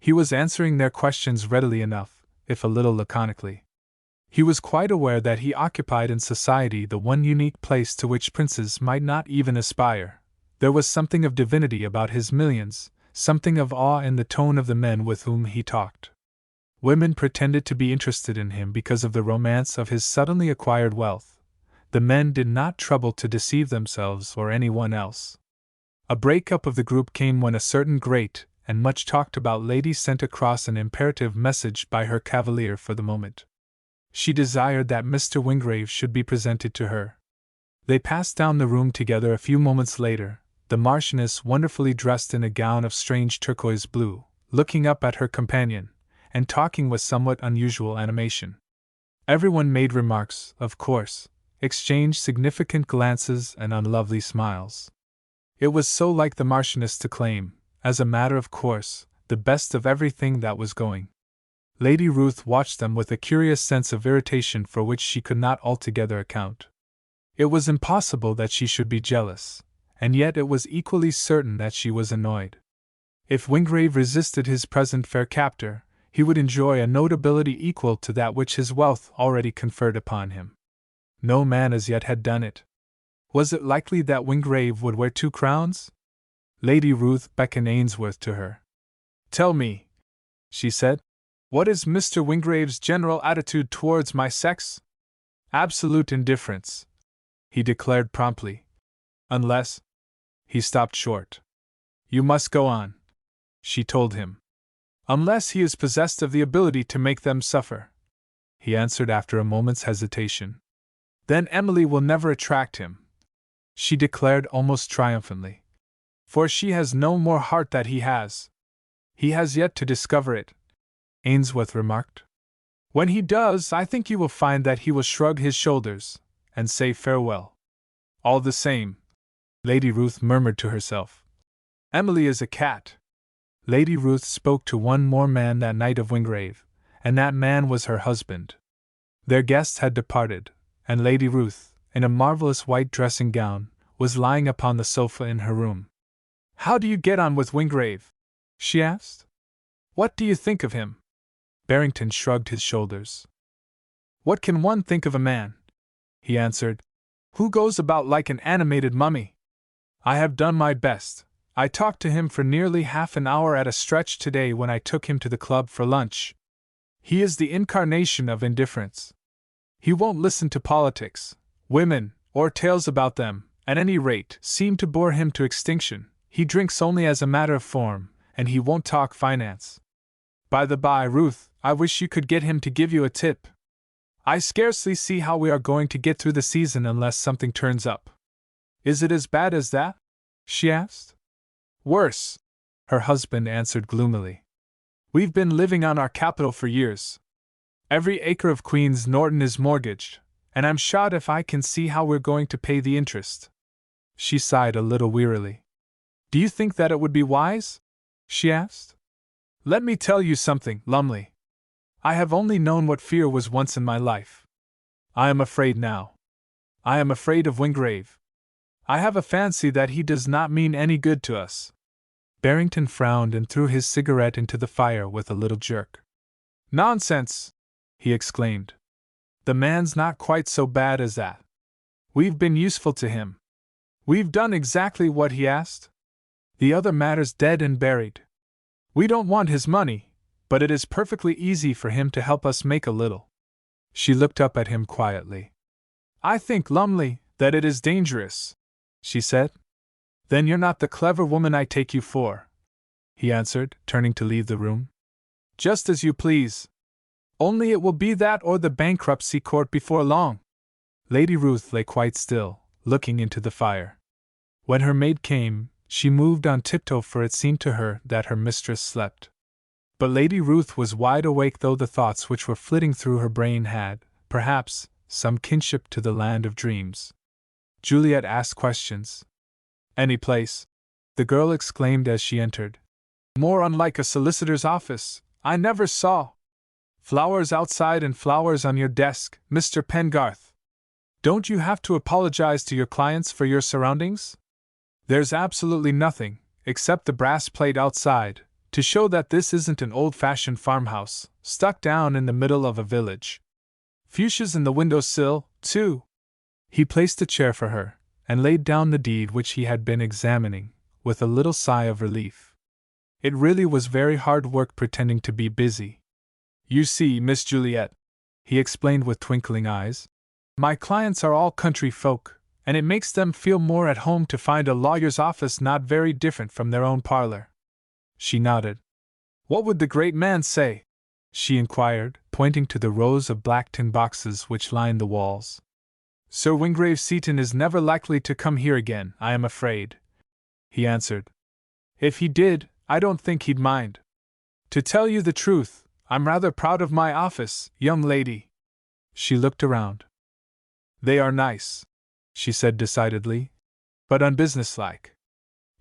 He was answering their questions readily enough, if a little laconically. He was quite aware that he occupied in society the one unique place to which princes might not even aspire. There was something of divinity about his millions, something of awe in the tone of the men with whom he talked. Women pretended to be interested in him because of the romance of his suddenly acquired wealth. The men did not trouble to deceive themselves or anyone else. A break-up of the group came when a certain great and much talked about lady sent across an imperative message by her cavalier for the moment. She desired that Mr. Wingrave should be presented to her. They passed down the room together a few moments later, the Marchioness, wonderfully dressed in a gown of strange turquoise blue, looking up at her companion, and talking with somewhat unusual animation. Everyone made remarks, of course, exchanged significant glances and unlovely smiles. It was so like the Marchioness to claim, as a matter of course, the best of everything that was going. Lady Ruth watched them with a curious sense of irritation for which she could not altogether account. It was impossible that she should be jealous, and yet it was equally certain that she was annoyed. If Wingrave resisted his present fair captor, he would enjoy a notability equal to that which his wealth already conferred upon him. No man as yet had done it. Was it likely that Wingrave would wear 2 crowns? Lady Ruth beckoned Ainsworth to her. "Tell me," she said, "what is Mr. Wingrave's general attitude towards my sex?" "Absolute indifference," he declared promptly. "Unless—" He stopped short. "You must go on," she told him. "Unless he is possessed of the ability to make them suffer," he answered after a moment's hesitation. "Then Emily will never attract him," she declared almost triumphantly. "For she has no more heart that he has. He has yet to discover it," Ainsworth remarked. "When he does, I think you will find that he will shrug his shoulders and say farewell." "All the same," Lady Ruth murmured to herself, "Emily is a cat." Lady Ruth spoke to one more man that night of Wingrave, and that man was her husband. Their guests had departed, and Lady Ruth, in a marvelous white dressing gown, was lying upon the sofa in her room. "How do you get on with Wingrave?" she asked. "What do you think of him?" Barrington shrugged his shoulders. "What can one think of a man," he answered, "who goes about like an animated mummy? I have done my best. I talked to him for nearly half an hour at a stretch today when I took him to the club for lunch. He is the incarnation of indifference. He won't listen to politics, women, or tales about them, at any rate, seem to bore him to extinction. He drinks only as a matter of form, and he won't talk finance. By the by, Ruth, I wish you could get him to give you a tip. I scarcely see how we are going to get through the season unless something turns up." "Is it as bad as that?" she asked. "Worse," her husband answered gloomily. "We've been living on our capital for years. Every acre of Queen's Norton is mortgaged, and I'm shot if I can see how we're going to pay the interest." She sighed a little wearily. "Do you think that it would be wise?" she asked. "Let me tell you something, Lumley. I have only known what fear was once in my life. I am afraid now. I am afraid of Wingrave. I have a fancy that he does not mean any good to us." Barrington frowned and threw his cigarette into the fire with a little jerk. "Nonsense!" he exclaimed. "The man's not quite so bad as that. We've been useful to him. We've done exactly what he asked. The other matter's dead and buried. We don't want his money, but it is perfectly easy for him to help us make a little." She looked up at him quietly. "I think, Lumley, that it is dangerous," she said. "Then you're not the clever woman I take you for," he answered, turning to leave the room. "Just as you please. Only it will be that or the bankruptcy court before long." Lady Ruth lay quite still, looking into the fire. When her maid came, she moved on tiptoe, for it seemed to her that her mistress slept. But Lady Ruth was wide awake, though the thoughts which were flitting through her brain had, perhaps, some kinship to the land of dreams. Juliet asked questions. "Any place?" the girl exclaimed as she entered. "More unlike a solicitor's office. I never saw. Flowers outside and flowers on your desk, Mr. Pengarth. Don't you have to apologize to your clients for your surroundings? There's absolutely nothing, except the brass plate outside, to show that this isn't an old-fashioned farmhouse, stuck down in the middle of a village. Fuchsias in the window-sill, too." He placed a chair for her, and laid down the deed which he had been examining, with a little sigh of relief. It really was very hard work pretending to be busy. "You see, Miss Juliet," he explained with twinkling eyes, "my clients are all country folk, and it makes them feel more at home to find a lawyer's office not very different from their own parlor." She nodded. "What would the great man say?" she inquired, pointing to the rows of black tin boxes which lined the walls. "Sir Wingrave Seaton is never likely to come here again, I am afraid. he answered. If he did, I don't think he'd mind. To tell you the truth, I'm rather proud of my office, young lady. She looked around. They are nice, she said decidedly, but unbusinesslike.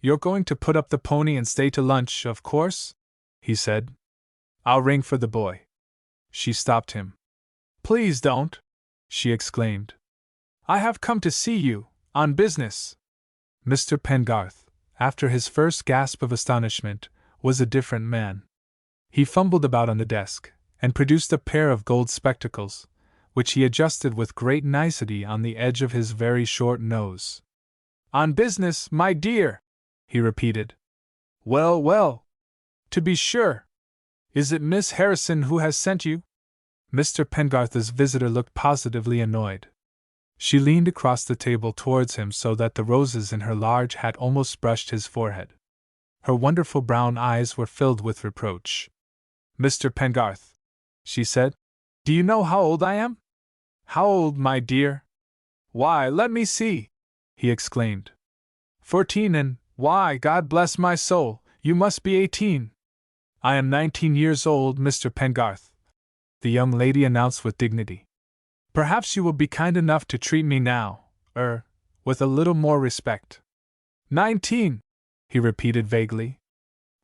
You're going to put up the pony and stay to lunch, of course? He said. I'll ring for the boy. She stopped him. Please don't, she exclaimed. I have come to see you, on business. Mr. Pengarth, after his first gasp of astonishment, was a different man. He fumbled about on the desk, and produced a pair of gold spectacles, which he adjusted with great nicety on the edge of his very short nose. On business, my dear, he repeated. Well, well. To be sure. Is it Miss Harrison who has sent you? Mr. Pengarth's visitor looked positively annoyed. She leaned across the table towards him so that the roses in her large hat almost brushed his forehead. Her wonderful brown eyes were filled with reproach. Mr. Pengarth, she said, do you know how old I am? How old, my dear? Why, let me see, he exclaimed. 14 and, why, God bless my soul, you must be 18. I am 19 years old, Mr. Pengarth, the young lady announced with dignity. Perhaps you will be kind enough to treat me now, with a little more respect. 19, he repeated vaguely.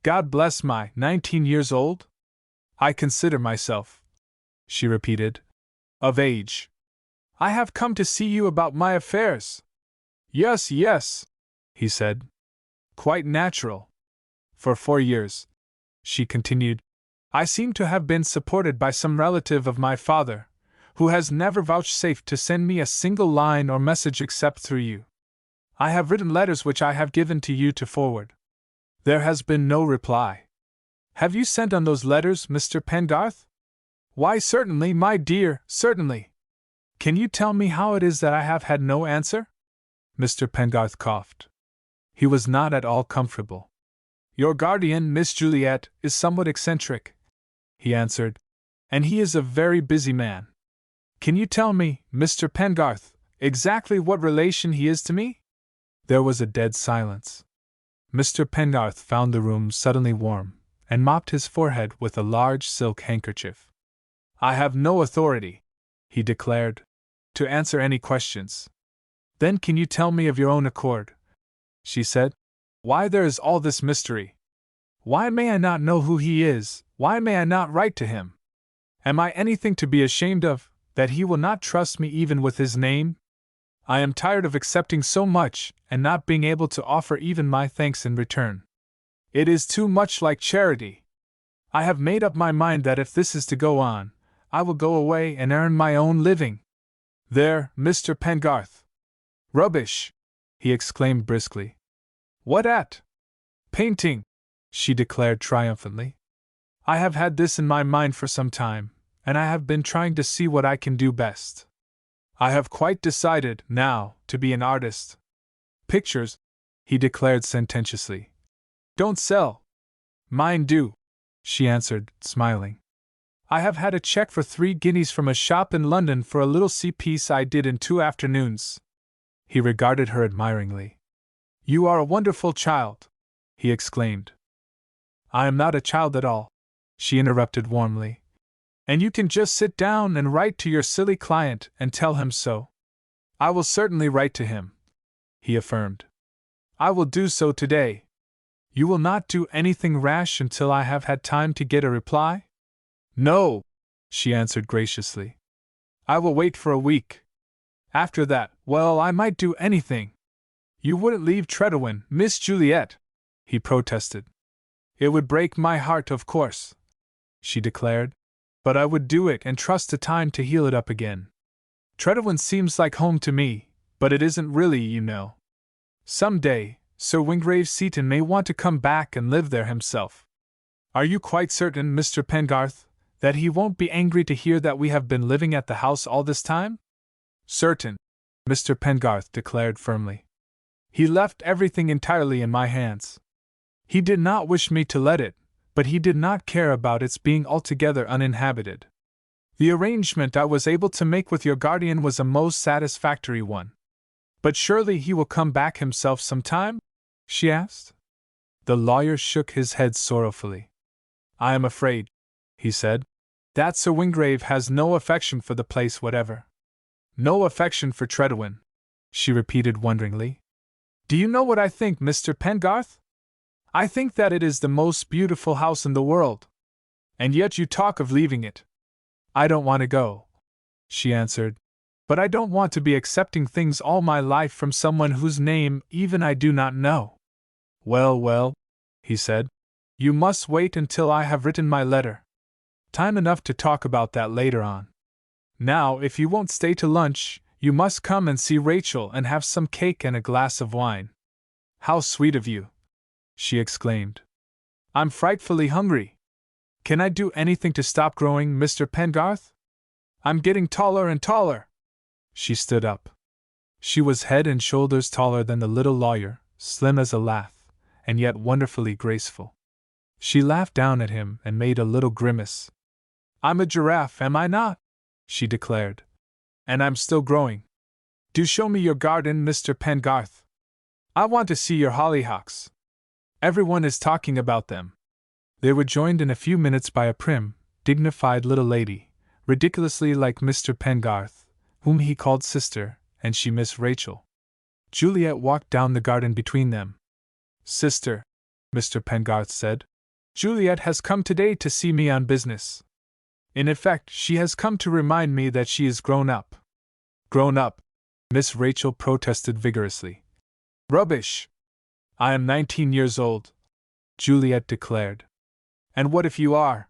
God bless my 19 years old? I consider myself, she repeated, of age. I have come to see you about my affairs. Yes, yes, he said. Quite natural. For 4 years, she continued, I seem to have been supported by some relative of my father, who has never vouchsafed to send me a single line or message except through you. I have written letters which I have given to you to forward. There has been no reply. Have you sent on those letters, Mr. Pengarth? Why, certainly, my dear, certainly. Can you tell me how it is that I have had no answer? Mr. Pengarth coughed. He was not at all comfortable. Your guardian, Miss Juliet, is somewhat eccentric, he answered, and he is a very busy man. Can you tell me, Mr. Pengarth, exactly what relation he is to me? There was a dead silence. Mr. Pengarth found the room suddenly warm, and mopped his forehead with a large silk handkerchief. I have no authority, he declared, to answer any questions. Then can you tell me of your own accord, she said, why there is all this mystery? Why may I not know who he is? Why may I not write to him? Am I anything to be ashamed of, that he will not trust me even with his name? I am tired of accepting so much and not being able to offer even my thanks in return. It is too much like charity. I have made up my mind that if this is to go on, I will go away and earn my own living. There, Mr. Pengarth. Rubbish, he exclaimed briskly. What at? Painting, she declared triumphantly. I have had this in my mind for some time, and I have been trying to see what I can do best. I have quite decided, now, to be an artist. Pictures, he declared sententiously, don't sell. Mine do, she answered, smiling. I have had a check for 3 guineas from a shop in London for a little sea piece I did in 2 afternoons. He regarded her admiringly. You are a wonderful child, he exclaimed. I am not a child at all, she interrupted warmly. And you can just sit down and write to your silly client and tell him so. I will certainly write to him, he affirmed. I will do so today. You will not do anything rash until I have had time to get a reply? No, she answered graciously. I will wait for a week. After that, well, I might do anything. You wouldn't leave Tredowin, Miss Juliet, he protested. It would break my heart, of course, she declared, but I would do it and trust to time to heal it up again. Tredowin seems like home to me, but it isn't really, you know. Some day, Sir Wingrave Seaton may want to come back and live there himself. Are you quite certain, Mr. Pengarth, that he won't be angry to hear that we have been living at the house all this time? Certain, Mr. Pengarth declared firmly. He left everything entirely in my hands. He did not wish me to let it, but he did not care about its being altogether uninhabited. The arrangement I was able to make with your guardian was a most satisfactory one. But surely he will come back himself some time? she asked. The lawyer shook his head sorrowfully. I am afraid, he said, that Sir Wingrave has no affection for the place whatever. No affection for Tredwin, she repeated wonderingly. Do you know what I think, Mr. Pengarth? I think that it is the most beautiful house in the world. And yet you talk of leaving it. I don't want to go, she answered, but I don't want to be accepting things all my life from someone whose name even I do not know. Well, well, he said, you must wait until I have written my letter. Time enough to talk about that later on. Now, if you won't stay to lunch, you must come and see Rachel and have some cake and a glass of wine. How sweet of you, she exclaimed. I'm frightfully hungry. Can I do anything to stop growing, Mr. Pengarth? I'm getting taller and taller. She stood up. She was head and shoulders taller than the little lawyer, slim as a lath, and yet wonderfully graceful. She laughed down at him and made a little grimace. I'm a giraffe, am I not? She declared. And I'm still growing. Do show me your garden, Mr. Pengarth. I want to see your hollyhocks. Everyone is talking about them. They were joined in a few minutes by a prim, dignified little lady, ridiculously like Mr. Pengarth, whom he called sister, and she Miss Rachel. Juliet walked down the garden between them. Sister, Mr. Pengarth said, Juliet has come today to see me on business. In effect, she has come to remind me that she is grown up. Grown up, Miss Rachel protested vigorously. Rubbish! I am 19 years old, Juliet declared. And what if you are?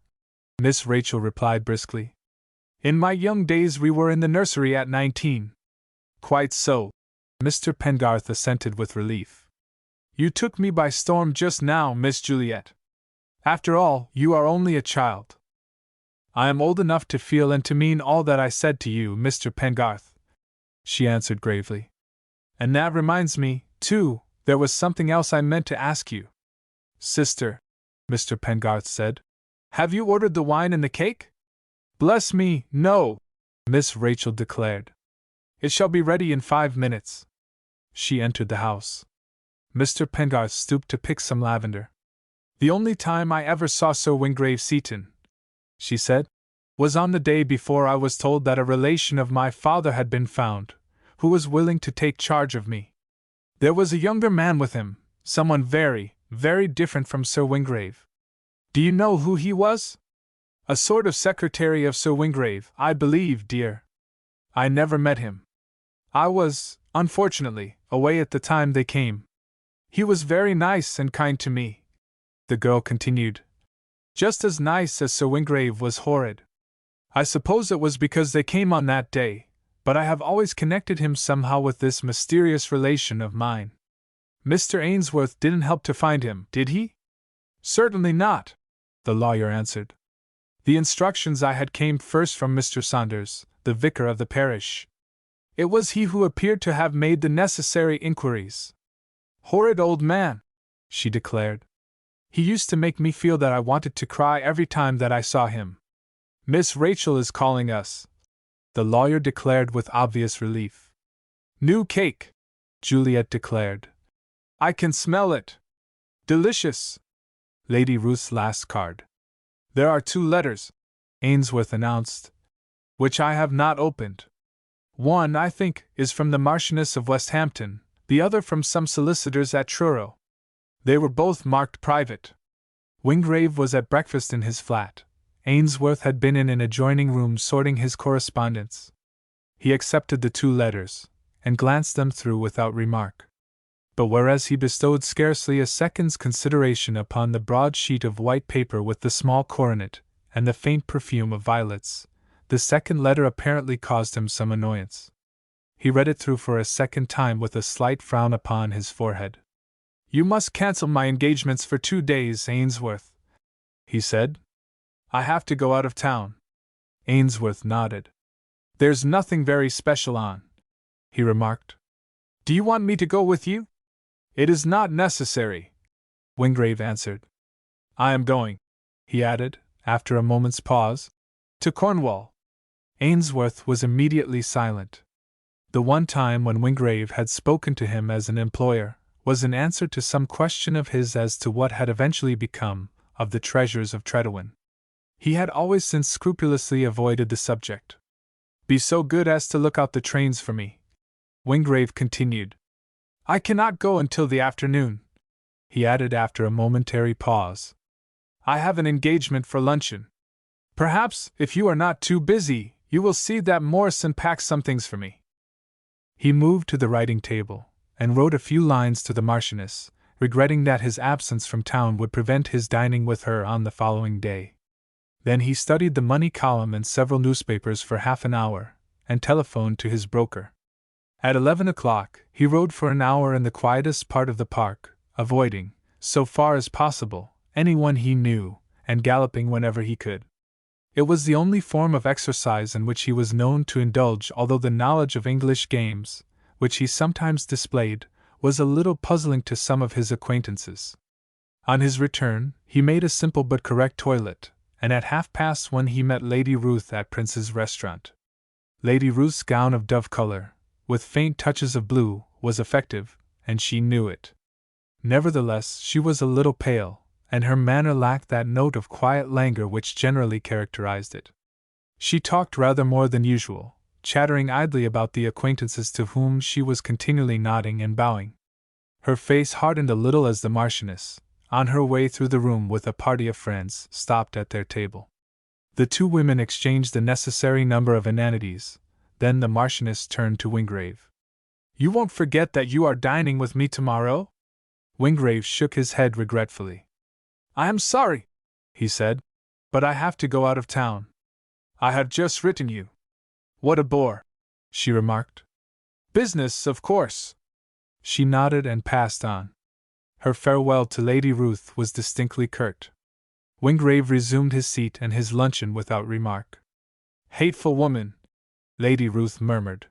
Miss Rachel replied briskly. In my young days we were in the nursery at 19. Quite so, Mr. Pengarth assented with relief. You took me by storm just now, Miss Juliet. After all, you are only a child. I am old enough to feel and to mean all that I said to you, Mr. Pengarth, she answered gravely. And that reminds me, too, there was something else I meant to ask you. Sister, Mr. Pengarth said, have you ordered the wine and the cake? Bless me, no, Miss Rachel declared. It shall be ready in 5 minutes. She entered the house. Mr. Pengarth stooped to pick some lavender. The only time I ever saw Sir Wingrave Seaton, she said, was on the day before I was told that a relation of my father had been found, who was willing to take charge of me. There was a younger man with him, someone very, very different from Sir Wingrave. Do you know who he was? A sort of secretary of Sir Wingrave, I believe, dear. I never met him. I was, unfortunately, away at the time they came. He was very nice and kind to me, the girl continued. Just as nice as Sir Wingrave was horrid. I suppose it was because they came on that day, but I have always connected him somehow with this mysterious relation of mine. Mr. Ainsworth didn't help to find him, did he? Certainly not, the lawyer answered. The instructions I had came first from Mr. Saunders, the vicar of the parish. It was he who appeared to have made the necessary inquiries. Horrid old man, she declared. He used to make me feel that I wanted to cry every time that I saw him. Miss Rachel is calling us, the lawyer declared with obvious relief. New cake, Juliet declared. I can smell it. Delicious. Lady Ruth's last card. There are 2 letters, Ainsworth announced, which I have not opened. One, I think, is from the Marchioness of Westhampton, the other from some solicitors at Truro. They were both marked private. Wingrave was at breakfast in his flat. Ainsworth had been in an adjoining room sorting his correspondence. He accepted the 2 letters, and glanced them through without remark. But whereas he bestowed scarcely a second's consideration upon the broad sheet of white paper with the small coronet, and the faint perfume of violets, the second letter apparently caused him some annoyance. He read it through for a second time with a slight frown upon his forehead. You must cancel my engagements for 2 days, Ainsworth, he said. I have to go out of town. Ainsworth nodded. There's nothing very special on, he remarked. Do you want me to go with you? It is not necessary, Wingrave answered. I am going, he added, after a moment's pause, to Cornwall. Ainsworth was immediately silent. The one time when Wingrave had spoken to him as an employer was an answer to some question of his as to what had eventually become of the treasures of Tredowin. He had always since scrupulously avoided the subject. "Be so good as to look out the trains for me," Wingrave continued. "I cannot go until the afternoon," he added after a momentary pause. "I have an engagement for luncheon. Perhaps, if you are not too busy, you will see that Morrison packs some things for me." He moved to the writing table, and wrote a few lines to the Marchioness, regretting that his absence from town would prevent his dining with her on the following day. Then he studied the money column and several newspapers for half an hour, and telephoned to his broker. At 11 o'clock, he rode for an hour in the quietest part of the park, avoiding, so far as possible, anyone he knew, and galloping whenever he could. It was the only form of exercise in which he was known to indulge, although the knowledge of English games, which he sometimes displayed, was a little puzzling to some of his acquaintances. On his return, he made a simple but correct toilet, and at 1:30 he met Lady Ruth at Prince's restaurant. Lady Ruth's gown of dove color, with faint touches of blue, was effective, and she knew it. Nevertheless, she was a little pale, and her manner lacked that note of quiet languor which generally characterized it. She talked rather more than usual, chattering idly about the acquaintances to whom she was continually nodding and bowing. Her face hardened a little as the Marchioness, on her way through the room with a party of friends, stopped at their table. The two women exchanged the necessary number of inanities. Then the Marchioness turned to Wingrave. "You won't forget that you are dining with me tomorrow?" Wingrave shook his head regretfully. "I am sorry," he said, "but I have to go out of town. I have just written you." "What a bore," she remarked. "Business, of course." She nodded and passed on. Her farewell to Lady Ruth was distinctly curt. Wingrave resumed his seat and his luncheon without remark. "Hateful woman," Lady Ruth murmured.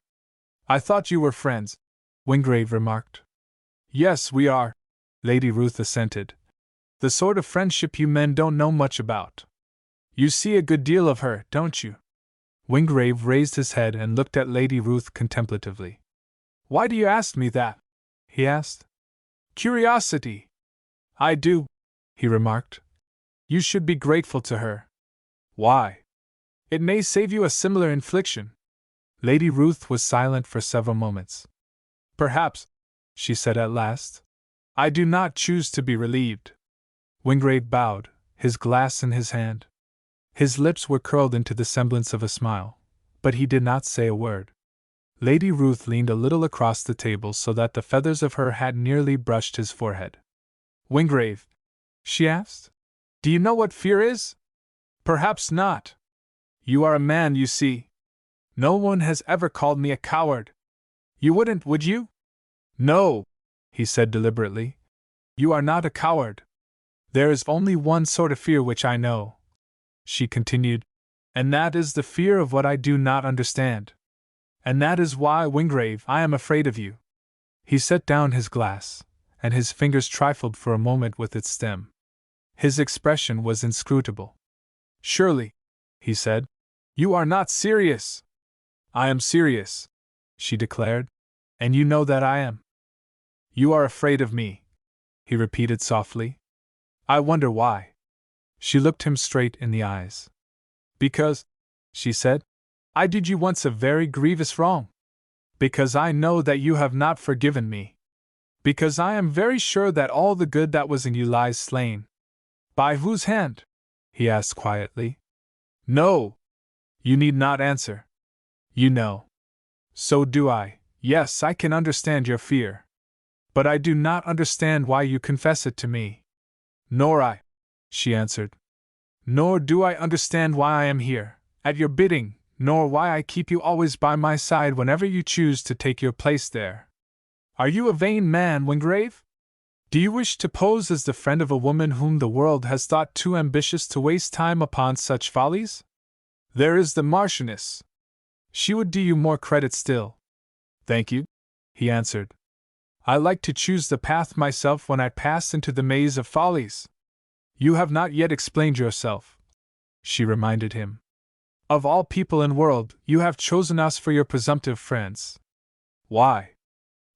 "I thought you were friends," Wingrave remarked. "Yes, we are," Lady Ruth assented. "The sort of friendship you men don't know much about. You see a good deal of her, don't you?" Wingrave raised his head and looked at Lady Ruth contemplatively. "Why do you ask me that?" he asked. "Curiosity." "I do," he remarked. "You should be grateful to her." "Why?" "It may save you a similar infliction." Lady Ruth was silent for several moments. "Perhaps," she said at last. "I do not choose to be relieved." Wingrave bowed, his glass in his hand. His lips were curled into the semblance of a smile, but he did not say a word. Lady Ruth leaned a little across the table so that the feathers of her hat nearly brushed his forehead. "Wingrave," she asked, "do you know what fear is?" "Perhaps not. You are a man, you see. No one has ever called me a coward. You wouldn't, would you?" "No," he said deliberately. "You are not a coward. There is only one sort of fear which I know," she continued, "and that is the fear of what I do not understand. And that is why, Wingrave, I am afraid of you." He set down his glass, and his fingers trifled for a moment with its stem. His expression was inscrutable. "Surely," he said, "you are not serious." "I am serious," she declared, "and you know that I am." "You are afraid of me," he repeated softly. "I wonder why." She looked him straight in the eyes. "Because," she said, "I did you once a very grievous wrong. Because I know that you have not forgiven me. Because I am very sure that all the good that was in you lies slain." "By whose hand?" he asked quietly. "No. You need not answer. You know. So do I. Yes, I can understand your fear. But I do not understand why you confess it to me." "Nor I," she answered. "Nor do I understand why I am here, at your bidding, nor why I keep you always by my side whenever you choose to take your place there. Are you a vain man, Wingrave? Do you wish to pose as the friend of a woman whom the world has thought too ambitious to waste time upon such follies? There is the Marchioness. She would do you more credit still." "Thank you," he answered. "I like to choose the path myself when I pass into the maze of follies." "You have not yet explained yourself," she reminded him. "Of all people in the world, you have chosen us for your presumptive friends. Why?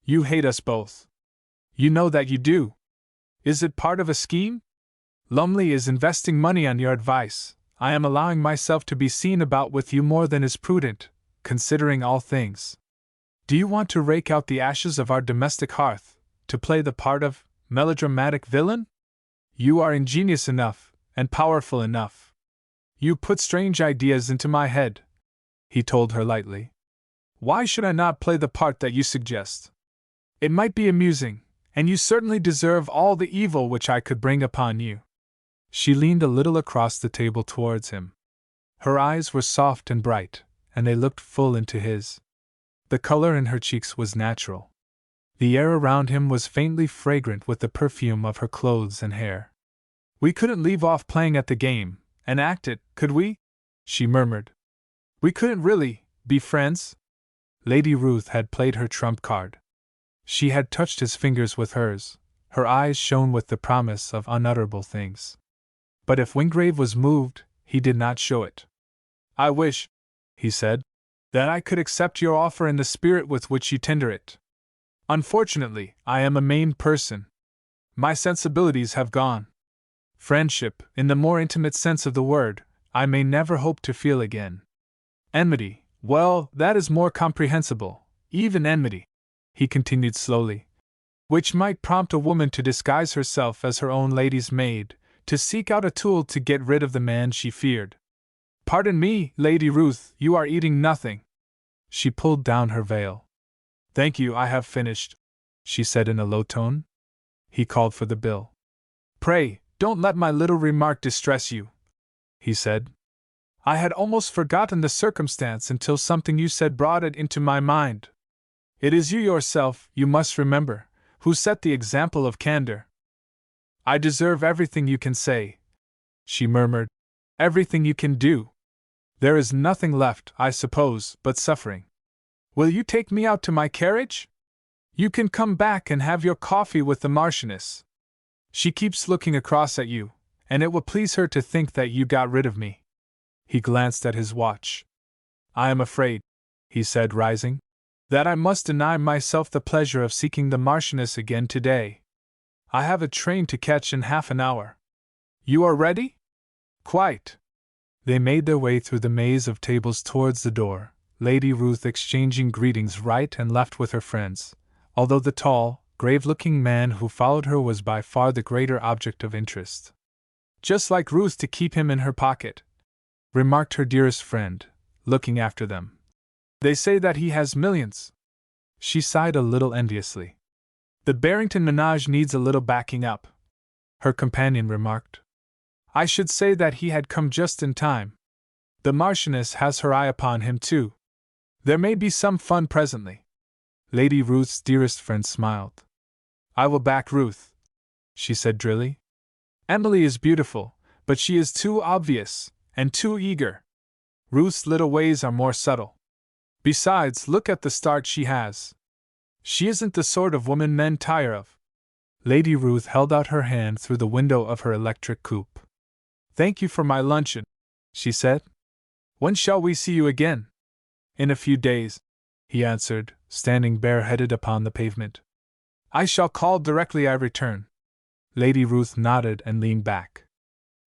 You hate us both. You know that you do. Is it part of a scheme? Lumley is investing money on your advice. I am allowing myself to be seen about with you more than is prudent, considering all things. Do you want to rake out the ashes of our domestic hearth, to play the part of melodramatic villain? You are ingenious enough, and powerful enough. You put strange ideas into my head, he told her lightly. Why should I not play the part that you suggest? It might be amusing, and you certainly deserve all the evil which I could bring upon you. She leaned a little across the table towards him. Her eyes were soft and bright, and they looked full into his. The color in her cheeks was natural. The air around him was faintly fragrant with the perfume of her clothes and hair. We couldn't leave off playing at the game, and act it, could we? She murmured. We couldn't really be friends? Lady Ruth had played her trump card. She had touched his fingers with hers, her eyes shone with the promise of unutterable things. But if Wingrave was moved, he did not show it. I wish, he said, that I could accept your offer in the spirit with which you tender it. Unfortunately, I am a maimed person. My sensibilities have gone. Friendship, in the more intimate sense of the word, I may never hope to feel again. Enmity, well, that is more comprehensible, even enmity, he continued slowly, which might prompt a woman to disguise herself as her own lady's maid, to seek out a tool to get rid of the man she feared. Pardon me, Lady Ruth, you are eating nothing. She pulled down her veil. Thank you, I have finished, she said in a low tone. He called for the bill. Pray, don't let my little remark distress you, he said. I had almost forgotten the circumstance until something you said brought it into my mind. It is you yourself, you must remember, who set the example of candor. I deserve everything you can say, she murmured, everything you can do. There is nothing left, I suppose, but suffering. Will you take me out to my carriage? You can come back and have your coffee with the Marchioness. She keeps looking across at you, and it will please her to think that you got rid of me. He glanced at his watch. I am afraid, he said, rising, that I must deny myself the pleasure of seeking the Marchioness again today. I have a train to catch in half an hour. You are ready? Quite. They made their way through the maze of tables towards the door, Lady Ruth exchanging greetings right and left with her friends, although the tall, grave-looking man who followed her was by far the greater object of interest. Just like Ruth to keep him in her pocket, remarked her dearest friend, looking after them. They say that he has millions. She sighed a little enviously. The Barrington menage needs a little backing up, her companion remarked. I should say that he had come just in time. The Marchioness has her eye upon him too. There may be some fun presently. Lady Ruth's dearest friend smiled. I will back Ruth, she said drily. Emily is beautiful, but she is too obvious, and too eager. Ruth's little ways are more subtle. Besides, look at the start she has. She isn't the sort of woman men tire of. Lady Ruth held out her hand through the window of her electric coupe. Thank you for my luncheon, she said. When shall we see you again? In a few days, he answered, standing bareheaded upon the pavement. I shall call directly I return. Lady Ruth nodded and leaned back.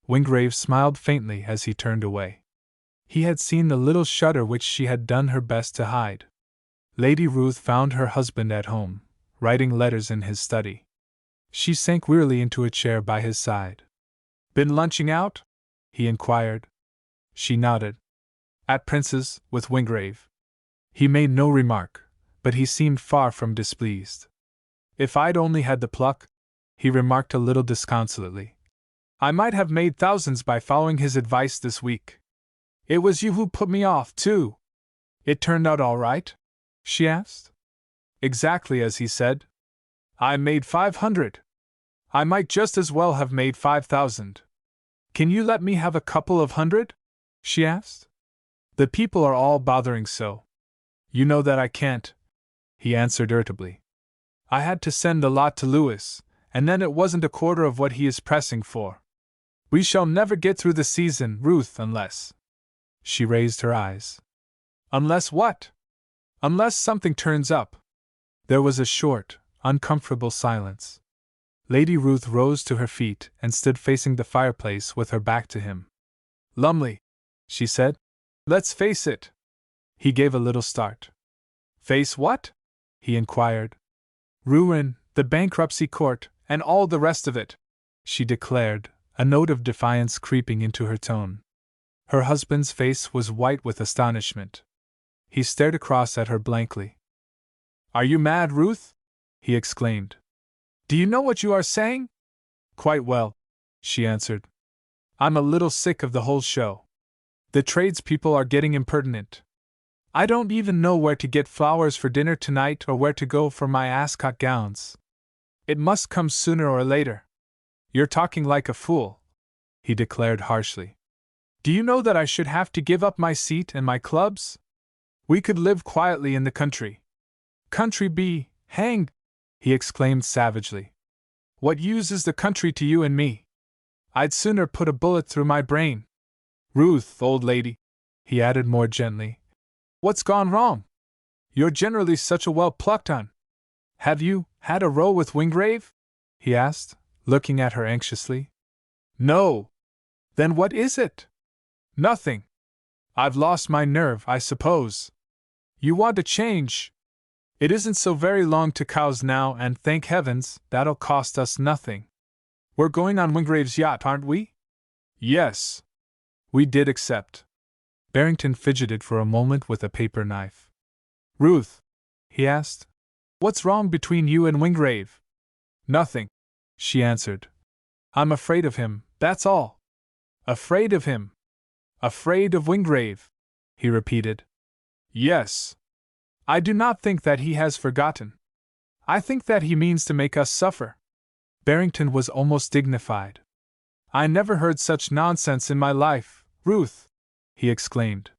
Wingrave smiled faintly as he turned away. He had seen the little shudder which she had done her best to hide. Lady Ruth found her husband at home, writing letters in his study. She sank wearily into a chair by his side. Been lunching out? He inquired. She nodded. At Prince's, with Wingrave. He made no remark, but he seemed far from displeased. If I'd only had the pluck, he remarked a little disconsolately, I might have made thousands by following his advice this week. It was you who put me off, too. It turned out all right? She asked. Exactly as he said. I made 500. I might just as well have made 5,000. Can you let me have a couple of hundred? She asked. The people are all bothering so. You know that I can't, he answered irritably. I had to send a lot to Louis, and then it wasn't a quarter of what he is pressing for. We shall never get through the season, Ruth, unless… She raised her eyes. Unless what? Unless something turns up. There was a short, uncomfortable silence. Lady Ruth rose to her feet and stood facing the fireplace with her back to him. "Lumley," she said. "Let's face it." He gave a little start. "Face what?" he inquired. "Ruin, the bankruptcy court, and all the rest of it," she declared, a note of defiance creeping into her tone. Her husband's face was white with astonishment. He stared across at her blankly. "Are you mad, Ruth?" he exclaimed. "Do you know what you are saying?" "Quite well," she answered. "I'm a little sick of the whole show. The tradespeople are getting impertinent. I don't even know where to get flowers for dinner tonight or where to go for my ascot gowns. It must come sooner or later." "You're talking like a fool," he declared harshly. "Do you know that I should have to give up my seat and my clubs? We could live quietly in the country." "Country be hanged!" he exclaimed savagely. "What use is the country to you and me? I'd sooner put a bullet through my brain. Ruth, old lady," he added more gently, "what's gone wrong? You're generally such a well-plucked un. Have you had a row with Wingrave?" he asked, looking at her anxiously. "No." "Then what is it?" "Nothing. I've lost my nerve, I suppose. You want a change. It isn't so very long to Cowes now, and thank heavens, that'll cost us nothing. We're going on Wingrave's yacht, aren't we?" "Yes." "We did accept." Barrington fidgeted for a moment with a paper knife. "Ruth," he asked, "what's wrong between you and Wingrave?" "Nothing," she answered. "I'm afraid of him, that's all." "Afraid of him? Afraid of Wingrave?" he repeated. "Yes. I do not think that he has forgotten. I think that he means to make us suffer." Barrington was almost dignified. "I never heard such nonsense in my life, Ruth!" he exclaimed.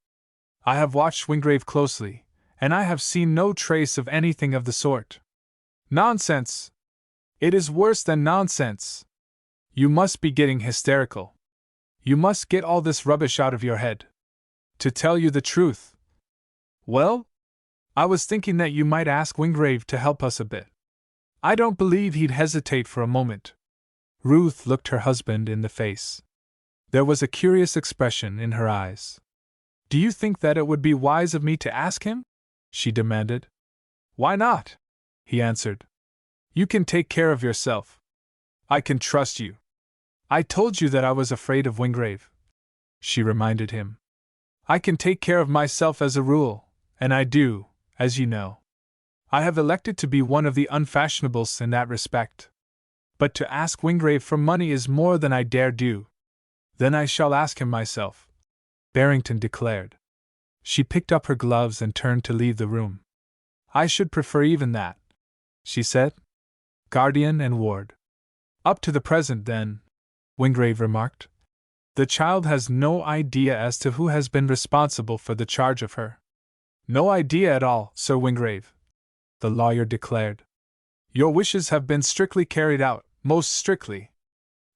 "I have watched Wingrave closely, and I have seen no trace of anything of the sort. Nonsense! It is worse than nonsense. You must be getting hysterical. You must get all this rubbish out of your head. To tell you the truth. Well? I was thinking that you might ask Wingrave to help us a bit. I don't believe he'd hesitate for a moment." Ruth looked her husband in the face. There was a curious expression in her eyes. "Do you think that it would be wise of me to ask him?" she demanded. "Why not?" he answered. "You can take care of yourself. I can trust you." "I told you that I was afraid of Wingrave," she reminded him. "I can take care of myself as a rule, and I do, as you know. I have elected to be one of the unfashionables in that respect. But to ask Wingrave for money is more than I dare do." "Then I shall ask him myself," Barrington declared. She picked up her gloves and turned to leave the room. "I should prefer even that," she said. "Guardian and ward." "Up to the present, then," Wingrave remarked. "The child has no idea as to who has been responsible for the charge of her." "No idea at all, Sir Wingrave," the lawyer declared. "Your wishes have been strictly carried out, most strictly.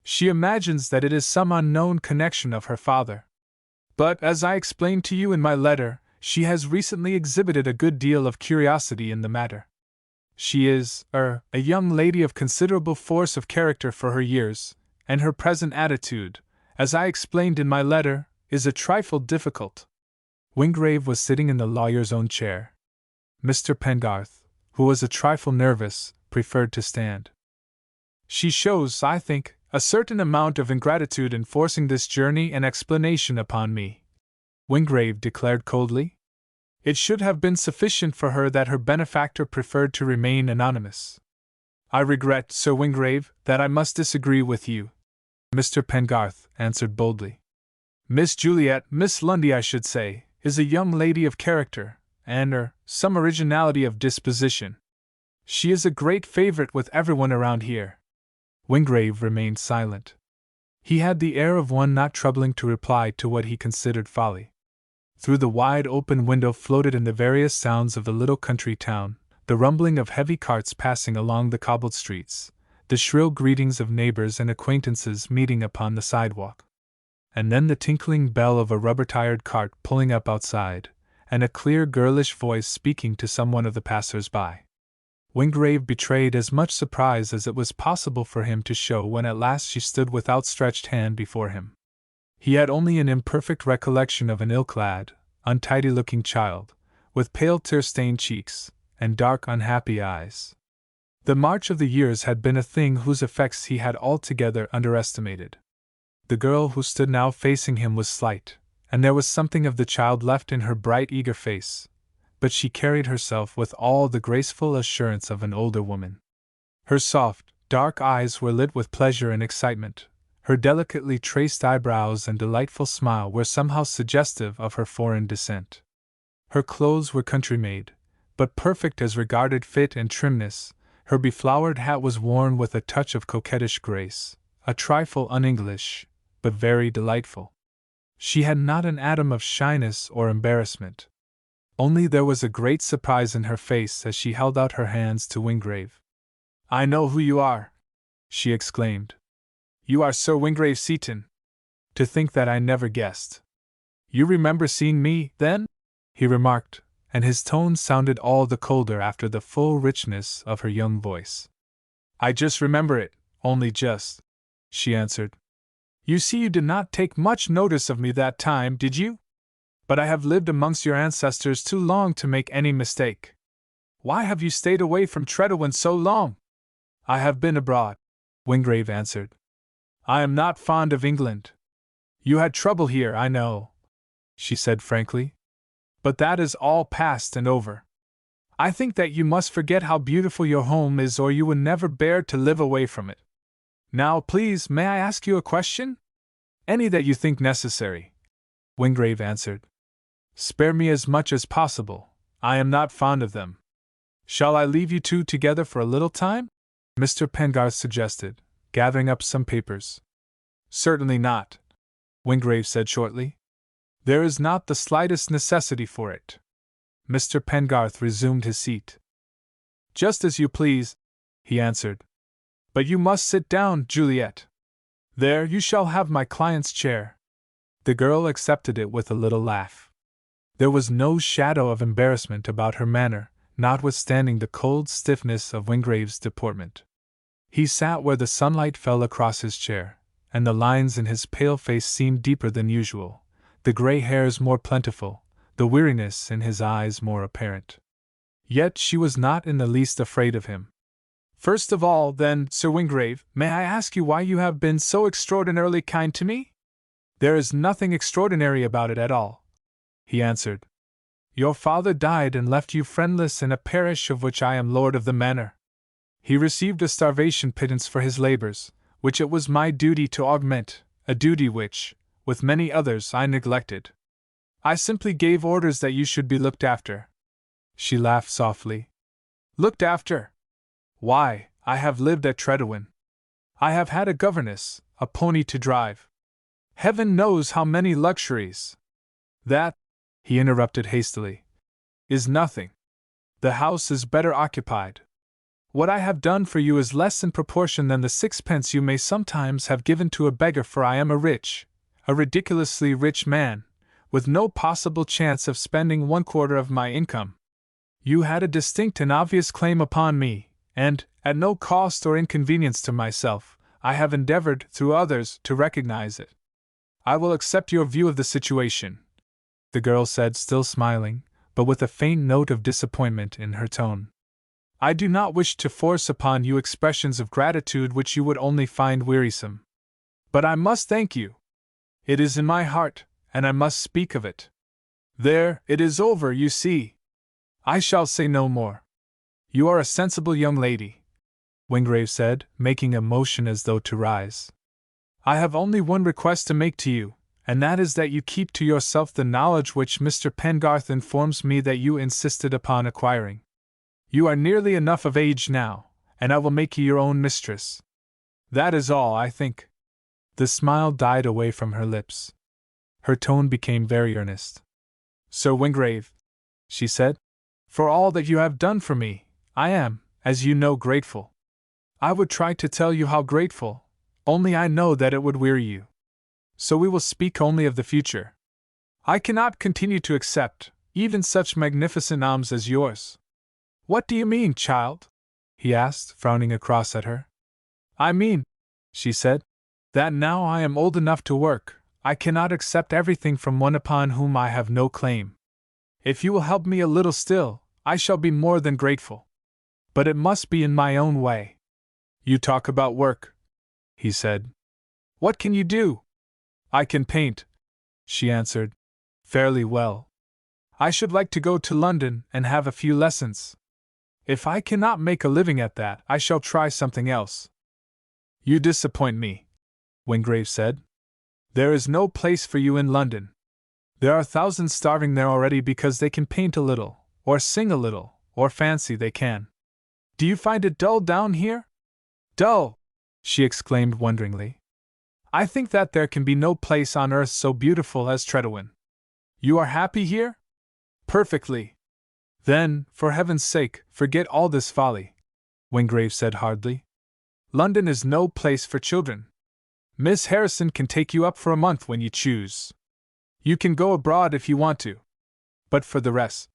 She imagines that it is some unknown connection of her father. But, as I explained to you in my letter, she has recently exhibited a good deal of curiosity in the matter. She is, a young lady of considerable force of character for her years, and her present attitude, as I explained in my letter, is a trifle difficult." Wingrave was sitting in the lawyer's own chair. Mr. Pengarth, who was a trifle nervous, preferred to stand. "She shows, I think, a certain amount of ingratitude in forcing this journey and explanation upon me," Wingrave declared coldly. "It should have been sufficient for her that her benefactor preferred to remain anonymous." "I regret, Sir Wingrave, that I must disagree with you," Mr. Pengarth answered boldly. Miss Lundy, I should say, is a young lady of character, and, some originality of disposition. She is a great favorite with everyone around here." Wingrave remained silent. He had the air of one not troubling to reply to what he considered folly. Through the wide open window floated in the various sounds of the little country town, the rumbling of heavy carts passing along the cobbled streets, the shrill greetings of neighbors and acquaintances meeting upon the sidewalk. And then the tinkling bell of a rubber-tired cart pulling up outside, and a clear girlish voice speaking to some one of the passers-by. Wingrave betrayed as much surprise as it was possible for him to show when at last she stood with outstretched hand before him. He had only an imperfect recollection of an ill-clad, untidy-looking child, with pale tear-stained cheeks, and dark unhappy eyes. The march of the years had been a thing whose effects he had altogether underestimated. The girl who stood now facing him was slight, and there was something of the child left in her bright, eager face, but she carried herself with all the graceful assurance of an older woman. Her soft, dark eyes were lit with pleasure and excitement. Her delicately traced eyebrows and delightful smile were somehow suggestive of her foreign descent. Her clothes were country-made, but perfect as regarded fit and trimness. Her beflowered hat was worn with a touch of coquettish grace, a trifle un-English, but very delightful. She had not an atom of shyness or embarrassment. Only there was a great surprise in her face as she held out her hands to Wingrave. "I know who you are!" she exclaimed. "You are Sir Wingrave Seaton. To think that I never guessed." "You remember seeing me, then?" he remarked, and his tone sounded all the colder after the full richness of her young voice. "I just remember it, only just," she answered. "You see, you did not take much notice of me that time, did you? But I have lived amongst your ancestors too long to make any mistake. Why have you stayed away from Treadawin so long?" "I have been abroad," Wingrave answered. "I am not fond of England." "You had trouble here, I know," she said frankly. "But that is all past and over. I think that you must forget how beautiful your home is, or you would never bear to live away from it. Now, please, may I ask you a question?" "Any that you think necessary," Wingrave answered. "Spare me as much as possible. I am not fond of them." "Shall I leave you two together for a little time?" Mr. Pengarth suggested, gathering up some papers. "Certainly not," Wingrave said shortly. "There is not the slightest necessity for it." Mr. Pengarth resumed his seat. "Just as you please," he answered. "But you must sit down, Juliet. There, you shall have my client's chair." The girl accepted it with a little laugh. There was no shadow of embarrassment about her manner, notwithstanding the cold stiffness of Wingrave's deportment. He sat where the sunlight fell across his chair, and the lines in his pale face seemed deeper than usual, the gray hairs more plentiful, the weariness in his eyes more apparent. Yet she was not in the least afraid of him. "First of all, then, Sir Wingrave, may I ask you why you have been so extraordinarily kind to me?" "There is nothing extraordinary about it at all," he answered. "Your father died and left you friendless in a parish of which I am lord of the manor. He received a starvation pittance for his labors, which it was my duty to augment, a duty which, with many others, I neglected. I simply gave orders that you should be looked after." She laughed softly. "Looked after? Why, I have lived at Treadawin. I have had a governess, a pony to drive. Heaven knows how many luxuries. That," he interrupted hastily, "is nothing. The house is better occupied. What I have done for you is less in proportion than the sixpence you may sometimes have given to a beggar, for I am a ridiculously rich man, with no possible chance of spending 1/4 of my income. You had a distinct and obvious claim upon me, and, at no cost or inconvenience to myself, I have endeavored, through others, to recognize it. I will accept your view of the situation," the girl said, still smiling, but with a faint note of disappointment in her tone. "I do not wish to force upon you expressions of gratitude which you would only find wearisome. But I must thank you. It is in my heart, and I must speak of it. There, it is over, you see. I shall say no more. You are a sensible young lady," Wingrave said, making a motion as though to rise. "I have only one request to make to you, and that is that you keep to yourself the knowledge which Mr. Pengarth informs me that you insisted upon acquiring. You are nearly enough of age now, and I will make you your own mistress. That is all, I think." The smile died away from her lips. Her tone became very earnest. "Sir Wingrave," she said, "for all that you have done for me, I am, as you know, grateful. I would try to tell you how grateful, only I know that it would weary you. So we will speak only of the future. I cannot continue to accept, even such magnificent alms as yours." "What do you mean, child?" he asked, frowning across at her. I mean, she said, that now I am old enough to work, I cannot accept everything from one upon whom I have no claim. If you will help me a little still, I shall be more than grateful. But it must be in my own way. You talk about work, he said. What can you do? I can paint, she answered. Fairly well. I should like to go to London and have a few lessons. If I cannot make a living at that, I shall try something else. You disappoint me, Wingrave said. There is no place for you in London. There are thousands starving there already because they can paint a little, or sing a little, or fancy they can. Do you find it dull down here? Dull, she exclaimed wonderingly. I think that there can be no place on earth so beautiful as Tredowin. You are happy here? Perfectly. Then, for heaven's sake, forget all this folly, Wingrave said hardly. London is no place for children. Miss Harrison can take you up for a month when you choose. You can go abroad if you want to. But for the rest.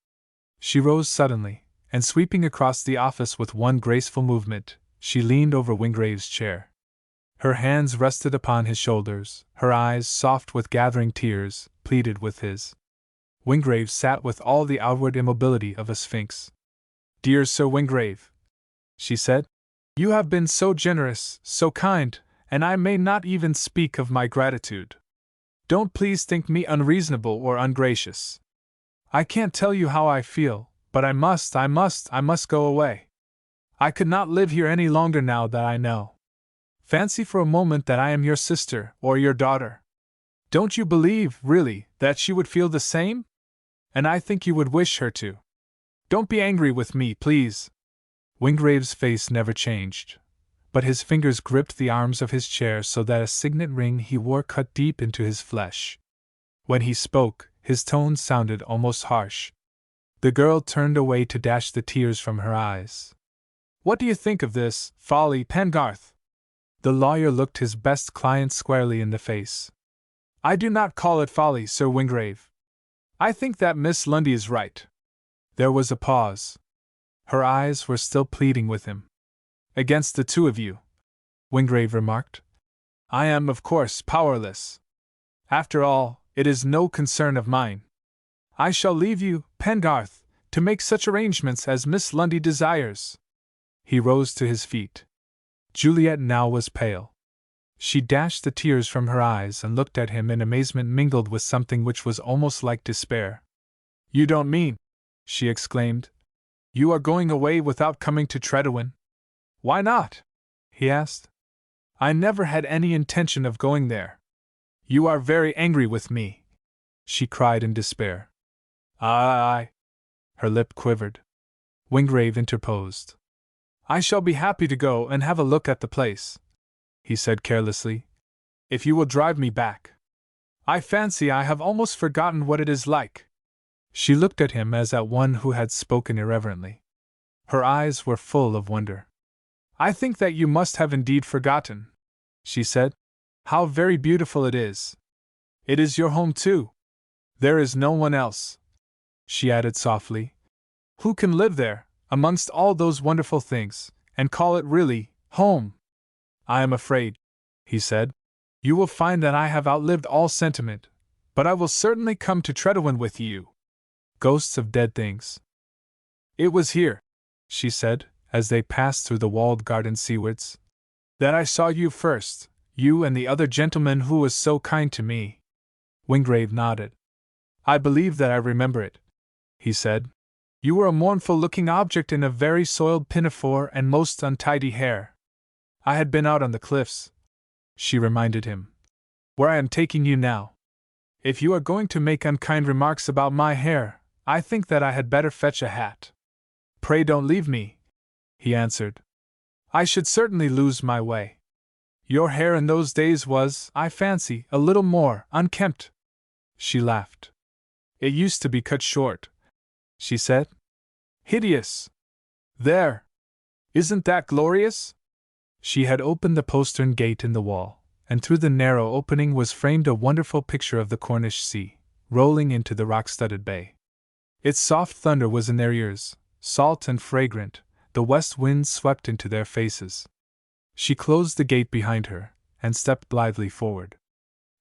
She rose suddenly, and sweeping across the office with one graceful movement, she leaned over Wingrave's chair. Her hands rested upon his shoulders, her eyes, soft with gathering tears, pleaded with his. Wingrave sat with all the outward immobility of a sphinx. Dear Sir Wingrave, she said, you have been so generous, so kind, and I may not even speak of my gratitude. Don't please think me unreasonable or ungracious. I can't tell you how I feel, but I must go away. I could not live here any longer now that I know. Fancy for a moment that I am your sister or your daughter. Don't you believe, really, that she would feel the same? And I think you would wish her to. Don't be angry with me, please. Wingrave's face never changed, but his fingers gripped the arms of his chair so that a signet ring he wore cut deep into his flesh. When he spoke, his tone sounded almost harsh. The girl turned away to dash the tears from her eyes. What do you think of this folly, Pengarth? The lawyer looked his best client squarely in the face. I do not call it folly, Sir Wingrave. I think that Miss Lundy is right. There was a pause. Her eyes were still pleading with him. Against the two of you, Wingrave remarked. I am, of course, powerless. After all, it is no concern of mine. I shall leave you, Pengarth, to make such arrangements as Miss Lundy desires. He rose to his feet. Juliet now was pale. She dashed the tears from her eyes and looked at him in amazement mingled with something which was almost like despair. You don't mean, she exclaimed, you are going away without coming to Tredowin? Why not? He asked. I never had any intention of going there. You are very angry with me, she cried in despair. I. Her lip quivered. Wingrave interposed. I shall be happy to go and have a look at the place, he said carelessly, if you will drive me back. I fancy I have almost forgotten what it is like. She looked at him as at one who had spoken irreverently. Her eyes were full of wonder. I think that you must have indeed forgotten, she said. How very beautiful it is. It is your home too. There is no one else, she added softly, who can live there, amongst all those wonderful things, and call it really home. I am afraid, he said, you will find that I have outlived all sentiment, but I will certainly come to Tredowin with you. Ghosts of dead things. It was here, she said, as they passed through the walled garden seawards, that I saw you first, you and the other gentleman who was so kind to me. Wingrave nodded. I believe that I remember it, he said. You were a mournful-looking object in a very soiled pinafore and most untidy hair. I had been out on the cliffs, she reminded him, where I am taking you now. If you are going to make unkind remarks about my hair, I think that I had better fetch a hat. Pray don't leave me, he answered. I should certainly lose my way. Your hair in those days was, I fancy, a little more unkempt. She laughed. It used to be cut short, she said. Hideous! There! Isn't that glorious? She had opened the postern gate in the wall, and through the narrow opening was framed a wonderful picture of the Cornish sea, rolling into the rock-studded bay. Its soft thunder was in their ears, salt and fragrant, The west wind swept into their faces. She closed the gate behind her and stepped blithely forward.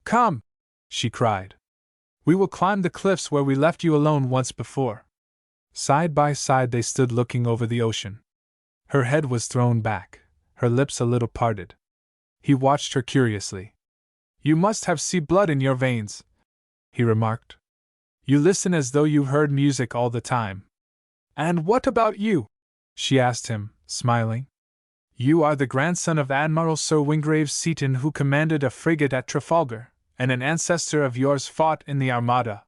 "Come!" she cried. "We will climb the cliffs where we left you alone once before." Side by side they stood looking over the ocean. Her head was thrown back, her lips a little parted. He watched her curiously. "You must have sea blood in your veins," he remarked. "You listen as though you heard music all the time." "And what about you?" she asked him, smiling. "You are the grandson of Admiral Sir Wingrave Seaton, who commanded a frigate at Trafalgar, and an ancestor of yours fought in the Armada."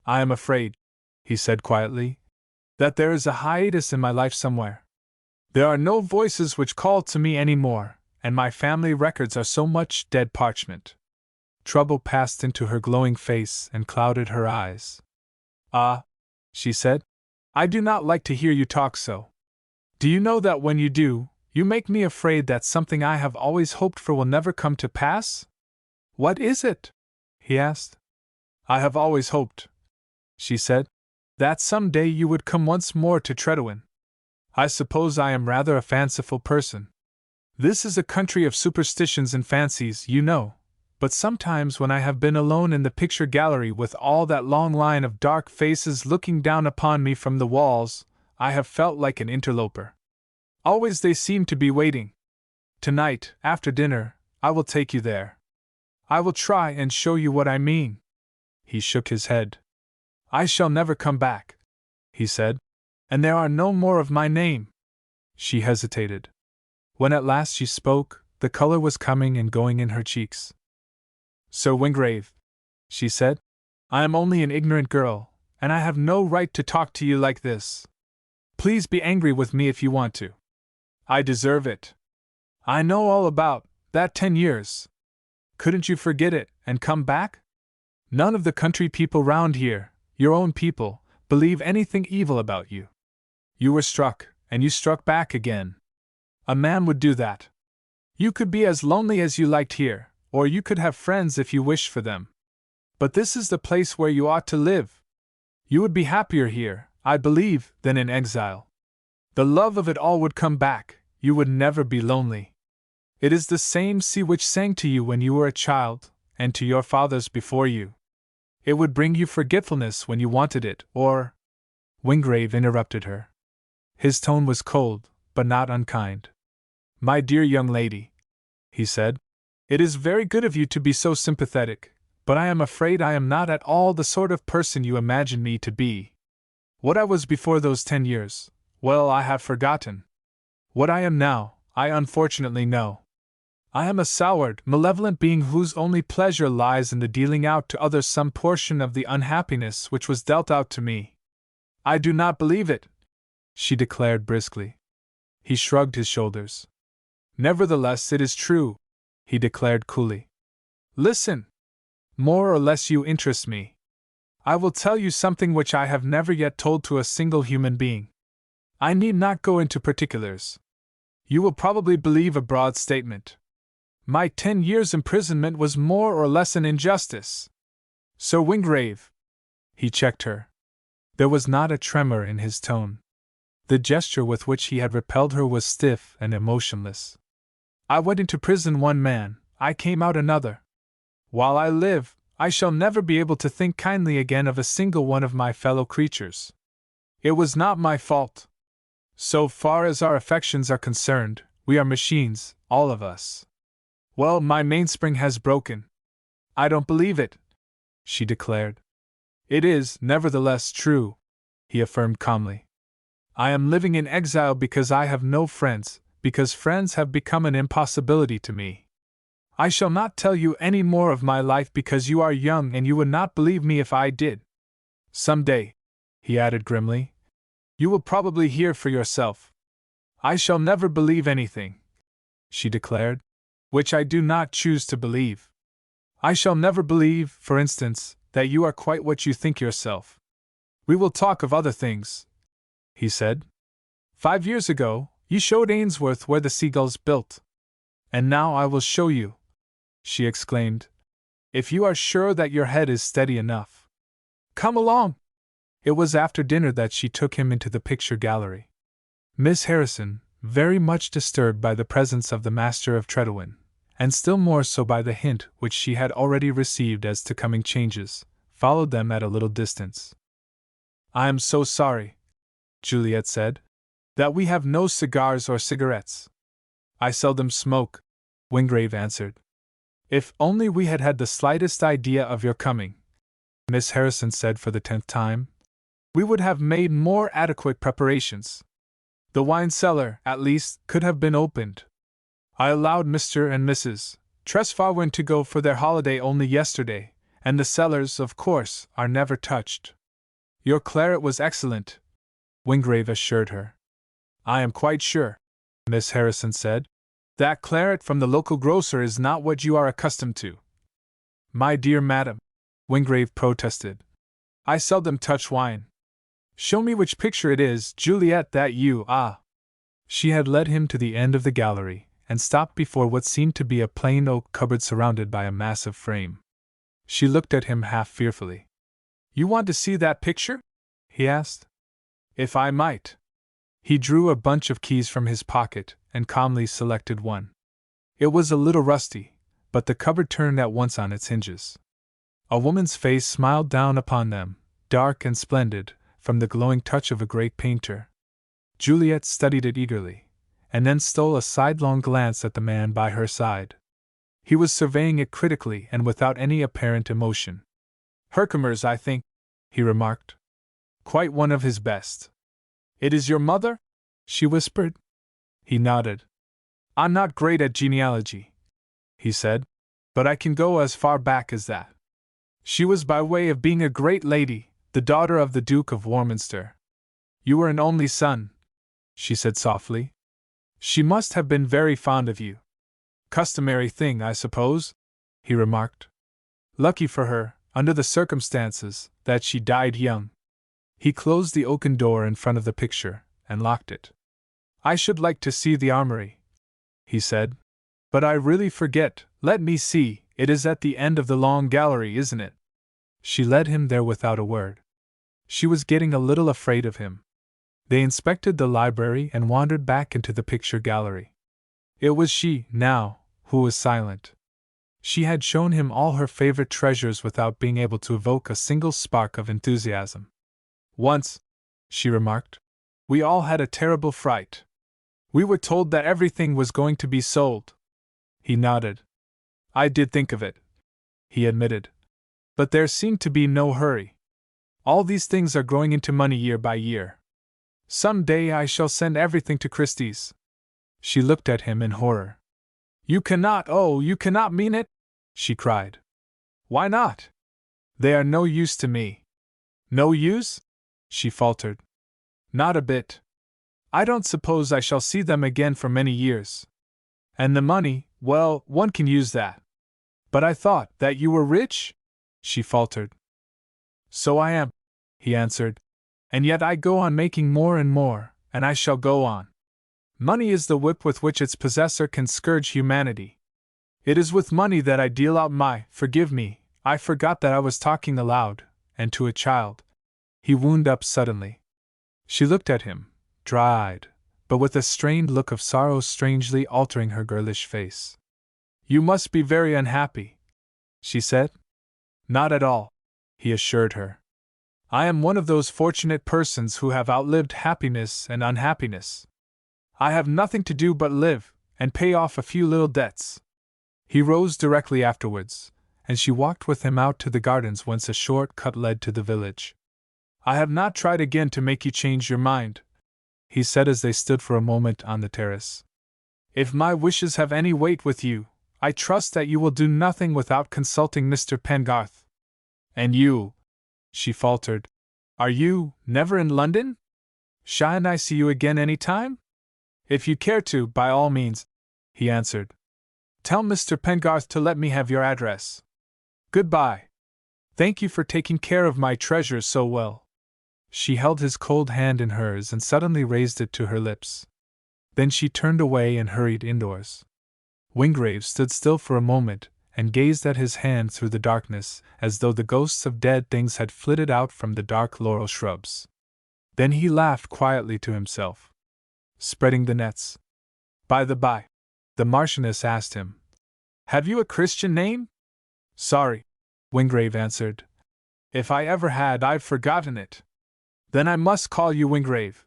"I am afraid," he said quietly, "that there is a hiatus in my life somewhere. There are no voices which call to me any more, and my family records are so much dead parchment." Trouble passed into her glowing face and clouded her eyes. "Ah," she said, "I do not like to hear you talk so. Do you know that when you do, you make me afraid that something I have always hoped for will never come to pass?" "What is it?" he asked. "I have always hoped," she said, "that some day you would come once more to Tredowin. I suppose I am rather a fanciful person. This is a country of superstitions and fancies, you know, but sometimes when I have been alone in the picture gallery with all that long line of dark faces looking down upon me from the walls, I have felt like an interloper. Always they seem to be waiting. Tonight, after dinner, I will take you there. I will try and show you what I mean." He shook his head. "I shall never come back," he said, "and there are no more of my name." She hesitated. When at last she spoke, the color was coming and going in her cheeks. "Sir Wingrave," she said, "I am only an ignorant girl, and I have no right to talk to you like this. Please be angry with me if you want to. I deserve it. I know all about that 10 years. Couldn't you forget it and come back? None of the country people round here, your own people, believe anything evil about you. You were struck, and you struck back again. A man would do that. You could be as lonely as you liked here, or you could have friends if you wished for them. But this is the place where you ought to live. You would be happier here, I believe, than in exile. The love of it all would come back, you would never be lonely. It is the same sea which sang to you when you were a child, and to your fathers before you. It would bring you forgetfulness when you wanted it, or—" Wingrave interrupted her. His tone was cold, but not unkind. "My dear young lady," he said, "it is very good of you to be so sympathetic, but I am afraid I am not at all the sort of person you imagine me to be. What I was before those 10 years, well, I have forgotten. What I am now, I unfortunately know. I am a soured, malevolent being whose only pleasure lies in the dealing out to others some portion of the unhappiness which was dealt out to me." "I do not believe it," she declared briskly. He shrugged his shoulders. "Nevertheless, it is true," he declared coolly. "Listen. More or less you interest me. I will tell you something which I have never yet told to a single human being. I need not go into particulars. You will probably believe a broad statement. My 10 years' imprisonment was more or less an injustice. Sir Wingrave—" He checked her. There was not a tremor in his tone. The gesture with which he had repelled her was stiff and emotionless. "I went into prison one man, I came out another. While I live, I shall never be able to think kindly again of a single one of my fellow creatures. It was not my fault. So far as our affections are concerned, we are machines, all of us. Well, my mainspring has broken." "I don't believe it," she declared. "It is, nevertheless, true," he affirmed calmly. "I am living in exile because I have no friends, because friends have become an impossibility to me. I shall not tell you any more of my life because you are young and you would not believe me if I did. Some day," he added grimly, "you will probably hear for yourself. I shall never believe anything," she declared, "which I do not choose to believe. I shall never believe, for instance, that you are quite what you think yourself. We will talk of other things," he said. "5 years ago, you showed Ainsworth where the seagulls built. And now I will show you," she exclaimed, "if you are sure that your head is steady enough. Come along!" It was after dinner that she took him into the picture gallery. Miss Harrison, very much disturbed by the presence of the Master of Tredowin, and still more so by the hint which she had already received as to coming changes, followed them at a little distance. "I am so sorry," Juliet said, "that we have no cigars or cigarettes." "I seldom smoke," Wingrave answered. "If only we had had the slightest idea of your coming," Miss Harrison said for the 10th time, "we would have made more adequate preparations. The wine cellar, at least, could have been opened. I allowed Mr. and Mrs. Tresfarwin to go for their holiday only yesterday, and the cellars, of course, are never touched." "Your claret was excellent," Wingrave assured her. "I am quite sure," Miss Harrison said, "that claret from the local grocer is not what you are accustomed to." "My dear madam," Wingrave protested, "I seldom touch wine. Show me which picture it is, Juliet, that you, She had led him to the end of the gallery, and stopped before what seemed to be a plain oak cupboard surrounded by a massive frame. She looked at him half fearfully. "You want to see that picture?" he asked. "If I might." He drew a bunch of keys from his pocket, and calmly selected one. It was a little rusty, but the cupboard turned at once on its hinges. A woman's face smiled down upon them, dark and splendid, from the glowing touch of a great painter. Juliet studied it eagerly, and then stole a sidelong glance at the man by her side. He was surveying it critically and without any apparent emotion. "Herkimer's, I think," he remarked. "Quite one of his best." "It is your mother?" she whispered. He nodded. "I'm not great at genealogy," he said, "but I can go as far back as that. She was by way of being a great lady, the daughter of the Duke of Warminster." "You were an only son," she said softly. "She must have been very fond of you." "Customary thing, I suppose," he remarked. "Lucky for her, under the circumstances, that she died young." He closed the oaken door in front of the picture, and locked it. "I should like to see the armory," he said. "But I really forget, let me see, it is at the end of the long gallery, isn't it?" She led him there without a word. She was getting a little afraid of him. They inspected the library and wandered back into the picture gallery. It was she, now, who was silent. She had shown him all her favorite treasures without being able to evoke a single spark of enthusiasm. "Once," she remarked, "we all had a terrible fright. We were told that everything was going to be sold." He nodded. "I did think of it," he admitted. "But there seemed to be no hurry. All these things are growing into money year by year. Some day I shall send everything to Christie's." She looked at him in horror. "You cannot, oh, you cannot mean it?" she cried. "Why not?" "They are no use to me." "No use?" she faltered. "Not a bit. I don't suppose I shall see them again for many years. And the money, well, one can use that." "But I thought that you were rich?" she faltered. "So I am," he answered. "And yet I go on making more and more, and I shall go on. Money is the whip with which its possessor can scourge humanity. It is with money that I deal out my, forgive me, I forgot that I was talking aloud, and to a child." He wound up suddenly. She looked at him, dry-eyed, but with a strained look of sorrow strangely altering her girlish face. "You must be very unhappy," she said. "Not at all," he assured her. "I am one of those fortunate persons who have outlived happiness and unhappiness. I have nothing to do but live, and pay off a few little debts." He rose directly afterwards, and she walked with him out to the gardens whence a short cut led to the village. "I have not tried again to make you change your mind," he said as they stood for a moment on the terrace. "If my wishes have any weight with you, I trust that you will do nothing without consulting Mr. Pengarth." "And you," she faltered, "are you never in London? Shan't I see you again any time?" "If you care to, by all means," he answered. "Tell Mr. Pengarth to let me have your address. Goodbye. Thank you for taking care of my treasures so well." She held his cold hand in hers and suddenly raised it to her lips. Then she turned away and hurried indoors. Wingrave stood still for a moment and gazed at his hand through the darkness, as though the ghosts of dead things had flitted out from the dark laurel shrubs. Then he laughed quietly to himself. spreading the nets. By the by, the Marchioness asked him, "Have you a Christian name?" "Sorry," Wingrave answered. "If I ever had, I've forgotten it." "Then I must call you Wingrave,"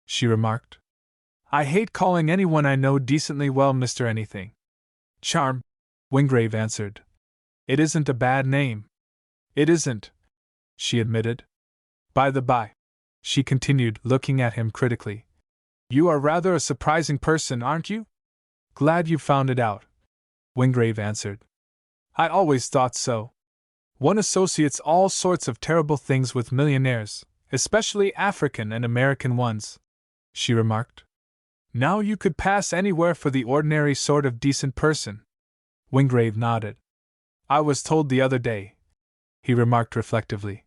she remarked. "I hate calling anyone I know decently well Mr. Anything." "Charm," Wingrave answered. "It isn't a bad name." "It isn't," she admitted. "By the by," she continued, looking at him critically, "you are rather a surprising person, aren't you?" "Glad you found it out," Wingrave answered. "I always thought so. One associates all sorts of terrible things with millionaires, especially African and American ones," she remarked. "Now you could pass anywhere for the ordinary sort of decent person." Wingrave nodded. "I was told the other day," he remarked reflectively,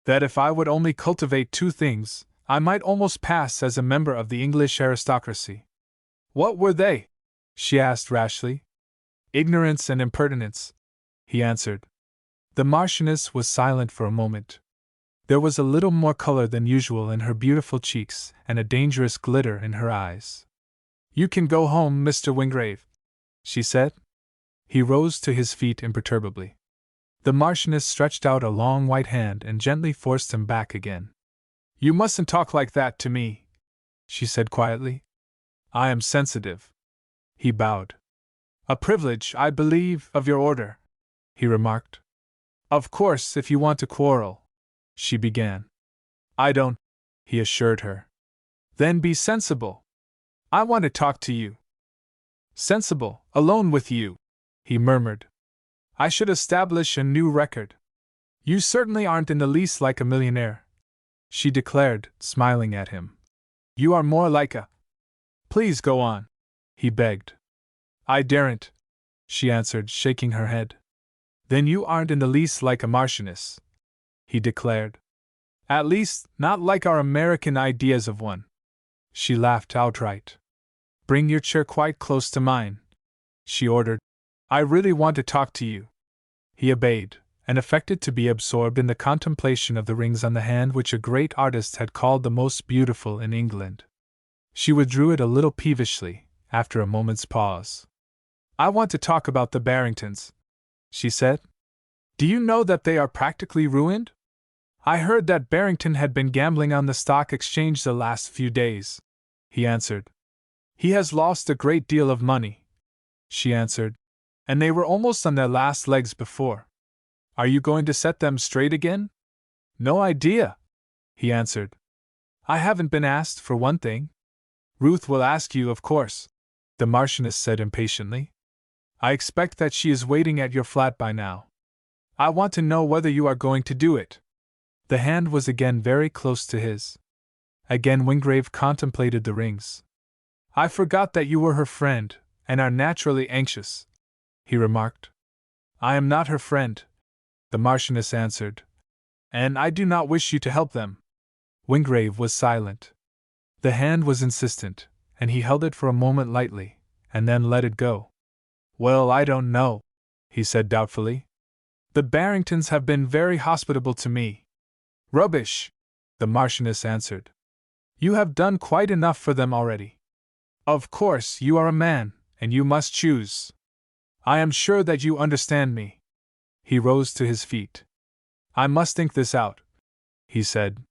"that if I would only cultivate two things, I might almost pass as a member of the English aristocracy." "What were they?" she asked rashly. "Ignorance and impertinence," he answered. The Marchioness was silent for a moment. There was a little more color than usual in her beautiful cheeks and a dangerous glitter in her eyes. "You can go home, Mr. Wingrave," she said. He rose to his feet imperturbably. The Marchioness stretched out a long white hand and gently forced him back again. "You mustn't talk like that to me," she said quietly. "I am sensitive." He bowed. "A privilege, I believe, of your order," he remarked. "Of course, if you want to quarrel," she began. "I don't," he assured her. "Then be sensible. I want to talk to you." "Sensible, alone with you," he murmured. "I should establish a new record." "You certainly aren't in the least like a millionaire," she declared, smiling at him. "You are more like a—" "Please go on," he begged. "I daren't," she answered, shaking her head. "Then you aren't in the least like a marchioness," he declared. "At least, not like our American ideas of one." She laughed outright. "Bring your chair quite close to mine," she ordered. "I really want to talk to you." He obeyed, and affected to be absorbed in the contemplation of the rings on the hand which a great artist had called the most beautiful in England. She withdrew it a little peevishly, after a moment's pause. "I want to talk about the Barringtons," she said. "Do you know that they are practically ruined? I heard that Barrington had been gambling on the stock exchange the last few days," he answered. "He has lost a great deal of money," she answered, "and they were almost on their last legs before. Are you going to set them straight again?" "No idea," he answered. "I haven't been asked, for one thing." "Ruth will ask you, of course," the Marchioness said impatiently. "I expect that she is waiting at your flat by now. I want to know whether you are going to do it." The hand was again very close to his. Again Wingrave contemplated the rings. "I forgot that you were her friend, and are naturally anxious," he remarked. "I am not her friend," the Marchioness answered, "and I do not wish you to help them." Wingrave was silent. The hand was insistent, and he held it for a moment lightly, and then let it go. "Well, I don't know," he said doubtfully. "The Barringtons have been very hospitable to me." "Rubbish," the Marchioness answered. "You have done quite enough for them already. Of course, you are a man, and you must choose. I am sure that you understand me." He rose to his feet. "I must think this out," he said.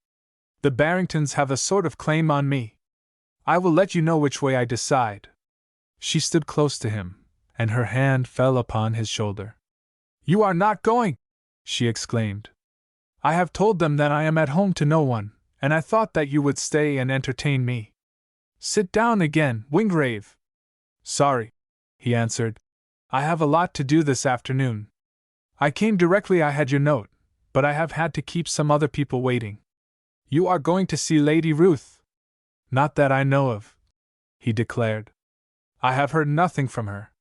"The Barringtons have a sort of claim on me. I will let you know which way I decide." She stood close to him, and her hand fell upon his shoulder. "You are not going!" she exclaimed. "I have told them that I am at home to no one, and I thought that you would stay and entertain me." "Sit down again, Wingrave." "Sorry," he answered. "I have a lot to do this afternoon. I came directly I had your note, but I have had to keep some other people waiting." "You are going to see Lady Ruth?" "Not that I know of," he declared. "I have heard nothing from her.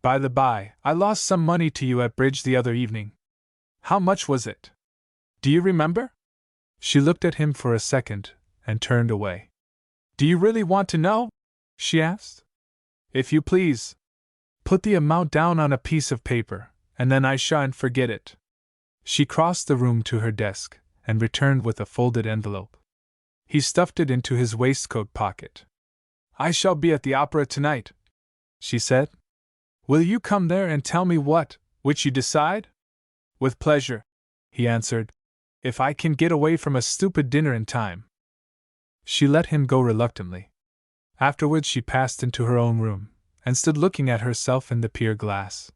By the by, I lost some money to you at bridge the other evening." "How much was it? Do you remember?" She looked at him for a second, and turned away. "Do you really want to know?" she asked. "If you please. Put the amount down on a piece of paper, and then I shan't forget it." She crossed the room to her desk, and returned with a folded envelope. He stuffed it into his waistcoat pocket. I shall be at the opera tonight, she said. Will you come there and tell me which you decide? With pleasure, he answered, if I can get away from a stupid dinner in time. She let him go reluctantly. Afterwards she passed into her own room, and stood looking at herself in the pier glass.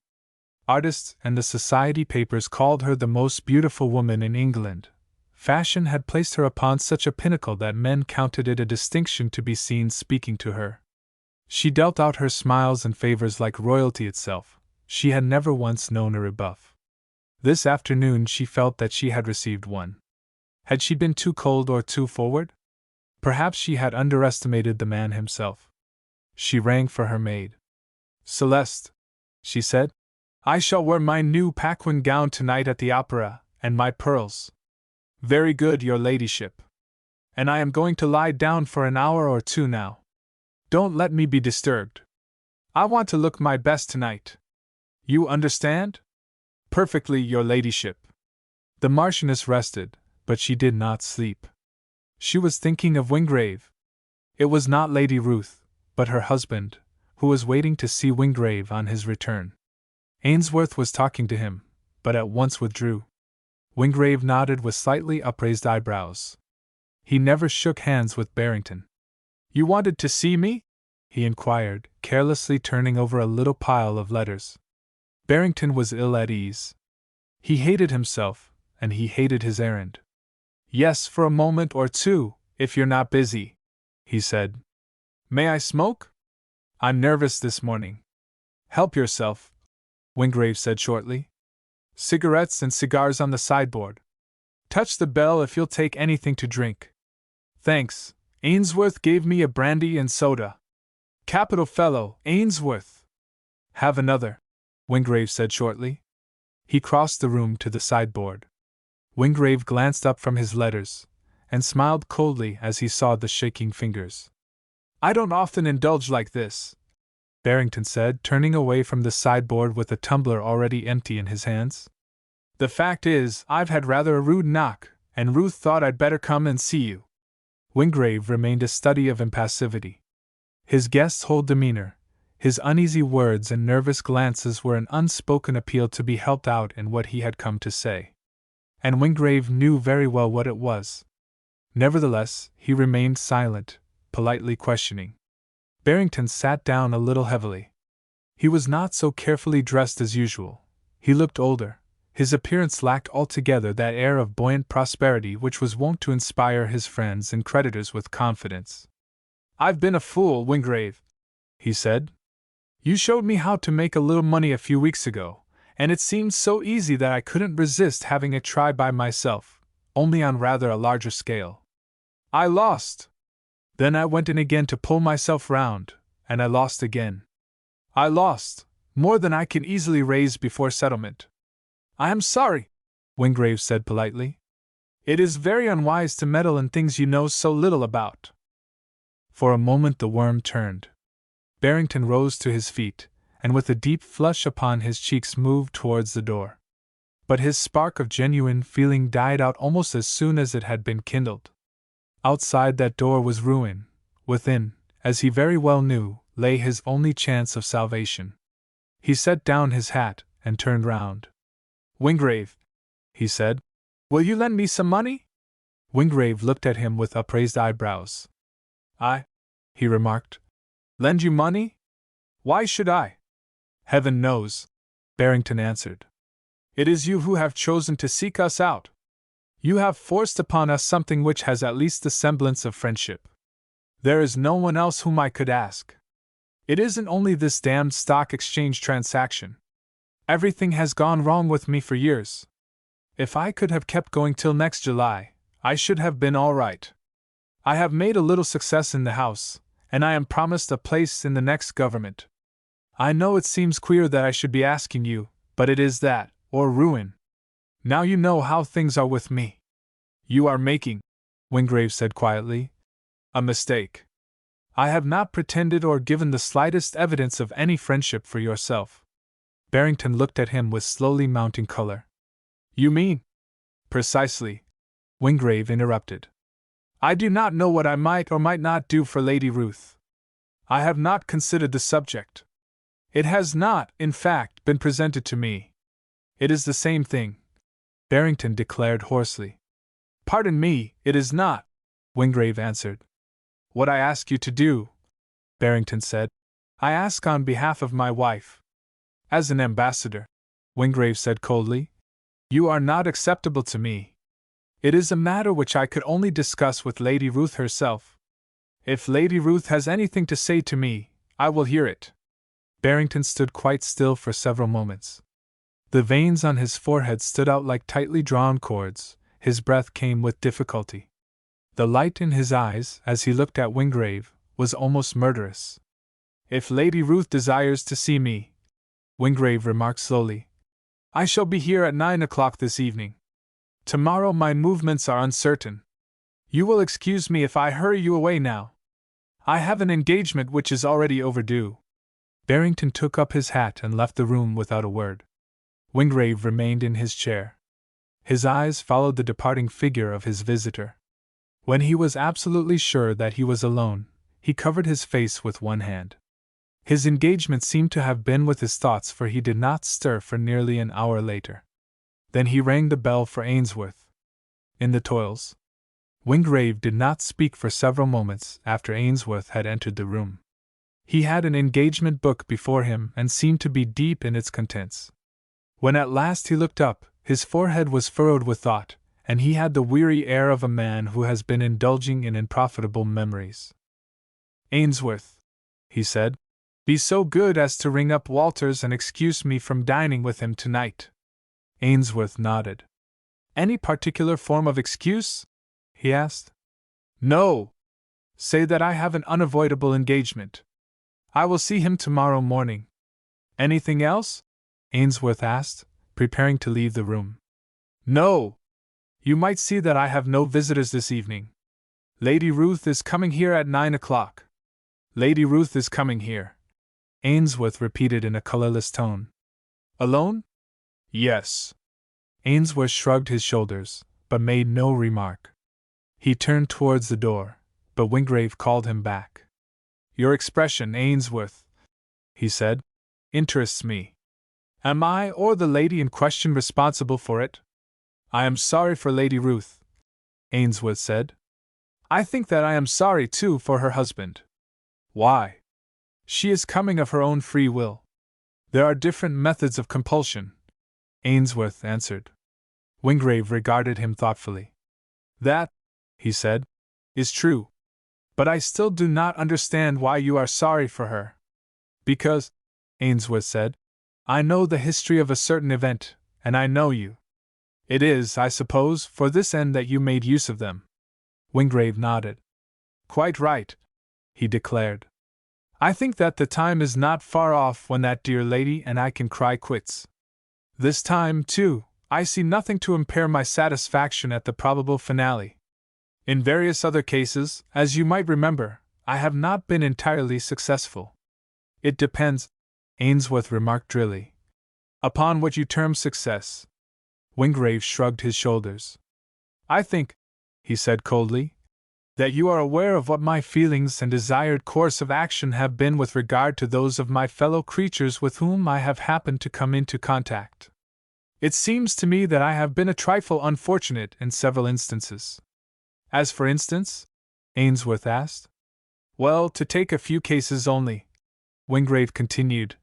Artists and the society papers called her the most beautiful woman in England. Fashion had placed her upon such a pinnacle that men counted it a distinction to be seen speaking to her. She dealt out her smiles and favors like royalty itself. She had never once known a rebuff. This afternoon she felt that she had received one. Had she been too cold or too forward? Perhaps she had underestimated the man himself. She rang for her maid. Celeste, she said, I shall wear my new Paquin gown tonight at the opera, and my pearls. Very good, your ladyship. And I am going to lie down for an hour or two now. Don't let me be disturbed. I want to look my best tonight. You understand? Perfectly, your ladyship. The Marchioness rested, but she did not sleep. She was thinking of Wingrave. It was not Lady Ruth, but her husband, who was waiting to see Wingrave on his return. Ainsworth was talking to him, but at once withdrew. Wingrave nodded with slightly upraised eyebrows. He never shook hands with Barrington. You wanted to see me? He inquired, carelessly turning over a little pile of letters. Barrington was ill at ease. He hated himself, and he hated his errand. Yes, for a moment or two, if you're not busy, he said. May I smoke? I'm nervous this morning. Help yourself, Wingrave said shortly. Cigarettes and cigars on the sideboard. Touch the bell if you'll take anything to drink. Thanks, Ainsworth gave me a brandy and soda. Capital fellow, Ainsworth. Have another, Wingrave said shortly. He crossed the room to the sideboard. Wingrave glanced up from his letters, and smiled coldly as he saw the shaking fingers. I don't often indulge like this, Barrington said, turning away from the sideboard with a tumbler already empty in his hands. The fact is, I've had rather a rude knock, and Ruth thought I'd better come and see you. Wingrave remained a study of impassivity. His guest's whole demeanor, his uneasy words and nervous glances were an unspoken appeal to be helped out in what he had come to say. And Wingrave knew very well what it was. Nevertheless, he remained silent, politely questioning. Barrington sat down a little heavily. He was not so carefully dressed as usual. He looked older. His appearance lacked altogether that air of buoyant prosperity which was wont to inspire his friends and creditors with confidence. I've been a fool, Wingrave, he said. You showed me how to make a little money a few weeks ago, and it seemed so easy that I couldn't resist having it tried by myself, only on rather a larger scale. I lost. Then I went in again to pull myself round, and I lost again. I lost more than I can easily raise before settlement. I am sorry, Wingrave said politely. It is very unwise to meddle in things you know so little about. For a moment the worm turned. Barrington rose to his feet, and with a deep flush upon his cheeks moved towards the door. But his spark of genuine feeling died out almost as soon as it had been kindled. Outside that door was ruin. Within, as he very well knew, lay his only chance of salvation. He set down his hat and turned round. Wingrave, he said, will you lend me some money? Wingrave looked at him with upraised eyebrows. I, he remarked, lend you money? Why should I? Heaven knows, Barrington answered. It is you who have chosen to seek us out. You have forced upon us something which has at least the semblance of friendship. There is no one else whom I could ask. It isn't only this damned stock exchange transaction. Everything has gone wrong with me for years. If I could have kept going till next July, I should have been all right. I have made a little success in the House, and I am promised a place in the next government. I know it seems queer that I should be asking you, but it is that, or ruin. Now you know how things are with me. You are making, Wingrave said quietly, a mistake. I have not pretended or given the slightest evidence of any friendship for yourself. Barrington looked at him with slowly mounting color. You mean? Precisely, Wingrave interrupted. I do not know what I might or might not do for Lady Ruth. I have not considered the subject. It has not, in fact, been presented to me. It is the same thing, Barrington declared hoarsely. Pardon me, it is not, Wingrave answered. What I ask you to do, Barrington said, I ask on behalf of my wife. As an ambassador, Wingrave said coldly, you are not acceptable to me. It is a matter which I could only discuss with Lady Ruth herself. If Lady Ruth has anything to say to me, I will hear it. Barrington stood quite still for several moments. The veins on his forehead stood out like tightly drawn cords, his breath came with difficulty. The light in his eyes, as he looked at Wingrave, was almost murderous. If Lady Ruth desires to see me, Wingrave remarked slowly, I shall be here at 9 o'clock this evening. Tomorrow my movements are uncertain. You will excuse me if I hurry you away now. I have an engagement which is already overdue. Barrington took up his hat and left the room without a word. Wingrave remained in his chair. His eyes followed the departing figure of his visitor. When he was absolutely sure that he was alone, he covered his face with one hand. His engagement seemed to have been with his thoughts, for he did not stir for nearly an hour later. Then he rang the bell for Ainsworth. In the toils. Wingrave did not speak for several moments after Ainsworth had entered the room. He had an engagement book before him and seemed to be deep in its contents. When at last he looked up, his forehead was furrowed with thought, and he had the weary air of a man who has been indulging in unprofitable memories. Ainsworth, he said, be so good as to ring up Walters and excuse me from dining with him tonight. Ainsworth nodded. Any particular form of excuse? He asked. No. Say that I have an unavoidable engagement. I will see him tomorrow morning. Anything else? Ainsworth asked, preparing to leave the room. No. You might see that I have no visitors this evening. Lady Ruth is coming here at 9 o'clock. Lady Ruth is coming here, Ainsworth repeated in a colorless tone. Alone? Yes. Ainsworth shrugged his shoulders, but made no remark. He turned towards the door, but Wingrave called him back. Your expression, Ainsworth, he said, interests me. Am I or the lady in question responsible for it? I am sorry for Lady Ruth, Ainsworth said. I think that I am sorry, too, for her husband. Why? She is coming of her own free will. There are different methods of compulsion, Ainsworth answered. Wingrave regarded him thoughtfully. That, he said, is true. But I still do not understand why you are sorry for her. Because, Ainsworth said, I know the history of a certain event, and I know you. It is, I suppose, for this end that you made use of them. Wingrave nodded. Quite right, he declared. I think that the time is not far off when that dear lady and I can cry quits. This time, too, I see nothing to impair my satisfaction at the probable finale. In various other cases, as you might remember, I have not been entirely successful. It depends, Ainsworth remarked drily, upon what you term success. Wingrave shrugged his shoulders. I think, he said coldly, that you are aware of what my feelings and desired course of action have been with regard to those of my fellow creatures with whom I have happened to come into contact. It seems to me that I have been a trifle unfortunate in several instances. As for instance? Ainsworth asked. Well, to take a few cases only, Wingrave continued,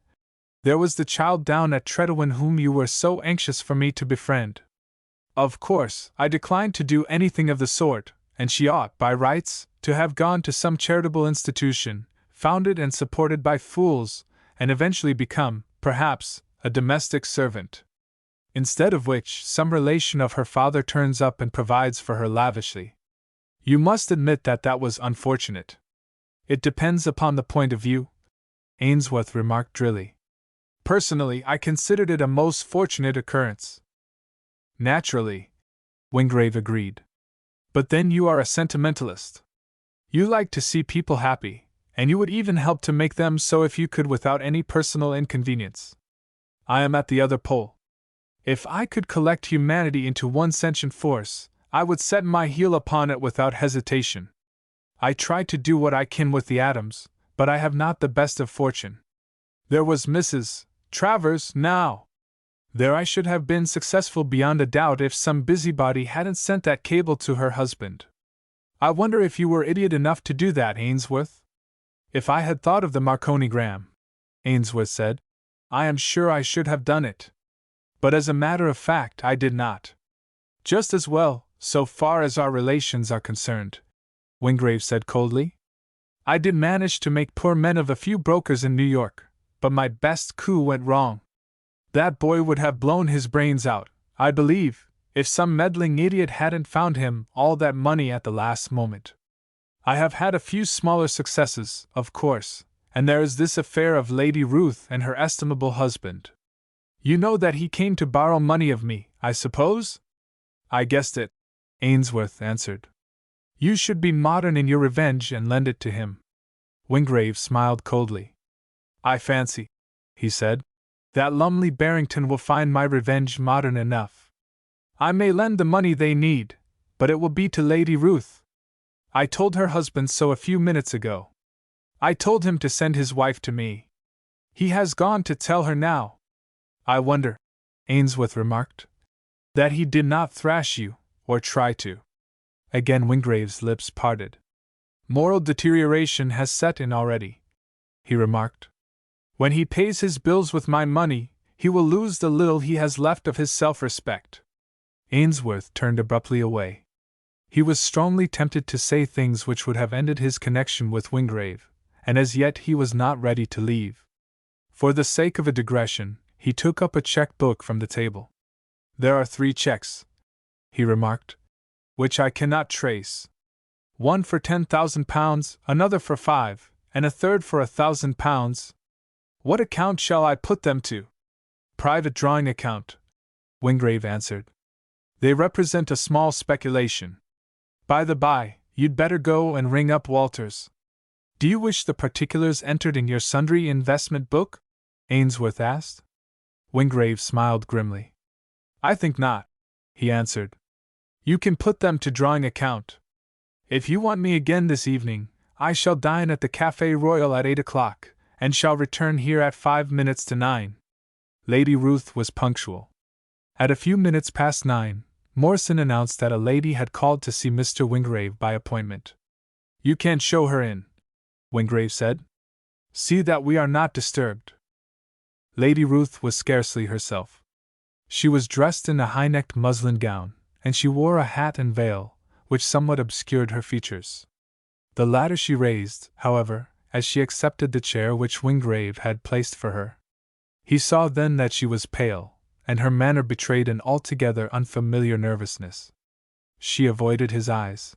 there was the child down at Tredowin whom you were so anxious for me to befriend. Of course, I declined to do anything of the sort, and she ought, by rights, to have gone to some charitable institution, founded and supported by fools, and eventually become, perhaps, a domestic servant. Instead of which, some relation of her father turns up and provides for her lavishly. You must admit that that was unfortunate. It depends upon the point of view, Ainsworth remarked drily. Personally, I considered it a most fortunate occurrence. Naturally, Wingrave agreed. But then you are a sentimentalist. You like to see people happy, and you would even help to make them so if you could without any personal inconvenience. I am at the other pole. If I could collect humanity into one sentient force, I would set my heel upon it without hesitation. I try to do what I can with the atoms, but I have not the best of fortune. There was Mrs. Travers, now. There I should have been successful beyond a doubt if some busybody hadn't sent that cable to her husband. I wonder if you were idiot enough to do that, Ainsworth? If I had thought of the Marconigram, Ainsworth said, I am sure I should have done it. But as a matter of fact, I did not. Just as well, so far as our relations are concerned, Wingrave said coldly. I did manage to make poor men of a few brokers in New York, but my best coup went wrong. That boy would have blown his brains out, I believe, if some meddling idiot hadn't found him all that money at the last moment. I have had a few smaller successes, of course, and there is this affair of Lady Ruth and her estimable husband. You know that he came to borrow money of me, I suppose? I guessed it, Ainsworth answered. You should be modern in your revenge and lend it to him. Wingrave smiled coldly. I fancy, he said, that Lumley Barrington will find my revenge modern enough. I may lend the money they need, but it will be to Lady Ruth. I told her husband so a few minutes ago. I told him to send his wife to me. He has gone to tell her now. I wonder, Ainsworth remarked, that he did not thrash you, or try to. Again Wingrave's lips parted. Moral deterioration has set in already, he remarked. When he pays his bills with my money, he will lose the little he has left of his self-respect. Ainsworth turned abruptly away. He was strongly tempted to say things which would have ended his connection with Wingrave, and as yet he was not ready to leave. For the sake of a digression, he took up a check-book from the table. There are 3 checks, he remarked, which I cannot trace. One for £10,000, another for 5, and a third for £1,000. What account shall I put them to? Private drawing account, Wingrave answered. They represent a small speculation. By the by, you'd better go and ring up Walters. Do you wish the particulars entered in your sundry investment book? Ainsworth asked. Wingrave smiled grimly. I think not, he answered. You can put them to drawing account. If you want me again this evening, I shall dine at the Café Royal at 8 o'clock, and shall return here at 5 minutes to 9. Lady Ruth was punctual. At a few minutes past 9, Morrison announced that a lady had called to see Mr. Wingrave by appointment. You can't show her in, Wingrave said. See that we are not disturbed. Lady Ruth was scarcely herself. She was dressed in a high-necked muslin gown, and she wore a hat and veil, which somewhat obscured her features. The latter she raised, however, as she accepted the chair which Wingrave had placed for her. He saw then that she was pale, and her manner betrayed an altogether unfamiliar nervousness. She avoided his eyes.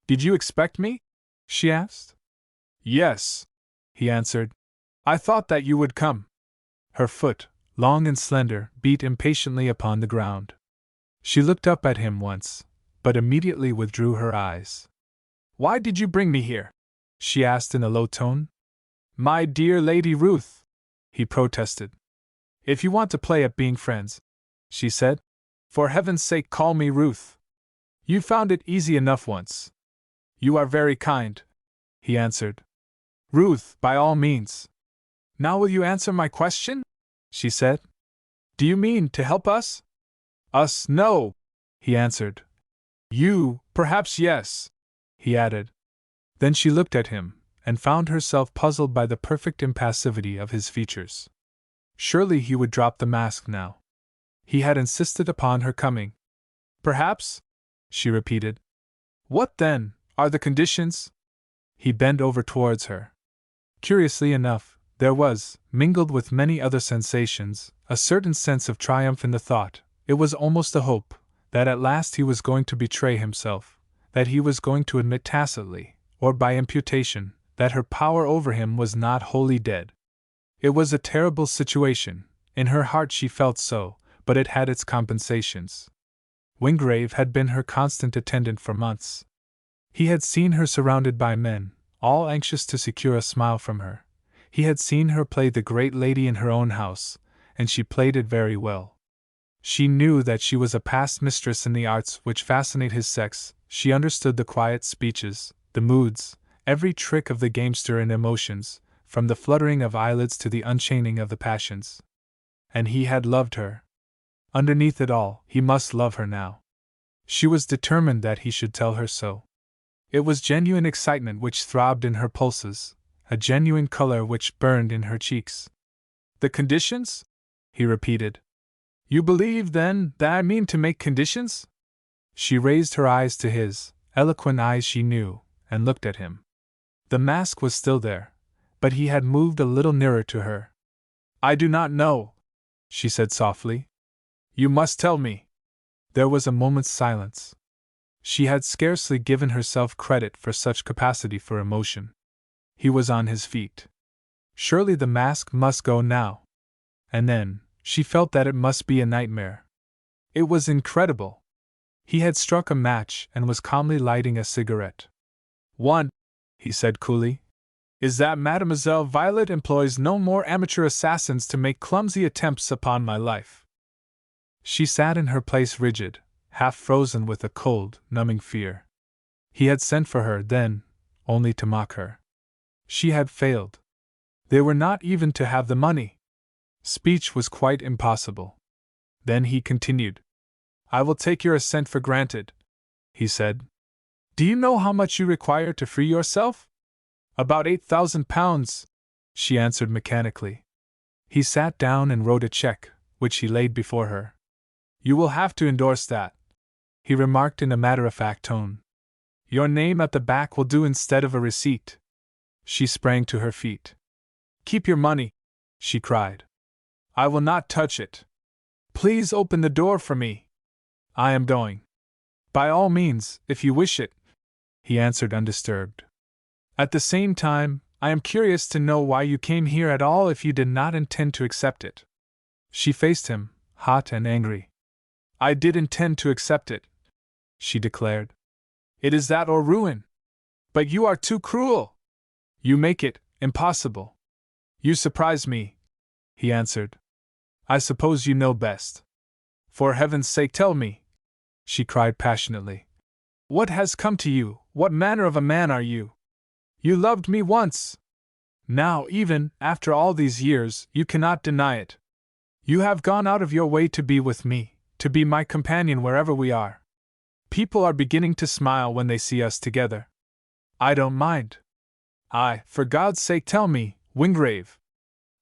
Did you expect me? She asked. Yes, he answered. I thought that you would come. Her foot, long and slender, beat impatiently upon the ground. She looked up at him once, but immediately withdrew her eyes. Why did you bring me here? She asked in a low tone. My dear Lady Ruth, he protested. If you want to play at being friends, she said, for heaven's sake call me Ruth. You found it easy enough once. You are very kind, he answered. Ruth, by all means. Now will you answer my question? She said. Do you mean to help us? Us, no, he answered. You, perhaps yes, he added. Then she looked at him, and found herself puzzled by the perfect impassivity of his features. Surely he would drop the mask now. He had insisted upon her coming. Perhaps? She repeated. What, then, are the conditions? He bent over towards her. Curiously enough, there was, mingled with many other sensations, a certain sense of triumph in the thought. It was almost a hope, that at last he was going to betray himself, that he was going to admit tacitly, or by imputation, that her power over him was not wholly dead. It was a terrible situation, in her heart she felt so, but it had its compensations. Wingrave had been her constant attendant for months. He had seen her surrounded by men, all anxious to secure a smile from her. He had seen her play the great lady in her own house, and she played it very well. She knew that she was a past mistress in the arts which fascinate his sex, she understood the quiet speeches, the moods, every trick of the gamester in emotions, from the fluttering of eyelids to the unchaining of the passions. And he had loved her. Underneath it all, he must love her now. She was determined that he should tell her so. It was genuine excitement which throbbed in her pulses, a genuine color which burned in her cheeks. The conditions? He repeated. You believe, then, that I mean to make conditions? She raised her eyes to his, eloquent eyes she knew, and looked at him. The mask was still there, but he had moved a little nearer to her. I do not know, she said softly. You must tell me. There was a moment's silence. She had scarcely given herself credit for such capacity for emotion. He was on his feet. Surely the mask must go now. And then, she felt that it must be a nightmare. It was incredible. He had struck a match and was calmly lighting a cigarette. One, he said coolly, is that Mademoiselle Violet employs no more amateur assassins to make clumsy attempts upon my life. She sat in her place rigid, half frozen with a cold, numbing fear. He had sent for her, then, only to mock her. She had failed. They were not even to have the money. Speech was quite impossible. Then he continued. I will take your assent for granted, he said. Do you know how much you require to free yourself? About £8,000, she answered mechanically. He sat down and wrote a check, which he laid before her. You will have to endorse that, he remarked in a matter-of-fact tone. Your name at the back will do instead of a receipt. She sprang to her feet. Keep your money, she cried. I will not touch it. Please open the door for me. I am going. By all means, if you wish it, he answered undisturbed. At the same time, I am curious to know why you came here at all if you did not intend to accept it. She faced him, hot and angry. I did intend to accept it, she declared. It is that or ruin. But you are too cruel. You make it impossible. You surprise me, he answered. I suppose you know best. For heaven's sake tell me, she cried passionately. What has come to you? What manner of a man are you? You loved me once. Now, even after all these years, you cannot deny it. You have gone out of your way to be with me, to be my companion wherever we are. People are beginning to smile when they see us together. I don't mind. For God's sake tell me, Wingrave.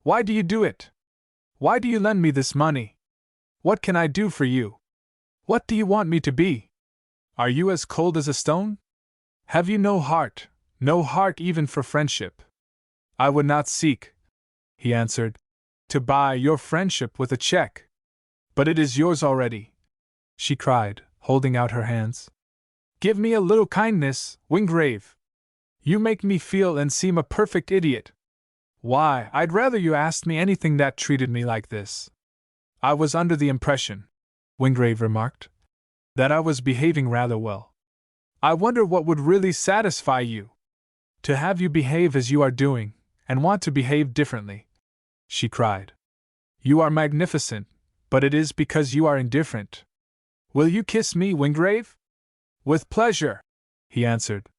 Why do you do it? Why do you lend me this money? What can I do for you? What do you want me to be? Are you as cold as a stone? Have you no heart even for friendship? I would not seek, he answered, to buy your friendship with a check. But it is yours already, she cried, holding out her hands. Give me a little kindness, Wingrave. You make me feel and seem a perfect idiot. Why, I'd rather you asked me anything that treated me like this. I was under the impression, Wingrave remarked, that I was behaving rather well. I wonder what would really satisfy you. To have you behave as you are doing, and want to behave differently, she cried. You are magnificent, but it is because you are indifferent. Will you kiss me, Wingrave? With pleasure, he answered.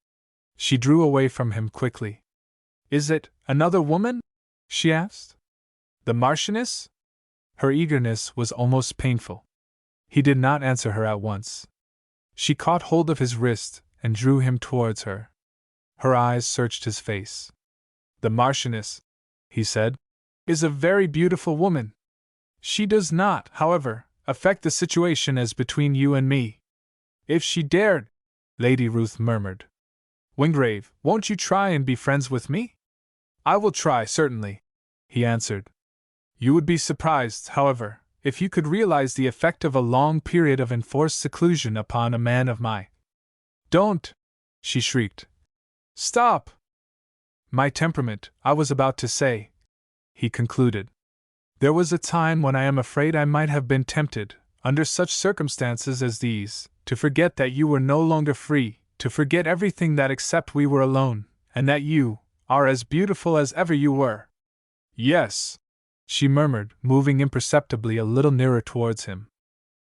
She drew away from him quickly. Is it another woman? She asked. The Marchioness? Her eagerness was almost painful. He did not answer her at once. She caught hold of his wrist and drew him towards her. Her eyes searched his face. The Marchioness, he said, is a very beautiful woman. She does not, however, affect the situation as between you and me. If she dared, Lady Ruth murmured. Wingrave, won't you try and be friends with me? I will try, certainly, he answered. You would be surprised, however, if you could realize the effect of a long period of enforced seclusion upon a man of my— Don't! She shrieked. Stop! My temperament, I was about to say, he concluded. There was a time when I am afraid I might have been tempted, under such circumstances as these, to forget that you were no longer free, to forget everything that except we were alone, and that you are as beautiful as ever you were. Yes, she murmured, moving imperceptibly a little nearer towards him.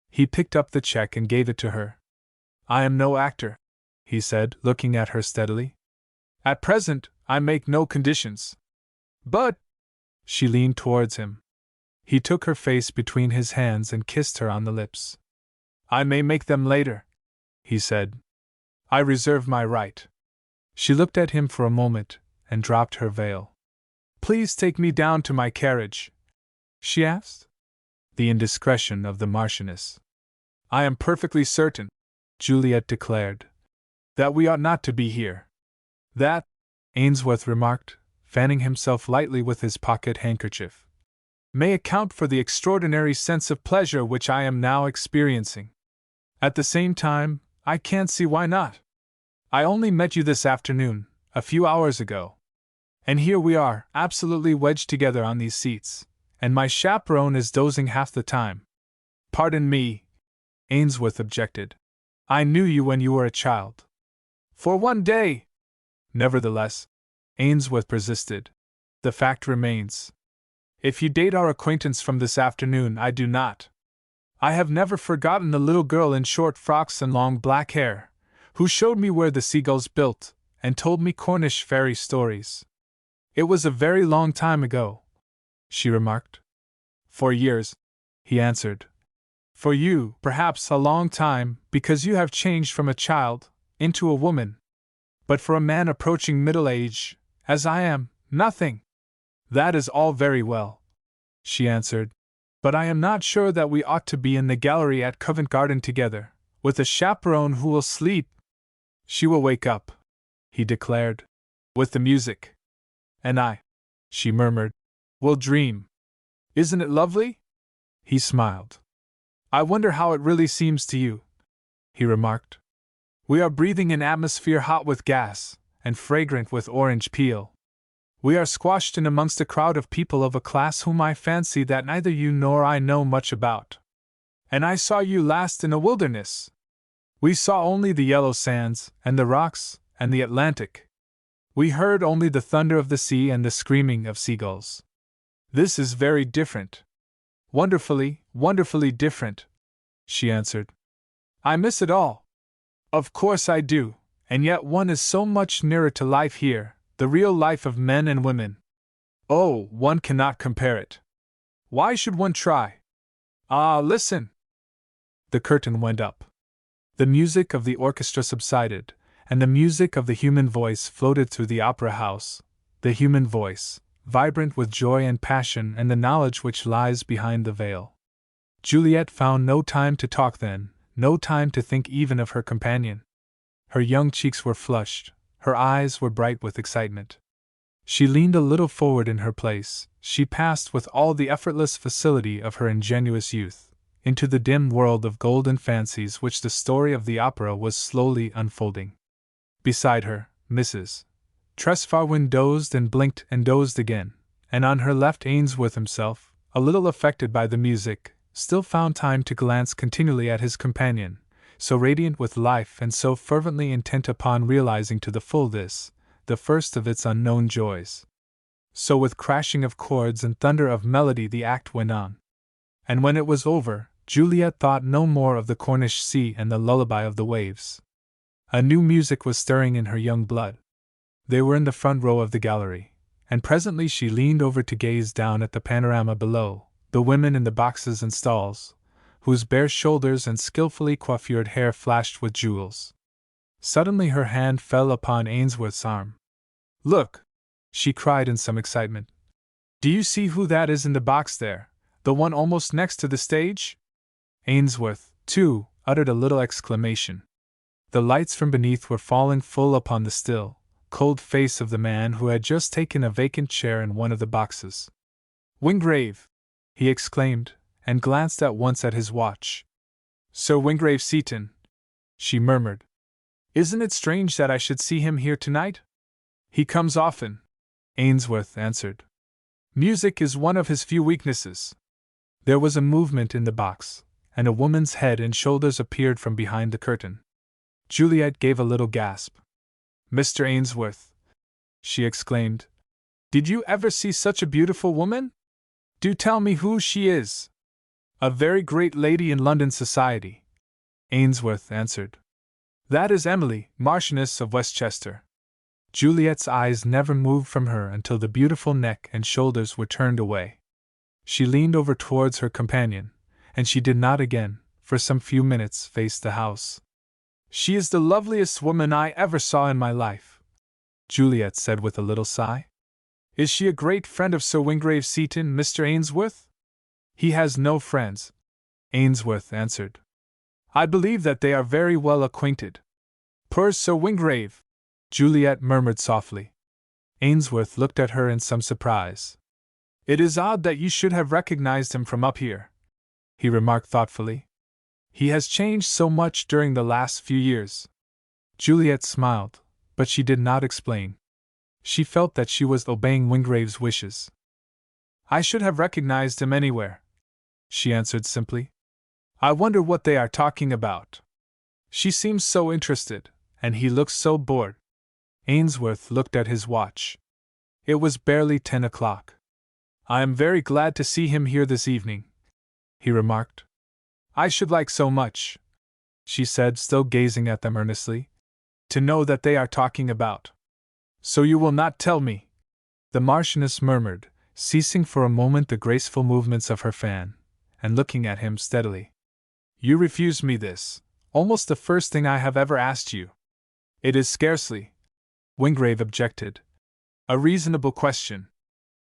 He picked up the check and gave it to her. I am no actor, he said, looking at her steadily. At present, I make no conditions. But. She leaned towards him. He took her face between his hands and kissed her on the lips. I may make them later, he said. I reserve my right. She looked at him for a moment and dropped her veil. Please take me down to my carriage, she asked. The indiscretion of the Marchioness. I am perfectly certain, Juliet declared, that we ought not to be here. That, Ainsworth remarked, fanning himself lightly with his pocket handkerchief, may account for the extraordinary sense of pleasure which I am now experiencing. At the same time, I can't see why not. I only met you this afternoon, a few hours ago. And here we are, absolutely wedged together on these seats, and my chaperone is dozing half the time. Pardon me, Ainsworth objected. I knew you when you were a child. For one day. Nevertheless, Ainsworth persisted, the fact remains. If you date our acquaintance from this afternoon, I do not. I have never forgotten the little girl in short frocks and long black hair, who showed me where the seagulls built, and told me Cornish fairy stories. It was a very long time ago, she remarked. 4 years, he answered. For you, perhaps a long time, because you have changed from a child into a woman. But for a man approaching middle age, as I am, nothing. That is all very well, she answered, but I am not sure that we ought to be in the gallery at Covent Garden together, with a chaperone who will sleep. She will wake up, he declared, with the music. And I, she murmured, will dream. Isn't it lovely? He smiled. I wonder how it really seems to you, he remarked. We are breathing an atmosphere hot with gas, and fragrant with orange peel. We are squashed in amongst a crowd of people of a class whom I fancy that neither you nor I know much about. And I saw you last in a wilderness. We saw only the yellow sands, and the rocks, and the Atlantic. We heard only the thunder of the sea and the screaming of seagulls. This is very different. Wonderfully, wonderfully different, she answered. I miss it all. Of course I do, and yet one is so much nearer to life here, the real life of men and women. Oh, one cannot compare it. Why should one try? Ah, listen! The curtain went up. The music of the orchestra subsided, and the music of the human voice floated through the opera house, the human voice, vibrant with joy and passion and the knowledge which lies behind the veil. Juliet found no time to talk then, no time to think even of her companion. Her young cheeks were flushed, her eyes were bright with excitement. She leaned a little forward in her place, she passed with all the effortless facility of her ingenuous youth into the dim world of golden fancies which the story of the opera was slowly unfolding. Beside her, Mrs. Tresfarwin dozed and blinked and dozed again, and on her left Ainsworth himself, a little affected by the music, still found time to glance continually at his companion, so radiant with life and so fervently intent upon realizing to the full this, the first of its unknown joys. So with crashing of chords and thunder of melody the act went on. And when it was over, Juliet thought no more of the Cornish sea and the lullaby of the waves. A new music was stirring in her young blood. They were in the front row of the gallery, and presently she leaned over to gaze down at the panorama below, the women in the boxes and stalls, whose bare shoulders and skillfully coiffured hair flashed with jewels. Suddenly her hand fell upon Ainsworth's arm. Look! She cried in some excitement. Do you see who that is in the box there, the one almost next to the stage? Ainsworth, too, uttered a little exclamation. The lights from beneath were falling full upon the still, cold face of the man who had just taken a vacant chair in one of the boxes. Wingrave! He exclaimed, and glanced at once at his watch. Sir Wingrave Seaton, she murmured. Isn't it strange that I should see him here tonight? He comes often, Ainsworth answered. Music is one of his few weaknesses. There was a movement in the box, and a woman's head and shoulders appeared from behind the curtain. Juliet gave a little gasp. Mr. Ainsworth, she exclaimed, did you ever see such a beautiful woman? Do tell me who she is. A very great lady in London society, Ainsworth answered. That is Emily, Marchioness of Westchester. Juliet's eyes never moved from her until the beautiful neck and shoulders were turned away. She leaned over towards her companion, and she did not again, for some few minutes, face the house. "She is the loveliest woman I ever saw in my life," Juliet said with a little sigh. "Is she a great friend of Sir Wingrave Seaton, Mr. Ainsworth?" "He has no friends," Ainsworth answered. "I believe that they are very well acquainted." "Poor Sir Wingrave!" Juliet murmured softly. Ainsworth looked at her in some surprise. "It is odd that you should have recognized him from up here," he remarked thoughtfully. "He has changed so much during the last few years." Juliet smiled, but she did not explain. She felt that she was obeying Wingrave's wishes. "I should have recognized him anywhere," she answered simply. "I wonder what they are talking about. She seems so interested, and he looks so bored." Ainsworth looked at his watch. It was barely 10 o'clock. "I am very glad to see him here this evening," he remarked. "I should like so much," she said, still gazing at them earnestly, "to know that they are talking about." "So you will not tell me?" the Marchioness murmured, ceasing for a moment the graceful movements of her fan, and looking at him steadily. "You refuse me this, almost the first thing I have ever asked you." "It is scarcely," Wingrave objected, "a reasonable question.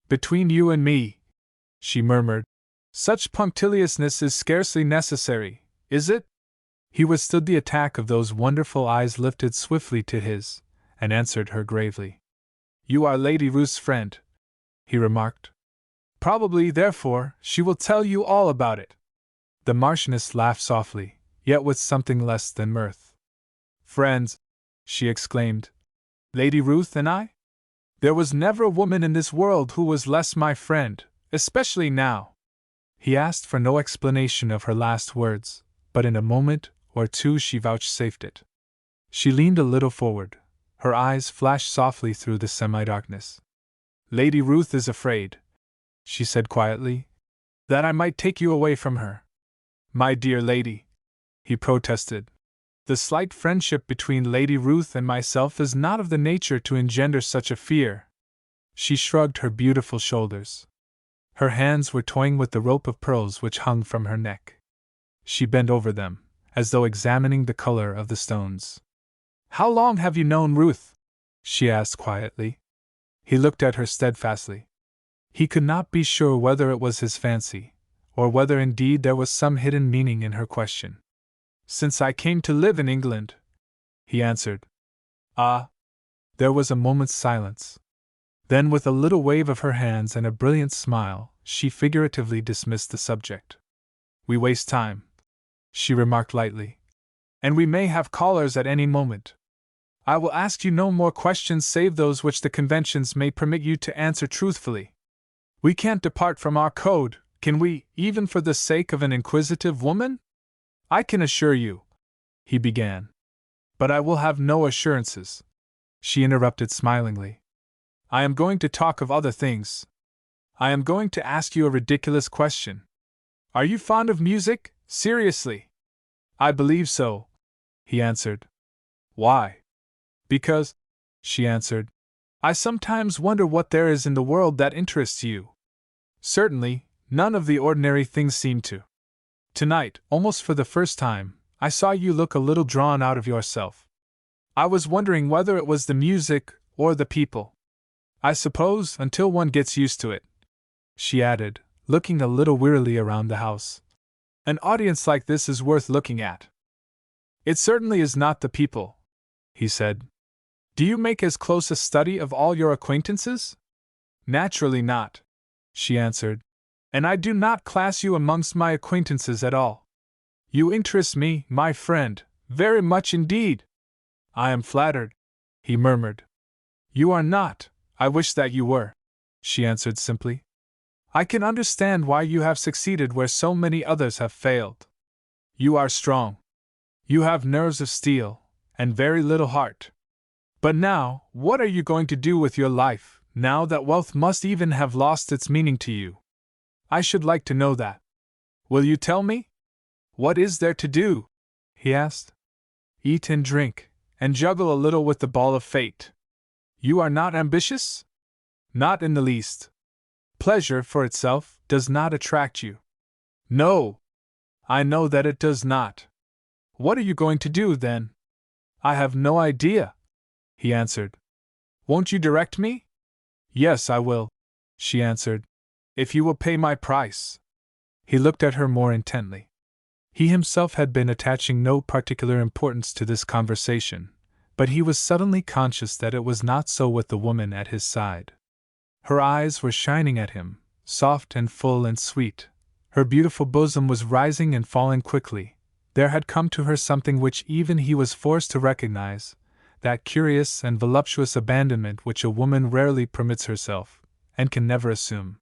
Between you and me," she murmured, "such punctiliousness is scarcely necessary, is it?" He withstood the attack of those wonderful eyes lifted swiftly to his, and answered her gravely. "You are Lady Ruth's friend," he remarked. "Probably, therefore, she will tell you all about it." The Marchioness laughed softly, yet with something less than mirth. "Friends!" she exclaimed. "Lady Ruth and I? There was never a woman in this world who was less my friend, especially now." He asked for no explanation of her last words, but in a moment or two she vouchsafed it. She leaned a little forward. Her eyes flashed softly through the semi-darkness. "Lady Ruth is afraid," she said quietly, "that I might take you away from her." "My dear lady," he protested, "the slight friendship between Lady Ruth and myself is not of the nature to engender such a fear." She shrugged her beautiful shoulders. Her hands were toying with the rope of pearls which hung from her neck. She bent over them, as though examining the color of the stones. "How long have you known Ruth?" she asked quietly. He looked at her steadfastly. He could not be sure whether it was his fancy, or whether indeed there was some hidden meaning in her question. "Since I came to live in England," he answered. "Ah!" There was a moment's silence. Then, with a little wave of her hands and a brilliant smile, she figuratively dismissed the subject. "We waste time," she remarked lightly, "and we may have callers at any moment. I will ask you no more questions save those which the conventions may permit you to answer truthfully. We can't depart from our code, can we, even for the sake of an inquisitive woman? I can assure you," he began. "But I will have no assurances," she interrupted smilingly. "I am going to talk of other things. I am going to ask you a ridiculous question. Are you fond of music, seriously?" "I believe so," he answered. "Why?" "Because," she answered, "I sometimes wonder what there is in the world that interests you. Certainly, none of the ordinary things seem to. Tonight, almost for the first time, I saw you look a little drawn out of yourself. I was wondering whether it was the music or the people. I suppose, until one gets used to it," she added, looking a little wearily around the house, "an audience like this is worth looking at." "It certainly is not the people," he said. "Do you make as close a study of all your acquaintances?" "Naturally not," she answered, "and I do not class you amongst my acquaintances at all. You interest me, my friend, very much indeed." "I am flattered," he murmured. "You are not. I wish that you were," she answered simply. "I can understand why you have succeeded where so many others have failed. You are strong. You have nerves of steel, and very little heart. But now, what are you going to do with your life, now that wealth must even have lost its meaning to you? I should like to know that. Will you tell me? What is there to do?" he asked. "Eat and drink, and juggle a little with the ball of fate. You are not ambitious? Not in the least. Pleasure for itself does not attract you. No. I know that it does not. What are you going to do, then? I have no idea, he answered. Won't you direct me? Yes, I will, she answered, if you will pay my price. He looked at her more intently. He himself had been attaching no particular importance to this conversation, but he was suddenly conscious that it was not so with the woman at his side. Her eyes were shining at him, soft and full and sweet. Her beautiful bosom was rising and falling quickly. There had come to her something which even he was forced to recognize, that curious and voluptuous abandonment which a woman rarely permits herself, and can never assume.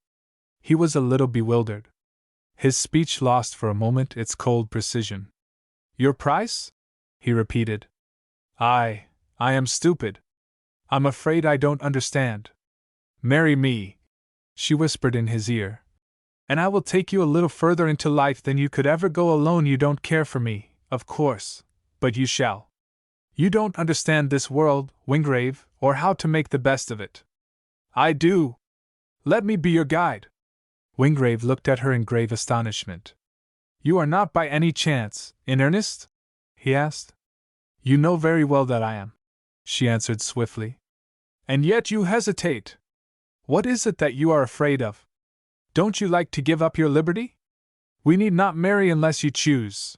He was a little bewildered. His speech lost for a moment its cold precision. Your price? He repeated. I am stupid. I'm afraid I don't understand. Marry me, she whispered in his ear, and I will take you a little further into life than you could ever go alone. You don't care for me, of course, but you shall. You don't understand this world, Wingrave, or how to make the best of it. I do. Let me be your guide. Wingrave looked at her in grave astonishment. You are not by any chance in earnest? He asked. You know very well that I am, she answered swiftly. And yet you hesitate. What is it that you are afraid of? Don't you like to give up your liberty? We need not marry unless you choose.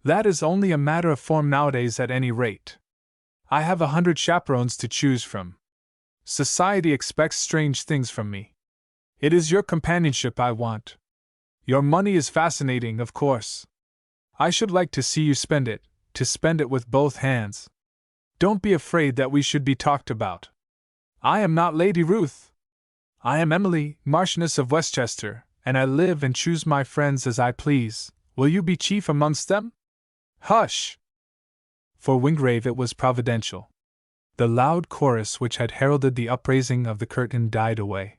That is only a matter of form nowadays at any rate. I have 100 chaperones to choose from. Society expects strange things from me. It is your companionship I want. Your money is fascinating, of course. I should like to see you spend it, to spend it with both hands. Don't be afraid that we should be talked about. I am not Lady Ruth. I am Emily, Marchioness of Westchester, and I live and choose my friends as I please. Will you be chief amongst them? Hush! For Wingrave it was providential. The loud chorus which had heralded the upraising of the curtain died away.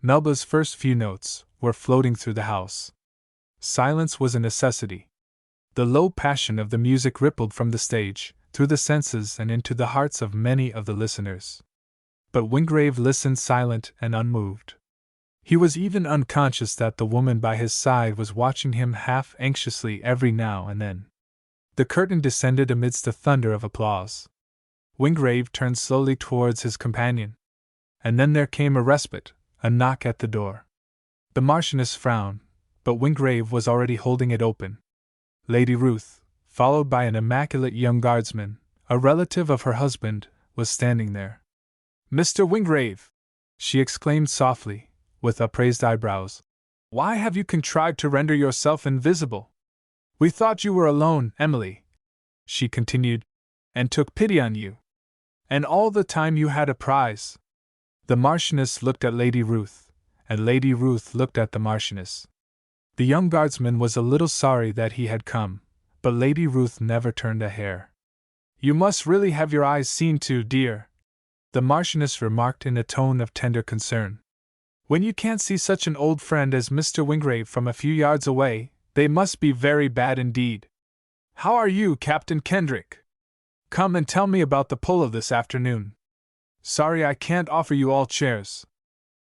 Melba's first few notes were floating through the house. Silence was a necessity. The low passion of the music rippled from the stage, through the senses and into the hearts of many of the listeners. But Wingrave listened silent and unmoved. He was even unconscious that the woman by his side was watching him half anxiously every now and then. The curtain descended amidst a thunder of applause. Wingrave turned slowly towards his companion. And then there came a respite, a knock at the door. The Marchioness frowned, but Wingrave was already holding it open. Lady Ruth, followed by an immaculate young guardsman, a relative of her husband, was standing there. Mr. Wingrave! She exclaimed softly, with upraised eyebrows. Why have you contrived to render yourself invisible? We thought you were alone, Emily, she continued, and took pity on you. And all the time you had a prize. The Marchioness looked at Lady Ruth, and Lady Ruth looked at the Marchioness. The young guardsman was a little sorry that he had come, but Lady Ruth never turned a hair. You must really have your eyes seen to, dear, the Marchioness remarked in a tone of tender concern. When you can't see such an old friend as Mr. Wingrave from a few yards away, they must be very bad indeed. How are you, Captain Kendrick? Come and tell me about the polo this afternoon. Sorry I can't offer you all chairs.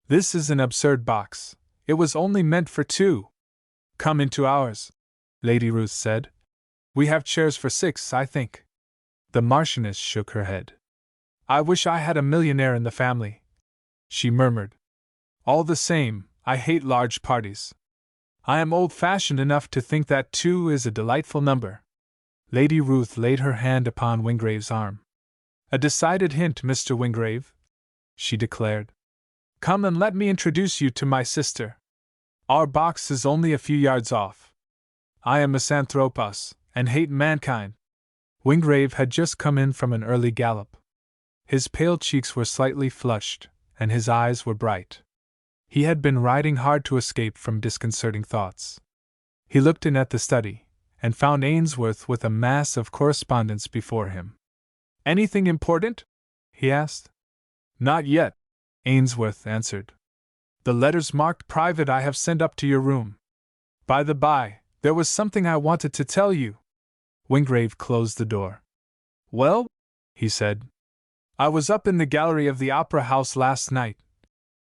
This is an absurd box. It was only meant for 2. Come into ours, Lady Ruth said. We have chairs for 6, I think. The Marchioness shook her head. I wish I had a millionaire in the family, she murmured. All the same, I hate large parties. I am old-fashioned enough to think that 2 is a delightful number. Lady Ruth laid her hand upon Wingrave's arm. A decided hint, Mr. Wingrave, she declared. Come and let me introduce you to my sister. Our box is only a few yards off. I am misanthropos, and hate mankind. Wingrave had just come in from an early gallop. His pale cheeks were slightly flushed, and his eyes were bright. He had been riding hard to escape from disconcerting thoughts. He looked in at the study, and found Ainsworth with a mass of correspondence before him. Anything important? He asked. Not yet, Ainsworth answered. The letters marked private I have sent up to your room. By the by, there was something I wanted to tell you. Wingrave closed the door. Well? He said. I was up in the gallery of the Opera House last night,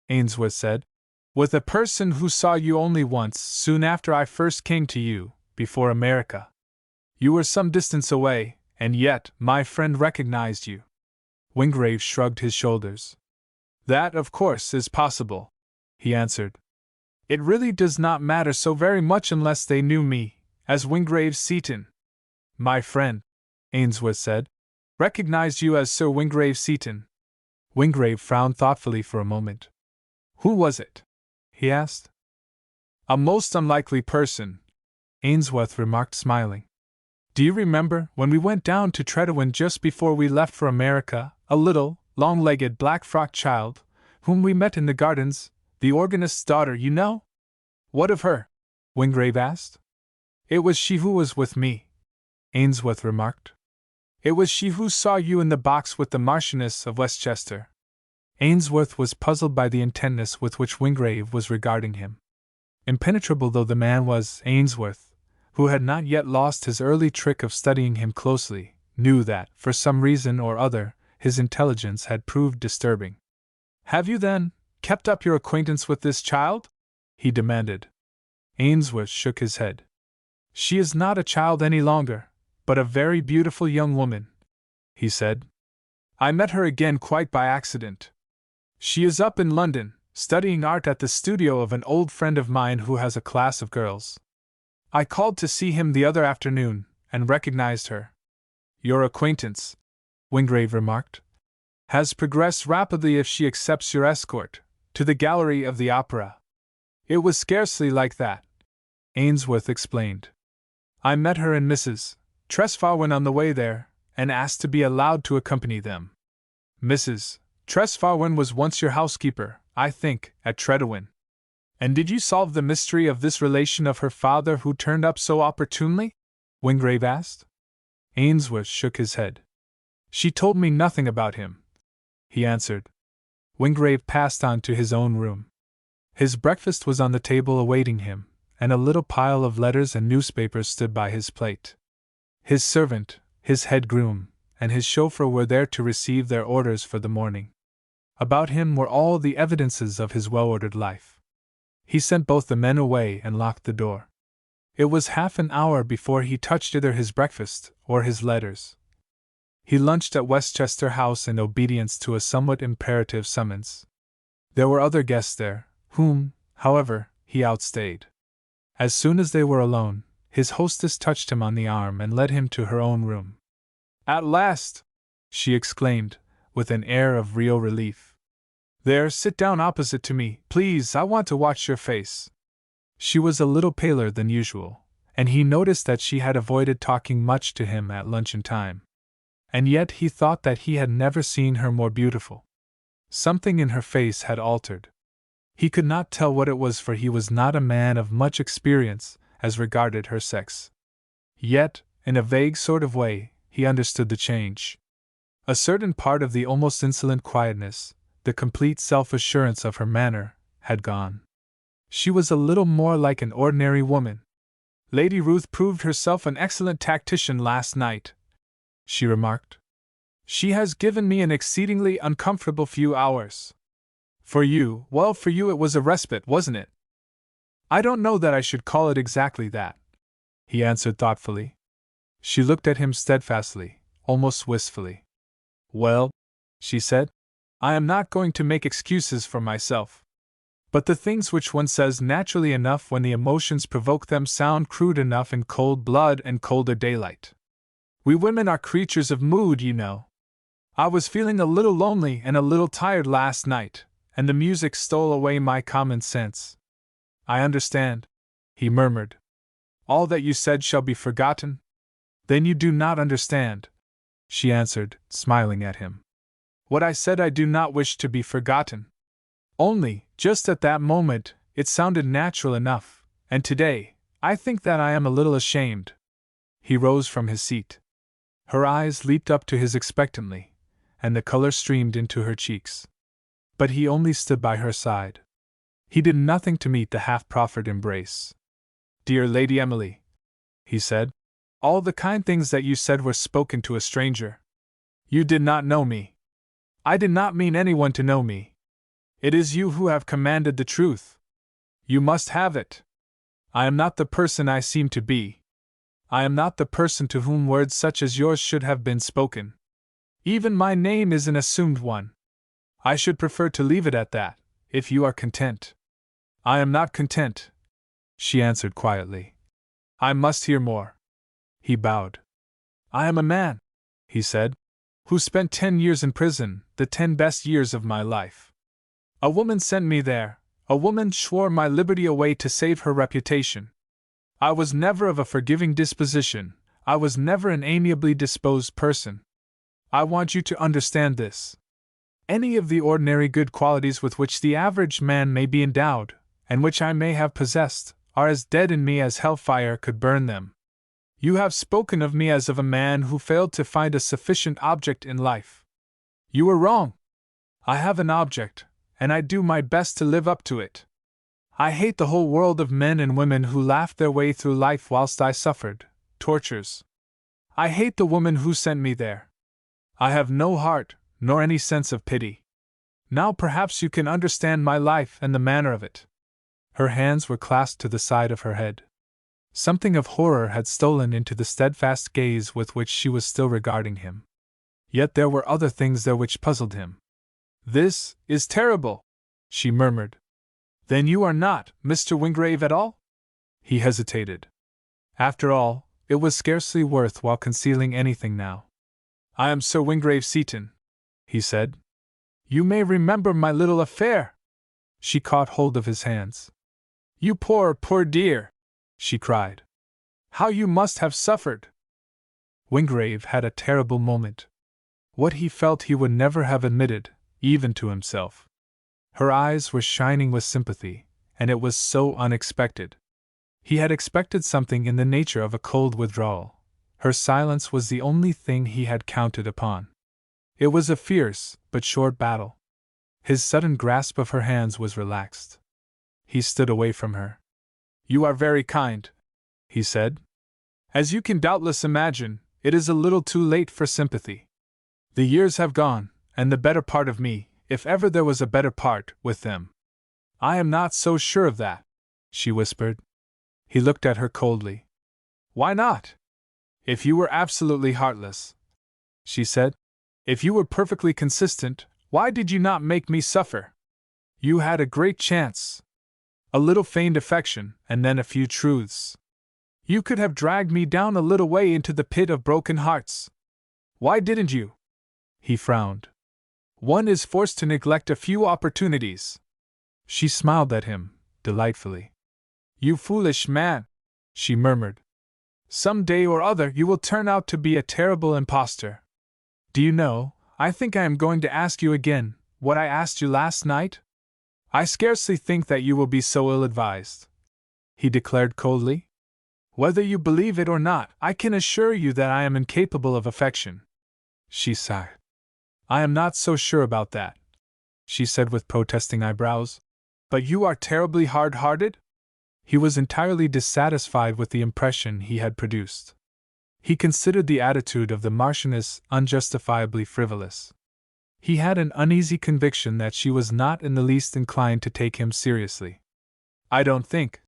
Ainsworth said, with a person who saw you only once soon after I first came to you, before America. You were some distance away, and yet my friend recognized you. Wingrave shrugged his shoulders. That, of course, is possible, he answered. It really does not matter so very much unless they knew me, as Wingrave Seaton. My friend, Ainsworth said, recognized you as Sir Wingrave Seaton. Wingrave frowned thoughtfully for a moment. Who was it? He asked. A most unlikely person, Ainsworth remarked, smiling. Do you remember, when we went down to Tredowin just before we left for America, a little, long-legged, black-frocked child, whom we met in the gardens, the organist's daughter, you know? What of her? Wingrave asked. It was she who was with me, Ainsworth remarked. It was she who saw you in the box with the Marchioness of Westchester. Ainsworth was puzzled by the intentness with which Wingrave was regarding him. Impenetrable though the man was, Ainsworth, who had not yet lost his early trick of studying him closely, knew that, for some reason or other, his intelligence had proved disturbing. Have you, then, kept up your acquaintance with this child? He demanded. Ainsworth shook his head. She is not a child any longer, but a very beautiful young woman, he said. I met her again quite by accident. She is up in London, studying art at the studio of an old friend of mine who has a class of girls. I called to see him the other afternoon, and recognized her. Your acquaintance, Wingrave remarked, has progressed rapidly if she accepts your escort to the gallery of the opera. It was scarcely like that, Ainsworth explained. I met her and Mrs. Tresfarwen on the way there, and asked to be allowed to accompany them. Mrs. Tresfarwen was once your housekeeper, I think, at Tredowin. And did you solve the mystery of this relation of her father who turned up so opportunely? Wingrave asked. Ainsworth shook his head. She told me nothing about him, he answered. Wingrave passed on to his own room. His breakfast was on the table awaiting him, and a little pile of letters and newspapers stood by his plate. His servant, his head groom, and his chauffeur were there to receive their orders for the morning. About him were all the evidences of his well-ordered life. He sent both the men away and locked the door. It was half an hour before he touched either his breakfast or his letters. He lunched at Westchester House in obedience to a somewhat imperative summons. There were other guests there, whom, however, he outstayed. As soon as they were alone, his hostess touched him on the arm and led him to her own room. At last! She exclaimed, with an air of real relief. There, sit down opposite to me, please, I want to watch your face. She was a little paler than usual, and he noticed that she had avoided talking much to him at luncheon time. And yet he thought that he had never seen her more beautiful. Something in her face had altered. He could not tell what it was, for he was not a man of much experience as regarded her sex. Yet, in a vague sort of way, he understood the change. A certain part of the almost insolent quietness, the complete self-assurance of her manner, had gone. She was a little more like an ordinary woman. Lady Ruth proved herself an excellent tactician last night, she remarked. She has given me an exceedingly uncomfortable few hours. For you, well, for you it was a respite, wasn't it? I don't know that I should call it exactly that, he answered thoughtfully. She looked at him steadfastly, almost wistfully. Well, she said, I am not going to make excuses for myself. But the things which one says naturally enough when the emotions provoke them sound crude enough in cold blood and colder daylight. We women are creatures of mood, you know. I was feeling a little lonely and a little tired last night, and the music stole away my common sense. I understand, he murmured. All that you said shall be forgotten? Then you do not understand, she answered, smiling at him. What I said I do not wish to be forgotten. Only, just at that moment, it sounded natural enough, and today, I think that I am a little ashamed. He rose from his seat. Her eyes leaped up to his expectantly, and the color streamed into her cheeks. But he only stood by her side. He did nothing to meet the half-proffered embrace. Dear Lady Emily, he said, all the kind things that you said were spoken to a stranger. You did not know me. I did not mean anyone to know me. It is you who have commanded the truth. You must have it. I am not the person I seem to be. I am not the person to whom words such as yours should have been spoken. Even my name is an assumed one. I should prefer to leave it at that, if you are content. I am not content, she answered quietly. I must hear more. He bowed. I am a man, he said, who spent 10 years in prison, the 10 best years of my life. A woman sent me there, a woman swore my liberty away to save her reputation. I was never of a forgiving disposition, I was never an amiably disposed person. I want you to understand this. Any of the ordinary good qualities with which the average man may be endowed, and which I may have possessed, are as dead in me as hellfire could burn them. You have spoken of me as of a man who failed to find a sufficient object in life. You are wrong. I have an object, and I do my best to live up to it. I hate the whole world of men and women who laughed their way through life whilst I suffered tortures. I hate the woman who sent me there. I have no heart, nor any sense of pity. Now perhaps you can understand my life and the manner of it. Her hands were clasped to the side of her head. Something of horror had stolen into the steadfast gaze with which she was still regarding him. Yet there were other things there which puzzled him. This is terrible, she murmured. Then you are not Mr. Wingrave at all? He hesitated. After all, it was scarcely worth while concealing anything now. I am Sir Wingrave Seaton, he said. You may remember my little affair. She caught hold of his hands. You poor, poor dear, she cried. How you must have suffered! Wingrave had a terrible moment. What he felt he would never have admitted, even to himself. Her eyes were shining with sympathy, and it was so unexpected. He had expected something in the nature of a cold withdrawal. Her silence was the only thing he had counted upon. It was a fierce, but short battle. His sudden grasp of her hands was relaxed. He stood away from her. You are very kind, he said. As you can doubtless imagine, it is a little too late for sympathy. The years have gone, and the better part of me, if ever there was a better part, with them. I am not so sure of that, she whispered. He looked at her coldly. Why not? If you were absolutely heartless, she said. If you were perfectly consistent, why did you not make me suffer? You had a great chance. A little feigned affection, and then a few truths. You could have dragged me down a little way into the pit of broken hearts. Why didn't you? He frowned. One is forced to neglect a few opportunities. She smiled at him, delightfully. You foolish man, she murmured. Some day or other you will turn out to be a terrible impostor. Do you know, I think I am going to ask you again what I asked you last night? I scarcely think that you will be so ill-advised, he declared coldly. Whether you believe it or not, I can assure you that I am incapable of affection. She sighed. I am not so sure about that, she said with protesting eyebrows. But you are terribly hard-hearted? He was entirely dissatisfied with the impression he had produced. He considered the attitude of the Marchioness unjustifiably frivolous. He had an uneasy conviction that she was not in the least inclined to take him seriously. I don't think,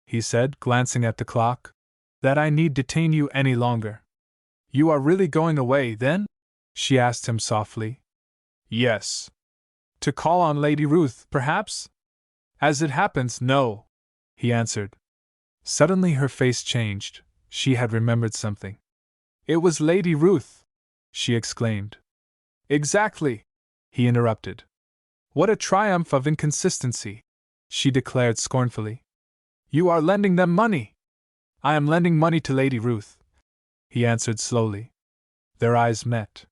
he said, glancing at the clock, that I need detain you any longer. You are really going away, then? She asked him softly. Yes. To call on Lady Ruth, perhaps? As it happens, no, he answered. Suddenly her face changed. She had remembered something. It was Lady Ruth, she exclaimed. Exactly, he interrupted. What a triumph of inconsistency, she declared scornfully. You are lending them money. I am lending money to Lady Ruth, he answered slowly. Their eyes met.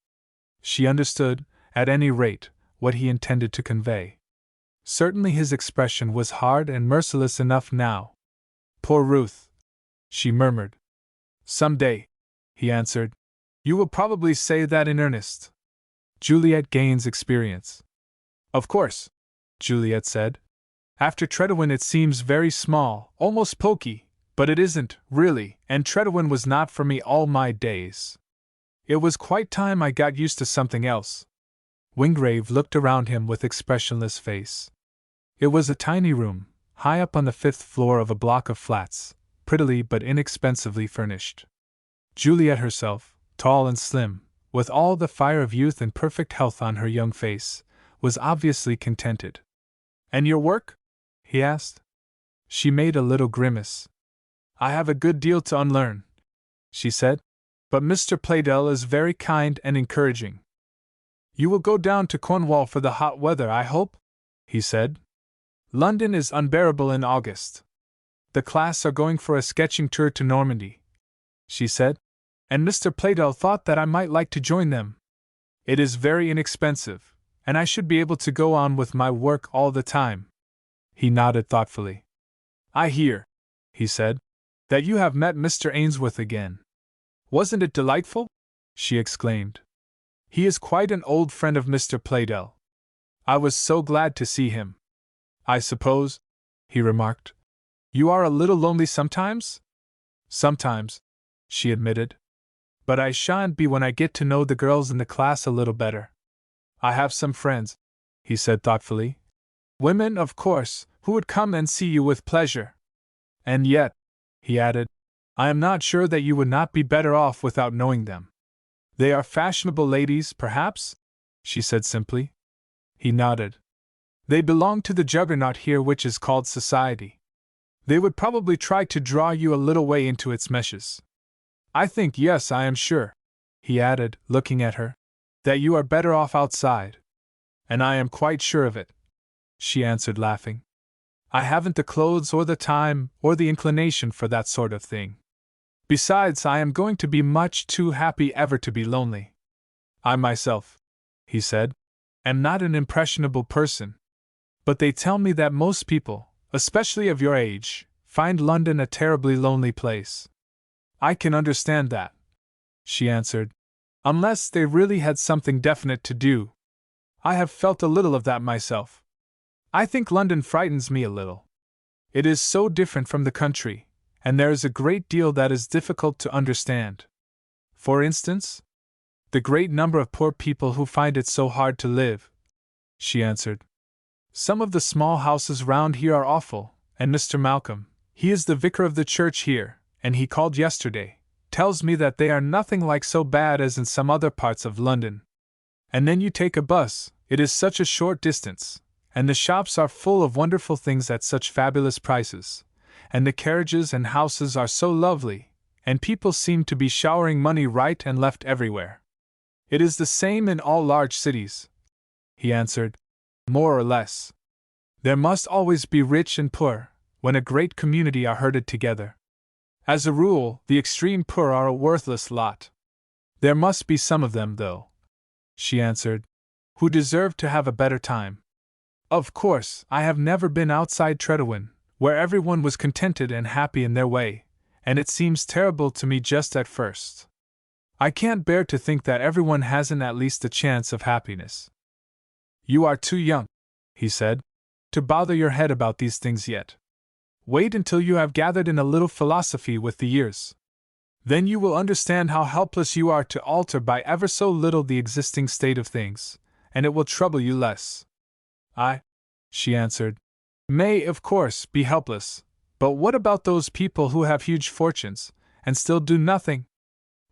She understood, at any rate, what he intended to convey. Certainly his expression was hard and merciless enough now. Poor Ruth, she murmured. Some day, he answered, you will probably say that in earnest. Juliet gains experience. Of course, Juliet said. After Tredowin it seems very small, almost poky, but it isn't, really, and Tredowin was not for me all my days. It was quite time I got used to something else. Wingrave looked around him with expressionless face. It was a tiny room, high up on the 5th floor of a block of flats, prettily but inexpensively furnished. Juliet herself, tall and slim, with all the fire of youth and perfect health on her young face, was obviously contented. "And your work?" he asked. She made a little grimace. "I have a good deal to unlearn," she said, "but Mr. Playdell is very kind and encouraging." "You will go down to Cornwall for the hot weather, I hope?" he said. "London is unbearable in August." "The class are going for a sketching tour to Normandy," she said, "and Mr. Playdell thought that I might like to join them. It is very inexpensive, and I should be able to go on with my work all the time." He nodded thoughtfully. "I hear," he said, "that you have met Mr. Ainsworth again." "Wasn't it delightful?" she exclaimed. "He is quite an old friend of Mr. Playdell. I was so glad to see him." "I suppose," he remarked, "you are a little lonely sometimes?" "Sometimes," she admitted. "But I shan't be when I get to know the girls in the class a little better. I have some friends," he said thoughtfully. "Women, of course, who would come and see you with pleasure. And yet," he added, "I am not sure that you would not be better off without knowing them." "They are fashionable ladies, perhaps?" she said simply. He nodded. "They belong to the juggernaut here which is called society. They would probably try to draw you a little way into its meshes. I think, yes, I am sure," he added, looking at her, "that you are better off outside." "And I am quite sure of it," she answered, laughing. "I haven't the clothes or the time or the inclination for that sort of thing. Besides, I am going to be much too happy ever to be lonely. I myself," he said, "am not an impressionable person. But they tell me that most people, especially of your age, find London a terribly lonely place." "I can understand that," she answered, "unless they really had something definite to do. I have felt a little of that myself. I think London frightens me a little. It is so different from the country, and there is a great deal that is difficult to understand." "For instance?" "The great number of poor people who find it so hard to live," she answered. "Some of the small houses round here are awful, and Mr. Malcolm, he is the vicar of the church here, and he called yesterday, tells me that they are nothing like so bad as in some other parts of London. And then you take a bus, it is such a short distance, and the shops are full of wonderful things at such fabulous prices, and the carriages and houses are so lovely, and people seem to be showering money right and left everywhere. It is the same in all large cities," he answered, "more or less. There must always be rich and poor, when a great community are herded together. As a rule, the extreme poor are a worthless lot. There must be some of them, though," she answered, "who deserve to have a better time. Of course, I have never been outside Tredowin, where everyone was contented and happy in their way, and it seems terrible to me just at first. I can't bear to think that everyone hasn't at least a chance of happiness." "You are too young," he said, "to bother your head about these things yet. Wait until you have gathered in a little philosophy with the years. Then you will understand how helpless you are to alter by ever so little the existing state of things, and it will trouble you less." "I," she answered, "may, of course, be helpless, but what about those people who have huge fortunes, and still do nothing?"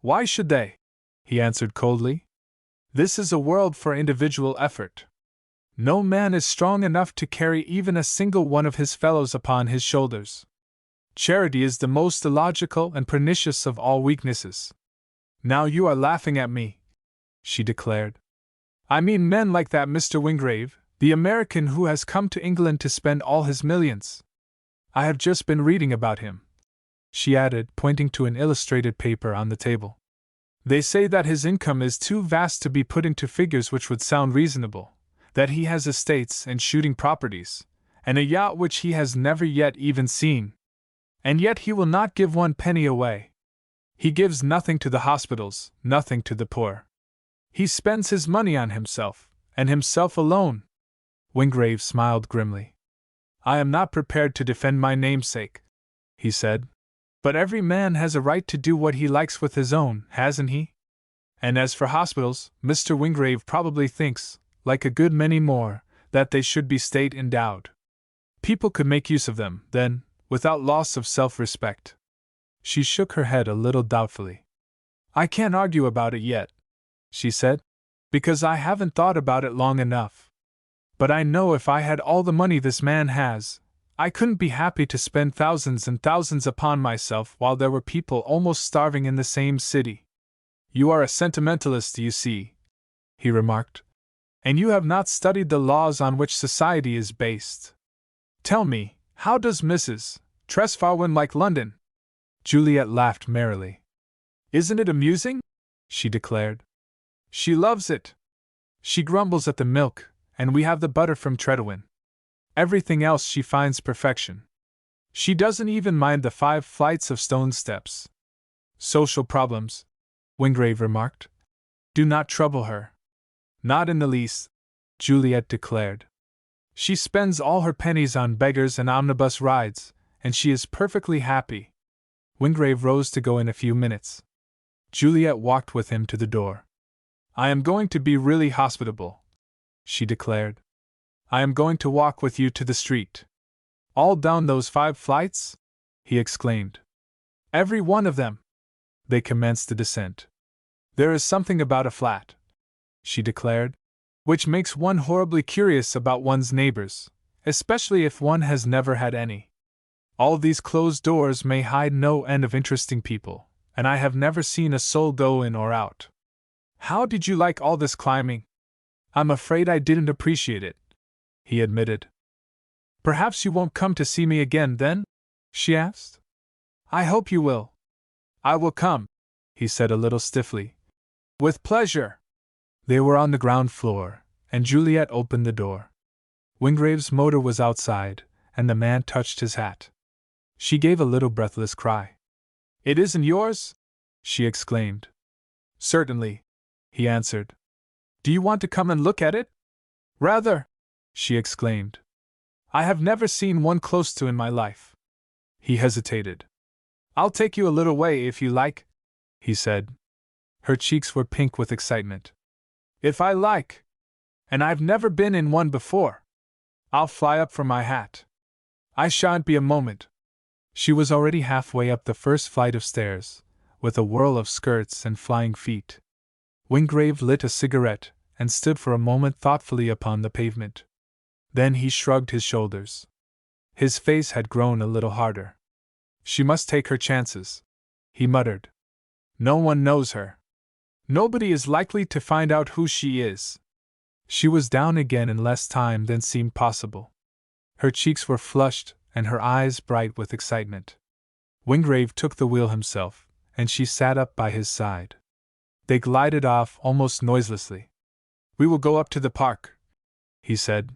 "Why should they?" he answered coldly. "This is a world for individual effort. No man is strong enough to carry even a single one of his fellows upon his shoulders. Charity is the most illogical and pernicious of all weaknesses." "Now you are laughing at me," she declared. "I mean men like that Mr. Wingrave, the American who has come to England to spend all his millions. I have just been reading about him," she added, pointing to an illustrated paper on the table. "They say that his income is too vast to be put into figures which would sound reasonable, that he has estates and shooting properties, and a yacht which he has never yet even seen. And yet he will not give one penny away. He gives nothing to the hospitals, nothing to the poor. He spends his money on himself, and himself alone." Wingrave smiled grimly. "I am not prepared to defend my namesake," he said, "but every man has a right to do what he likes with his own, hasn't he? And as for hospitals, Mr. Wingrave probably thinks, like a good many more, that they should be state endowed. People could make use of them, then, without loss of self-respect. She shook her head a little doubtfully. I can't argue about it yet, she said, because I haven't thought about it long enough. But I know if I had all the money this man has, I couldn't be happy to spend thousands and thousands upon myself while there were people almost starving in the same city. You are a sentimentalist, you see, he remarked, and you have not studied the laws on which society is based. Tell me, how does Mrs. Tresfarwen like London? Juliet laughed merrily. Isn't it amusing? She declared. She loves it. She grumbles at the milk, and we have the butter from Tredowin. Everything else she finds perfection. She doesn't even mind the 5 flights of stone steps. Social problems, Wingrave remarked, do not trouble her. Not in the least, Juliet declared. She spends all her pennies on beggars and omnibus rides, and she is perfectly happy. Wingrave rose to go in a few minutes. Juliet walked with him to the door. I am going to be really hospitable, she declared. I am going to walk with you to the street. All down those 5 flights? He exclaimed. Every one of them. They commenced the descent. There is something about a flat, she declared, which makes one horribly curious about one's neighbors, especially if one has never had any. All these closed doors may hide no end of interesting people, and I have never seen a soul go in or out. How did you like all this climbing? I'm afraid I didn't appreciate it, he admitted. Perhaps you won't come to see me again, then? She asked. I hope you will. I will come, he said a little stiffly. With pleasure. They were on the ground floor, and Juliet opened the door. Wingrave's motor was outside, and the man touched his hat. She gave a little breathless cry. It isn't yours? She exclaimed. Certainly, he answered. Do you want to come and look at it? Rather, she exclaimed. I have never seen one close to in my life. He hesitated. I'll take you a little way if you like, he said. Her cheeks were pink with excitement. If I like. And I've never been in one before. I'll fly up for my hat. I shan't be a moment. She was already halfway up the first flight of stairs, with a whirl of skirts and flying feet. Wingrave lit a cigarette and stood for a moment thoughtfully upon the pavement. Then he shrugged his shoulders. His face had grown a little harder. She must take her chances, he muttered. No one knows her. Nobody is likely to find out who she is. She was down again in less time than seemed possible. Her cheeks were flushed and her eyes bright with excitement. Wingrave took the wheel himself, and she sat up by his side. They glided off almost noiselessly. We will go up to the park, he said.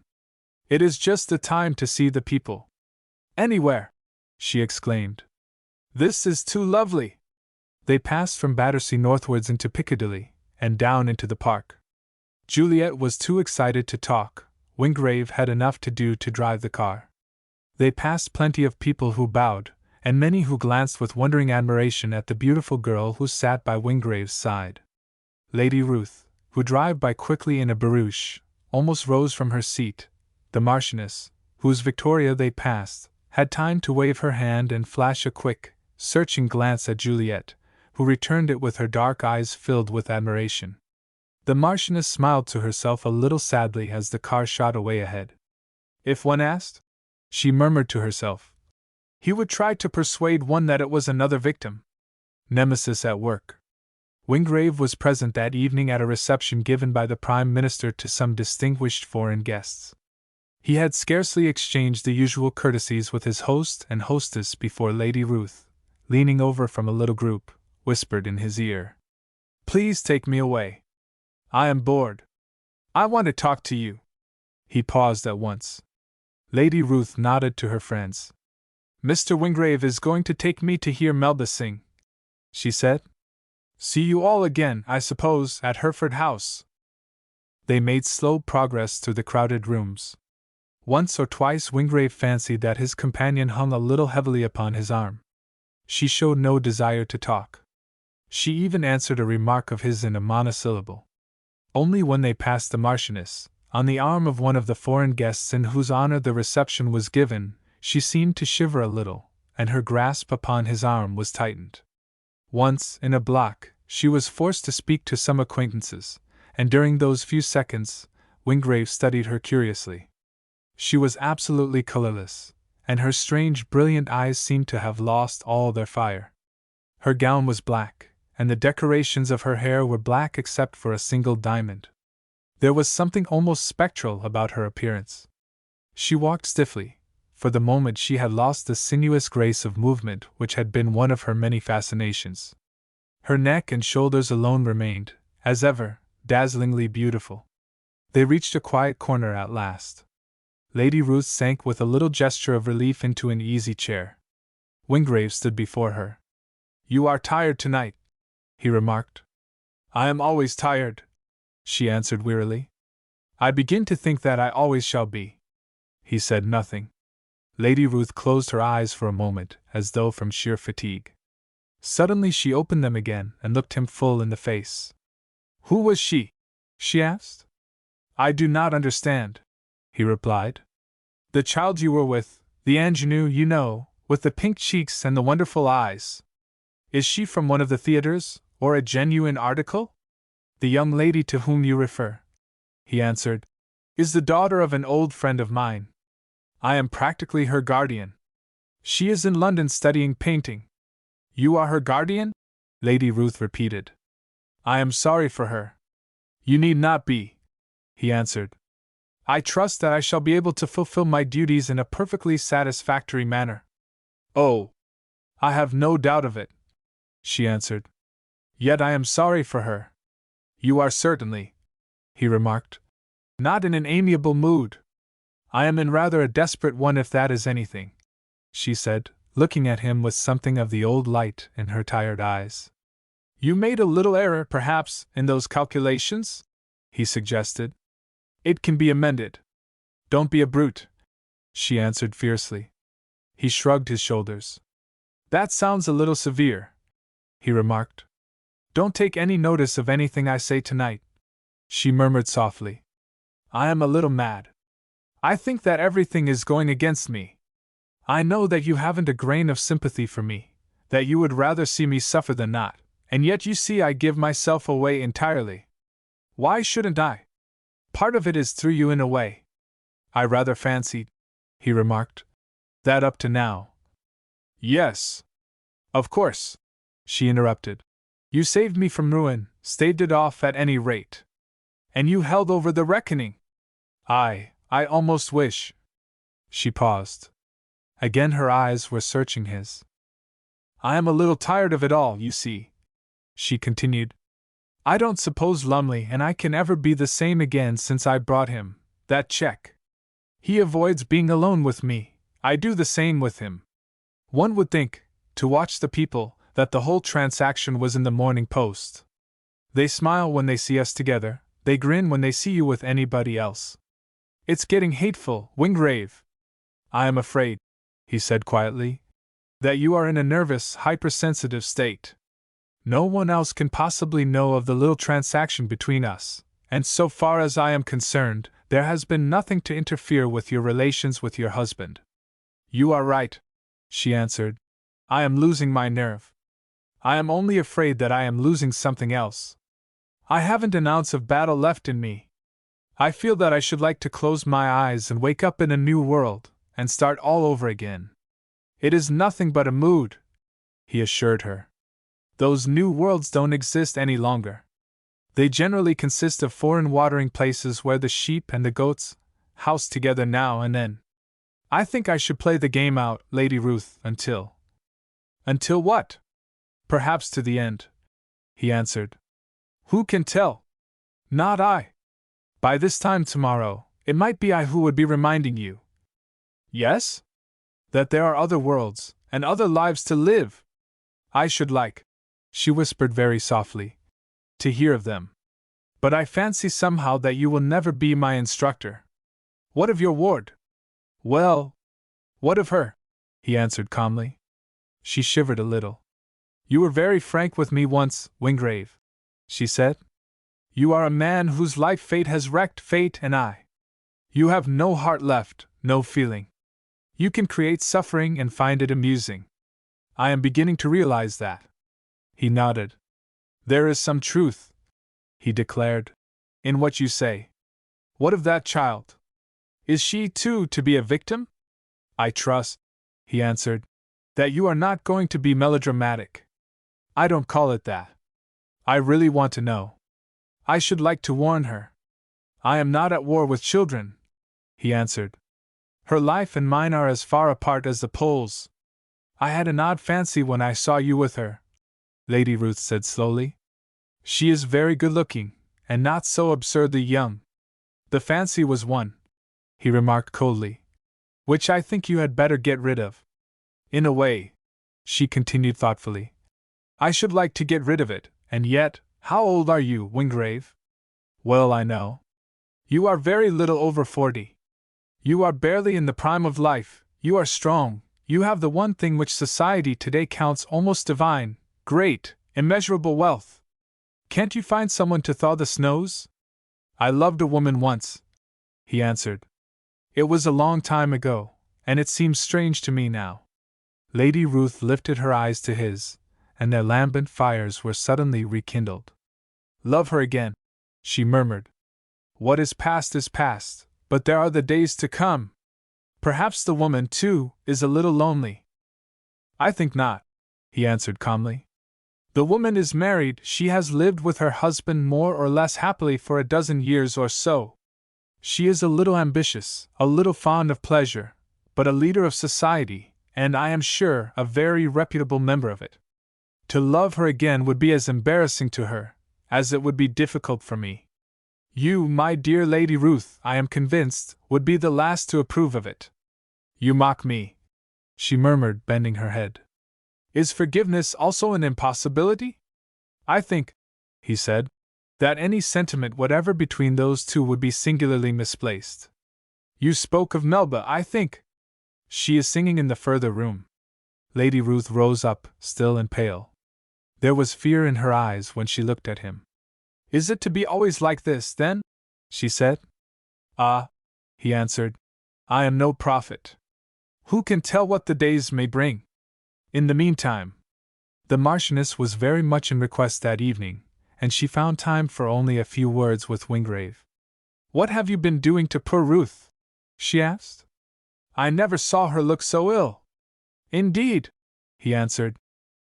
It is just the time to see the people. Anywhere, she exclaimed. This is too lovely. They passed from Battersea northwards into Piccadilly, and down into the park. Juliet was too excited to talk. Wingrave had enough to do to drive the car. They passed plenty of people who bowed, and many who glanced with wondering admiration at the beautiful girl who sat by Wingrave's side. Lady Ruth, who drove by quickly in a barouche, almost rose from her seat. The Marchioness, whose Victoria they passed, had time to wave her hand and flash a quick, searching glance at Juliet, who returned it with her dark eyes filled with admiration. The Marchioness smiled to herself a little sadly as the car shot away ahead. If one asked, she murmured to herself, he would try to persuade one that it was another victim. Nemesis at work. Wingrave was present that evening at a reception given by the Prime Minister to some distinguished foreign guests. He had scarcely exchanged the usual courtesies with his host and hostess before Lady Ruth, leaning over from a little group, whispered in his ear, Please take me away. I am bored. I want to talk to you. He paused at once. Lady Ruth nodded to her friends. Mr. Wingrave is going to take me to hear Melba sing, she said. See you all again, I suppose, at Hereford House. They made slow progress through the crowded rooms. Once or twice Wingrave fancied that his companion hung a little heavily upon his arm. She showed no desire to talk. She even answered a remark of his in a monosyllable. Only when they passed the Marchioness, on the arm of one of the foreign guests in whose honor the reception was given, she seemed to shiver a little, and her grasp upon his arm was tightened. Once, in a block, she was forced to speak to some acquaintances, and during those few seconds, Wingrave studied her curiously. She was absolutely colorless, and her strange, brilliant eyes seemed to have lost all their fire. Her gown was black, and the decorations of her hair were black except for a single diamond. There was something almost spectral about her appearance. She walked stiffly. For the moment she had lost the sinuous grace of movement which had been one of her many fascinations. Her neck and shoulders alone remained, as ever, dazzlingly beautiful. They reached a quiet corner at last. Lady Ruth sank with a little gesture of relief into an easy chair. Wingrave stood before her. "You are tired tonight," he remarked. "I am always tired," she answered wearily. "I begin to think that I always shall be." He said nothing. Lady Ruth closed her eyes for a moment, as though from sheer fatigue. Suddenly she opened them again and looked him full in the face. "Who was she?" she asked. "I do not understand," he replied. "The child you were with, the ingenue, you know, with the pink cheeks and the wonderful eyes. Is she from one of the theaters, or a genuine article?" "The young lady to whom you refer," he answered, "is the daughter of an old friend of mine. I am practically her guardian. She is in London studying painting." "You are her guardian?" Lady Ruth repeated. "I am sorry for her." "You need not be," he answered. "I trust that I shall be able to fulfill my duties in a perfectly satisfactory manner." "Oh, I have no doubt of it," she answered. "Yet I am sorry for her." "You are certainly," he remarked, "not in an amiable mood." "I am in rather a desperate one, if that is anything," she said, looking at him with something of the old light in her tired eyes. "You made a little error, perhaps, in those calculations?" he suggested. "It can be amended." "Don't be a brute," she answered fiercely. He shrugged his shoulders. "That sounds a little severe," he remarked. "Don't take any notice of anything I say tonight." She murmured softly, "I am a little mad. I think that everything is going against me. I know that you haven't a grain of sympathy for me, that you would rather see me suffer than not, and yet you see I give myself away entirely. Why shouldn't I? Part of it is through you in a way. I rather fancied," he remarked, "that up to now—" "Yes. Of course," she interrupted. "You saved me from ruin, staved it off at any rate. And you held over the reckoning. I almost wish—" She paused. Again her eyes were searching his. "I am a little tired of it all, you see," she continued. "I don't suppose Lumley and I can ever be the same again since I brought him that check. He avoids being alone with me, I do the same with him. One would think, to watch the people, that the whole transaction was in the Morning Post. They smile when they see us together, they grin when they see you with anybody else. It's getting hateful, Wingrave. I am afraid," he said quietly, "that you are in a nervous, hypersensitive state. No one else can possibly know of the little transaction between us, and so far as I am concerned, there has been nothing to interfere with your relations with your husband." "You are right," she answered. "I am losing my nerve. I am only afraid that I am losing something else. I haven't an ounce of battle left in me. I feel that I should like to close my eyes and wake up in a new world, and start all over again. It is nothing but a mood," he assured her. "Those new worlds don't exist any longer. They generally consist of foreign watering places where the sheep and the goats house together now and then. I think I should play the game out, Lady Ruth, until—" "Until what?" "Perhaps to the end," he answered. "Who can tell? Not I. By this time tomorrow, it might be I who would be reminding you." "Yes?" "That there are other worlds, and other lives to live. I should like," she whispered very softly, "to hear of them. But I fancy somehow that you will never be my instructor." "What of your ward?" "Well, what of her?" he answered calmly. She shivered a little. "You were very frank with me once, Wingrave," she said. You are a man whose life fate has wrecked, fate and I. You have no heart left, no feeling. You can create suffering and find it amusing. I am beginning to realize that. He nodded. There is some truth, he declared, in what you say. What of that child? Is she, too, to be a victim? I trust, he answered, that you are not going to be melodramatic. I don't call it that. I really want to know. I should like to warn her. I am not at war with children, he answered. Her life and mine are as far apart as the poles. I had an odd fancy when I saw you with her, Lady Ruth said slowly. She is very good-looking, and not so absurdly young. The fancy was one, he remarked coldly, which I think you had better get rid of. In a way, she continued thoughtfully, I should like to get rid of it, and yet, how old are you, Wingrave? Well, I know. You are very little over 40. You are barely in the prime of life, you are strong, you have the one thing which society today counts almost divine, great, immeasurable wealth. Can't you find someone to thaw the snows? I loved a woman once, he answered. It was a long time ago, and it seems strange to me now. Lady Ruth lifted her eyes to his, and their lambent fires were suddenly rekindled. Love her again, she murmured. What is past, but there are the days to come. Perhaps the woman, too, is a little lonely. I think not, he answered calmly. The woman is married, she has lived with her husband more or less happily for a dozen years or so. She is a little ambitious, a little fond of pleasure, but a leader of society, and I am sure a very reputable member of it. To love her again would be as embarrassing to her as it would be difficult for me. You, my dear Lady Ruth, I am convinced, would be the last to approve of it. You mock me, she murmured, bending her head. Is forgiveness also an impossibility? I think, he said, that any sentiment whatever between those two would be singularly misplaced. You spoke of Melba, I think. She is singing in the further room. Lady Ruth rose up, still and pale. There was fear in her eyes when she looked at him. Is it to be always like this, then? She said. Ah, he answered, I am no prophet. Who can tell what the days may bring? In the meantime, the Marchioness was very much in request that evening, and she found time for only a few words with Wingrave. What have you been doing to poor Ruth? She asked. I never saw her look so ill. Indeed, he answered,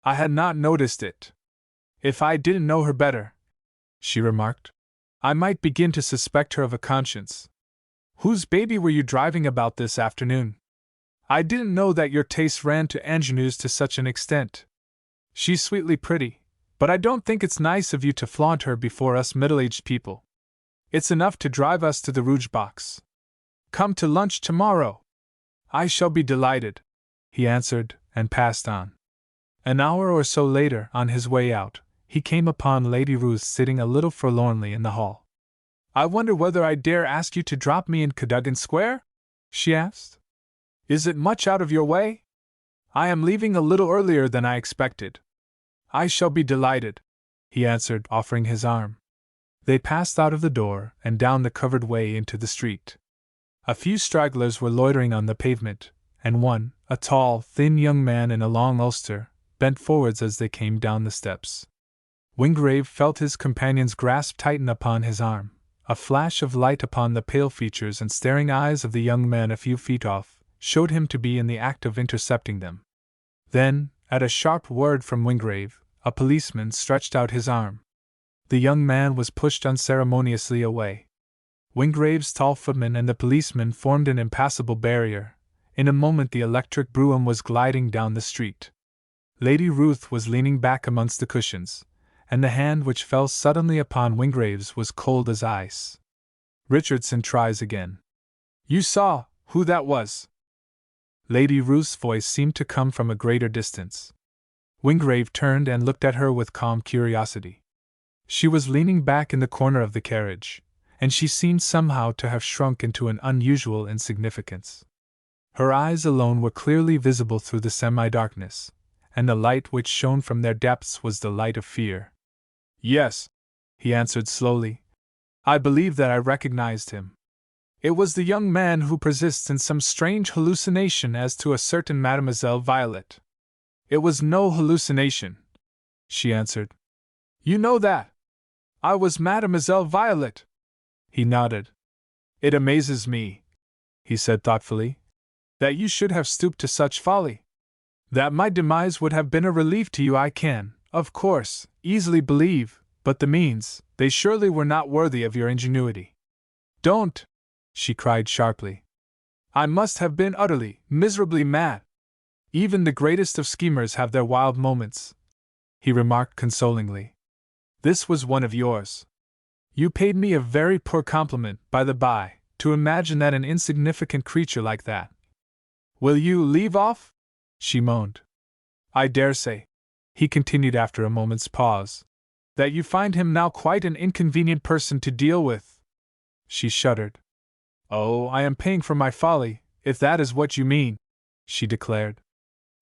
I had not noticed it. If I didn't know her better, she remarked, I might begin to suspect her of a conscience. Whose baby were you driving about this afternoon? I didn't know that your tastes ran to ingenues to such an extent. She's sweetly pretty, but I don't think it's nice of you to flaunt her before us middle-aged people. It's enough to drive us to the rouge box. Come to lunch tomorrow. I shall be delighted, he answered, and passed on. An hour or so later, on his way out, he came upon Lady Ruth sitting a little forlornly in the hall. I wonder whether I dare ask you to drop me in Cadogan Square? She asked. Is it much out of your way? I am leaving a little earlier than I expected. I shall be delighted, he answered, offering his arm. They passed out of the door and down the covered way into the street. A few stragglers were loitering on the pavement, and one, a tall, thin young man in a long ulster, bent forwards as they came down the steps. Wingrave felt his companion's grasp tighten upon his arm. A flash of light upon the pale features and staring eyes of the young man a few feet off showed him to be in the act of intercepting them. Then, at a sharp word from Wingrave, a policeman stretched out his arm. The young man was pushed unceremoniously away. Wingrave's tall footman and the policeman formed an impassable barrier. In a moment the electric brougham was gliding down the street. Lady Ruth was leaning back amongst the cushions, and the hand which fell suddenly upon Wingrave's was cold as ice. Richardson tries again. You saw who that was? Lady Ruth's voice seemed to come from a greater distance. Wingrave turned and looked at her with calm curiosity. She was leaning back in the corner of the carriage, and she seemed somehow to have shrunk into an unusual insignificance. Her eyes alone were clearly visible through the semi-darkness, and the light which shone from their depths was the light of fear. Yes, he answered slowly. I believe that I recognized him. It was the young man who persists in some strange hallucination as to a certain Mademoiselle Violet. It was no hallucination, she answered. You know that. I was Mademoiselle Violet. He nodded. It amazes me, he said thoughtfully, that you should have stooped to such folly. That my demise would have been a relief to you I can, of course, easily believe, but the means, they surely were not worthy of your ingenuity. Don't! She cried sharply. I must have been utterly, miserably mad. Even the greatest of schemers have their wild moments, he remarked consolingly. This was one of yours. You paid me a very poor compliment, by the by, to imagine that an insignificant creature like that. Will you leave off? She moaned. I dare say, he continued after a moment's pause, that you find him now quite an inconvenient person to deal with. She shuddered. Oh, I am paying for my folly, if that is what you mean, she declared.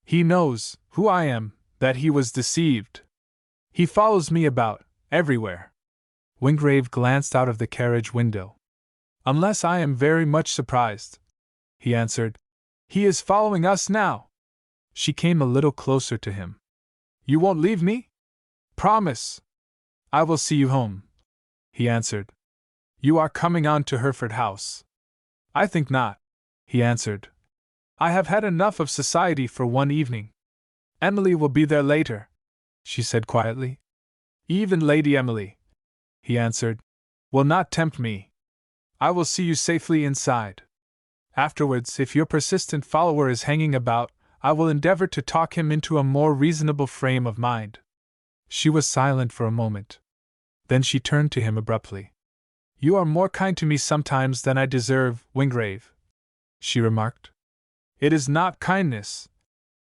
He knows who I am, that he was deceived. He follows me about, everywhere. Wingrave glanced out of the carriage window. Unless I am very much surprised, he answered. He is following us now. She came a little closer to him. You won't leave me? Promise. I will see you home, he answered. You are coming on to Hereford House. I think not, he answered. I have had enough of society for one evening. Emily will be there later, she said quietly. Even Lady Emily, he answered, will not tempt me. I will see you safely inside. Afterwards, if your persistent follower is hanging about, I will endeavor to talk him into a more reasonable frame of mind. She was silent for a moment. Then she turned to him abruptly. You are more kind to me sometimes than I deserve, Wingrave, she remarked. It is not kindness,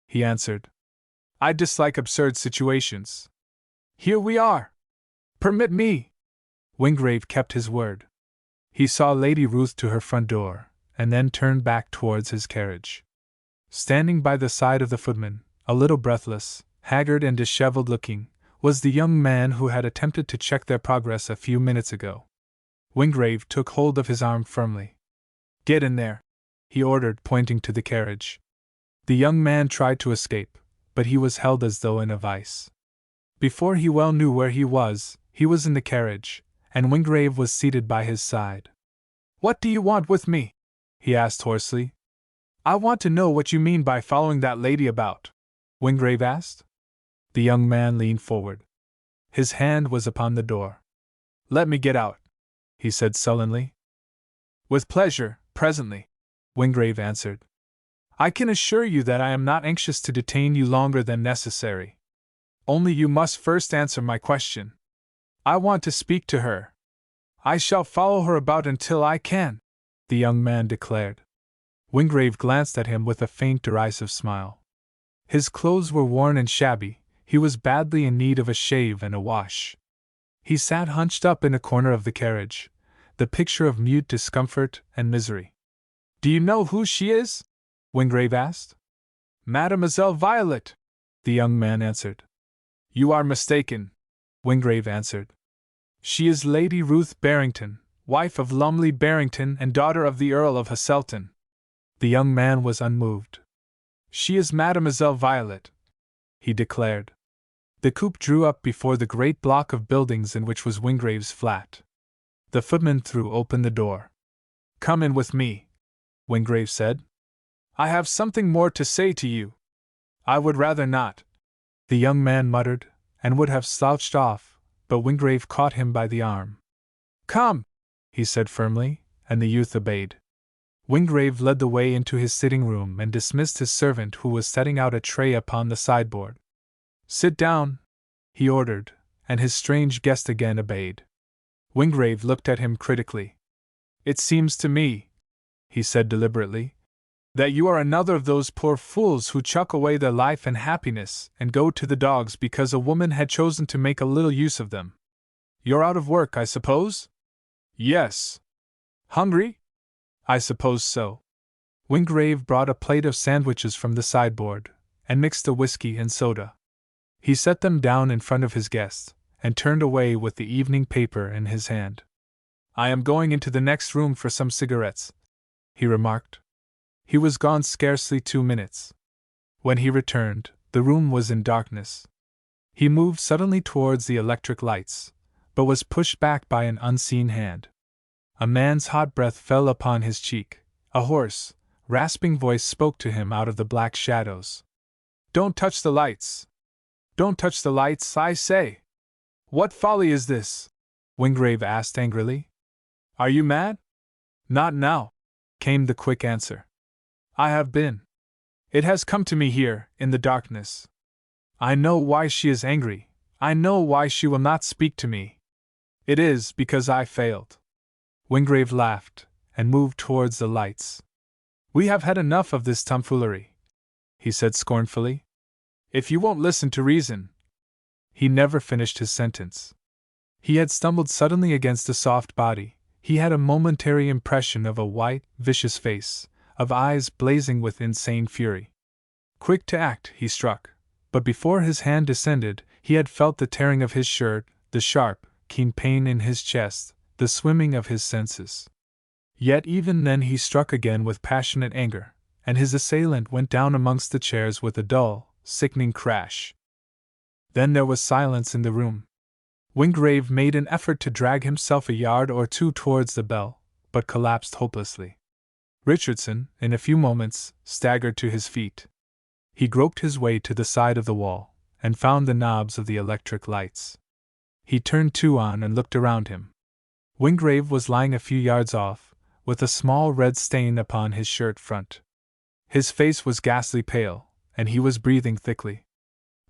he answered. I dislike absurd situations. Here we are. Permit me. Wingrave kept his word. He saw Lady Ruth to her front door, and then turned back towards his carriage. Standing by the side of the footman, a little breathless, haggard and disheveled looking, was the young man who had attempted to check their progress a few minutes ago. Wingrave took hold of his arm firmly. Get in there, he ordered, pointing to the carriage. The young man tried to escape, but he was held as though in a vice. Before he well knew where he was in the carriage, and Wingrave was seated by his side. What do you want with me? He asked hoarsely. I want to know what you mean by following that lady about, Wingrave asked. The young man leaned forward. His hand was upon the door. Let me get out, he said sullenly. With pleasure, presently, Wingrave answered. I can assure you that I am not anxious to detain you longer than necessary. Only you must first answer my question. I want to speak to her. I shall follow her about until I can, the young man declared. Wingrave glanced at him with a faint derisive smile. His clothes were worn and shabby, he was badly in need of a shave and a wash. He sat hunched up in a corner of the carriage, the picture of mute discomfort and misery. Do you know who she is? Wingrave asked. Mademoiselle Violet, the young man answered. You are mistaken, Wingrave answered. She is Lady Ruth Barrington, wife of Lumley Barrington and daughter of the Earl of Hasselton. The young man was unmoved. She is Mademoiselle Violet, he declared. The coupe drew up before the great block of buildings in which was Wingrave's flat. The footman threw open the door. Come in with me, Wingrave said. I have something more to say to you. I would rather not, the young man muttered, and would have slouched off, but Wingrave caught him by the arm. Come, he said firmly, and the youth obeyed. Wingrave led the way into his sitting room and dismissed his servant who was setting out a tray upon the sideboard. Sit down, he ordered, and his strange guest again obeyed. Wingrave looked at him critically. It seems to me, he said deliberately, that you are another of those poor fools who chuck away their life and happiness and go to the dogs because a woman had chosen to make a little use of them. You're out of work, I suppose? Yes. Hungry? I suppose so. Wingrave brought a plate of sandwiches from the sideboard, and mixed a whiskey and soda. He set them down in front of his guest, and turned away with the evening paper in his hand. "I am going into the next room for some cigarettes," he remarked. He was gone scarcely 2 minutes. When he returned, the room was in darkness. He moved suddenly towards the electric lights, but was pushed back by an unseen hand. A man's hot breath fell upon his cheek. A hoarse, rasping voice spoke to him out of the black shadows. "Don't touch the lights! Don't touch the lights, I say!" "What folly is this?" Wingrave asked angrily. "Are you mad?" "Not now," came the quick answer. "I have been. It has come to me here, in the darkness. I know why she is angry. I know why she will not speak to me. It is because I failed." Wingrave laughed, and moved towards the lights. "We have had enough of this tomfoolery," he said scornfully. "If you won't listen to reason—" He never finished his sentence. He had stumbled suddenly against a soft body. He had a momentary impression of a white, vicious face, of eyes blazing with insane fury. Quick to act, he struck, but before his hand descended, he had felt the tearing of his shirt, the sharp, keen pain in his chest, the swimming of his senses. Yet even then he struck again with passionate anger, and his assailant went down amongst the chairs with a dull, sickening crash. Then there was silence in the room. Wingrave made an effort to drag himself a yard or two towards the bell, but collapsed hopelessly. Richardson, in a few moments, staggered to his feet. He groped his way to the side of the wall, and found the knobs of the electric lights. He turned two on and looked around him. Wingrave was lying a few yards off, with a small red stain upon his shirt front. His face was ghastly pale, and he was breathing thickly.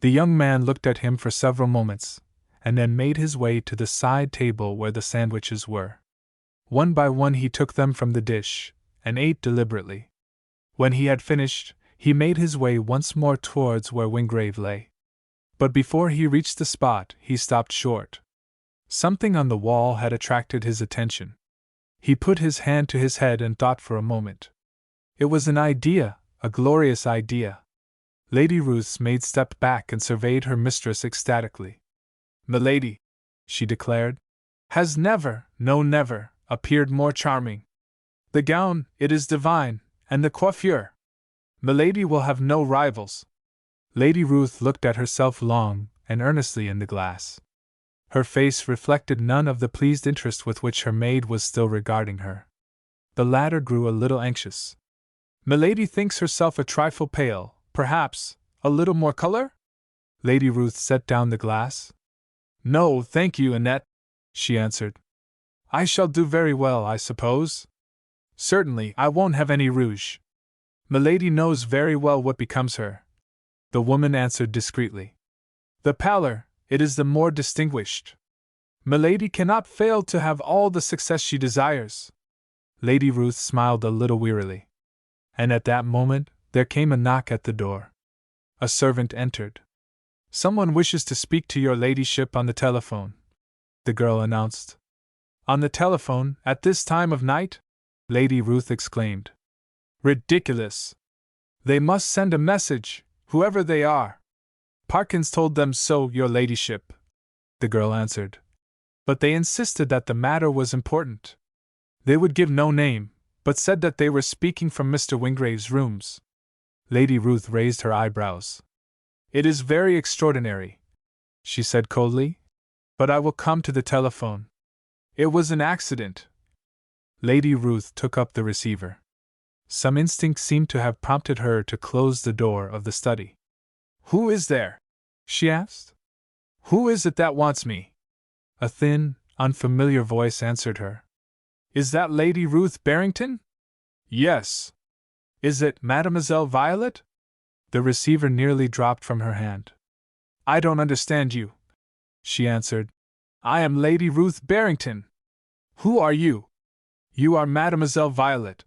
The young man looked at him for several moments, and then made his way to the side table where the sandwiches were. One by one he took them from the dish, and ate deliberately. When he had finished, he made his way once more towards where Wingrave lay. But before he reached the spot, he stopped short. Something on the wall had attracted his attention. He put his hand to his head and thought for a moment. It was an idea, a glorious idea. Lady Ruth's maid stepped back and surveyed her mistress ecstatically. "Milady," she declared, "has never, no never, appeared more charming. The gown, it is divine, and the coiffure. Milady will have no rivals." Lady Ruth looked at herself long and earnestly in the glass. Her face reflected none of the pleased interest with which her maid was still regarding her. The latter grew a little anxious. "Milady thinks herself a trifle pale, perhaps, a little more color?" Lady Ruth set down the glass. "No, thank you, Annette," she answered. "I shall do very well, I suppose. Certainly, I won't have any rouge. Milady knows very well what becomes her." The woman answered discreetly. "The pallor, it is the more distinguished. Milady cannot fail to have all the success she desires." Lady Ruth smiled a little wearily. And at that moment, there came a knock at the door. A servant entered. "Someone wishes to speak to your ladyship on the telephone," the girl announced. "On the telephone, at this time of night?" Lady Ruth exclaimed. "Ridiculous! They must send a message, whoever they are." "Parkins told them so, your ladyship," the girl answered. "But they insisted that the matter was important. They would give no name, but said that they were speaking from Mr. Wingrave's rooms." Lady Ruth raised her eyebrows. "It is very extraordinary," she said coldly, "but I will come to the telephone. It was an accident." Lady Ruth took up the receiver. Some instinct seemed to have prompted her to close the door of the study. "Who is there?" she asked. "Who is it that wants me?" A thin, unfamiliar voice answered her. "Is that Lady Ruth Barrington?" "Yes." "Is it Mademoiselle Violet?" The receiver nearly dropped from her hand. "I don't understand you," she answered. "I am Lady Ruth Barrington. Who are you?" "You are Mademoiselle Violet,"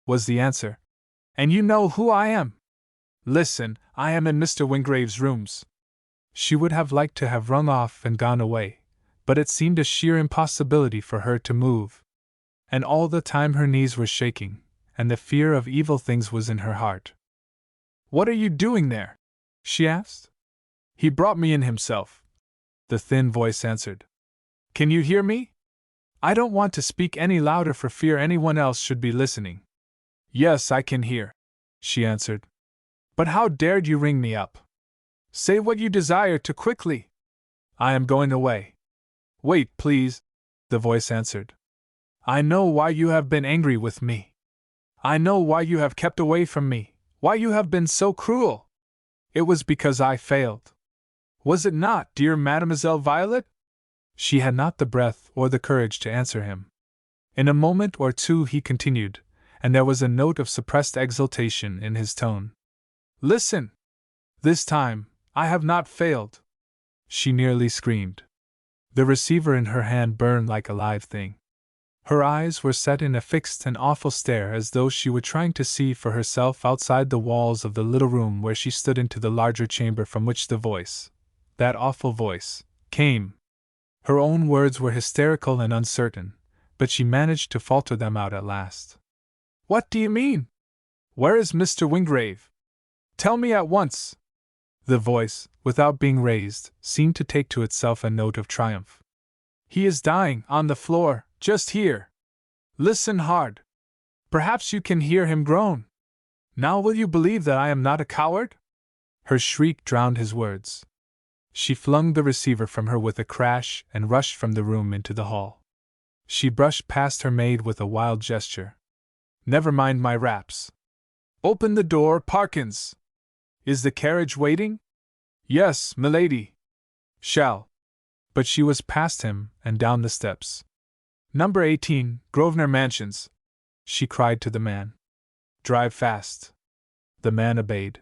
was the answer. "And you know who I am. Listen, I am in Mr. Wingrave's rooms." She would have liked to have rung off and gone away, but it seemed a sheer impossibility for her to move. And all the time her knees were shaking, and the fear of evil things was in her heart. "What are you doing there?" she asked. "He brought me in himself," the thin voice answered. Can you hear me? I don't want to speak any louder for fear anyone else should be listening. Yes, I can hear, she answered. But how dared you ring me up? Say what you desire to quickly. I am going away. Wait, please, the voice answered. I know why you have been angry with me. I know why you have kept away from me, why you have been so cruel. It was because I failed. Was it not, dear Mademoiselle Violet? She had not the breath or the courage to answer him. In a moment or two he continued, and there was a note of suppressed exultation in his tone. Listen! This time, I have not failed! She nearly screamed. The receiver in her hand burned like a live thing. Her eyes were set in a fixed and awful stare as though she were trying to see for herself outside the walls of the little room where she stood into the larger chamber from which the voice, that awful voice, came. Her own words were hysterical and uncertain, but she managed to falter them out at last. What do you mean? Where is Mr. Wingrave? Tell me at once! The voice, without being raised, seemed to take to itself a note of triumph. He is dying, on the floor, just here. Listen hard. Perhaps you can hear him groan. Now will you believe that I am not a coward? Her shriek drowned his words. She flung the receiver from her with a crash and rushed from the room into the hall. She brushed past her maid with a wild gesture. Never mind my raps. Open the door, Parkins! Is the carriage waiting? Yes, milady. Shall. But she was past him and down the steps. Number 18, Grosvenor Mansions, she cried to the man. Drive fast. The man obeyed.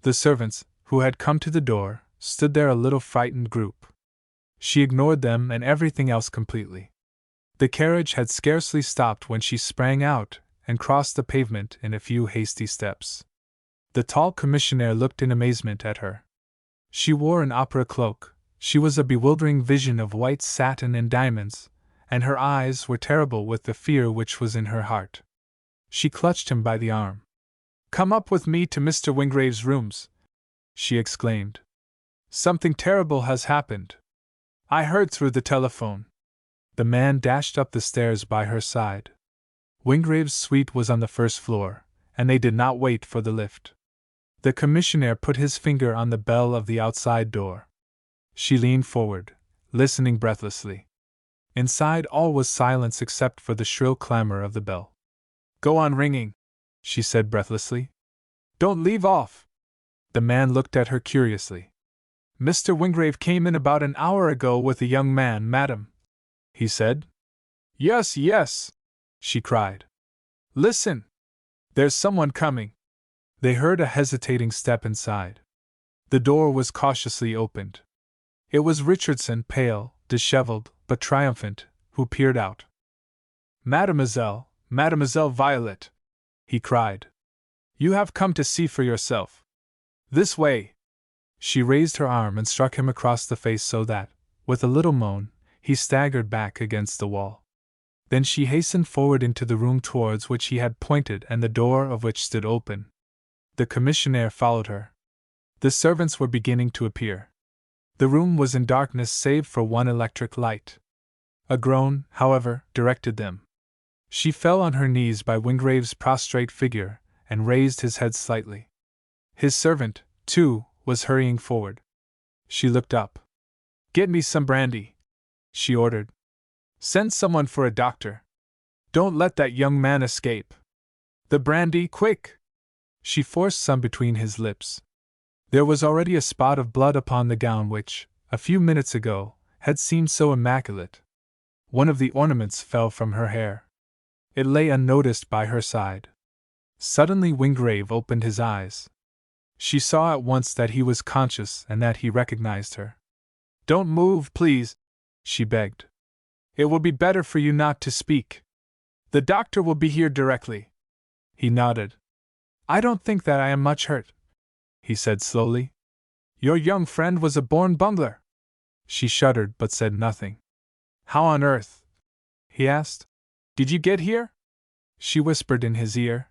The servants, who had come to the door, stood there a little frightened group. She ignored them and everything else completely. The carriage had scarcely stopped when she sprang out and crossed the pavement in a few hasty steps. The tall commissionaire looked in amazement at her. She wore an opera cloak, she was a bewildering vision of white satin and diamonds, and her eyes were terrible with the fear which was in her heart. She clutched him by the arm. Come up with me to Mr. Wingrave's rooms, she exclaimed. Something terrible has happened. I heard through the telephone. The man dashed up the stairs by her side. Wingrave's suite was on the first floor, and they did not wait for the lift. The commissionaire put his finger on the bell of the outside door. She leaned forward, listening breathlessly. Inside all was silence except for the shrill clamor of the bell. Go on ringing, she said breathlessly. Don't leave off. The man looked at her curiously. Mr. Wingrave came in about an hour ago with a young man, madam, he said. Yes, yes, she cried. Listen! There's someone coming. They heard a hesitating step inside. The door was cautiously opened. It was Richardson, pale, disheveled, but triumphant, who peered out. Mademoiselle, Mademoiselle Violet, he cried. You have come to see for yourself. This way. She raised her arm and struck him across the face so that, with a little moan, he staggered back against the wall. Then she hastened forward into the room towards which he had pointed and the door of which stood open. The commissionaire followed her. The servants were beginning to appear. The room was in darkness save for one electric light. A groan, however, directed them. She fell on her knees by Wingrave's prostrate figure and raised his head slightly. His servant, too, was hurrying forward. She looked up. Get me some brandy, she ordered. Send someone for a doctor. Don't let that young man escape. The brandy, quick! She forced some between his lips. There was already a spot of blood upon the gown which, a few minutes ago, had seemed so immaculate. One of the ornaments fell from her hair. It lay unnoticed by her side. Suddenly Wingrave opened his eyes. She saw at once that he was conscious and that he recognized her. Don't move, please, she begged. It will be better for you not to speak. The doctor will be here directly. He nodded. I don't think that I am much hurt, he said slowly. Your young friend was a born bungler. She shuddered but said nothing. How on earth, he asked, did you get here? She whispered in his ear.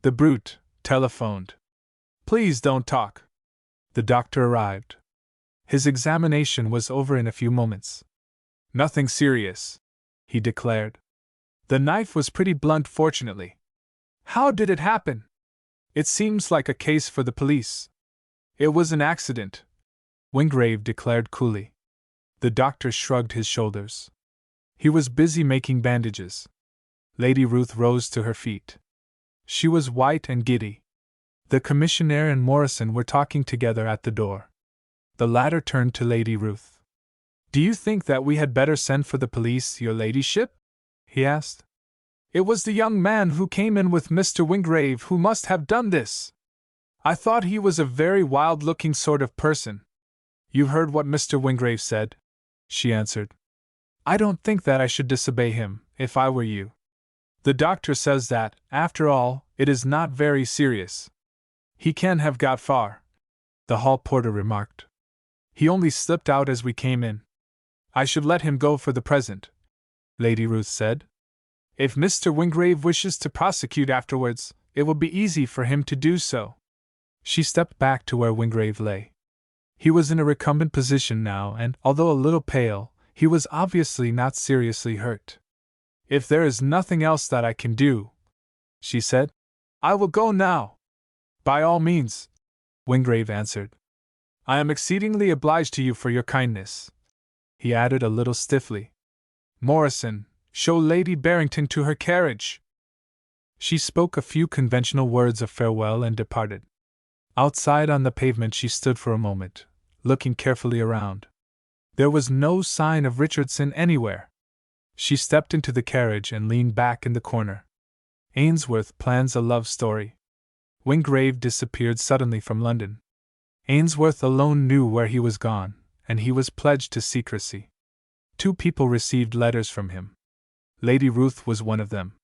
The brute telephoned. Please don't talk. The doctor arrived. His examination was over in a few moments. Nothing serious, he declared. The knife was pretty blunt, fortunately. How did it happen? It seems like a case for the police. It was an accident, Wingrave declared coolly. The doctor shrugged his shoulders. He was busy making bandages. Lady Ruth rose to her feet. She was white and giddy. The commissionaire and Morrison were talking together at the door. The latter turned to Lady Ruth. "Do you think that we had better send for the police, your ladyship?" he asked. "It was the young man who came in with Mr. Wingrave who must have done this. I thought he was a very wild-looking sort of person." "You heard what Mr. Wingrave said," she answered. "I don't think that I should disobey him, if I were you. The doctor says that, after all, it is not very serious. He can have got far," the hall porter remarked. "He only slipped out as we came in." "I should let him go for the present," Lady Ruth said. "If Mr. Wingrave wishes to prosecute afterwards, it will be easy for him to do so." She stepped back to where Wingrave lay. He was in a recumbent position now, and, although a little pale, he was obviously not seriously hurt. "If there is nothing else that I can do," she said, "I will go now." "By all means," Wingrave answered. "I am exceedingly obliged to you for your kindness," he added a little stiffly. "Morrison, show Lady Barrington to her carriage." She spoke a few conventional words of farewell and departed. Outside on the pavement she stood for a moment, looking carefully around. There was no sign of Richardson anywhere. She stepped into the carriage and leaned back in the corner. Ainsworth plans a love story. Wingrave disappeared suddenly from London. Ainsworth alone knew where he was gone, and he was pledged to secrecy. 2 people received letters from him. Lady Ruth was one of them.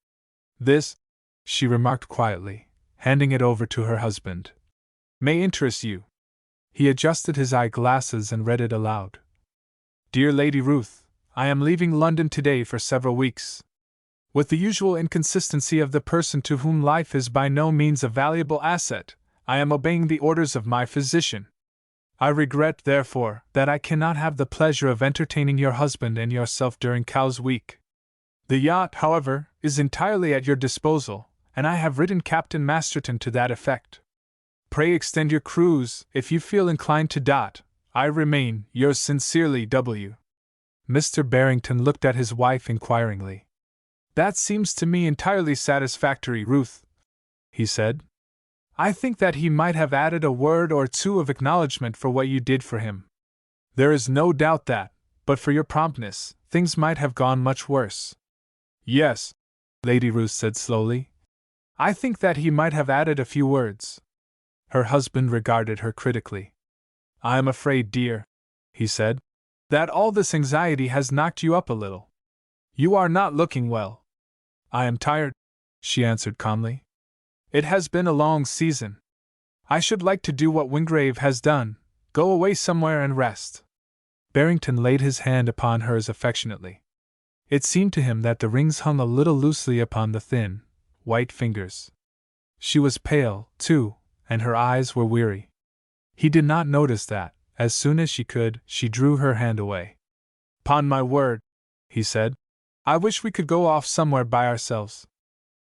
"This," she remarked quietly, handing it over to her husband, "may interest you." He adjusted his eyeglasses and read it aloud. "Dear Lady Ruth, I am leaving London today for several weeks. With the usual inconsistency of the person to whom life is by no means a valuable asset, I am obeying the orders of my physician. I regret, therefore, that I cannot have the pleasure of entertaining your husband and yourself during Cowes Week. The yacht, however, is entirely at your disposal, and I have written Captain Masterton to that effect. Pray extend your cruise, if you feel inclined to. I remain, yours sincerely, W. Mr. Barrington looked at his wife inquiringly. "That seems to me entirely satisfactory, Ruth," he said. "I think that he might have added a word or two of acknowledgement for what you did for him. There is no doubt that, but for your promptness, things might have gone much worse." "Yes," Lady Ruth said slowly. "I think that he might have added a few words." Her husband regarded her critically. "I am afraid, dear," he said, "that all this anxiety has knocked you up a little. You are not looking well." "I am tired," she answered calmly. "It has been a long season. I should like to do what Wingrave has done, go away somewhere and rest." Barrington laid his hand upon hers affectionately. It seemed to him that the rings hung a little loosely upon the thin, white fingers. She was pale, too, and her eyes were weary. He did not notice that, as soon as she could, she drew her hand away. "'Pon my word," he said, "I wish we could go off somewhere by ourselves.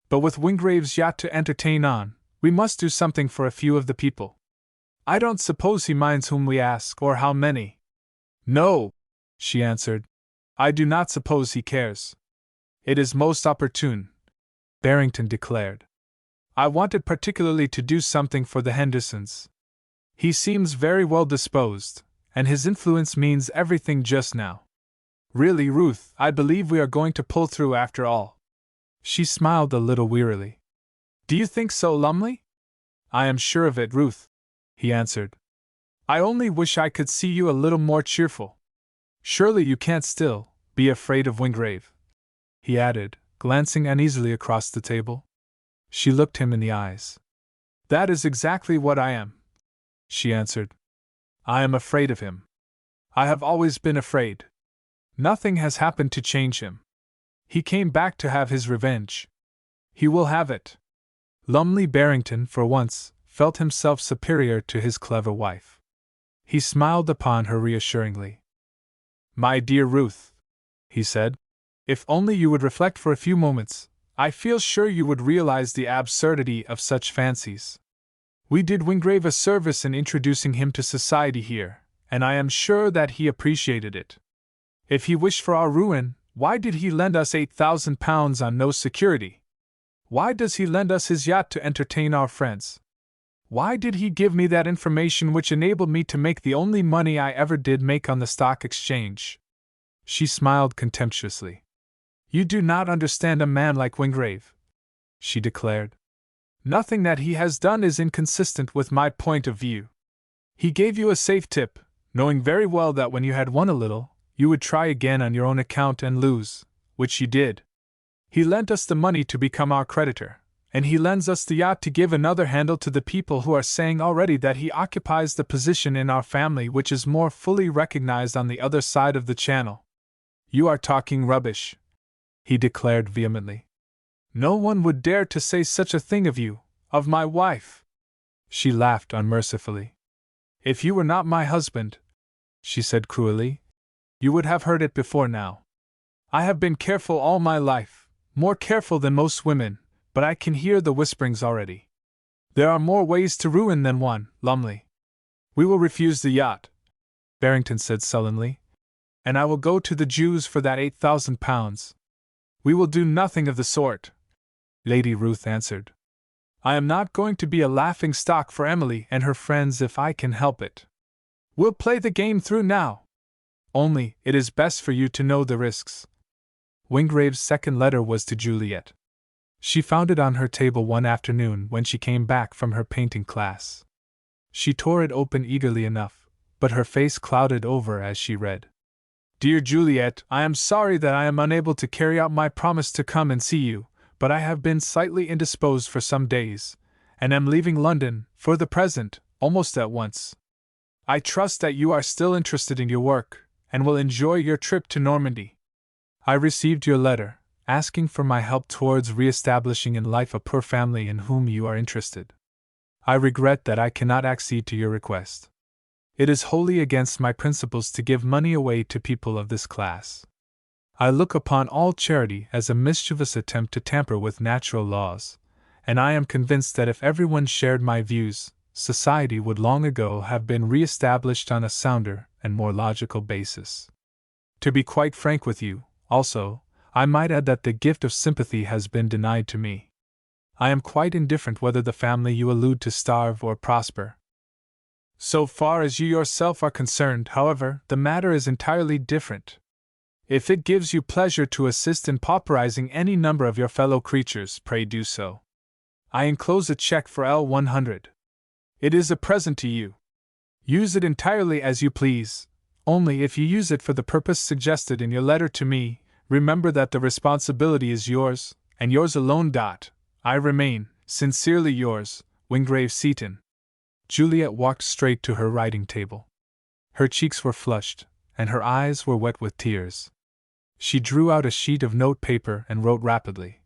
But with Wingrave's yacht to entertain on, we must do something for a few of the people. I don't suppose he minds whom we ask or how many." "No," she answered, "I do not suppose he cares." "It is most opportune," Barrington declared. "I wanted particularly to do something for the Hendersons. He seems very well disposed, and his influence means everything just now. Really, Ruth, I believe we are going to pull through after all." She smiled a little wearily. "Do you think so, Lumley?" "I am sure of it, Ruth," he answered. "I only wish I could see you a little more cheerful. Surely you can't still be afraid of Wingrave?" he added, glancing uneasily across the table. She looked him in the eyes. "That is exactly what I am," she answered. "I am afraid of him. I have always been afraid. Nothing has happened to change him. He came back to have his revenge. He will have it." Lumley Barrington, for once, felt himself superior to his clever wife. He smiled upon her reassuringly. "My dear Ruth," he said, "if only you would reflect for a few moments, I feel sure you would realize the absurdity of such fancies. We did Wingrave a service in introducing him to society here, and I am sure that he appreciated it. If he wished for our ruin, why did he lend us £8,000 on no security? Why does he lend us his yacht to entertain our friends? Why did he give me that information which enabled me to make the only money I ever did make on the stock exchange?" She smiled contemptuously. "You do not understand a man like Wingrave," she declared. "Nothing that he has done is inconsistent with my point of view. He gave you a safe tip, knowing very well that when you had won a little, you would try again on your own account and lose, which you did. He lent us the money to become our creditor, and he lends us the yacht to give another handle to the people who are saying already that he occupies the position in our family which is more fully recognized on the other side of the channel." "You are talking rubbish," he declared vehemently. "No one would dare to say such a thing of you, of my wife." She laughed unmercifully. "If you were not my husband," she said cruelly, "you would have heard it before now. I have been careful all my life, more careful than most women, but I can hear the whisperings already. There are more ways to ruin than one, Lumley. We will refuse the yacht," Barrington said sullenly, "and I will go to the Jews for that £8,000. "We will do nothing of the sort," Lady Ruth answered. "I am not going to be a laughing stock for Emily and her friends if I can help it. We'll play the game through now. Only, it is best for you to know the risks." Wingrave's second letter was to Juliet. She found it on her table one afternoon when she came back from her painting class. She tore it open eagerly enough, but her face clouded over as she read. "Dear Juliet, I am sorry that I am unable to carry out my promise to come and see you, but I have been slightly indisposed for some days, and am leaving London, for the present, almost at once. I trust that you are still interested in your work, and will enjoy your trip to Normandy. I received your letter, asking for my help towards re-establishing in life a poor family in whom you are interested. I regret that I cannot accede to your request. It is wholly against my principles to give money away to people of this class. I look upon all charity as a mischievous attempt to tamper with natural laws, and I am convinced that if everyone shared my views, society would long ago have been re-established on a sounder and more logical basis. To be quite frank with you, also, I might add that the gift of sympathy has been denied to me. I am quite indifferent whether the family you allude to starve or prosper. So far as you yourself are concerned, however, the matter is entirely different. If it gives you pleasure to assist in pauperizing any number of your fellow creatures, pray do so. I enclose a check for L100. It is a present to you. Use it entirely as you please, only if you use it for the purpose suggested in your letter to me, remember that the responsibility is yours, and yours alone. I remain, sincerely yours, Wingrave Seaton. Juliet walked straight to her writing table. Her cheeks were flushed, and her eyes were wet with tears. She drew out a sheet of note paper and wrote rapidly.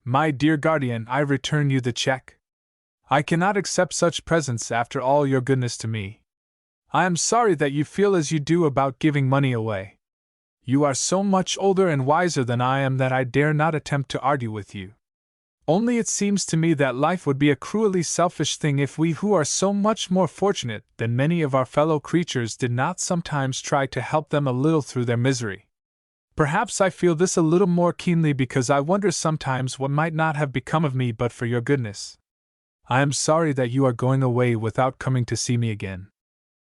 "My dear guardian, I return you the check. I cannot accept such presents after all your goodness to me. I am sorry that you feel as you do about giving money away. You are so much older and wiser than I am that I dare not attempt to argue with you. Only it seems to me that life would be a cruelly selfish thing if we who are so much more fortunate than many of our fellow creatures did not sometimes try to help them a little through their misery. Perhaps I feel this a little more keenly because I wonder sometimes what might not have become of me but for your goodness. I am sorry that you are going away without coming to see me again.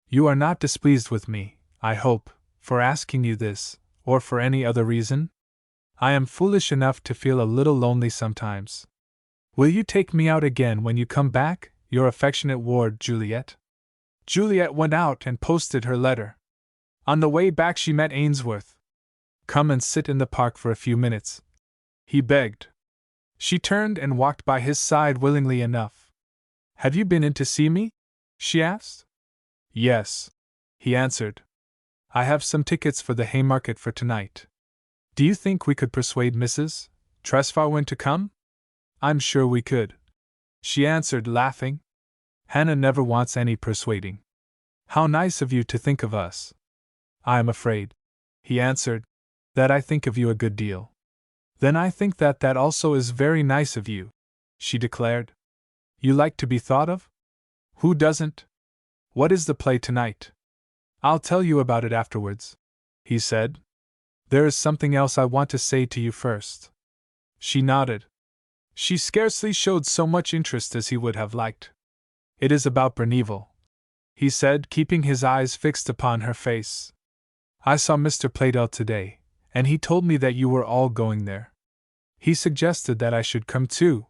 You are not displeased with me, I hope, for asking you this, or for any other reason? I am foolish enough to feel a little lonely sometimes. Will you take me out again when you come back, your affectionate ward, Juliet?" Juliet went out and posted her letter. On the way back she met Ainsworth. "Come and sit in the park for a few minutes," he begged. She turned and walked by his side willingly enough. "Have you been in to see me?" she asked. "Yes," he answered. "I have some tickets for the Haymarket for tonight. Do you think we could persuade Mrs. Tresfarwin to come?" "I'm sure we could," she answered, laughing. "Hannah never wants any persuading. How nice of you to think of us. I am afraid, he answered, that I think of you a good deal. Then I think that that also is very nice of you, she declared. You like to be thought of? Who doesn't? What is the play tonight? I'll tell you about it afterwards, he said. There is something else I want to say to you first. She nodded. She scarcely showed so much interest as he would have liked. It is about Berneval, he said, keeping his eyes fixed upon her face. I saw Mr. Playdell today, and he told me that you were all going there. He suggested that I should come too.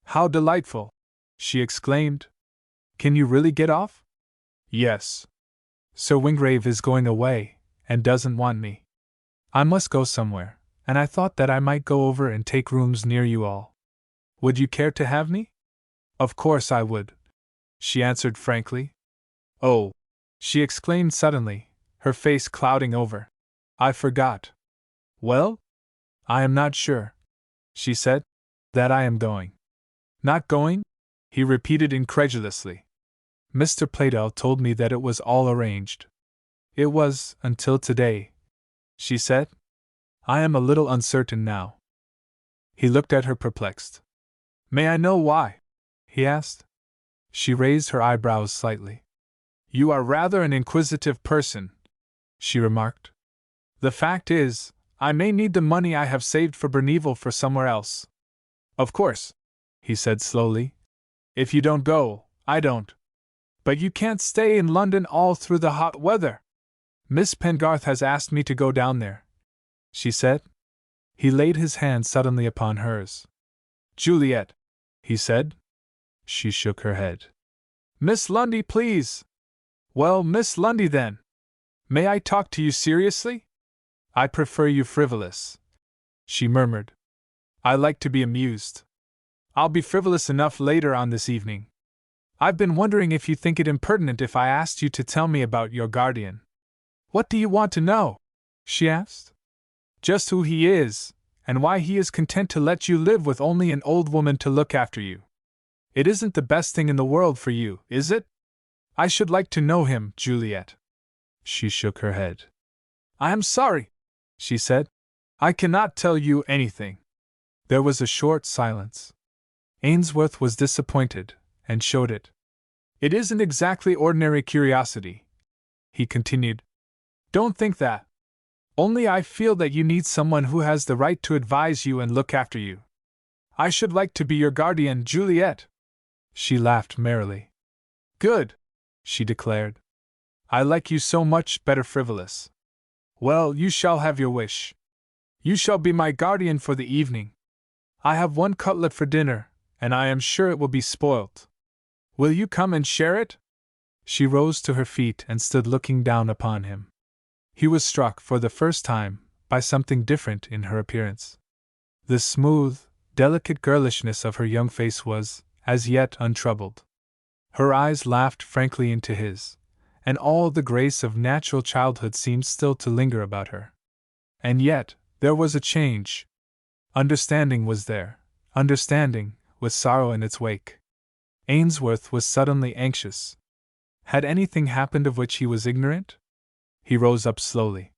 How delightful! She exclaimed. Can you really get off? Yes. Sir Wingrave is going away, and doesn't want me. I must go somewhere, and I thought that I might go over and take rooms near you all. Would you care to have me? Of course I would, she answered frankly. Oh, she exclaimed suddenly, her face clouding over. I forgot. Well? I am not sure, she said, that I am going. Not going? He repeated incredulously. Mr. Playdell told me that it was all arranged. It was, until today, she said. I am a little uncertain now. He looked at her perplexed. May I know why? He asked. She raised her eyebrows slightly. You are rather an inquisitive person, she remarked. The fact is, I may need the money I have saved for Berneval for somewhere else. Of course, he said slowly. If you don't go, I don't. But you can't stay in London all through the hot weather. Miss Pengarth has asked me to go down there, she said. He laid his hand suddenly upon hers. Juliet, he said. She shook her head. Miss Lundy, please. Well, Miss Lundy then. May I talk to you seriously? I prefer you frivolous, she murmured. I like to be amused. I'll be frivolous enough later on this evening. I've been wondering if you think it impertinent if I asked you to tell me about your guardian. What do you want to know? She asked. Just who he is, and why he is content to let you live with only an old woman to look after you. It isn't the best thing in the world for you, is it? I should like to know him, Juliet. She shook her head. I am sorry, she said. I cannot tell you anything. There was a short silence. Ainsworth was disappointed, and showed it. It isn't exactly ordinary curiosity, he continued. Don't think that. Only I feel that you need someone who has the right to advise you and look after you. I should like to be your guardian, Juliet. She laughed merrily. Good, she declared. I like you so much better frivolous. Well, you shall have your wish. You shall be my guardian for the evening. I have one cutlet for dinner, and I am sure it will be spoilt. Will you come and share it? She rose to her feet and stood looking down upon him. He was struck for the first time by something different in her appearance. The smooth, delicate girlishness of her young face was, as yet, untroubled. Her eyes laughed frankly into his, and all the grace of natural childhood seemed still to linger about her. And yet, there was a change. Understanding was there, understanding, with sorrow in its wake. Ainsworth was suddenly anxious. Had anything happened of which he was ignorant? He rose up slowly.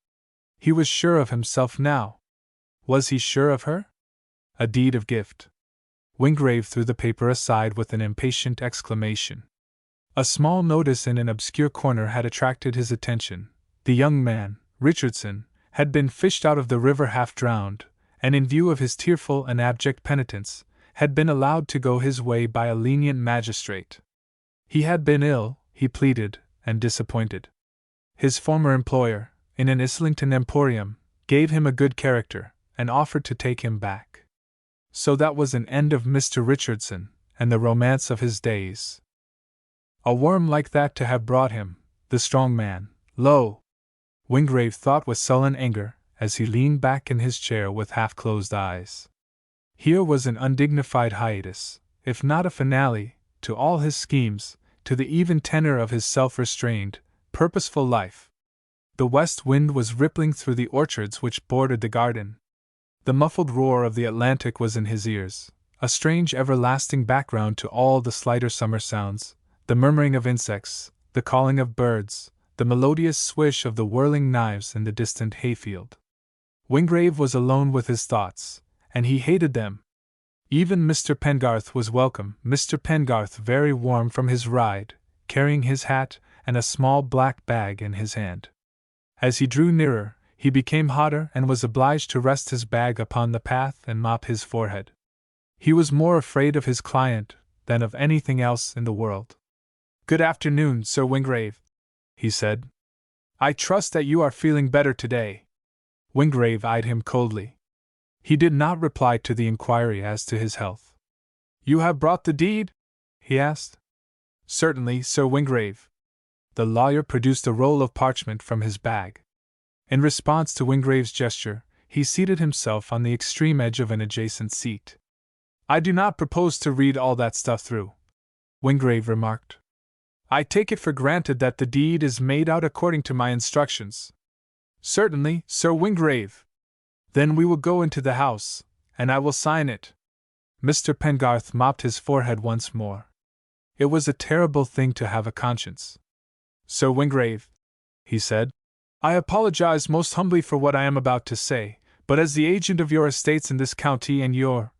He was sure of himself now. Was he sure of her? A deed of gift. Wingrave threw the paper aside with an impatient exclamation. A small notice in an obscure corner had attracted his attention. The young man, Richardson, had been fished out of the river half drowned, and in view of his tearful and abject penitence, had been allowed to go his way by a lenient magistrate. He had been ill, he pleaded, and disappointed. His former employer, in an Islington emporium, gave him a good character, and offered to take him back. So that was an end of Mr. Richardson, and the romance of his days. A worm like that to have brought him, the strong man, low! Wingrave thought with sullen anger, as he leaned back in his chair with half-closed eyes. Here was an undignified hiatus, if not a finale, to all his schemes, to the even tenor of his self-restrained, purposeful life. The west wind was rippling through the orchards which bordered the garden. The muffled roar of the Atlantic was in his ears, a strange everlasting background to all the slighter summer sounds, the murmuring of insects, the calling of birds, the melodious swish of the whirling knives in the distant hayfield. Wingrave was alone with his thoughts, and he hated them. Even Mr. Pengarth was welcome, Mr. Pengarth very warm from his ride, carrying his hat and a small black bag in his hand. As he drew nearer, he became hotter and was obliged to rest his bag upon the path and mop his forehead. He was more afraid of his client than of anything else in the world. "Good afternoon, Sir Wingrave," he said. "I trust that you are feeling better today." Wingrave eyed him coldly. He did not reply to the inquiry as to his health. "You have brought the deed?" he asked. "Certainly, Sir Wingrave." The lawyer produced a roll of parchment from his bag. In response to Wingrave's gesture, he seated himself on the extreme edge of an adjacent seat. "I do not propose to read all that stuff through," Wingrave remarked. "I take it for granted that the deed is made out according to my instructions." "Certainly, Sir Wingrave." "Then we will go into the house, and I will sign it." Mr. Pengarth mopped his forehead once more. It was a terrible thing to have a conscience. "Sir Wingrave," he said, "I apologize most humbly for what I am about to say, but as the agent of your estates in this county and your,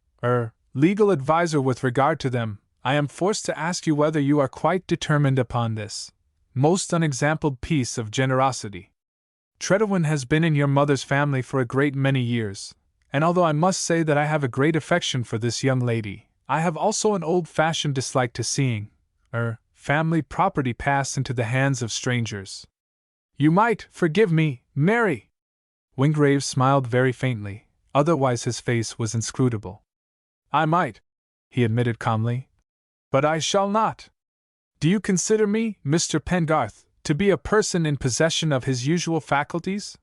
legal advisor with regard to them, I am forced to ask you whether you are quite determined upon this most unexampled piece of generosity. Trewethen has been in your mother's family for a great many years, and although I must say that I have a great affection for this young lady, I have also an old-fashioned dislike to seeing, family property pass into the hands of strangers. You might forgive me, Mary." Wingrave smiled very faintly, otherwise his face was inscrutable. "I might," he admitted calmly, "but I shall not. Do you consider me, Mr. Pengarth, to be a person in possession of his usual faculties?"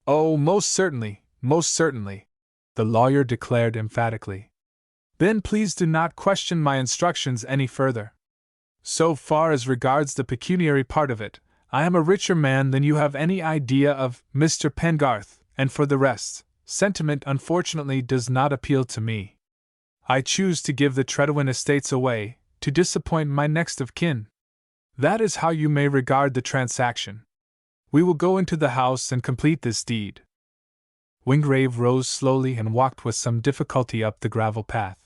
"Oh, most certainly, the lawyer declared emphatically. "Then please do not question my instructions any further. So far as regards the pecuniary part of it, I am a richer man than you have any idea of, Mr. Pengarth, and for the rest, sentiment unfortunately does not appeal to me. I choose to give the Trewethen estates away, to disappoint my next of kin. That is how you may regard the transaction. We will go into the house and complete this deed." Wingrave rose slowly and walked with some difficulty up the gravel path.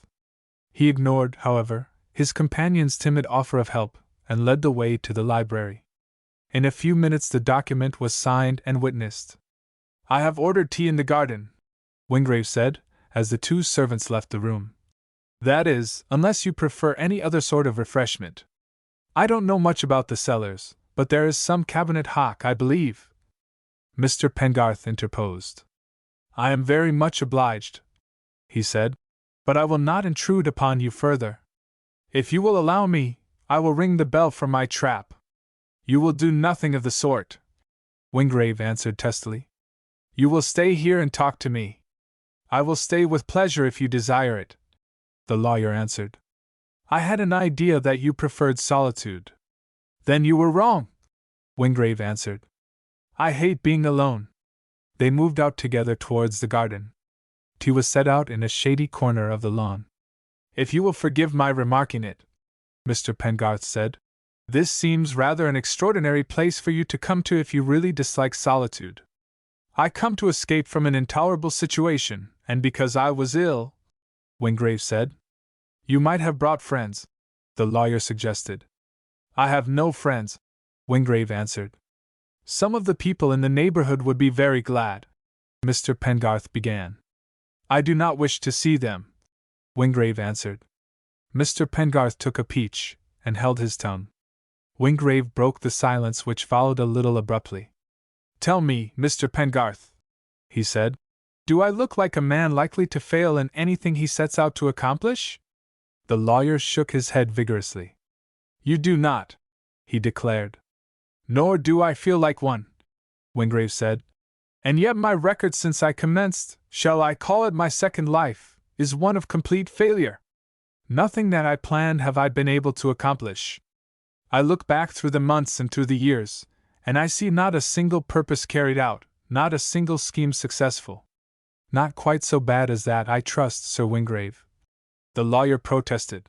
He ignored, however, his companion's timid offer of help, and led the way to the library. In a few minutes the document was signed and witnessed. "I have ordered tea in the garden," Wingrave said, as the two servants left the room. "That is, unless you prefer any other sort of refreshment. I don't know much about the cellars, but there is some cabinet hock, I believe." Mr. Pengarth interposed. "I am very much obliged," he said, "but I will not intrude upon you further. If you will allow me, I will ring the bell for my trap." "You will do nothing of the sort," Wingrave answered testily. "You will stay here and talk to me." "I will stay with pleasure if you desire it," the lawyer answered. "I had an idea that you preferred solitude." "Then you were wrong," Wingrave answered. "I hate being alone." They moved out together towards the garden. Tea was set out in a shady corner of the lawn. "If you will forgive my remarking it," Mr. Pengarth said, "this seems rather an extraordinary place for you to come to if you really dislike solitude." "I come to escape from an intolerable situation, and because I was ill," Wingrave said. "You might have brought friends," the lawyer suggested. "I have no friends," Wingrave answered. "Some of the people in the neighborhood would be very glad," Mr. Pengarth began. "I do not wish to see them," Wingrave answered. Mr. Pengarth took a peach, and held his tongue. Wingrave broke the silence which followed a little abruptly. "Tell me, Mr. Pengarth," he said, "do I look like a man likely to fail in anything he sets out to accomplish?" The lawyer shook his head vigorously. "You do not," he declared. "Nor do I feel like one," Wingrave said. "And yet my record since I commenced, shall I call it my second life, is one of complete failure. Nothing that I planned have I been able to accomplish. I look back through the months and through the years, and I see not a single purpose carried out, not a single scheme successful." "Not quite so bad as that, I trust, Sir Wingrave," the lawyer protested.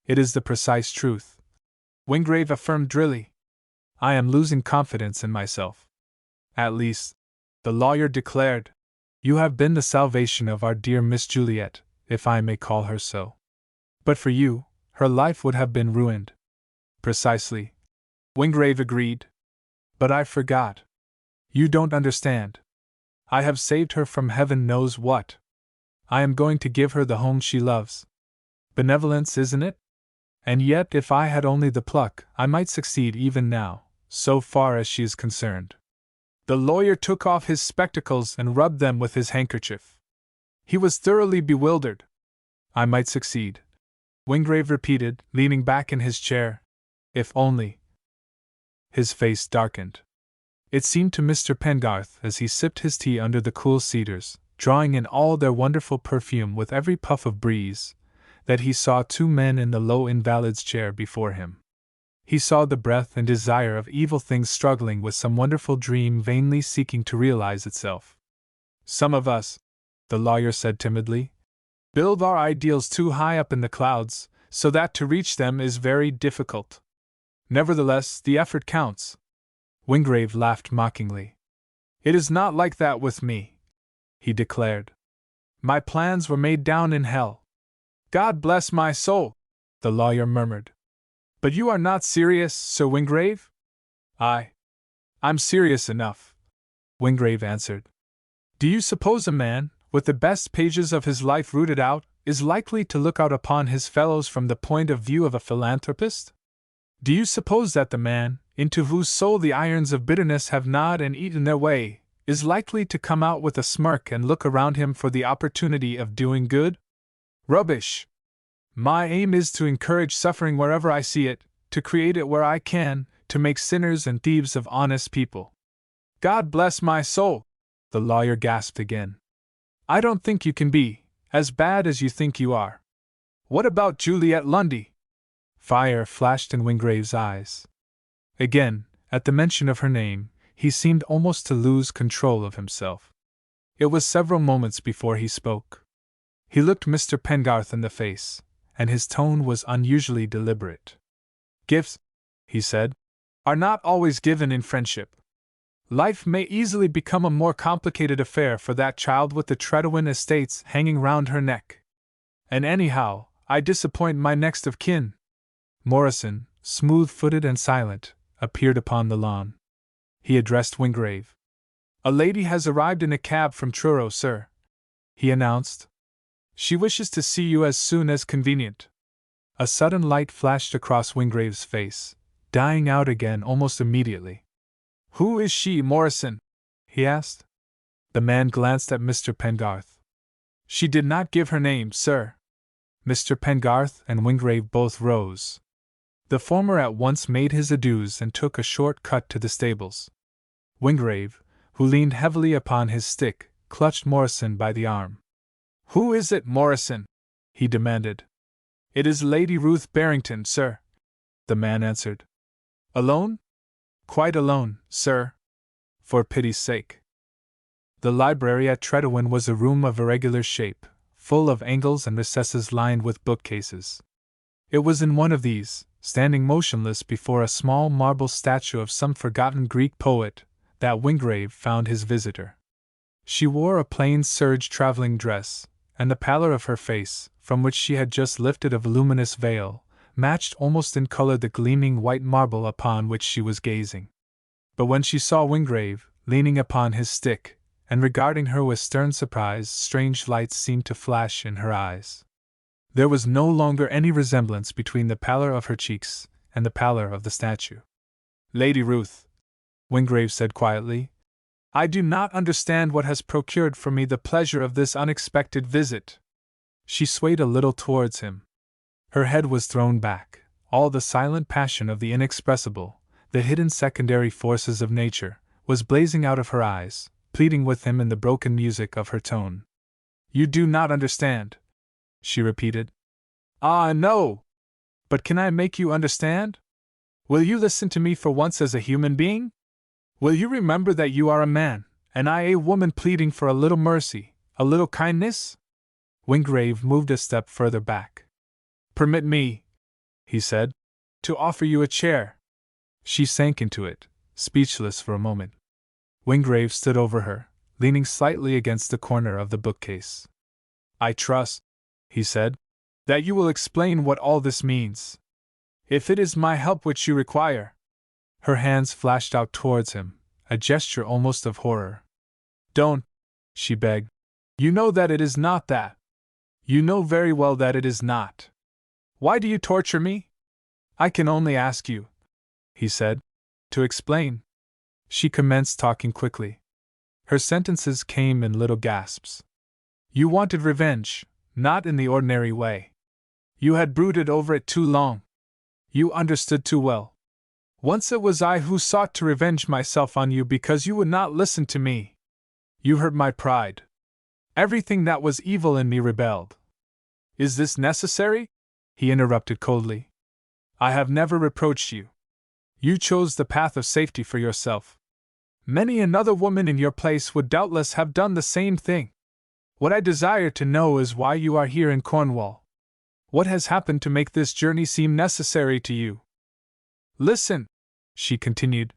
"It is the precise truth," Wingrave affirmed drily. I am losing confidence in myself. At least, the lawyer declared, you have been the salvation of our dear Miss Juliet, if I may call her so. But for you, her life would have been ruined. Precisely. Wingrave agreed. But I forgot. You don't understand. I have saved her from heaven knows what. I am going to give her the home she loves. Benevolence, isn't it? And yet, if I had only the pluck, I might succeed even now, so far as she is concerned. The lawyer took off his spectacles and rubbed them with his handkerchief. He was thoroughly bewildered. I might succeed, Wingrave repeated, leaning back in his chair. If only. His face darkened. It seemed to Mr. Pengarth, as he sipped his tea under the cool cedars, drawing in all their wonderful perfume with every puff of breeze, that he saw two men in the low invalid's chair before him. He saw the breath and desire of evil things struggling with some wonderful dream vainly seeking to realize itself. Some of us, the lawyer said timidly, build our ideals too high up in the clouds, so that to reach them is very difficult. Nevertheless, the effort counts. Wingrave laughed mockingly. It is not like that with me, he declared. My plans were made down in hell. God bless my soul, the lawyer murmured. But you are not serious, Sir Wingrave? I'm serious enough, Wingrave answered. Do you suppose a man, with the best pages of his life rooted out, is likely to look out upon his fellows from the point of view of a philanthropist? Do you suppose that the man, into whose soul the irons of bitterness have gnawed and eaten their way, is likely to come out with a smirk and look around him for the opportunity of doing good? Rubbish! My aim is to encourage suffering wherever I see it, to create it where I can, to make sinners and thieves of honest people. God bless my soul! The lawyer gasped again. I don't think you can be as bad as you think you are. What about Juliet Lundy? Fire flashed in Wingrave's eyes. Again, at the mention of her name, he seemed almost to lose control of himself. It was several moments before he spoke. He looked Mr. Pengarth in the face, and his tone was unusually deliberate. Gifts, he said, are not always given in friendship. Life may easily become a more complicated affair for that child with the Tredowin estates hanging round her neck. And anyhow, I disappoint my next of kin. Morrison, smooth-footed and silent, appeared upon the lawn. He addressed Wingrave. A lady has arrived in a cab from Truro, sir, he announced. She wishes to see you as soon as convenient. A sudden light flashed across Wingrave's face, dying out again almost immediately. Who is she, Morrison? He asked. The man glanced at Mr. Pengarth. She did not give her name, sir. Mr. Pengarth and Wingrave both rose. The former at once made his adieus and took a short cut to the stables. Wingrave, who leaned heavily upon his stick, clutched Morrison by the arm. Who is it, Morrison? He demanded. It is Lady Ruth Barrington, sir, the man answered. Alone? Quite alone, sir. For pity's sake. The library at Tredowin was a room of irregular shape, full of angles and recesses lined with bookcases. It was in one of these, standing motionless before a small marble statue of some forgotten Greek poet, that Wingrave found his visitor. She wore a plain serge traveling dress, and the pallor of her face, from which she had just lifted a voluminous veil, matched almost in color the gleaming white marble upon which she was gazing. But when she saw Wingrave, leaning upon his stick, and regarding her with stern surprise, strange lights seemed to flash in her eyes. There was no longer any resemblance between the pallor of her cheeks and the pallor of the statue. Lady Ruth, Wingrave said quietly, I do not understand what has procured for me the pleasure of this unexpected visit. She swayed a little towards him. Her head was thrown back, all the silent passion of the inexpressible, the hidden secondary forces of nature, was blazing out of her eyes, pleading with him in the broken music of her tone. You do not understand, she repeated. Ah, no! But can I make you understand? Will you listen to me for once as a human being? Will you remember that you are a man, and I a woman pleading for a little mercy, a little kindness? Wingrave moved a step further back. Permit me, he said, to offer you a chair. She sank into it, speechless for a moment. Wingrave stood over her, leaning slightly against the corner of the bookcase. I trust, he said, that you will explain what all this means. If it is my help which you require. Her hands flashed out towards him, a gesture almost of horror. Don't, she begged. You know that it is not that. You know very well that it is not. Why do you torture me? I can only ask you, he said, to explain. She commenced talking quickly. Her sentences came in little gasps. You wanted revenge, not in the ordinary way. You had brooded over it too long. You understood too well. Once it was I who sought to revenge myself on you because you would not listen to me. You hurt my pride. Everything that was evil in me rebelled. Is this necessary? He interrupted coldly. I have never reproached you. You chose the path of safety for yourself. Many another woman in your place would doubtless have done the same thing. What I desire to know is why you are here in Cornwall. What has happened to make this journey seem necessary to you? Listen, she continued.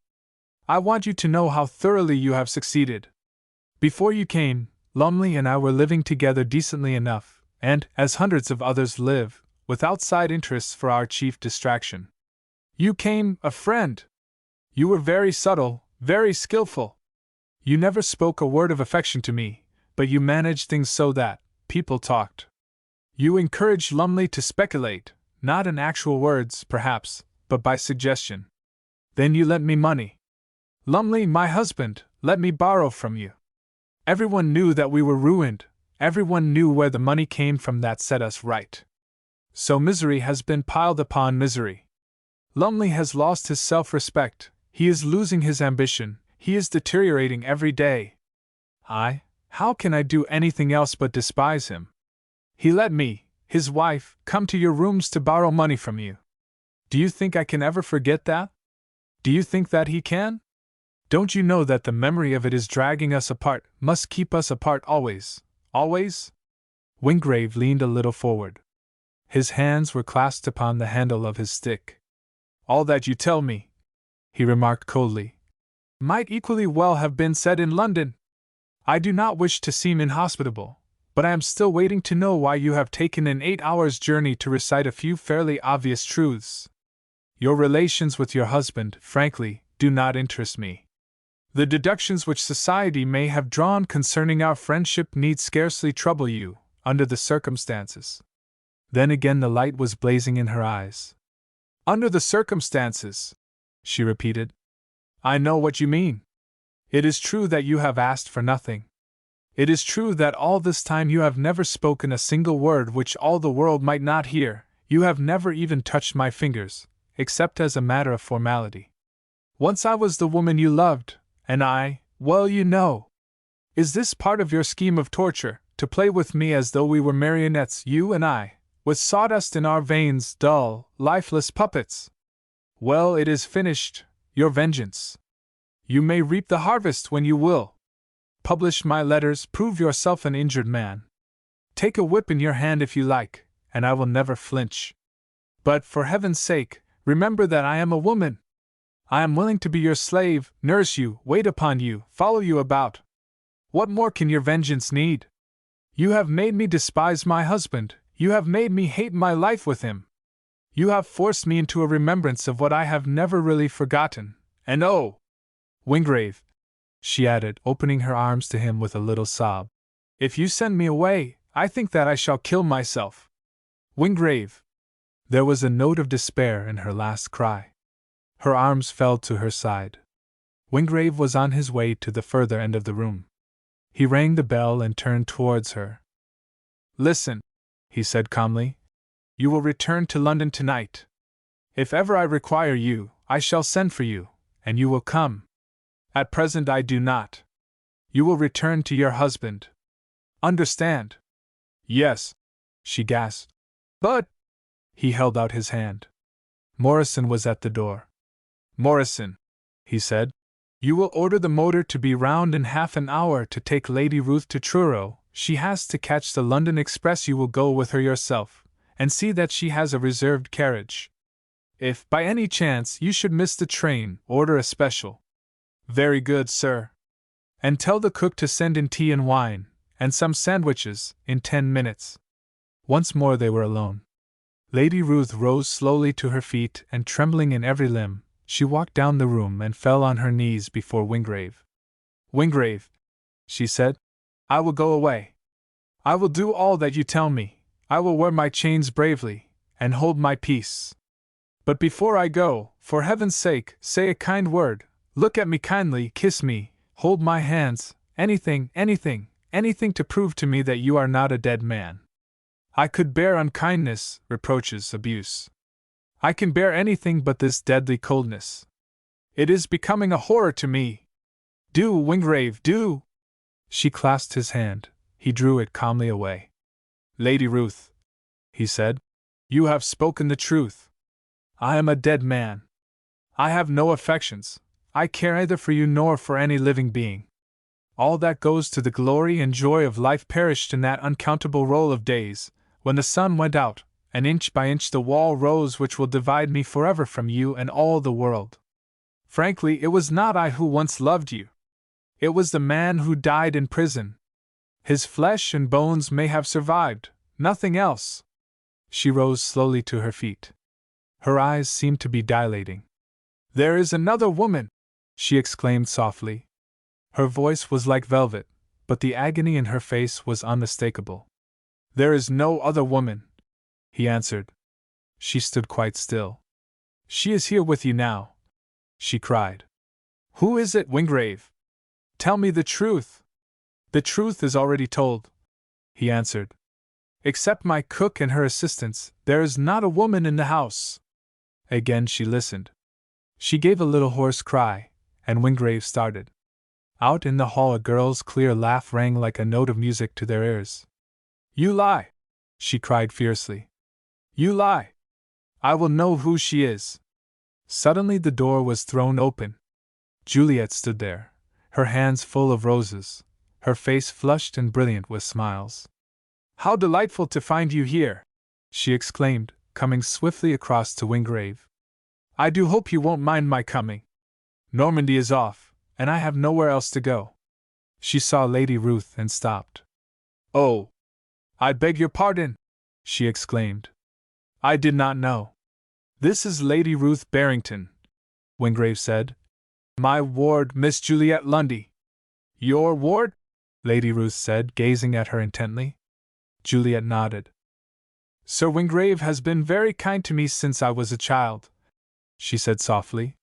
I want you to know how thoroughly you have succeeded. Before you came, Lumley and I were living together decently enough, and, as hundreds of others live, with outside interests for our chief distraction. You came, a friend. You were very subtle, very skillful. You never spoke a word of affection to me, but you managed things so that people talked. You encouraged Lumley to speculate, not in actual words, perhaps, but by suggestion. Then you lent me money. Lumley, my husband, let me borrow from you. Everyone knew that we were ruined, everyone knew where the money came from that set us right. So misery has been piled upon misery. Lumley has lost his self-respect, he is losing his ambition, he is deteriorating every day. How can I do anything else but despise him? He let me, his wife, come to your rooms to borrow money from you. Do you think I can ever forget that? Do you think that he can? Don't you know that the memory of it is dragging us apart, must keep us apart always, always? Wingrave leaned a little forward. His hands were clasped upon the handle of his stick. All that you tell me, he remarked coldly, might equally well have been said in London. I do not wish to seem inhospitable, but I am still waiting to know why you have taken an 8 hours' journey to recite a few fairly obvious truths. Your relations with your husband, frankly, do not interest me. The deductions which society may have drawn concerning our friendship need scarcely trouble you, under the circumstances. Then again the light was blazing in her eyes. Under the circumstances, she repeated. I know what you mean. It is true that you have asked for nothing. It is true that all this time you have never spoken a single word which all the world might not hear, you have never even touched my fingers, except as a matter of formality. Once I was the woman you loved, and well, you know. Is this part of your scheme of torture, to play with me as though we were marionettes, you and I, with sawdust in our veins, dull, lifeless puppets? Well, it is finished, your vengeance. You may reap the harvest when you will. Publish my letters, prove yourself an injured man. Take a whip in your hand if you like, and I will never flinch. But, for heaven's sake, remember that I am a woman. I am willing to be your slave, nurse you, wait upon you, follow you about. What more can your vengeance need? You have made me despise my husband, you have made me hate my life with him. You have forced me into a remembrance of what I have never really forgotten, and oh! Wingrave, she added, opening her arms to him with a little sob, if you send me away, I think that I shall kill myself. Wingrave! There was a note of despair in her last cry. Her arms fell to her side. Wingrave was on his way to the further end of the room. He rang the bell and turned towards her. Listen, he said calmly. You will return to London tonight. If ever I require you, I shall send for you, and you will come. At present I do not. You will return to your husband. Understand? Yes, she gasped. But... He held out his hand. Morrison was at the door. Morrison, he said, you will order the motor to be round in half an hour to take Lady Ruth to Truro. She has to catch the London express. You will go with her yourself, and see that she has a reserved carriage. If, by any chance, you should miss the train, order a special. Very good, sir. And tell the cook to send in tea and wine, and some sandwiches, in 10 minutes. Once more they were alone. Lady Ruth rose slowly to her feet, and trembling in every limb, she walked down the room and fell on her knees before Wingrave. Wingrave, she said, I will go away. I will do all that you tell me. I will wear my chains bravely, and hold my peace. But before I go, for heaven's sake, say a kind word, look at me kindly, kiss me, hold my hands, anything to prove to me that you are not a dead man. I could bear unkindness, reproaches, abuse. I can bear anything but this deadly coldness. It is becoming a horror to me. Do, Wingrave, do! She clasped his hand. He drew it calmly away. Lady Ruth, he said, you have spoken the truth. I am a dead man. I have no affections. I care neither for you nor for any living being. All that goes to the glory and joy of life perished in that uncountable roll of days, when the sun went out, and inch by inch the wall rose which will divide me forever from you and all the world. Frankly, it was not I who once loved you. It was the man who died in prison. His flesh and bones may have survived, nothing else. She rose slowly to her feet. Her eyes seemed to be dilating. There is another woman, she exclaimed softly. Her voice was like velvet, but the agony in her face was unmistakable. There is no other woman, he answered. She stood quite still. She is here with you now, she cried. Who is it, Wingrave? Tell me the truth. The truth is already told, he answered. Except my cook and her assistants, there is not a woman in the house. Again she listened. She gave a little hoarse cry, and Wingrave started. Out in the hall a girl's clear laugh rang like a note of music to their ears. You lie, she cried fiercely. You lie. I will know who she is. Suddenly the door was thrown open. Juliet stood there, her hands full of roses, her face flushed and brilliant with smiles. How delightful to find you here, she exclaimed, coming swiftly across to Wingrave. I do hope you won't mind my coming. Normandy is off, and I have nowhere else to go. She saw Lady Ruth and stopped. Oh! I beg your pardon, she exclaimed. I did not know. This is Lady Ruth Barrington, Wingrave said. My ward, Miss Juliet Lundy. Your ward? Lady Ruth said, gazing at her intently. Juliet nodded. Sir Wingrave has been very kind to me since I was a child, she said softly.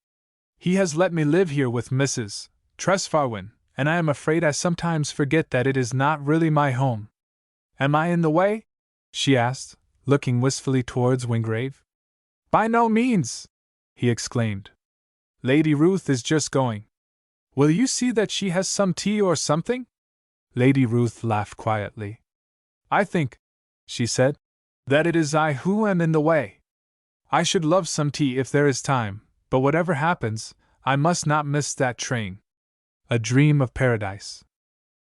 He has let me live here with Mrs. Tresfarwin, and I am afraid I sometimes forget that it is not really my home. Am I in the way? She asked, looking wistfully towards Wingrave. By no means, he exclaimed. Lady Ruth is just going. Will you see that she has some tea or something? Lady Ruth laughed quietly. I think, she said, that it is I who am in the way. I should love some tea if there is time, but whatever happens, I must not miss that train. A dream of paradise.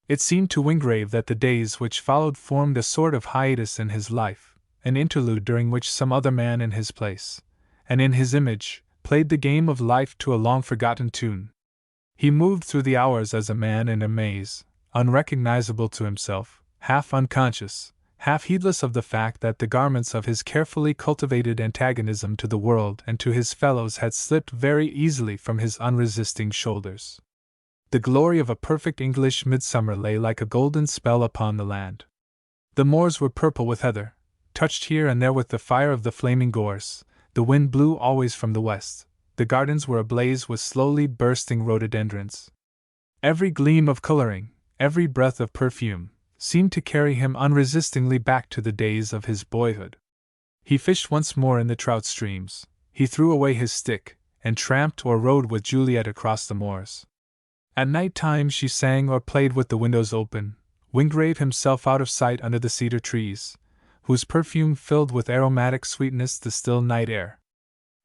It seemed to Wingrave that the days which followed formed a sort of hiatus in his life, an interlude during which some other man in his place, and in his image, played the game of life to a long-forgotten tune. He moved through the hours as a man in a maze, unrecognizable to himself, half unconscious, half heedless of the fact that the garments of his carefully cultivated antagonism to the world and to his fellows had slipped very easily from his unresisting shoulders. The glory of a perfect English midsummer lay like a golden spell upon the land. The moors were purple with heather, touched here and there with the fire of the flaming gorse, the wind blew always from the west, the gardens were ablaze with slowly bursting rhododendrons. Every gleam of coloring, every breath of perfume, seemed to carry him unresistingly back to the days of his boyhood. He fished once more in the trout streams, he threw away his stick, and tramped or rode with Juliet across the moors. At night time she sang or played with the windows open, Wingrave himself out of sight under the cedar trees, whose perfume filled with aromatic sweetness the still night air.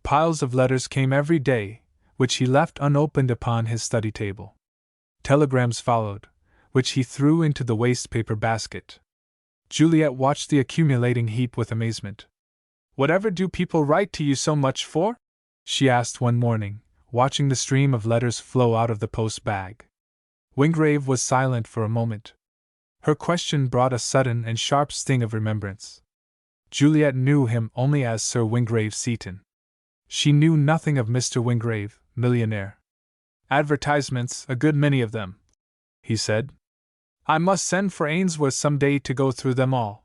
Piles of letters came every day, which he left unopened upon his study table. Telegrams followed, which he threw into the waste paper basket. Juliet watched the accumulating heap with amazement. Whatever do people write to you so much for? She asked one morning, watching the stream of letters flow out of the post bag. Wingrave was silent for a moment. Her question brought a sudden and sharp sting of remembrance. Juliet knew him only as Sir Wingrave Seaton. She knew nothing of Mr. Wingrave, millionaire. Advertisements, a good many of them, he said. I must send for Ainsworth some day to go through them all.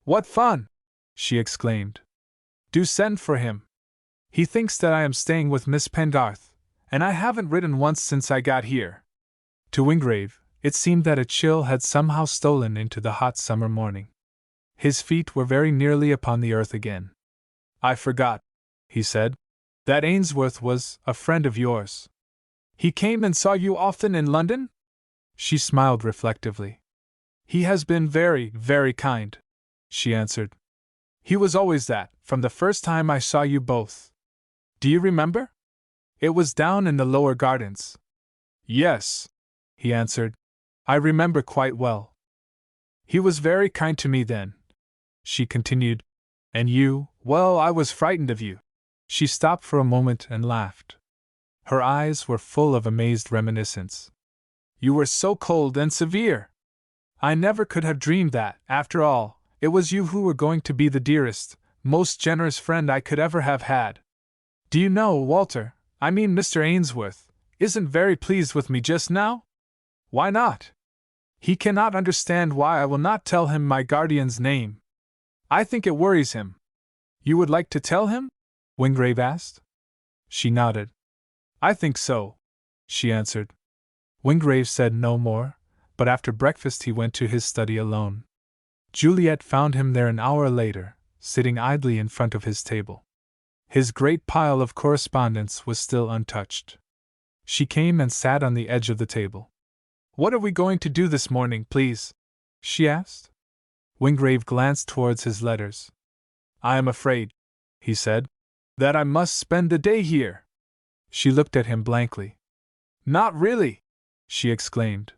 What fun! She exclaimed. Do send for him. He thinks that I am staying with Miss Pendarth, and I haven't written once since I got here. To Wingrave, it seemed that a chill had somehow stolen into the hot summer morning. His feet were very nearly upon the earth again. I forgot, he said, that Ainsworth was a friend of yours. He came and saw you often in London? She smiled reflectively. He has been very, very kind, she answered. He was always that, from the first time I saw you both. Do you remember? It was down in the lower gardens. Yes, he answered. I remember quite well. He was very kind to me then, she continued. And you, well, I was frightened of you. She stopped for a moment and laughed. Her eyes were full of amazed reminiscence. You were so cold and severe. I never could have dreamed that, after all, it was you who were going to be the dearest, most generous friend I could ever have had. Do you know, Walter, I mean Mr. Ainsworth, isn't very pleased with me just now? Why not? He cannot understand why I will not tell him my guardian's name. I think it worries him. You would like to tell him? Wingrave asked. She nodded. I think so, she answered. Wingrave said no more, but after breakfast he went to his study alone. Juliet found him there an hour later, sitting idly in front of his table. His great pile of correspondence was still untouched. She came and sat on the edge of the table. What are we going to do this morning, please? She asked. Wingrave glanced towards his letters. I am afraid, he said, that I must spend the day here. She looked at him blankly. Not really, she exclaimed.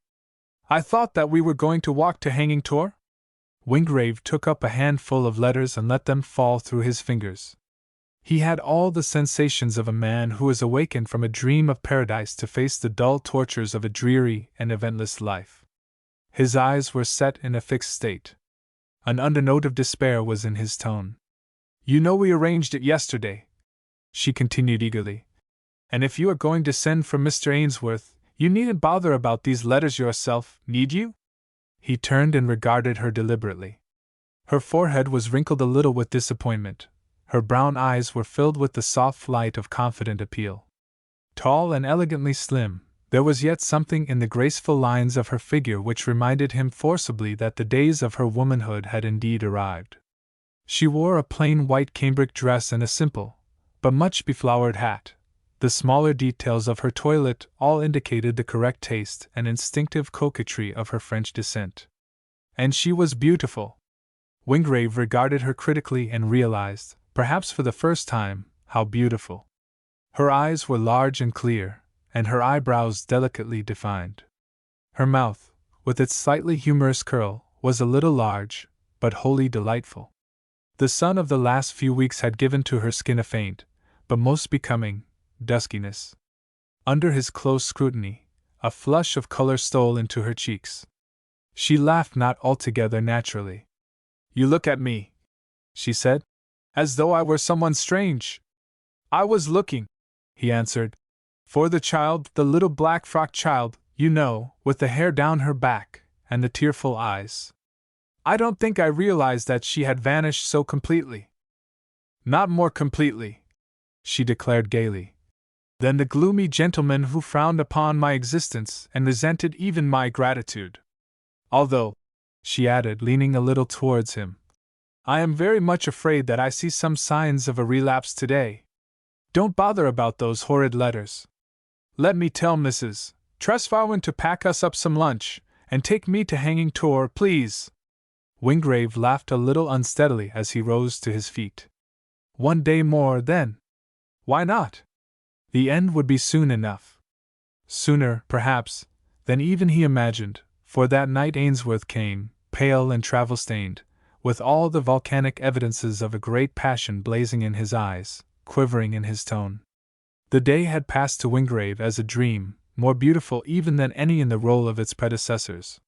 I thought that we were going to walk to Hanging Tor? Wingrave took up a handful of letters and let them fall through his fingers. He had all the sensations of a man who is awakened from a dream of paradise to face the dull tortures of a dreary and eventless life. His eyes were set in a fixed state. An undernote of despair was in his tone. You know we arranged it yesterday, she continued eagerly. And if you are going to send for Mr. Ainsworth, you needn't bother about these letters yourself, need you? He turned and regarded her deliberately. Her forehead was wrinkled a little with disappointment. Her brown eyes were filled with the soft light of confident appeal. Tall and elegantly slim, there was yet something in the graceful lines of her figure which reminded him forcibly that the days of her womanhood had indeed arrived. She wore a plain white cambric dress and a simple, but much beflowered hat. The smaller details of her toilette all indicated the correct taste and instinctive coquetry of her French descent. And she was beautiful. Wingrave regarded her critically and realized, perhaps for the first time, how beautiful. Her eyes were large and clear, and her eyebrows delicately defined. Her mouth, with its slightly humorous curl, was a little large, but wholly delightful. The sun of the last few weeks had given to her skin a faint, but most becoming, duskiness. Under his close scrutiny, a flush of color stole into her cheeks. She laughed not altogether naturally. You look at me, she said, as though I were someone strange. I was looking, he answered, for the child, the little black-frocked child, you know, with the hair down her back, and the tearful eyes. I don't think I realized that she had vanished so completely. Not more completely, she declared gaily, than the gloomy gentleman who frowned upon my existence and resented even my gratitude. Although, she added, leaning a little towards him, I am very much afraid that I see some signs of a relapse today. Don't bother about those horrid letters. Let me tell Mrs. Tresfarwen to pack us up some lunch, and take me to Hanging Tor, please. Wingrave laughed a little unsteadily as he rose to his feet. One day more, then. Why not? The end would be soon enough. Sooner, perhaps, than even he imagined, for that night Ainsworth came, pale and travel-stained, with all the volcanic evidences of a great passion blazing in his eyes, quivering in his tone. The day had passed to Wingrave as a dream, more beautiful even than any in the role of its predecessors.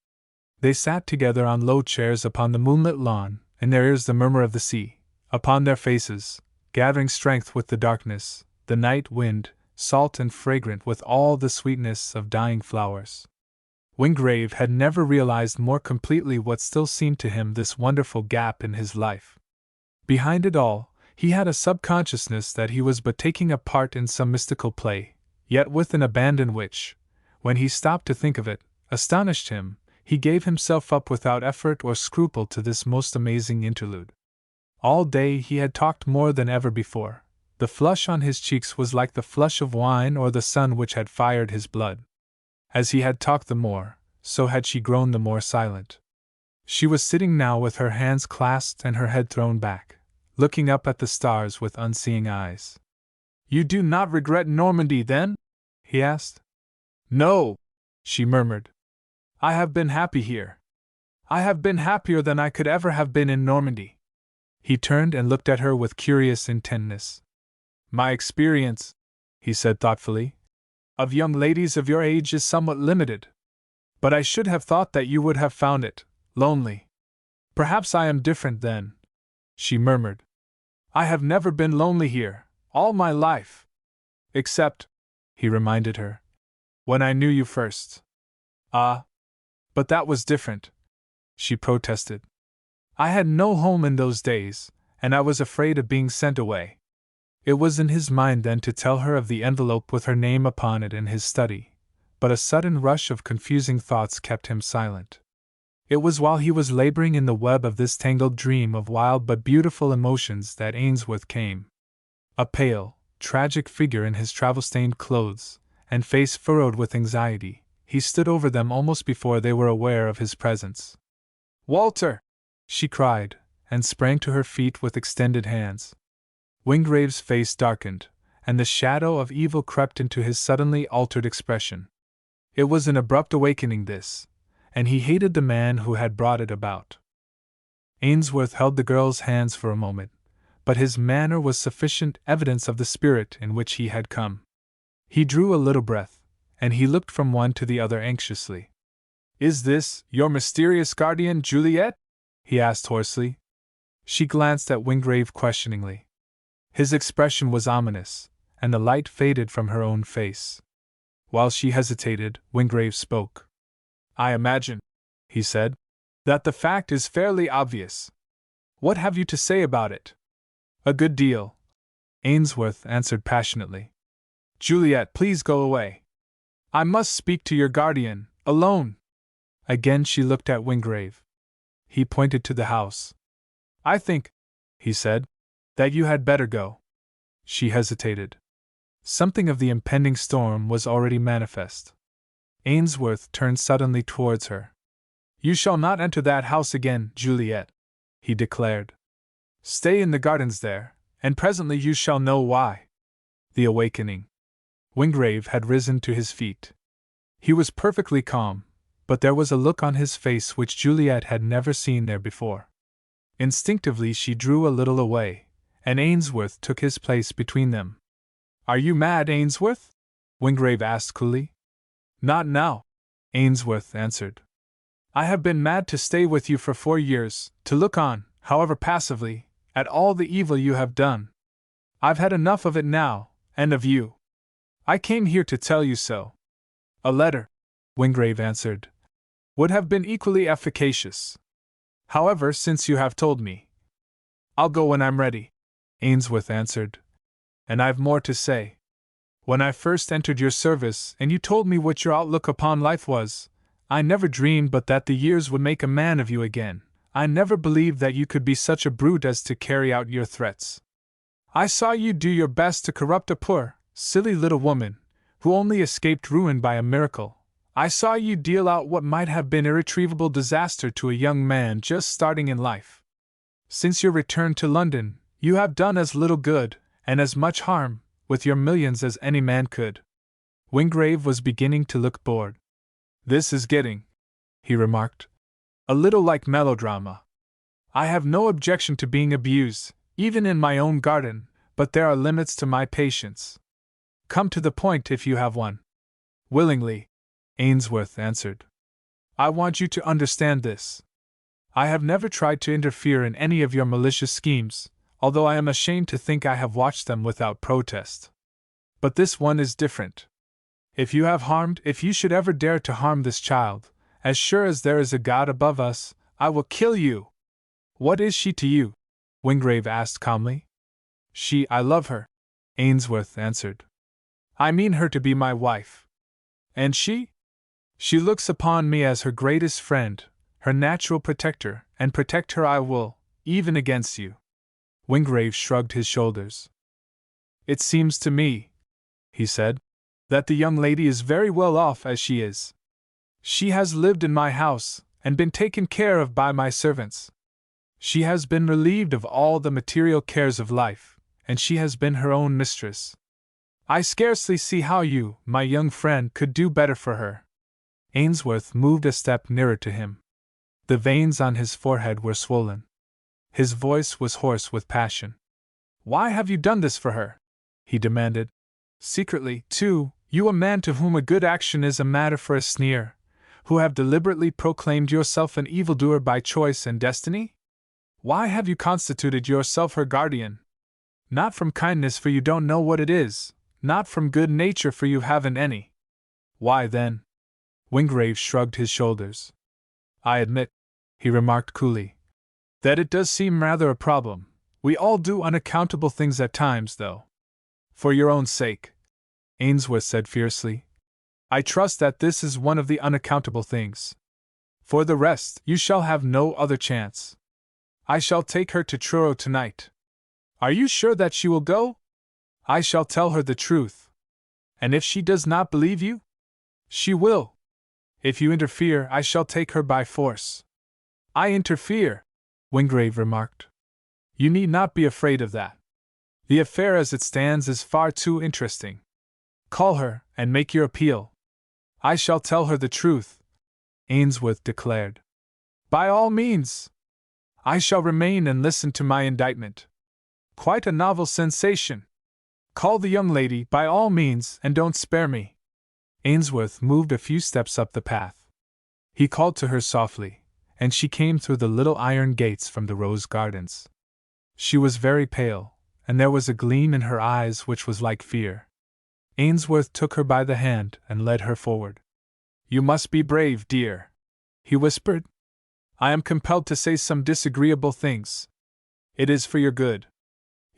They sat together on low chairs upon the moonlit lawn, in their ears the murmur of the sea, upon their faces, gathering strength with the darkness, the night wind, salt and fragrant with all the sweetness of dying flowers. Wingrave had never realized more completely what still seemed to him this wonderful gap in his life. Behind it all, he had a subconsciousness that he was but taking a part in some mystical play, yet with an abandon which, when he stopped to think of it, astonished him. He gave himself up without effort or scruple to this most amazing interlude. All day he had talked more than ever before. The flush on his cheeks was like the flush of wine or the sun which had fired his blood. As he had talked the more, so had she grown the more silent. She was sitting now with her hands clasped and her head thrown back, looking up at the stars with unseeing eyes. "You do not regret Normandy, then?" he asked. "No," she murmured. "I have been happy here. I have been happier than I could ever have been in Normandy." He turned and looked at her with curious intentness. "My experience," he said thoughtfully, "of young ladies of your age is somewhat limited. But I should have thought that you would have found it lonely." "Perhaps I am different then," she murmured. "I have never been lonely here, all my life. Except," he reminded her, "when I knew you first." "Ah, but that was different," she protested. "I had no home in those days, and I was afraid of being sent away." It was in his mind then to tell her of the envelope with her name upon it in his study, but a sudden rush of confusing thoughts kept him silent. It was while he was laboring in the web of this tangled dream of wild but beautiful emotions that Ainsworth came. A pale, tragic figure in his travel-stained clothes, and face furrowed with anxiety, he stood over them almost before they were aware of his presence. "Walter!" she cried, and sprang to her feet with extended hands. Wingrave's face darkened, and the shadow of evil crept into his suddenly altered expression. It was an abrupt awakening, this, and he hated the man who had brought it about. Ainsworth held the girl's hands for a moment, but his manner was sufficient evidence of the spirit in which he had come. He drew a little breath, and he looked from one to the other anxiously. "Is this your mysterious guardian, Juliet?" he asked hoarsely. She glanced at Wingrave questioningly. His expression was ominous, and the light faded from her own face. While she hesitated, Wingrave spoke. "I imagine," he said, "that the fact is fairly obvious. What have you to say about it?" "A good deal," Ainsworth answered passionately. "Juliet, please go away. I must speak to your guardian, alone." Again she looked at Wingrave. He pointed to the house. "I think," he said, "that you had better go." She hesitated. Something of the impending storm was already manifest. Ainsworth turned suddenly towards her. "You shall not enter that house again, Juliet," he declared. "Stay in the gardens there, and presently you shall know why." The awakening. Wingrave had risen to his feet. He was perfectly calm, but there was a look on his face which Juliet had never seen there before. Instinctively she drew a little away, and Ainsworth took his place between them. "Are you mad, Ainsworth?" Wingrave asked coolly. "Not now," Ainsworth answered. "I have been mad to stay with you for 4 years, to look on, however passively, at all the evil you have done. I've had enough of it now, and of you. I came here to tell you so." "A letter," Wingrave answered, "would have been equally efficacious. However, since you have told me, I'll go when I'm ready," Ainsworth answered. "And I've more to say. When I first entered your service and you told me what your outlook upon life was, I never dreamed but that the years would make a man of you again. I never believed that you could be such a brute as to carry out your threats. I saw you do your best to corrupt a poor, silly little woman, who only escaped ruin by a miracle. I saw you deal out what might have been irretrievable disaster to a young man just starting in life. Since your return to London, you have done as little good, and as much harm, with your millions as any man could." Wingrave was beginning to look bored. "This is getting," he remarked, "a little like melodrama. I have no objection to being abused, even in my own garden, but there are limits to my patience. Come to the point if you have one. Willingly, Ainsworth answered. I want you to understand this. I have never tried to interfere in any of your malicious schemes, although I am ashamed to think I have watched them without protest. But this one is different. If you should ever dare to harm this child, as sure as there is a God above us, I will kill you. What is she to you? Wingrave asked calmly. I love her, Ainsworth answered. I mean her to be my wife. And she? She looks upon me as her greatest friend, her natural protector, and protect her I will, even against you. Wingrave shrugged his shoulders. It seems to me, he said, that the young lady is very well off as she is. She has lived in my house, and been taken care of by my servants. She has been relieved of all the material cares of life, and she has been her own mistress. I scarcely see how you, my young friend, could do better for her. Ainsworth moved a step nearer to him. The veins on his forehead were swollen. His voice was hoarse with passion. Why have you done this for her? He demanded. Secretly, too, you a man to whom a good action is a matter for a sneer, who have deliberately proclaimed yourself an evildoer by choice and destiny? Why have you constituted yourself her guardian? Not from kindness, for you don't know what it is, not from good nature, for you haven't any. Why then? Wingrave shrugged his shoulders. I admit, he remarked coolly, that it does seem rather a problem. We all do unaccountable things at times, though. For your own sake, Ainsworth said fiercely, I trust that this is one of the unaccountable things. For the rest, you shall have no other chance. I shall take her to Truro tonight. Are you sure that she will go? I shall tell her the truth. And if she does not believe you? She will. If you interfere, I shall take her by force. I interfere, Wingrave remarked. You need not be afraid of that. The affair as it stands is far too interesting. Call her, and make your appeal. I shall tell her the truth, Ainsworth declared. By all means. I shall remain and listen to my indictment. Quite a novel sensation. Call the young lady, by all means, and don't spare me. Ainsworth moved a few steps up the path. He called to her softly, and she came through the little iron gates from the rose gardens. She was very pale, and there was a gleam in her eyes which was like fear. Ainsworth took her by the hand and led her forward. You must be brave, dear, he whispered. I am compelled to say some disagreeable things. It is for your good.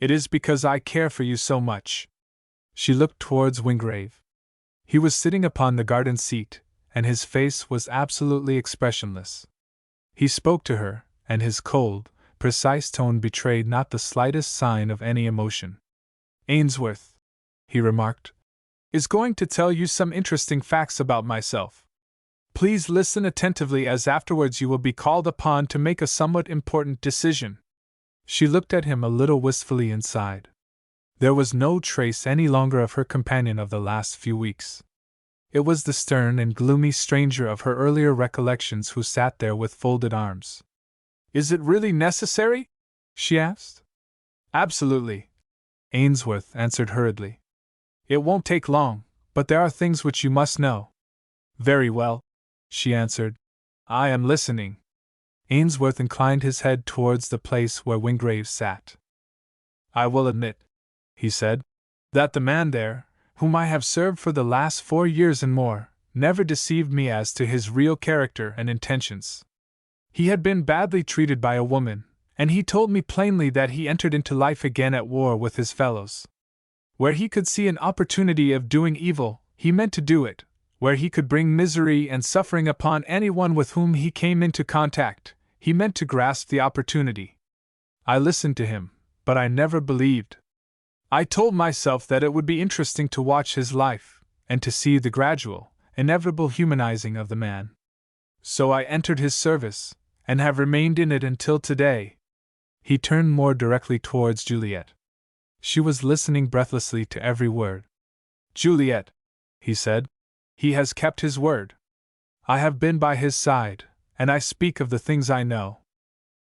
It is because I care for you so much. She looked towards Wingrave. He was sitting upon the garden seat, and his face was absolutely expressionless. He spoke to her, and his cold, precise tone betrayed not the slightest sign of any emotion. Ainsworth, he remarked, is going to tell you some interesting facts about myself. Please listen attentively, as afterwards you will be called upon to make a somewhat important decision. She looked at him a little wistfully and sighed. There was no trace any longer of her companion of the last few weeks. It was the stern and gloomy stranger of her earlier recollections who sat there with folded arms. Is it really necessary? She asked. Absolutely, Ainsworth answered hurriedly. It won't take long, but there are things which you must know. Very well, she answered. I am listening. Ainsworth inclined his head towards the place where Wingrave sat. I will admit, he said, that the man there, whom I have served for the last 4 years and more, never deceived me as to his real character and intentions. He had been badly treated by a woman, and he told me plainly that he entered into life again at war with his fellows. Where he could see an opportunity of doing evil, he meant to do it. Where he could bring misery and suffering upon anyone with whom he came into contact, he meant to grasp the opportunity. I listened to him, but I never believed. I told myself that it would be interesting to watch his life, and to see the gradual, inevitable humanizing of the man. So I entered his service, and have remained in it until today. He turned more directly towards Juliet. She was listening breathlessly to every word. Juliet, he said, he has kept his word. I have been by his side, and I speak of the things I know.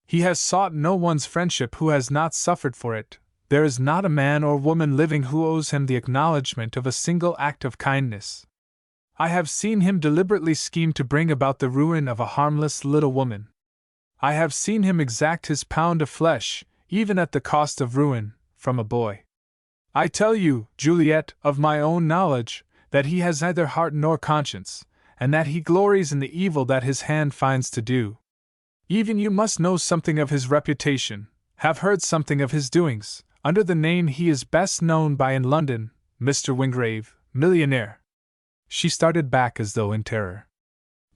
He has sought no one's friendship who has not suffered for it. There is not a man or woman living who owes him the acknowledgement of a single act of kindness. I have seen him deliberately scheme to bring about the ruin of a harmless little woman. I have seen him exact his pound of flesh, even at the cost of ruin, from a boy. I tell you, Juliet, of my own knowledge, that he has neither heart nor conscience, and that he glories in the evil that his hand finds to do. Even you must know something of his reputation, have heard something of his doings, under the name he is best known by in London, Mr. Wingrave, millionaire. She started back as though in terror.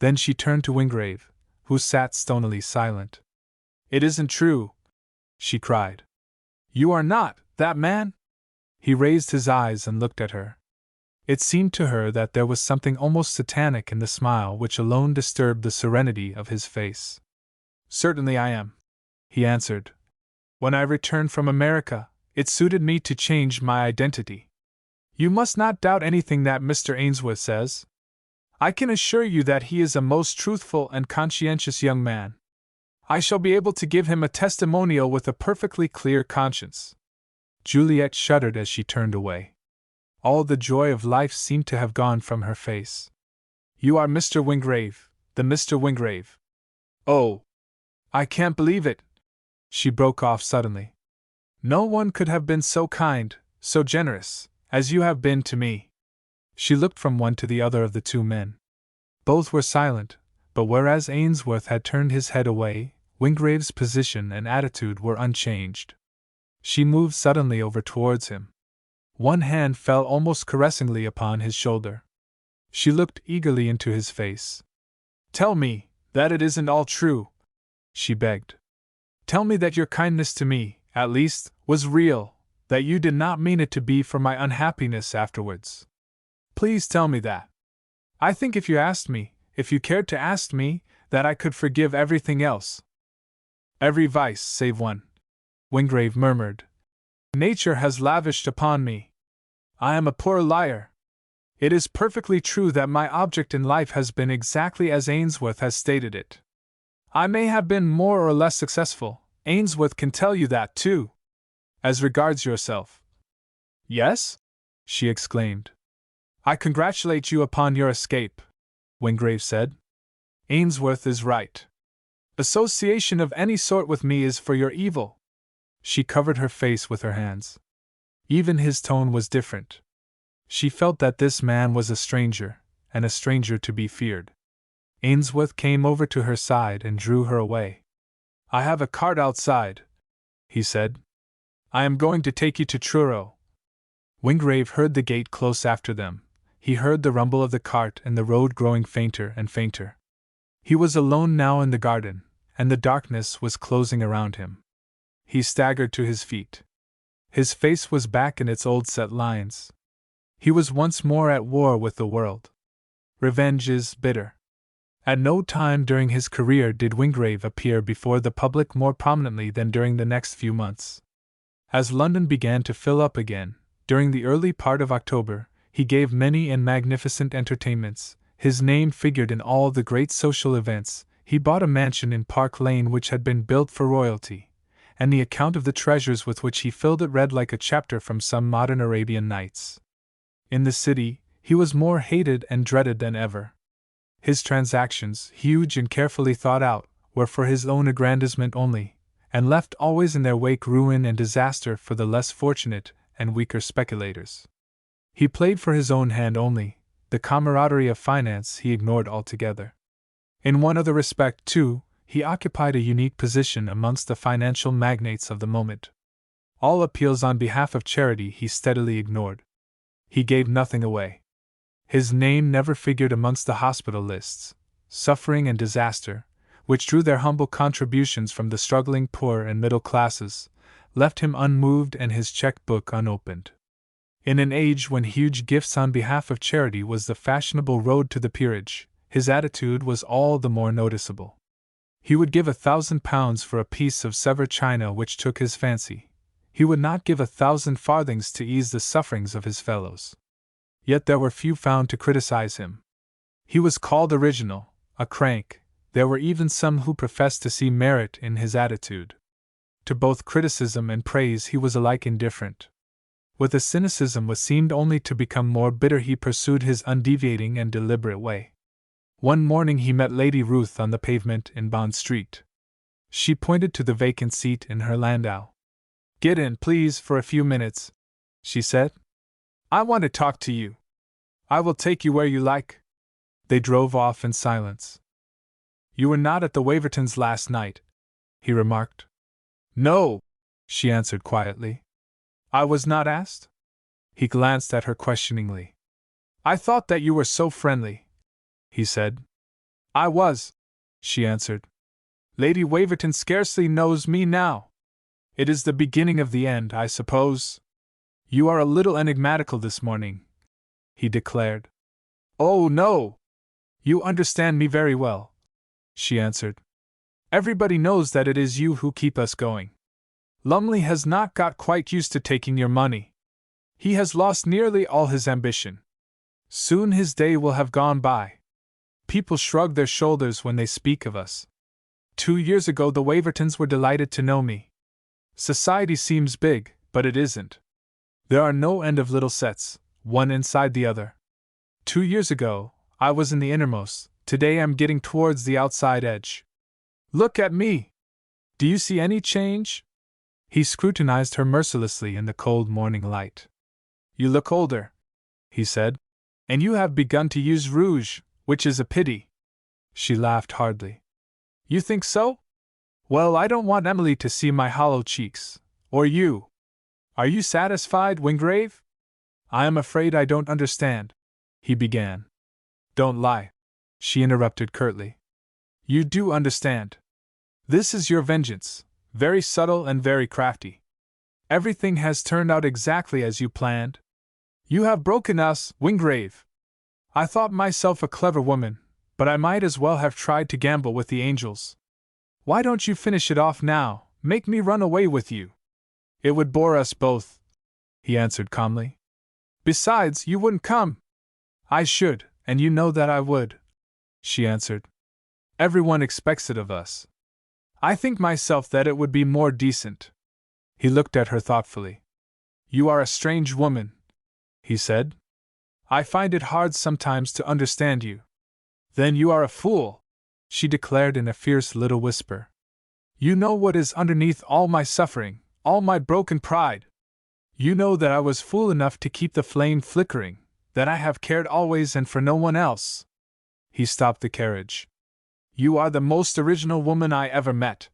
Then she turned to Wingrave, who sat stonily silent. It isn't true, she cried. You are not that man? He raised his eyes and looked at her. It seemed to her that there was something almost satanic in the smile which alone disturbed the serenity of his face. Certainly I am, he answered. When I returned from America, it suited me to change my identity. You must not doubt anything that Mr. Ainsworth says. I can assure you that he is a most truthful and conscientious young man. I shall be able to give him a testimonial with a perfectly clear conscience. Juliet shuddered as she turned away. All the joy of life seemed to have gone from her face. You are Mr. Wingrave, the Mr. Wingrave. Oh! I can't believe it! She broke off suddenly. No one could have been so kind, so generous, as you have been to me. She looked from one to the other of the two men. Both were silent, but whereas Ainsworth had turned his head away, Wingrave's position and attitude were unchanged. She moved suddenly over towards him. One hand fell almost caressingly upon his shoulder. She looked eagerly into his face. Tell me that it isn't all true, she begged. Tell me that your kindness to me, at least, was real, that you did not mean it to be for my unhappiness afterwards. Please tell me that. I think if you asked me, if you cared to ask me, that I could forgive everything else. Every vice save one, Wingrave murmured. Nature has lavished upon me. I am a poor liar. It is perfectly true that my object in life has been exactly as Ainsworth has stated it. I may have been more or less successful, Ainsworth can tell you that too. As regards yourself. Yes? She exclaimed. I congratulate you upon your escape, Wingrave said. Ainsworth is right. Association of any sort with me is for your evil. She covered her face with her hands. Even his tone was different. She felt that this man was a stranger, and a stranger to be feared. Ainsworth came over to her side and drew her away. I have a cart outside, he said. I am going to take you to Truro. Wingrave heard the gate close after them. He heard the rumble of the cart and the road growing fainter and fainter. He was alone now in the garden, and the darkness was closing around him. He staggered to his feet. His face was back in its old set lines. He was once more at war with the world. Revenge is bitter. At no time during his career did Wingrave appear before the public more prominently than during the next few months. As London began to fill up again, during the early part of October, he gave many and magnificent entertainments. His name figured in all the great social events. He bought a mansion in Park Lane which had been built for royalty, and the account of the treasures with which he filled it read like a chapter from some modern Arabian Nights. In the city, he was more hated and dreaded than ever. His transactions, huge and carefully thought out, were for his own aggrandizement only, and left always in their wake ruin and disaster for the less fortunate and weaker speculators. He played for his own hand only, the camaraderie of finance he ignored altogether. In one other respect, too, he occupied a unique position amongst the financial magnates of the moment. All appeals on behalf of charity he steadily ignored. He gave nothing away. His name never figured amongst the hospital lists. Suffering and disaster, which drew their humble contributions from the struggling poor and middle classes, left him unmoved and his check-book unopened. In an age when huge gifts on behalf of charity was the fashionable road to the peerage, his attitude was all the more noticeable. He would give £1,000 for a piece of Sevres china which took his fancy. He would not give 1,000 farthings to ease the sufferings of his fellows. Yet there were few found to criticize him. He was called original, a crank, There were even some who professed to see merit in his attitude. To both criticism and praise he was alike indifferent. With a cynicism which seemed only to become more bitter, he pursued his undeviating and deliberate way. One morning he met Lady Ruth on the pavement in Bond Street. She pointed to the vacant seat in her landau. "Get in, please, for a few minutes," she said. "I want to talk to you. I will take you where you like." They drove off in silence. "You were not at the Wavertons last night," he remarked. "No," she answered quietly. "I was not asked?" He glanced at her questioningly. "I thought that you were so friendly," he said. "I was," she answered. "Lady Waverton scarcely knows me now. It is the beginning of the end, I suppose." "You are a little enigmatical this morning," he declared. "Oh, no! You understand me very well," she answered. "Everybody knows that it is you who keep us going. Lumley has not got quite used to taking your money. He has lost nearly all his ambition. Soon his day will have gone by. People shrug their shoulders when they speak of us. 2 years ago the Wavertons were delighted to know me. Society seems big, but it isn't. There are no end of little sets, one inside the other. 2 years ago, I was in the innermost, today I'm getting towards the outside edge. Look at me! Do you see any change?" He scrutinized her mercilessly in the cold morning light. "You look older," he said. "And you have begun to use rouge, which is a pity." She laughed hardly. "You think so? Well, I don't want Emily to see my hollow cheeks, or you. Are you satisfied, Wingrave?" "I am afraid I don't understand," he began. "Don't lie," she interrupted curtly. "You do understand. This is your vengeance, very subtle and very crafty. Everything has turned out exactly as you planned. You have broken us, Wingrave. I thought myself a clever woman, but I might as well have tried to gamble with the angels. Why don't you finish it off now, make me run away with you?" "It would bore us both," he answered calmly. "Besides, you wouldn't come." "I should, and you know that I would," she answered. "Everyone expects it of us. I think myself that it would be more decent." He looked at her thoughtfully. "You are a strange woman," he said. "I find it hard sometimes to understand you." "Then you are a fool," she declared in a fierce little whisper. "You know what is underneath all my suffering, all my broken pride. You know that I was fool enough to keep the flame flickering, that I have cared always and for no one else." He stopped the carriage. "You are the most original woman I ever met,"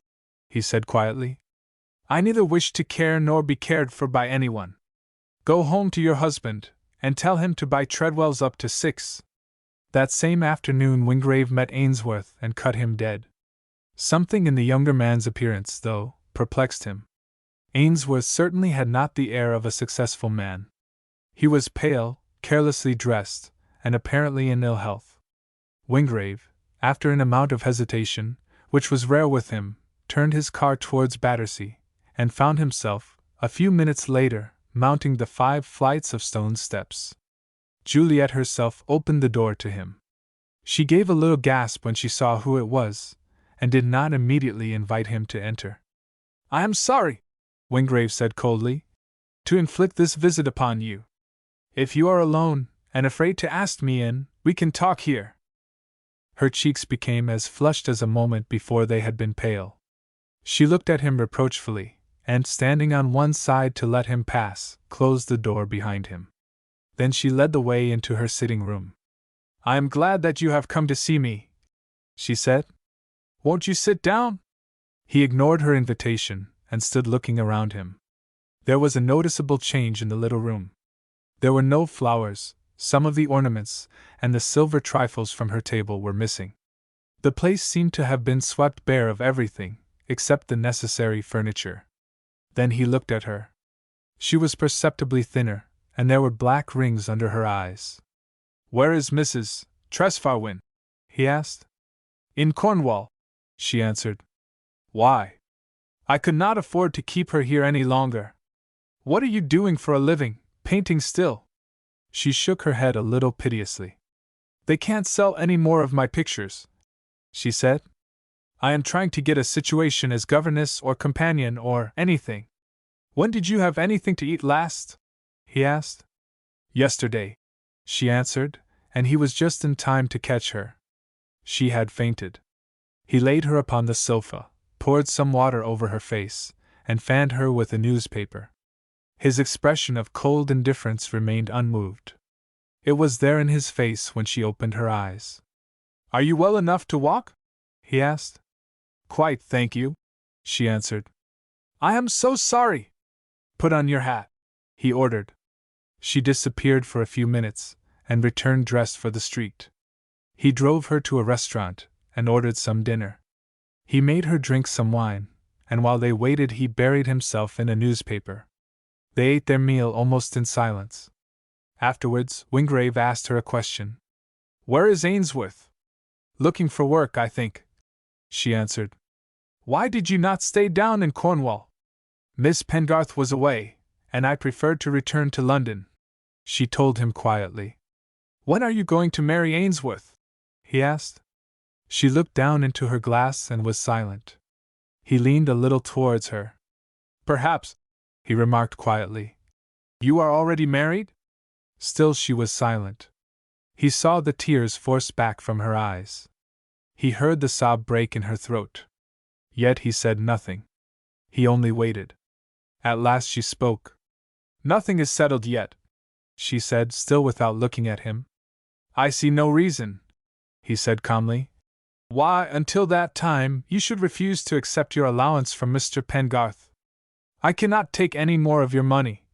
he said quietly. "I neither wish to care nor be cared for by anyone. Go home to your husband, and tell him to buy Treadwell's up to 6. That same afternoon Wingrave met Ainsworth and cut him dead. Something in the younger man's appearance, though, perplexed him. Ainsworth certainly had not the air of a successful man. He was pale, carelessly dressed, and apparently in ill health. Wingrave, after an amount of hesitation, which was rare with him, turned his car towards Battersea, and found himself, a few minutes later, mounting the 5 flights of stone steps. Juliet herself opened the door to him. She gave a little gasp when she saw who it was, and did not immediately invite him to enter. "I am sorry," Wingrave said coldly, "to inflict this visit upon you. If you are alone, and afraid to ask me in, we can talk here." Her cheeks became as flushed as a moment before they had been pale. She looked at him reproachfully, and, standing on one side to let him pass, closed the door behind him. Then she led the way into her sitting room. "I am glad that you have come to see me," she said. "Won't you sit down?" He ignored her invitation, and stood looking around him. There was a noticeable change in the little room. There were no flowers, some of the ornaments, and the silver trifles from her table were missing. The place seemed to have been swept bare of everything, except the necessary furniture. Then he looked at her. She was perceptibly thinner, and there were black rings under her eyes. "Where is Mrs. Tresfarwyn?" he asked. "In Cornwall," she answered. "Why?" "I could not afford to keep her here any longer." "What are you doing for a living, painting still?" She shook her head a little piteously. "They can't sell any more of my pictures," she said. I am trying to get a situation as governess or companion or anything. When did you have anything to eat last? He asked. Yesterday, she answered, and he was just in time to catch her. She had fainted. He laid her upon the sofa, poured some water over her face, and fanned her with a newspaper. His expression of cold indifference remained unmoved. It was there in his face when she opened her eyes. Are you well enough to walk? He asked. Quite, thank you, she answered. I am so sorry. Put on your hat, he ordered. She disappeared for a few minutes, and returned dressed for the street. He drove her to a restaurant, and ordered some dinner. He made her drink some wine, and while they waited he buried himself in a newspaper. They ate their meal almost in silence. Afterwards, Wingrave asked her a question. Where is Ainsworth? Looking for work, I think, she answered. Why did you not stay down in Cornwall? Miss Pengarth was away, and I preferred to return to London, she told him quietly. When are you going to marry Ainsworth? He asked. She looked down into her glass and was silent. He leaned a little towards her. Perhaps, he remarked quietly. You are already married? Still she was silent. He saw the tears force back from her eyes. He heard the sob break in her throat. Yet he said nothing. He only waited. At last she spoke. Nothing is settled yet, she said, still without looking at him. I see no reason, he said calmly, why, until that time, you should refuse to accept your allowance from Mr. Pengarth. I cannot take any more of your money,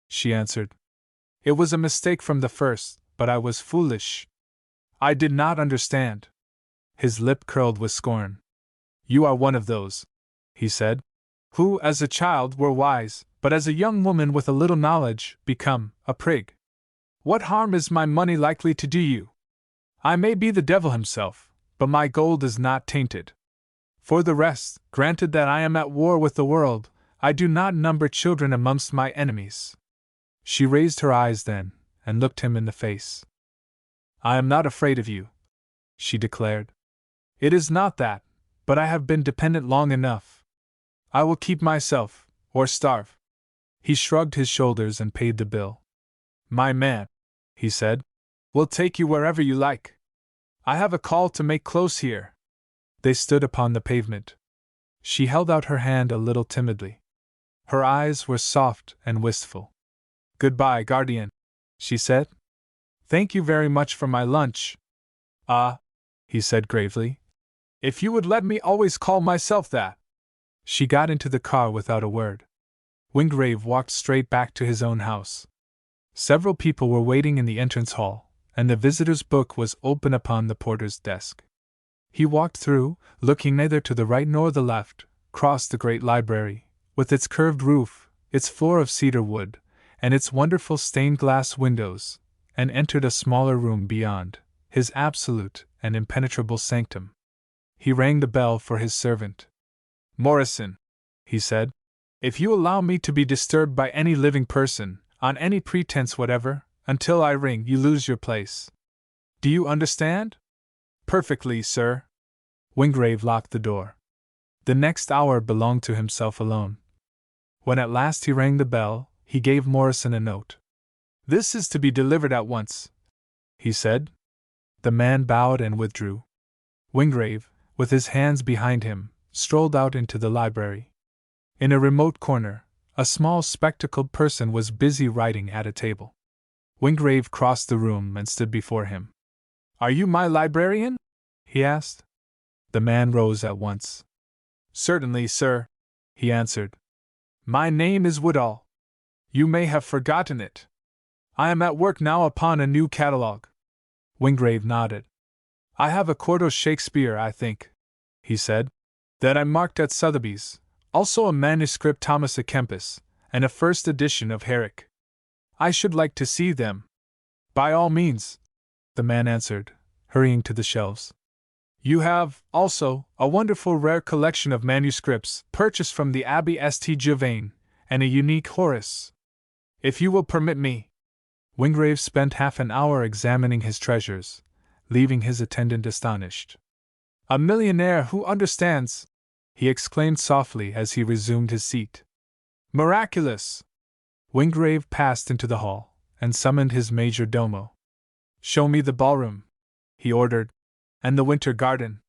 she answered. It was a mistake from the first, but I was foolish. I did not understand. His lip curled with scorn. You are one of those, he said, who, as a child, were wise, but as a young woman with a little knowledge, become a prig. What harm is my money likely to do you? I may be the devil himself, but my gold is not tainted. For the rest, granted that I am at war with the world, I do not number children amongst my enemies. She raised her eyes then, and looked him in the face. I am not afraid of you, she declared. It is not that, but I have been dependent long enough. I will keep myself, or starve. He shrugged his shoulders and paid the bill. My man, he said, will take you wherever you like. I have a call to make close here. They stood upon the pavement. She held out her hand a little timidly. Her eyes were soft and wistful. Goodbye, guardian, she said. Thank you very much for my lunch. Ah, he said gravely. If you would let me always call myself that. She got into the car without a word. Wingrave walked straight back to his own house. Several people were waiting in the entrance hall, and the visitor's book was open upon the porter's desk. He walked through, looking neither to the right nor the left, crossed the great library, with its curved roof, its floor of cedar wood, and its wonderful stained-glass windows, and entered a smaller room beyond, his absolute and impenetrable sanctum. He rang the bell for his servant. Morrison, he said, if you allow me to be disturbed by any living person, on any pretense whatever, until I ring, you lose your place. Do you understand? Perfectly, sir. Wingrave locked the door. The next hour belonged to himself alone. When at last he rang the bell, he gave Morrison a note. This is to be delivered at once, he said. The man bowed and withdrew. Wingrave, with his hands behind him, strolled out into the library. In a remote corner, a small spectacled person was busy writing at a table. Wingrave crossed the room and stood before him. Are you my librarian? He asked. The man rose at once. Certainly, sir, he answered. My name is Woodall. You may have forgotten it. I am at work now upon a new catalogue. Wingrave nodded. I have a quarto Shakespeare, I think, he said, that I marked at Sotheby's, also a manuscript Thomas à Kempis, and a first edition of Herrick. I should like to see them. By all means, the man answered, hurrying to the shelves. You have, also, a wonderful rare collection of manuscripts purchased from the Abbé St. Gervain, and a unique Horace. If you will permit me. Wingrave spent half an hour examining his treasures, leaving his attendant astonished. A millionaire who understands! He exclaimed softly as he resumed his seat. Miraculous! Wingrave passed into the hall and summoned his major domo. Show me the ballroom, he ordered, and the winter garden.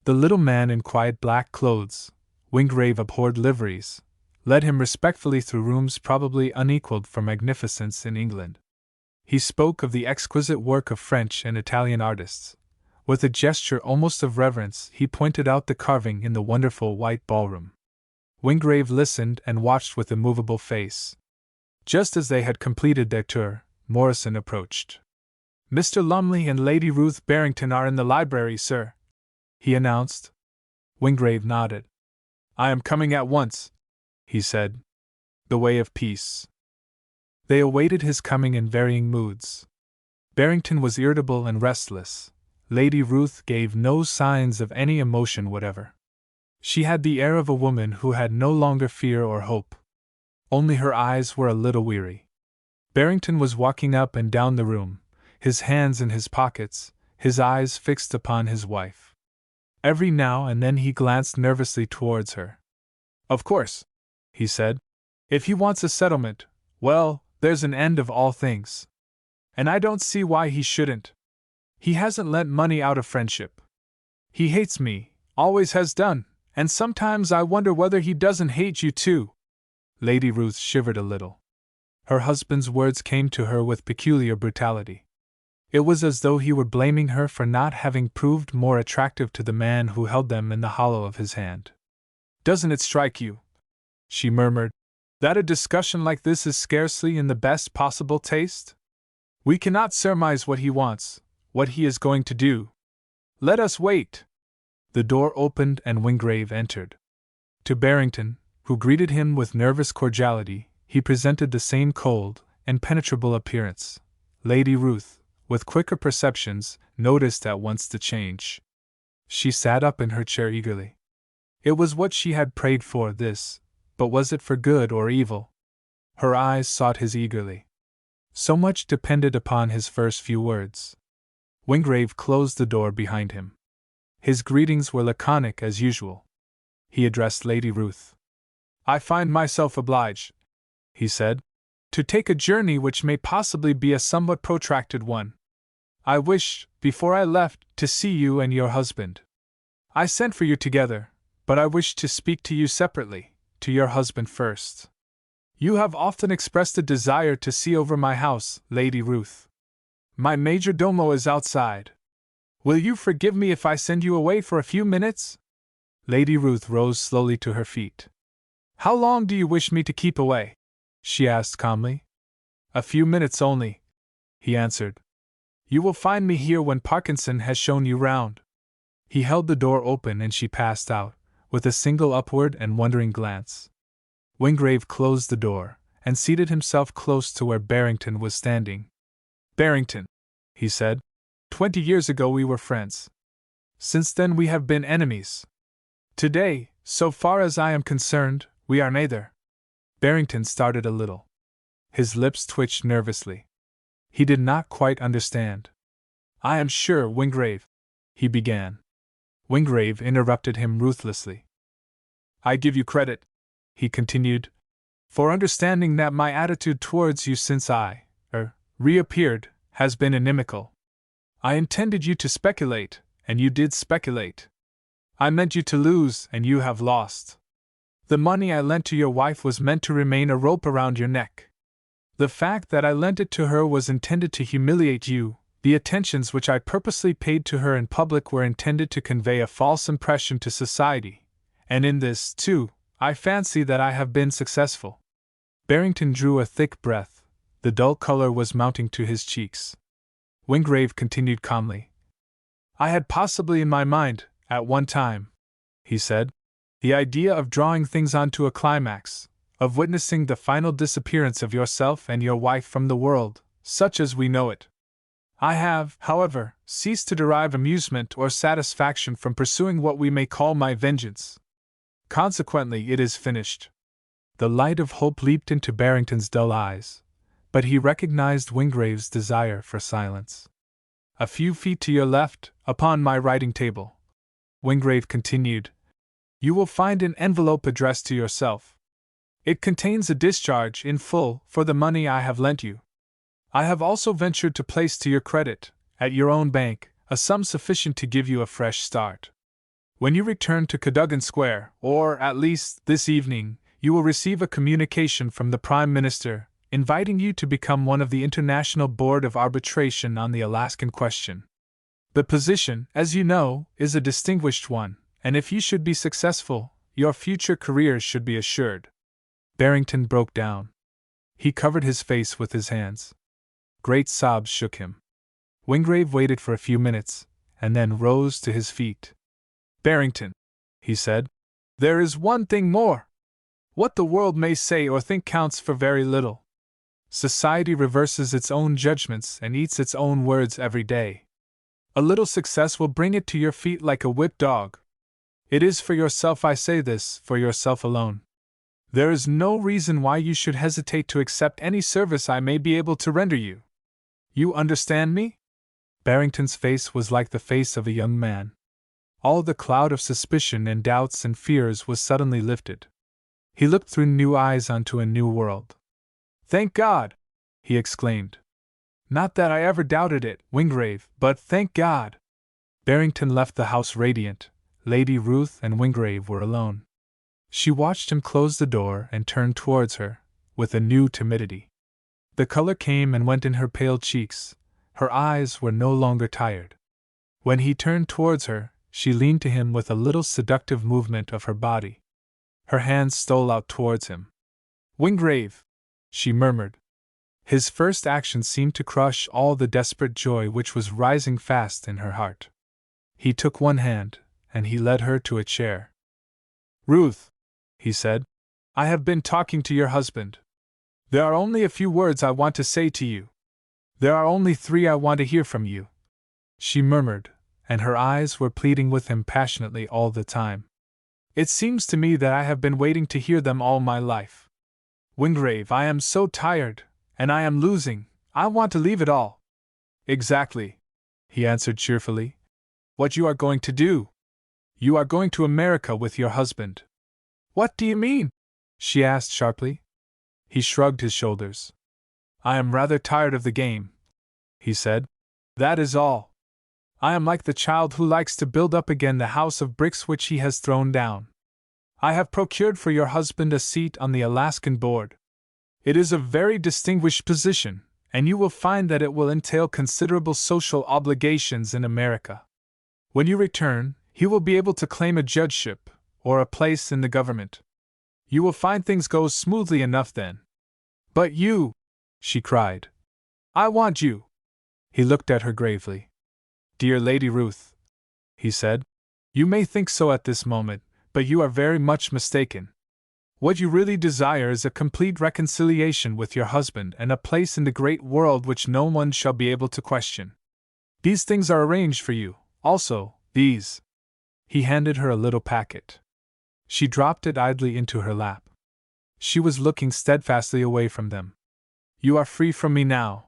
The little man in quiet black clothes, Wingrave abhorred liveries, led him respectfully through rooms probably unequaled for magnificence in England. He spoke of the exquisite work of French and Italian artists. With a gesture almost of reverence, he pointed out the carving in the wonderful white ballroom. Wingrave listened and watched with immovable face. Just as they had completed their tour, Morrison approached. Mr. Lumley and Lady Ruth Barrington are in the library, sir, he announced. Wingrave nodded. I am coming at once, he said. The way of peace. They awaited his coming in varying moods. Barrington was irritable and restless. Lady Ruth gave no signs of any emotion whatever. She had the air of a woman who had no longer fear or hope. Only her eyes were a little weary. Barrington was walking up and down the room, his hands in his pockets, his eyes fixed upon his wife. Every now and then he glanced nervously towards her. Of course, he said, if he wants a settlement, well, there's an end of all things. And I don't see why he shouldn't. He hasn't lent money out of friendship. He hates me, always has done, and sometimes I wonder whether he doesn't hate you too. Lady Ruth shivered a little. Her husband's words came to her with peculiar brutality. It was as though he were blaming her for not having proved more attractive to the man who held them in the hollow of his hand. Doesn't it strike you, she murmured, that a discussion like this is scarcely in the best possible taste? We cannot surmise what he wants, what he is going to do. Let us wait. The door opened and Wingrave entered. To Barrington, who greeted him with nervous cordiality, he presented the same cold, impenetrable appearance. Lady Ruth, with quicker perceptions, noticed at once the change. She sat up in her chair eagerly. It was what she had prayed for, this, but was it for good or evil? Her eyes sought his eagerly. So much depended upon his first few words. Wingrave closed the door behind him. His greetings were laconic as usual. He addressed Lady Ruth. I find myself obliged, he said, to take a journey which may possibly be a somewhat protracted one. I wished, before I left, to see you and your husband. I sent for you together, but I wished to speak to you separately, to your husband first. You have often expressed a desire to see over my house, Lady Ruth. My major domo is outside. Will you forgive me if I send you away for a few minutes? Lady Ruth rose slowly to her feet. How long do you wish me to keep away? She asked calmly. A few minutes only, he answered. You will find me here when Parkinson has shown you round. He held the door open and she passed out, with a single upward and wondering glance. Wingrave closed the door, and seated himself close to where Barrington was standing. Barrington, he said, 20 years ago we were friends. Since then we have been enemies. Today, so far as I am concerned, we are neither. Barrington started a little. His lips twitched nervously. He did not quite understand. I am sure, Wingrave, he began. Wingrave interrupted him ruthlessly. I give you credit, he continued, for understanding that my attitude towards you since I reappeared has been inimical. I intended you to speculate, and you did speculate. I meant you to lose, and you have lost. The money I lent to your wife was meant to remain a rope around your neck. The fact that I lent it to her was intended to humiliate you. The attentions which I purposely paid to her in public were intended to convey a false impression to society, and in this, too, I fancy that I have been successful. Barrington drew a thick breath. The dull color was mounting to his cheeks. Wingrave continued calmly. I had possibly in my mind, at one time, he said, the idea of drawing things on to a climax, of witnessing the final disappearance of yourself and your wife from the world, such as we know it. I have, however, ceased to derive amusement or satisfaction from pursuing what we may call my vengeance. Consequently, it is finished. The light of hope leaped into Barrington's dull eyes, but he recognized Wingrave's desire for silence. A few feet to your left, upon my writing table, Wingrave continued, you will find an envelope addressed to yourself. It contains a discharge in full for the money I have lent you. I have also ventured to place to your credit, at your own bank, a sum sufficient to give you a fresh start. When you return to Cadogan Square, or at least this evening, you will receive a communication from the Prime Minister, inviting you to become one of the International Board of Arbitration on the Alaskan question. The position, as you know, is a distinguished one, and if you should be successful, your future career should be assured. Barrington broke down. He covered his face with his hands. Great sobs shook him. Wingrave waited for a few minutes, and then rose to his feet. Barrington, he said, there is one thing more. What the world may say or think counts for very little. Society reverses its own judgments and eats its own words every day. A little success will bring it to your feet like a whipped dog. It is for yourself I say this, for yourself alone. There is no reason why you should hesitate to accept any service I may be able to render you. You understand me? Barrington's face was like the face of a young man. All the cloud of suspicion and doubts and fears was suddenly lifted. He looked through new eyes onto a new world. Thank God! He exclaimed. Not that I ever doubted it, Wingrave, but thank God! Barrington left the house radiant. Lady Ruth and Wingrave were alone. She watched him close the door and turn towards her, with a new timidity. The color came and went in her pale cheeks. Her eyes were no longer tired. When he turned towards her, she leaned to him with a little seductive movement of her body. Her hands stole out towards him. Wingrave! She murmured. His first action seemed to crush all the desperate joy which was rising fast in her heart. He took one hand, and he led her to a chair. Ruth, he said, I have been talking to your husband. There are only a few words I want to say to you. There are only 3 I want to hear from you. She murmured, and her eyes were pleading with him passionately all the time. It seems to me that I have been waiting to hear them all my life. Wingrave, I am so tired, and I am losing, I want to leave it all. Exactly, he answered cheerfully. What you are going to do? You are going to America with your husband. What do you mean? She asked sharply. He shrugged his shoulders. I am rather tired of the game, he said. That is all. I am like the child who likes to build up again the house of bricks which he has thrown down. I have procured for your husband a seat on the Alaskan board. It is a very distinguished position, and you will find that it will entail considerable social obligations in America. When you return, he will be able to claim a judgeship, or a place in the government. You will find things go smoothly enough then. But you, she cried. I want you. He looked at her gravely. Dear Lady Ruth, he said, you may think so at this moment, but you are very much mistaken. What you really desire is a complete reconciliation with your husband and a place in the great world which no one shall be able to question. These things are arranged for you, also, these. He handed her a little packet. She dropped it idly into her lap. She was looking steadfastly away from them. You are free from me now,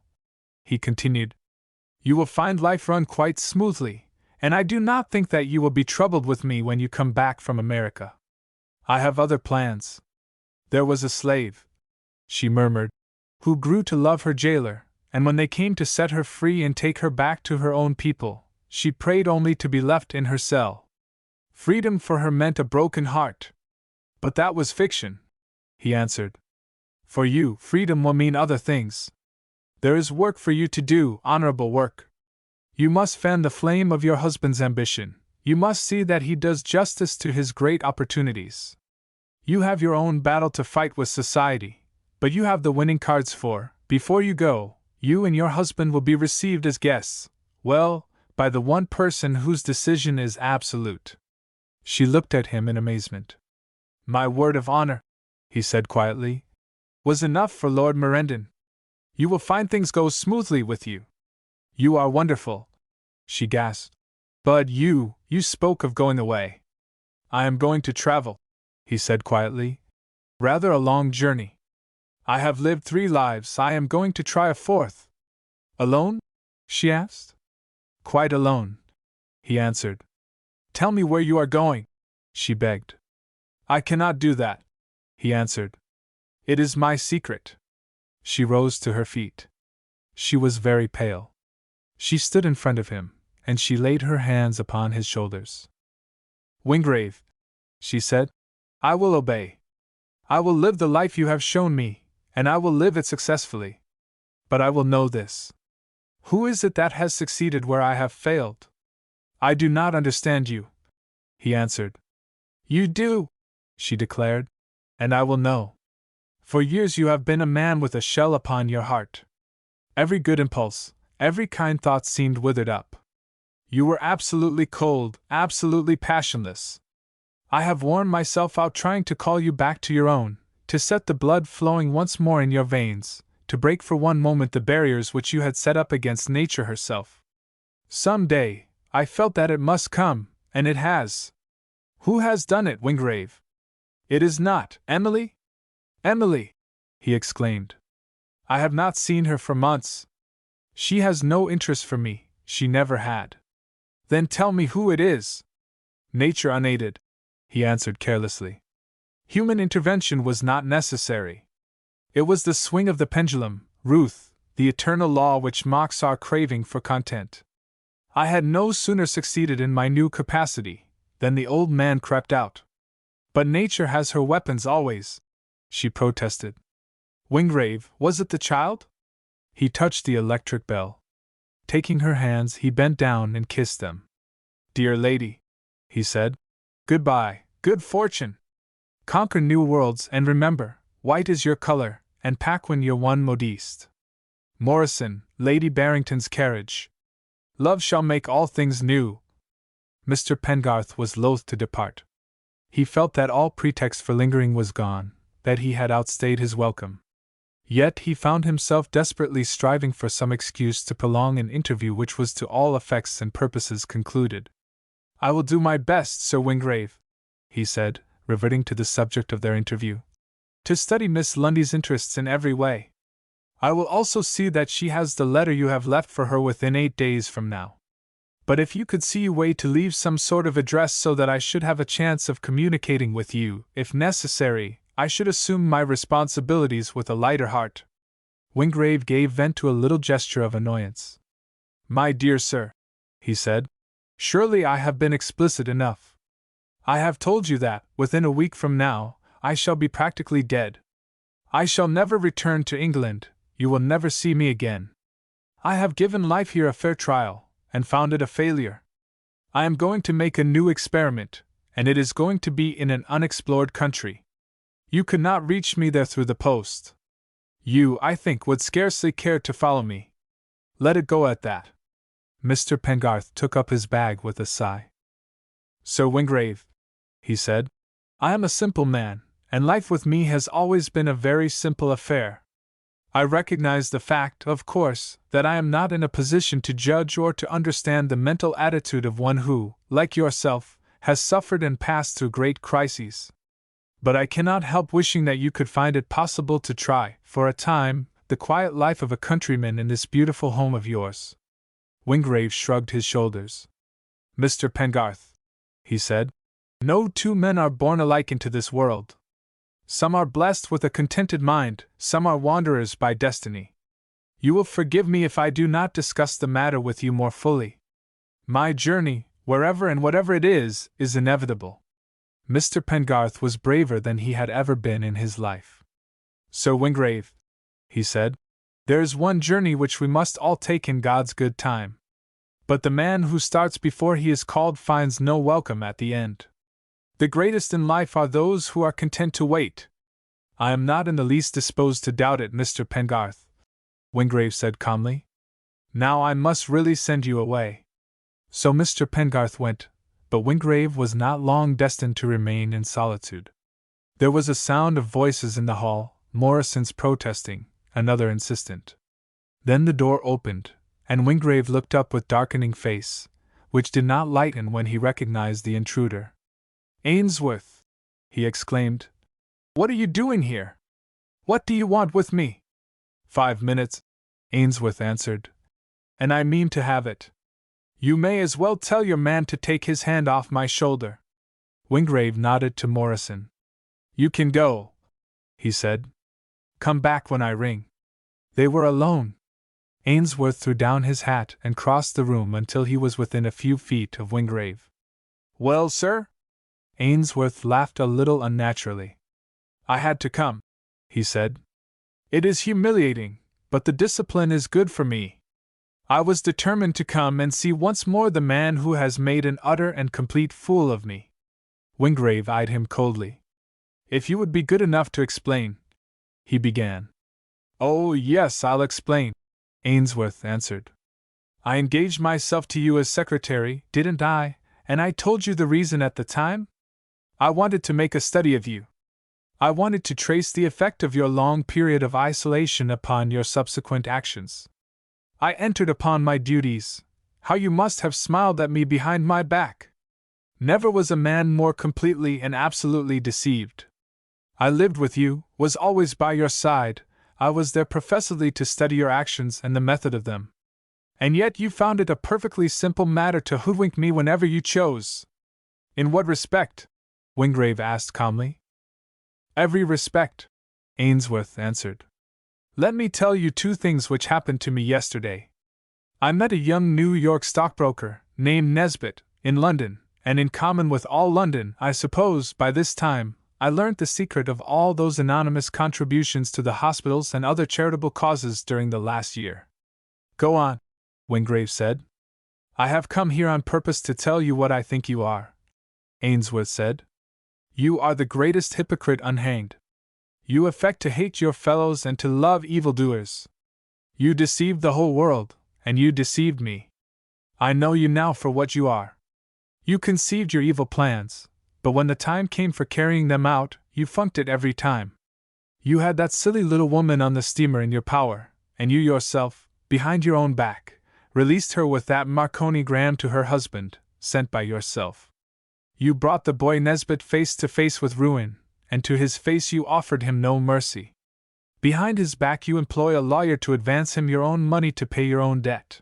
he continued. You will find life run quite smoothly, and I do not think that you will be troubled with me when you come back from America. I have other plans. There was a slave, she murmured, who grew to love her jailer, and when they came to set her free and take her back to her own people, she prayed only to be left in her cell. Freedom for her meant a broken heart. But that was fiction, he answered. For you, freedom will mean other things. There is work for you to do, honorable work. You must fan the flame of your husband's ambition. You must see that he does justice to his great opportunities. You have your own battle to fight with society, but you have the winning cards for, before you go, you and your husband will be received as guests, well, by the one person whose decision is absolute. She looked at him in amazement. My word of honor, he said quietly, was enough for Lord Merendon. You will find things go smoothly with you. You are wonderful, she gasped. But you spoke of going away. I am going to travel, he said quietly. Rather a long journey. I have lived 3 lives, I am going to try a 4th. Alone? She asked. Quite alone, he answered. Tell me where you are going, she begged. I cannot do that, he answered. It is my secret. She rose to her feet. She was very pale. She stood in front of him, and she laid her hands upon his shoulders. Wingrave, she said, I will obey. I will live the life you have shown me, and I will live it successfully. But I will know this. Who is it that has succeeded where I have failed? I do not understand you, he answered. You do, she declared, and I will know. For years you have been a man with a shell upon your heart. Every good impulse, every kind thought seemed withered up. You were absolutely cold, absolutely passionless. I have worn myself out trying to call you back to your own, to set the blood flowing once more in your veins, to break for one moment the barriers which you had set up against nature herself. Some day, I felt that it must come, and it has. Who has done it, Wingrave? It is not Emily? Emily! He exclaimed. I have not seen her for months. She has no interest for me, she never had. Then tell me who it is. Nature unaided, he answered carelessly. Human intervention was not necessary. It was the swing of the pendulum, Ruth, the eternal law which mocks our craving for content. I had no sooner succeeded in my new capacity than the old man crept out. But nature has her weapons always, she protested. Wingrave, was it the child? He touched the electric bell. Taking her hands, he bent down and kissed them. Dear lady, he said, goodbye, good fortune. Conquer new worlds and remember, white is your color, and Paquin your one modiste. Morrison, Lady Barrington's carriage. Love shall make all things new. Mr. Pengarth was loath to depart. He felt that all pretext for lingering was gone, that he had outstayed his welcome. Yet he found himself desperately striving for some excuse to prolong an interview which was to all effects and purposes concluded. I will do my best, Sir Wingrave, he said, reverting to the subject of their interview, to study Miss Lundy's interests in every way. I will also see that she has the letter you have left for her within 8 days from now. But if you could see a way to leave some sort of address so that I should have a chance of communicating with you, if necessary, I should assume my responsibilities with a lighter heart. Wingrave gave vent to a little gesture of annoyance. My dear sir, he said, surely I have been explicit enough. I have told you that, within a week from now, I shall be practically dead. I shall never return to England, you will never see me again. I have given life here a fair trial, and found it a failure. I am going to make a new experiment, and it is going to be in an unexplored country. You could not reach me there through the post. You, I think, would scarcely care to follow me. Let it go at that. Mr. Pengarth took up his bag with a sigh. Sir Wingrave, he said, I am a simple man, and life with me has always been a very simple affair. I recognize the fact, of course, that I am not in a position to judge or to understand the mental attitude of one who, like yourself, has suffered and passed through great crises. But I cannot help wishing that you could find it possible to try, for a time, the quiet life of a countryman in this beautiful home of yours. Wingrave shrugged his shoulders. Mr. Pengarth, he said, no two men are born alike into this world. Some are blessed with a contented mind, some are wanderers by destiny. You will forgive me if I do not discuss the matter with you more fully. My journey, wherever and whatever it is inevitable. Mr. Pengarth was braver than he had ever been in his life. Sir Wingrave, he said, there is one journey which we must all take in God's good time. But the man who starts before he is called finds no welcome at the end. The greatest in life are those who are content to wait. I am not in the least disposed to doubt it, Mr. Pengarth, Wingrave said calmly. Now I must really send you away. So Mr. Pengarth went, but Wingrave was not long destined to remain in solitude. There was a sound of voices in the hall, Morrison's protesting, another insistent. Then the door opened, and Wingrave looked up with darkening face, which did not lighten when he recognized the intruder. Ainsworth, he exclaimed, what are you doing here? What do you want with me? 5 minutes, Ainsworth answered, and I mean to have it. You may as well tell your man to take his hand off my shoulder. Wingrave nodded to Morrison. You can go, he said. Come back when I ring. They were alone. Ainsworth threw down his hat and crossed the room until he was within a few feet of Wingrave. Well, sir? Ainsworth laughed a little unnaturally. I had to come, he said. It is humiliating, but the discipline is good for me. I was determined to come and see once more the man who has made an utter and complete fool of me. Wingrave eyed him coldly. If you would be good enough to explain, he began. Oh, yes, I'll explain, Ainsworth answered. I engaged myself to you as secretary, didn't I? And I told you the reason at the time? I wanted to make a study of you. I wanted to trace the effect of your long period of isolation upon your subsequent actions. I entered upon my duties. How you must have smiled at me behind my back. Never was a man more completely and absolutely deceived. I lived with you, was always by your side. I was there professedly to study your actions and the method of them. And yet you found it a perfectly simple matter to hoodwink me whenever you chose. In what respect? Wingrave asked calmly. Every respect, Ainsworth answered. Let me tell you two things which happened to me yesterday. I met a young New York stockbroker, named Nesbit, in London, and in common with all London, I suppose, by this time, I learnt the secret of all those anonymous contributions to the hospitals and other charitable causes during the last year. Go on, Wingrave said. I have come here on purpose to tell you what I think you are, Ainsworth said. You are the greatest hypocrite unhanged. You affect to hate your fellows and to love evildoers. You deceived the whole world, and you deceived me. I know you now for what you are. You conceived your evil plans, but when the time came for carrying them out, you funked it every time. You had that silly little woman on the steamer in your power, and you yourself, behind your own back, released her with that Marconigram to her husband, sent by yourself. You brought the boy Nesbit face to face with ruin, and to his face you offered him no mercy. Behind his back you employ a lawyer to advance him your own money to pay your own debt.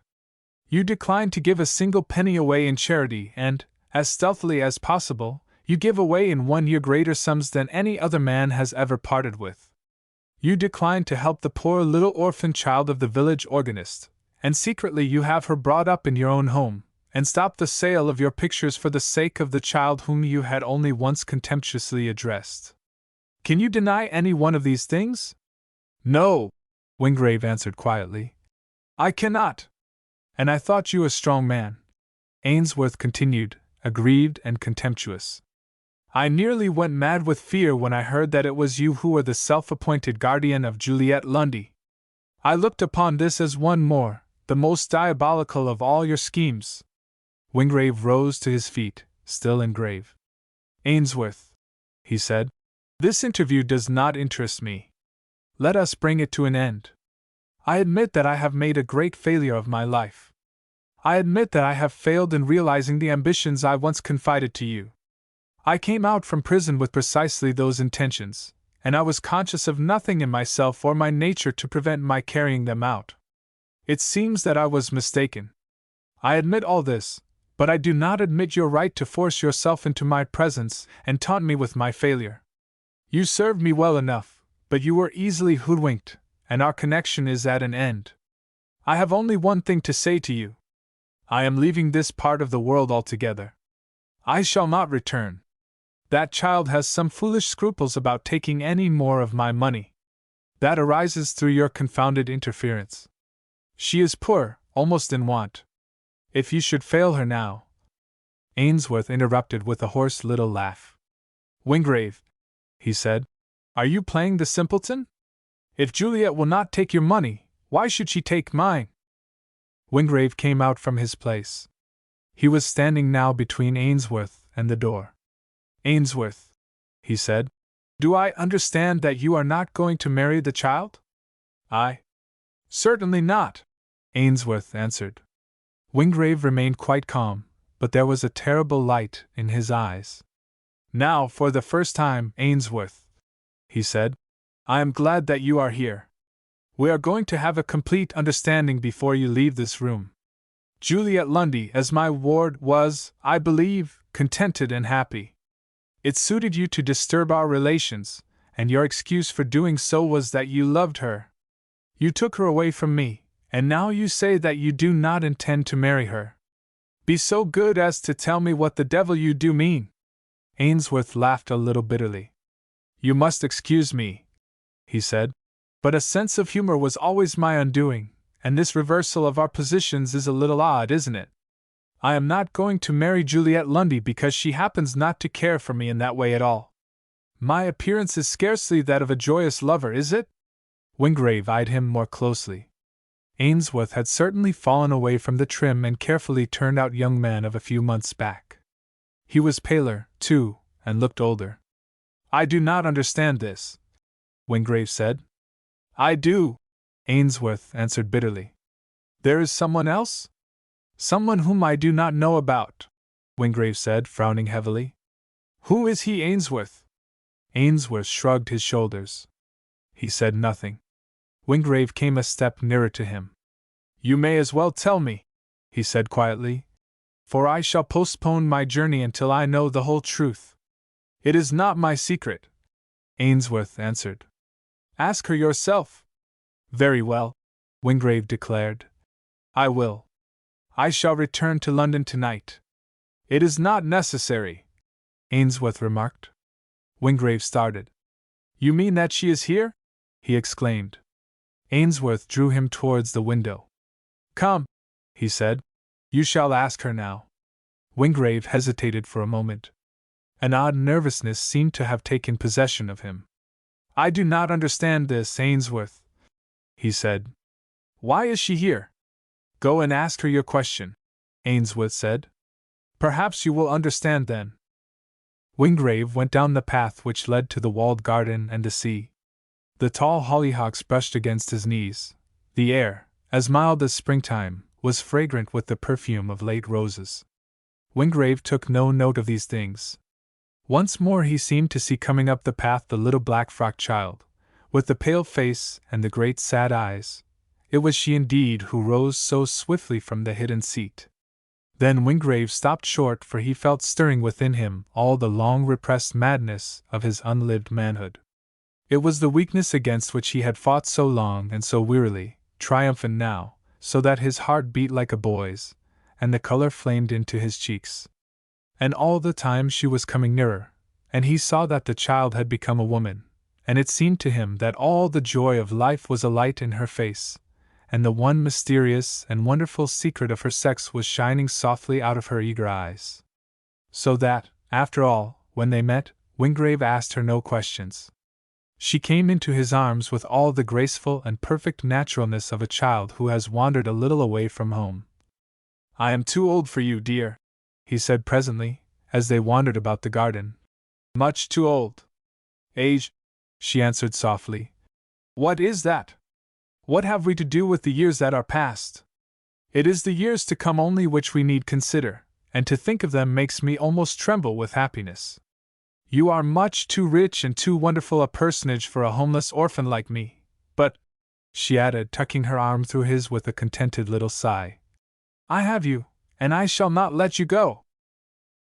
You decline to give a single penny away in charity and, as stealthily as possible, you give away in 1 year greater sums than any other man has ever parted with. You decline to help the poor little orphan child of the village organist, and secretly you have her brought up in your own home, and stop the sale of your pictures for the sake of the child whom you had only once contemptuously addressed. Can you deny any one of these things? No, Wingrave answered quietly. I cannot. And I thought you a strong man, Ainsworth continued, aggrieved and contemptuous. I nearly went mad with fear when I heard that it was you who were the self-appointed guardian of Juliet Lundy. I looked upon this as one more, the most diabolical of all your schemes. Wingrave rose to his feet, still and grave. Ainsworth, he said, this interview does not interest me. Let us bring it to an end. I admit that I have made a great failure of my life. I admit that I have failed in realizing the ambitions I once confided to you. I came out from prison with precisely those intentions, and I was conscious of nothing in myself or my nature to prevent my carrying them out. It seems that I was mistaken. I admit all this, but I do not admit your right to force yourself into my presence and taunt me with my failure. You served me well enough, but you were easily hoodwinked, and our connection is at an end. I have only one thing to say to you. I am leaving this part of the world altogether. I shall not return. That child has some foolish scruples about taking any more of my money. That arises through your confounded interference. She is poor, almost in want. If you should fail her now— Ainsworth interrupted with a hoarse little laugh. Wingrave, he said, are you playing the simpleton? If Juliet will not take your money, why should she take mine? Wingrave came out from his place. He was standing now between Ainsworth and the door. Ainsworth, he said, do I understand that you are not going to marry the child? Certainly not, Ainsworth answered. Wingrave remained quite calm, but there was a terrible light in his eyes. Now, for the first time, Ainsworth, he said, I am glad that you are here. We are going to have a complete understanding before you leave this room. Juliet Lundy, as my ward, was, I believe, contented and happy. It suited you to disturb our relations, and your excuse for doing so was that you loved her. You took her away from me, and now you say that you do not intend to marry her. Be so good as to tell me what the devil you do mean." Ainsworth laughed a little bitterly. "You must excuse me," he said, "but a sense of humor was always my undoing, and this reversal of our positions is a little odd, isn't it? I am not going to marry Juliet Lundy because she happens not to care for me in that way at all. My appearance is scarcely that of a joyous lover, is it?" Wingrave eyed him more closely. Ainsworth had certainly fallen away from the trim and carefully turned out young man of a few months back. He was paler, too, and looked older. "I do not understand this," Wingrave said. "I do," Ainsworth answered bitterly. "There is someone else?" "Someone whom I do not know about," Wingrave said, frowning heavily. "Who is he, Ainsworth?" Ainsworth shrugged his shoulders. He said nothing. Wingrave came a step nearer to him. "You may as well tell me," he said quietly, "for I shall postpone my journey until I know the whole truth." "It is not my secret," Ainsworth answered. "Ask her yourself." "Very well," Wingrave declared. "I will. I shall return to London tonight." "It is not necessary," Ainsworth remarked. Wingrave started. "You mean that she is here?" he exclaimed. Ainsworth drew him towards the window. "Come," he said. "You shall ask her now." Wingrave hesitated for a moment. An odd nervousness seemed to have taken possession of him. "I do not understand this, Ainsworth," he said. "Why is she here?" "Go and ask her your question," Ainsworth said. "Perhaps you will understand then." Wingrave went down the path which led to the walled garden and the sea. The tall hollyhocks brushed against his knees. The air, as mild as springtime, was fragrant with the perfume of late roses. Wingrave took no note of these things. Once more he seemed to see coming up the path the little black-frocked child, with the pale face and the great sad eyes. It was she indeed who rose so swiftly from the hidden seat. Then Wingrave stopped short, for he felt stirring within him all the long-repressed madness of his unlived manhood. It was the weakness against which he had fought so long and so wearily, triumphant now, so that his heart beat like a boy's, and the color flamed into his cheeks. And all the time she was coming nearer, and he saw that the child had become a woman, and it seemed to him that all the joy of life was alight in her face, and the one mysterious and wonderful secret of her sex was shining softly out of her eager eyes. So that, after all, when they met, Wingrave asked her no questions. She came into his arms with all the graceful and perfect naturalness of a child who has wandered a little away from home. "I am too old for you, dear," he said presently, as they wandered about the garden. "Much too old." "Age?" she answered softly. "What is that? What have we to do with the years that are past? It is the years to come only which we need consider, and to think of them makes me almost tremble with happiness. You are much too rich and too wonderful a personage for a homeless orphan like me, but," she added, tucking her arm through his with a contented little sigh, "I have you, and I shall not let you go."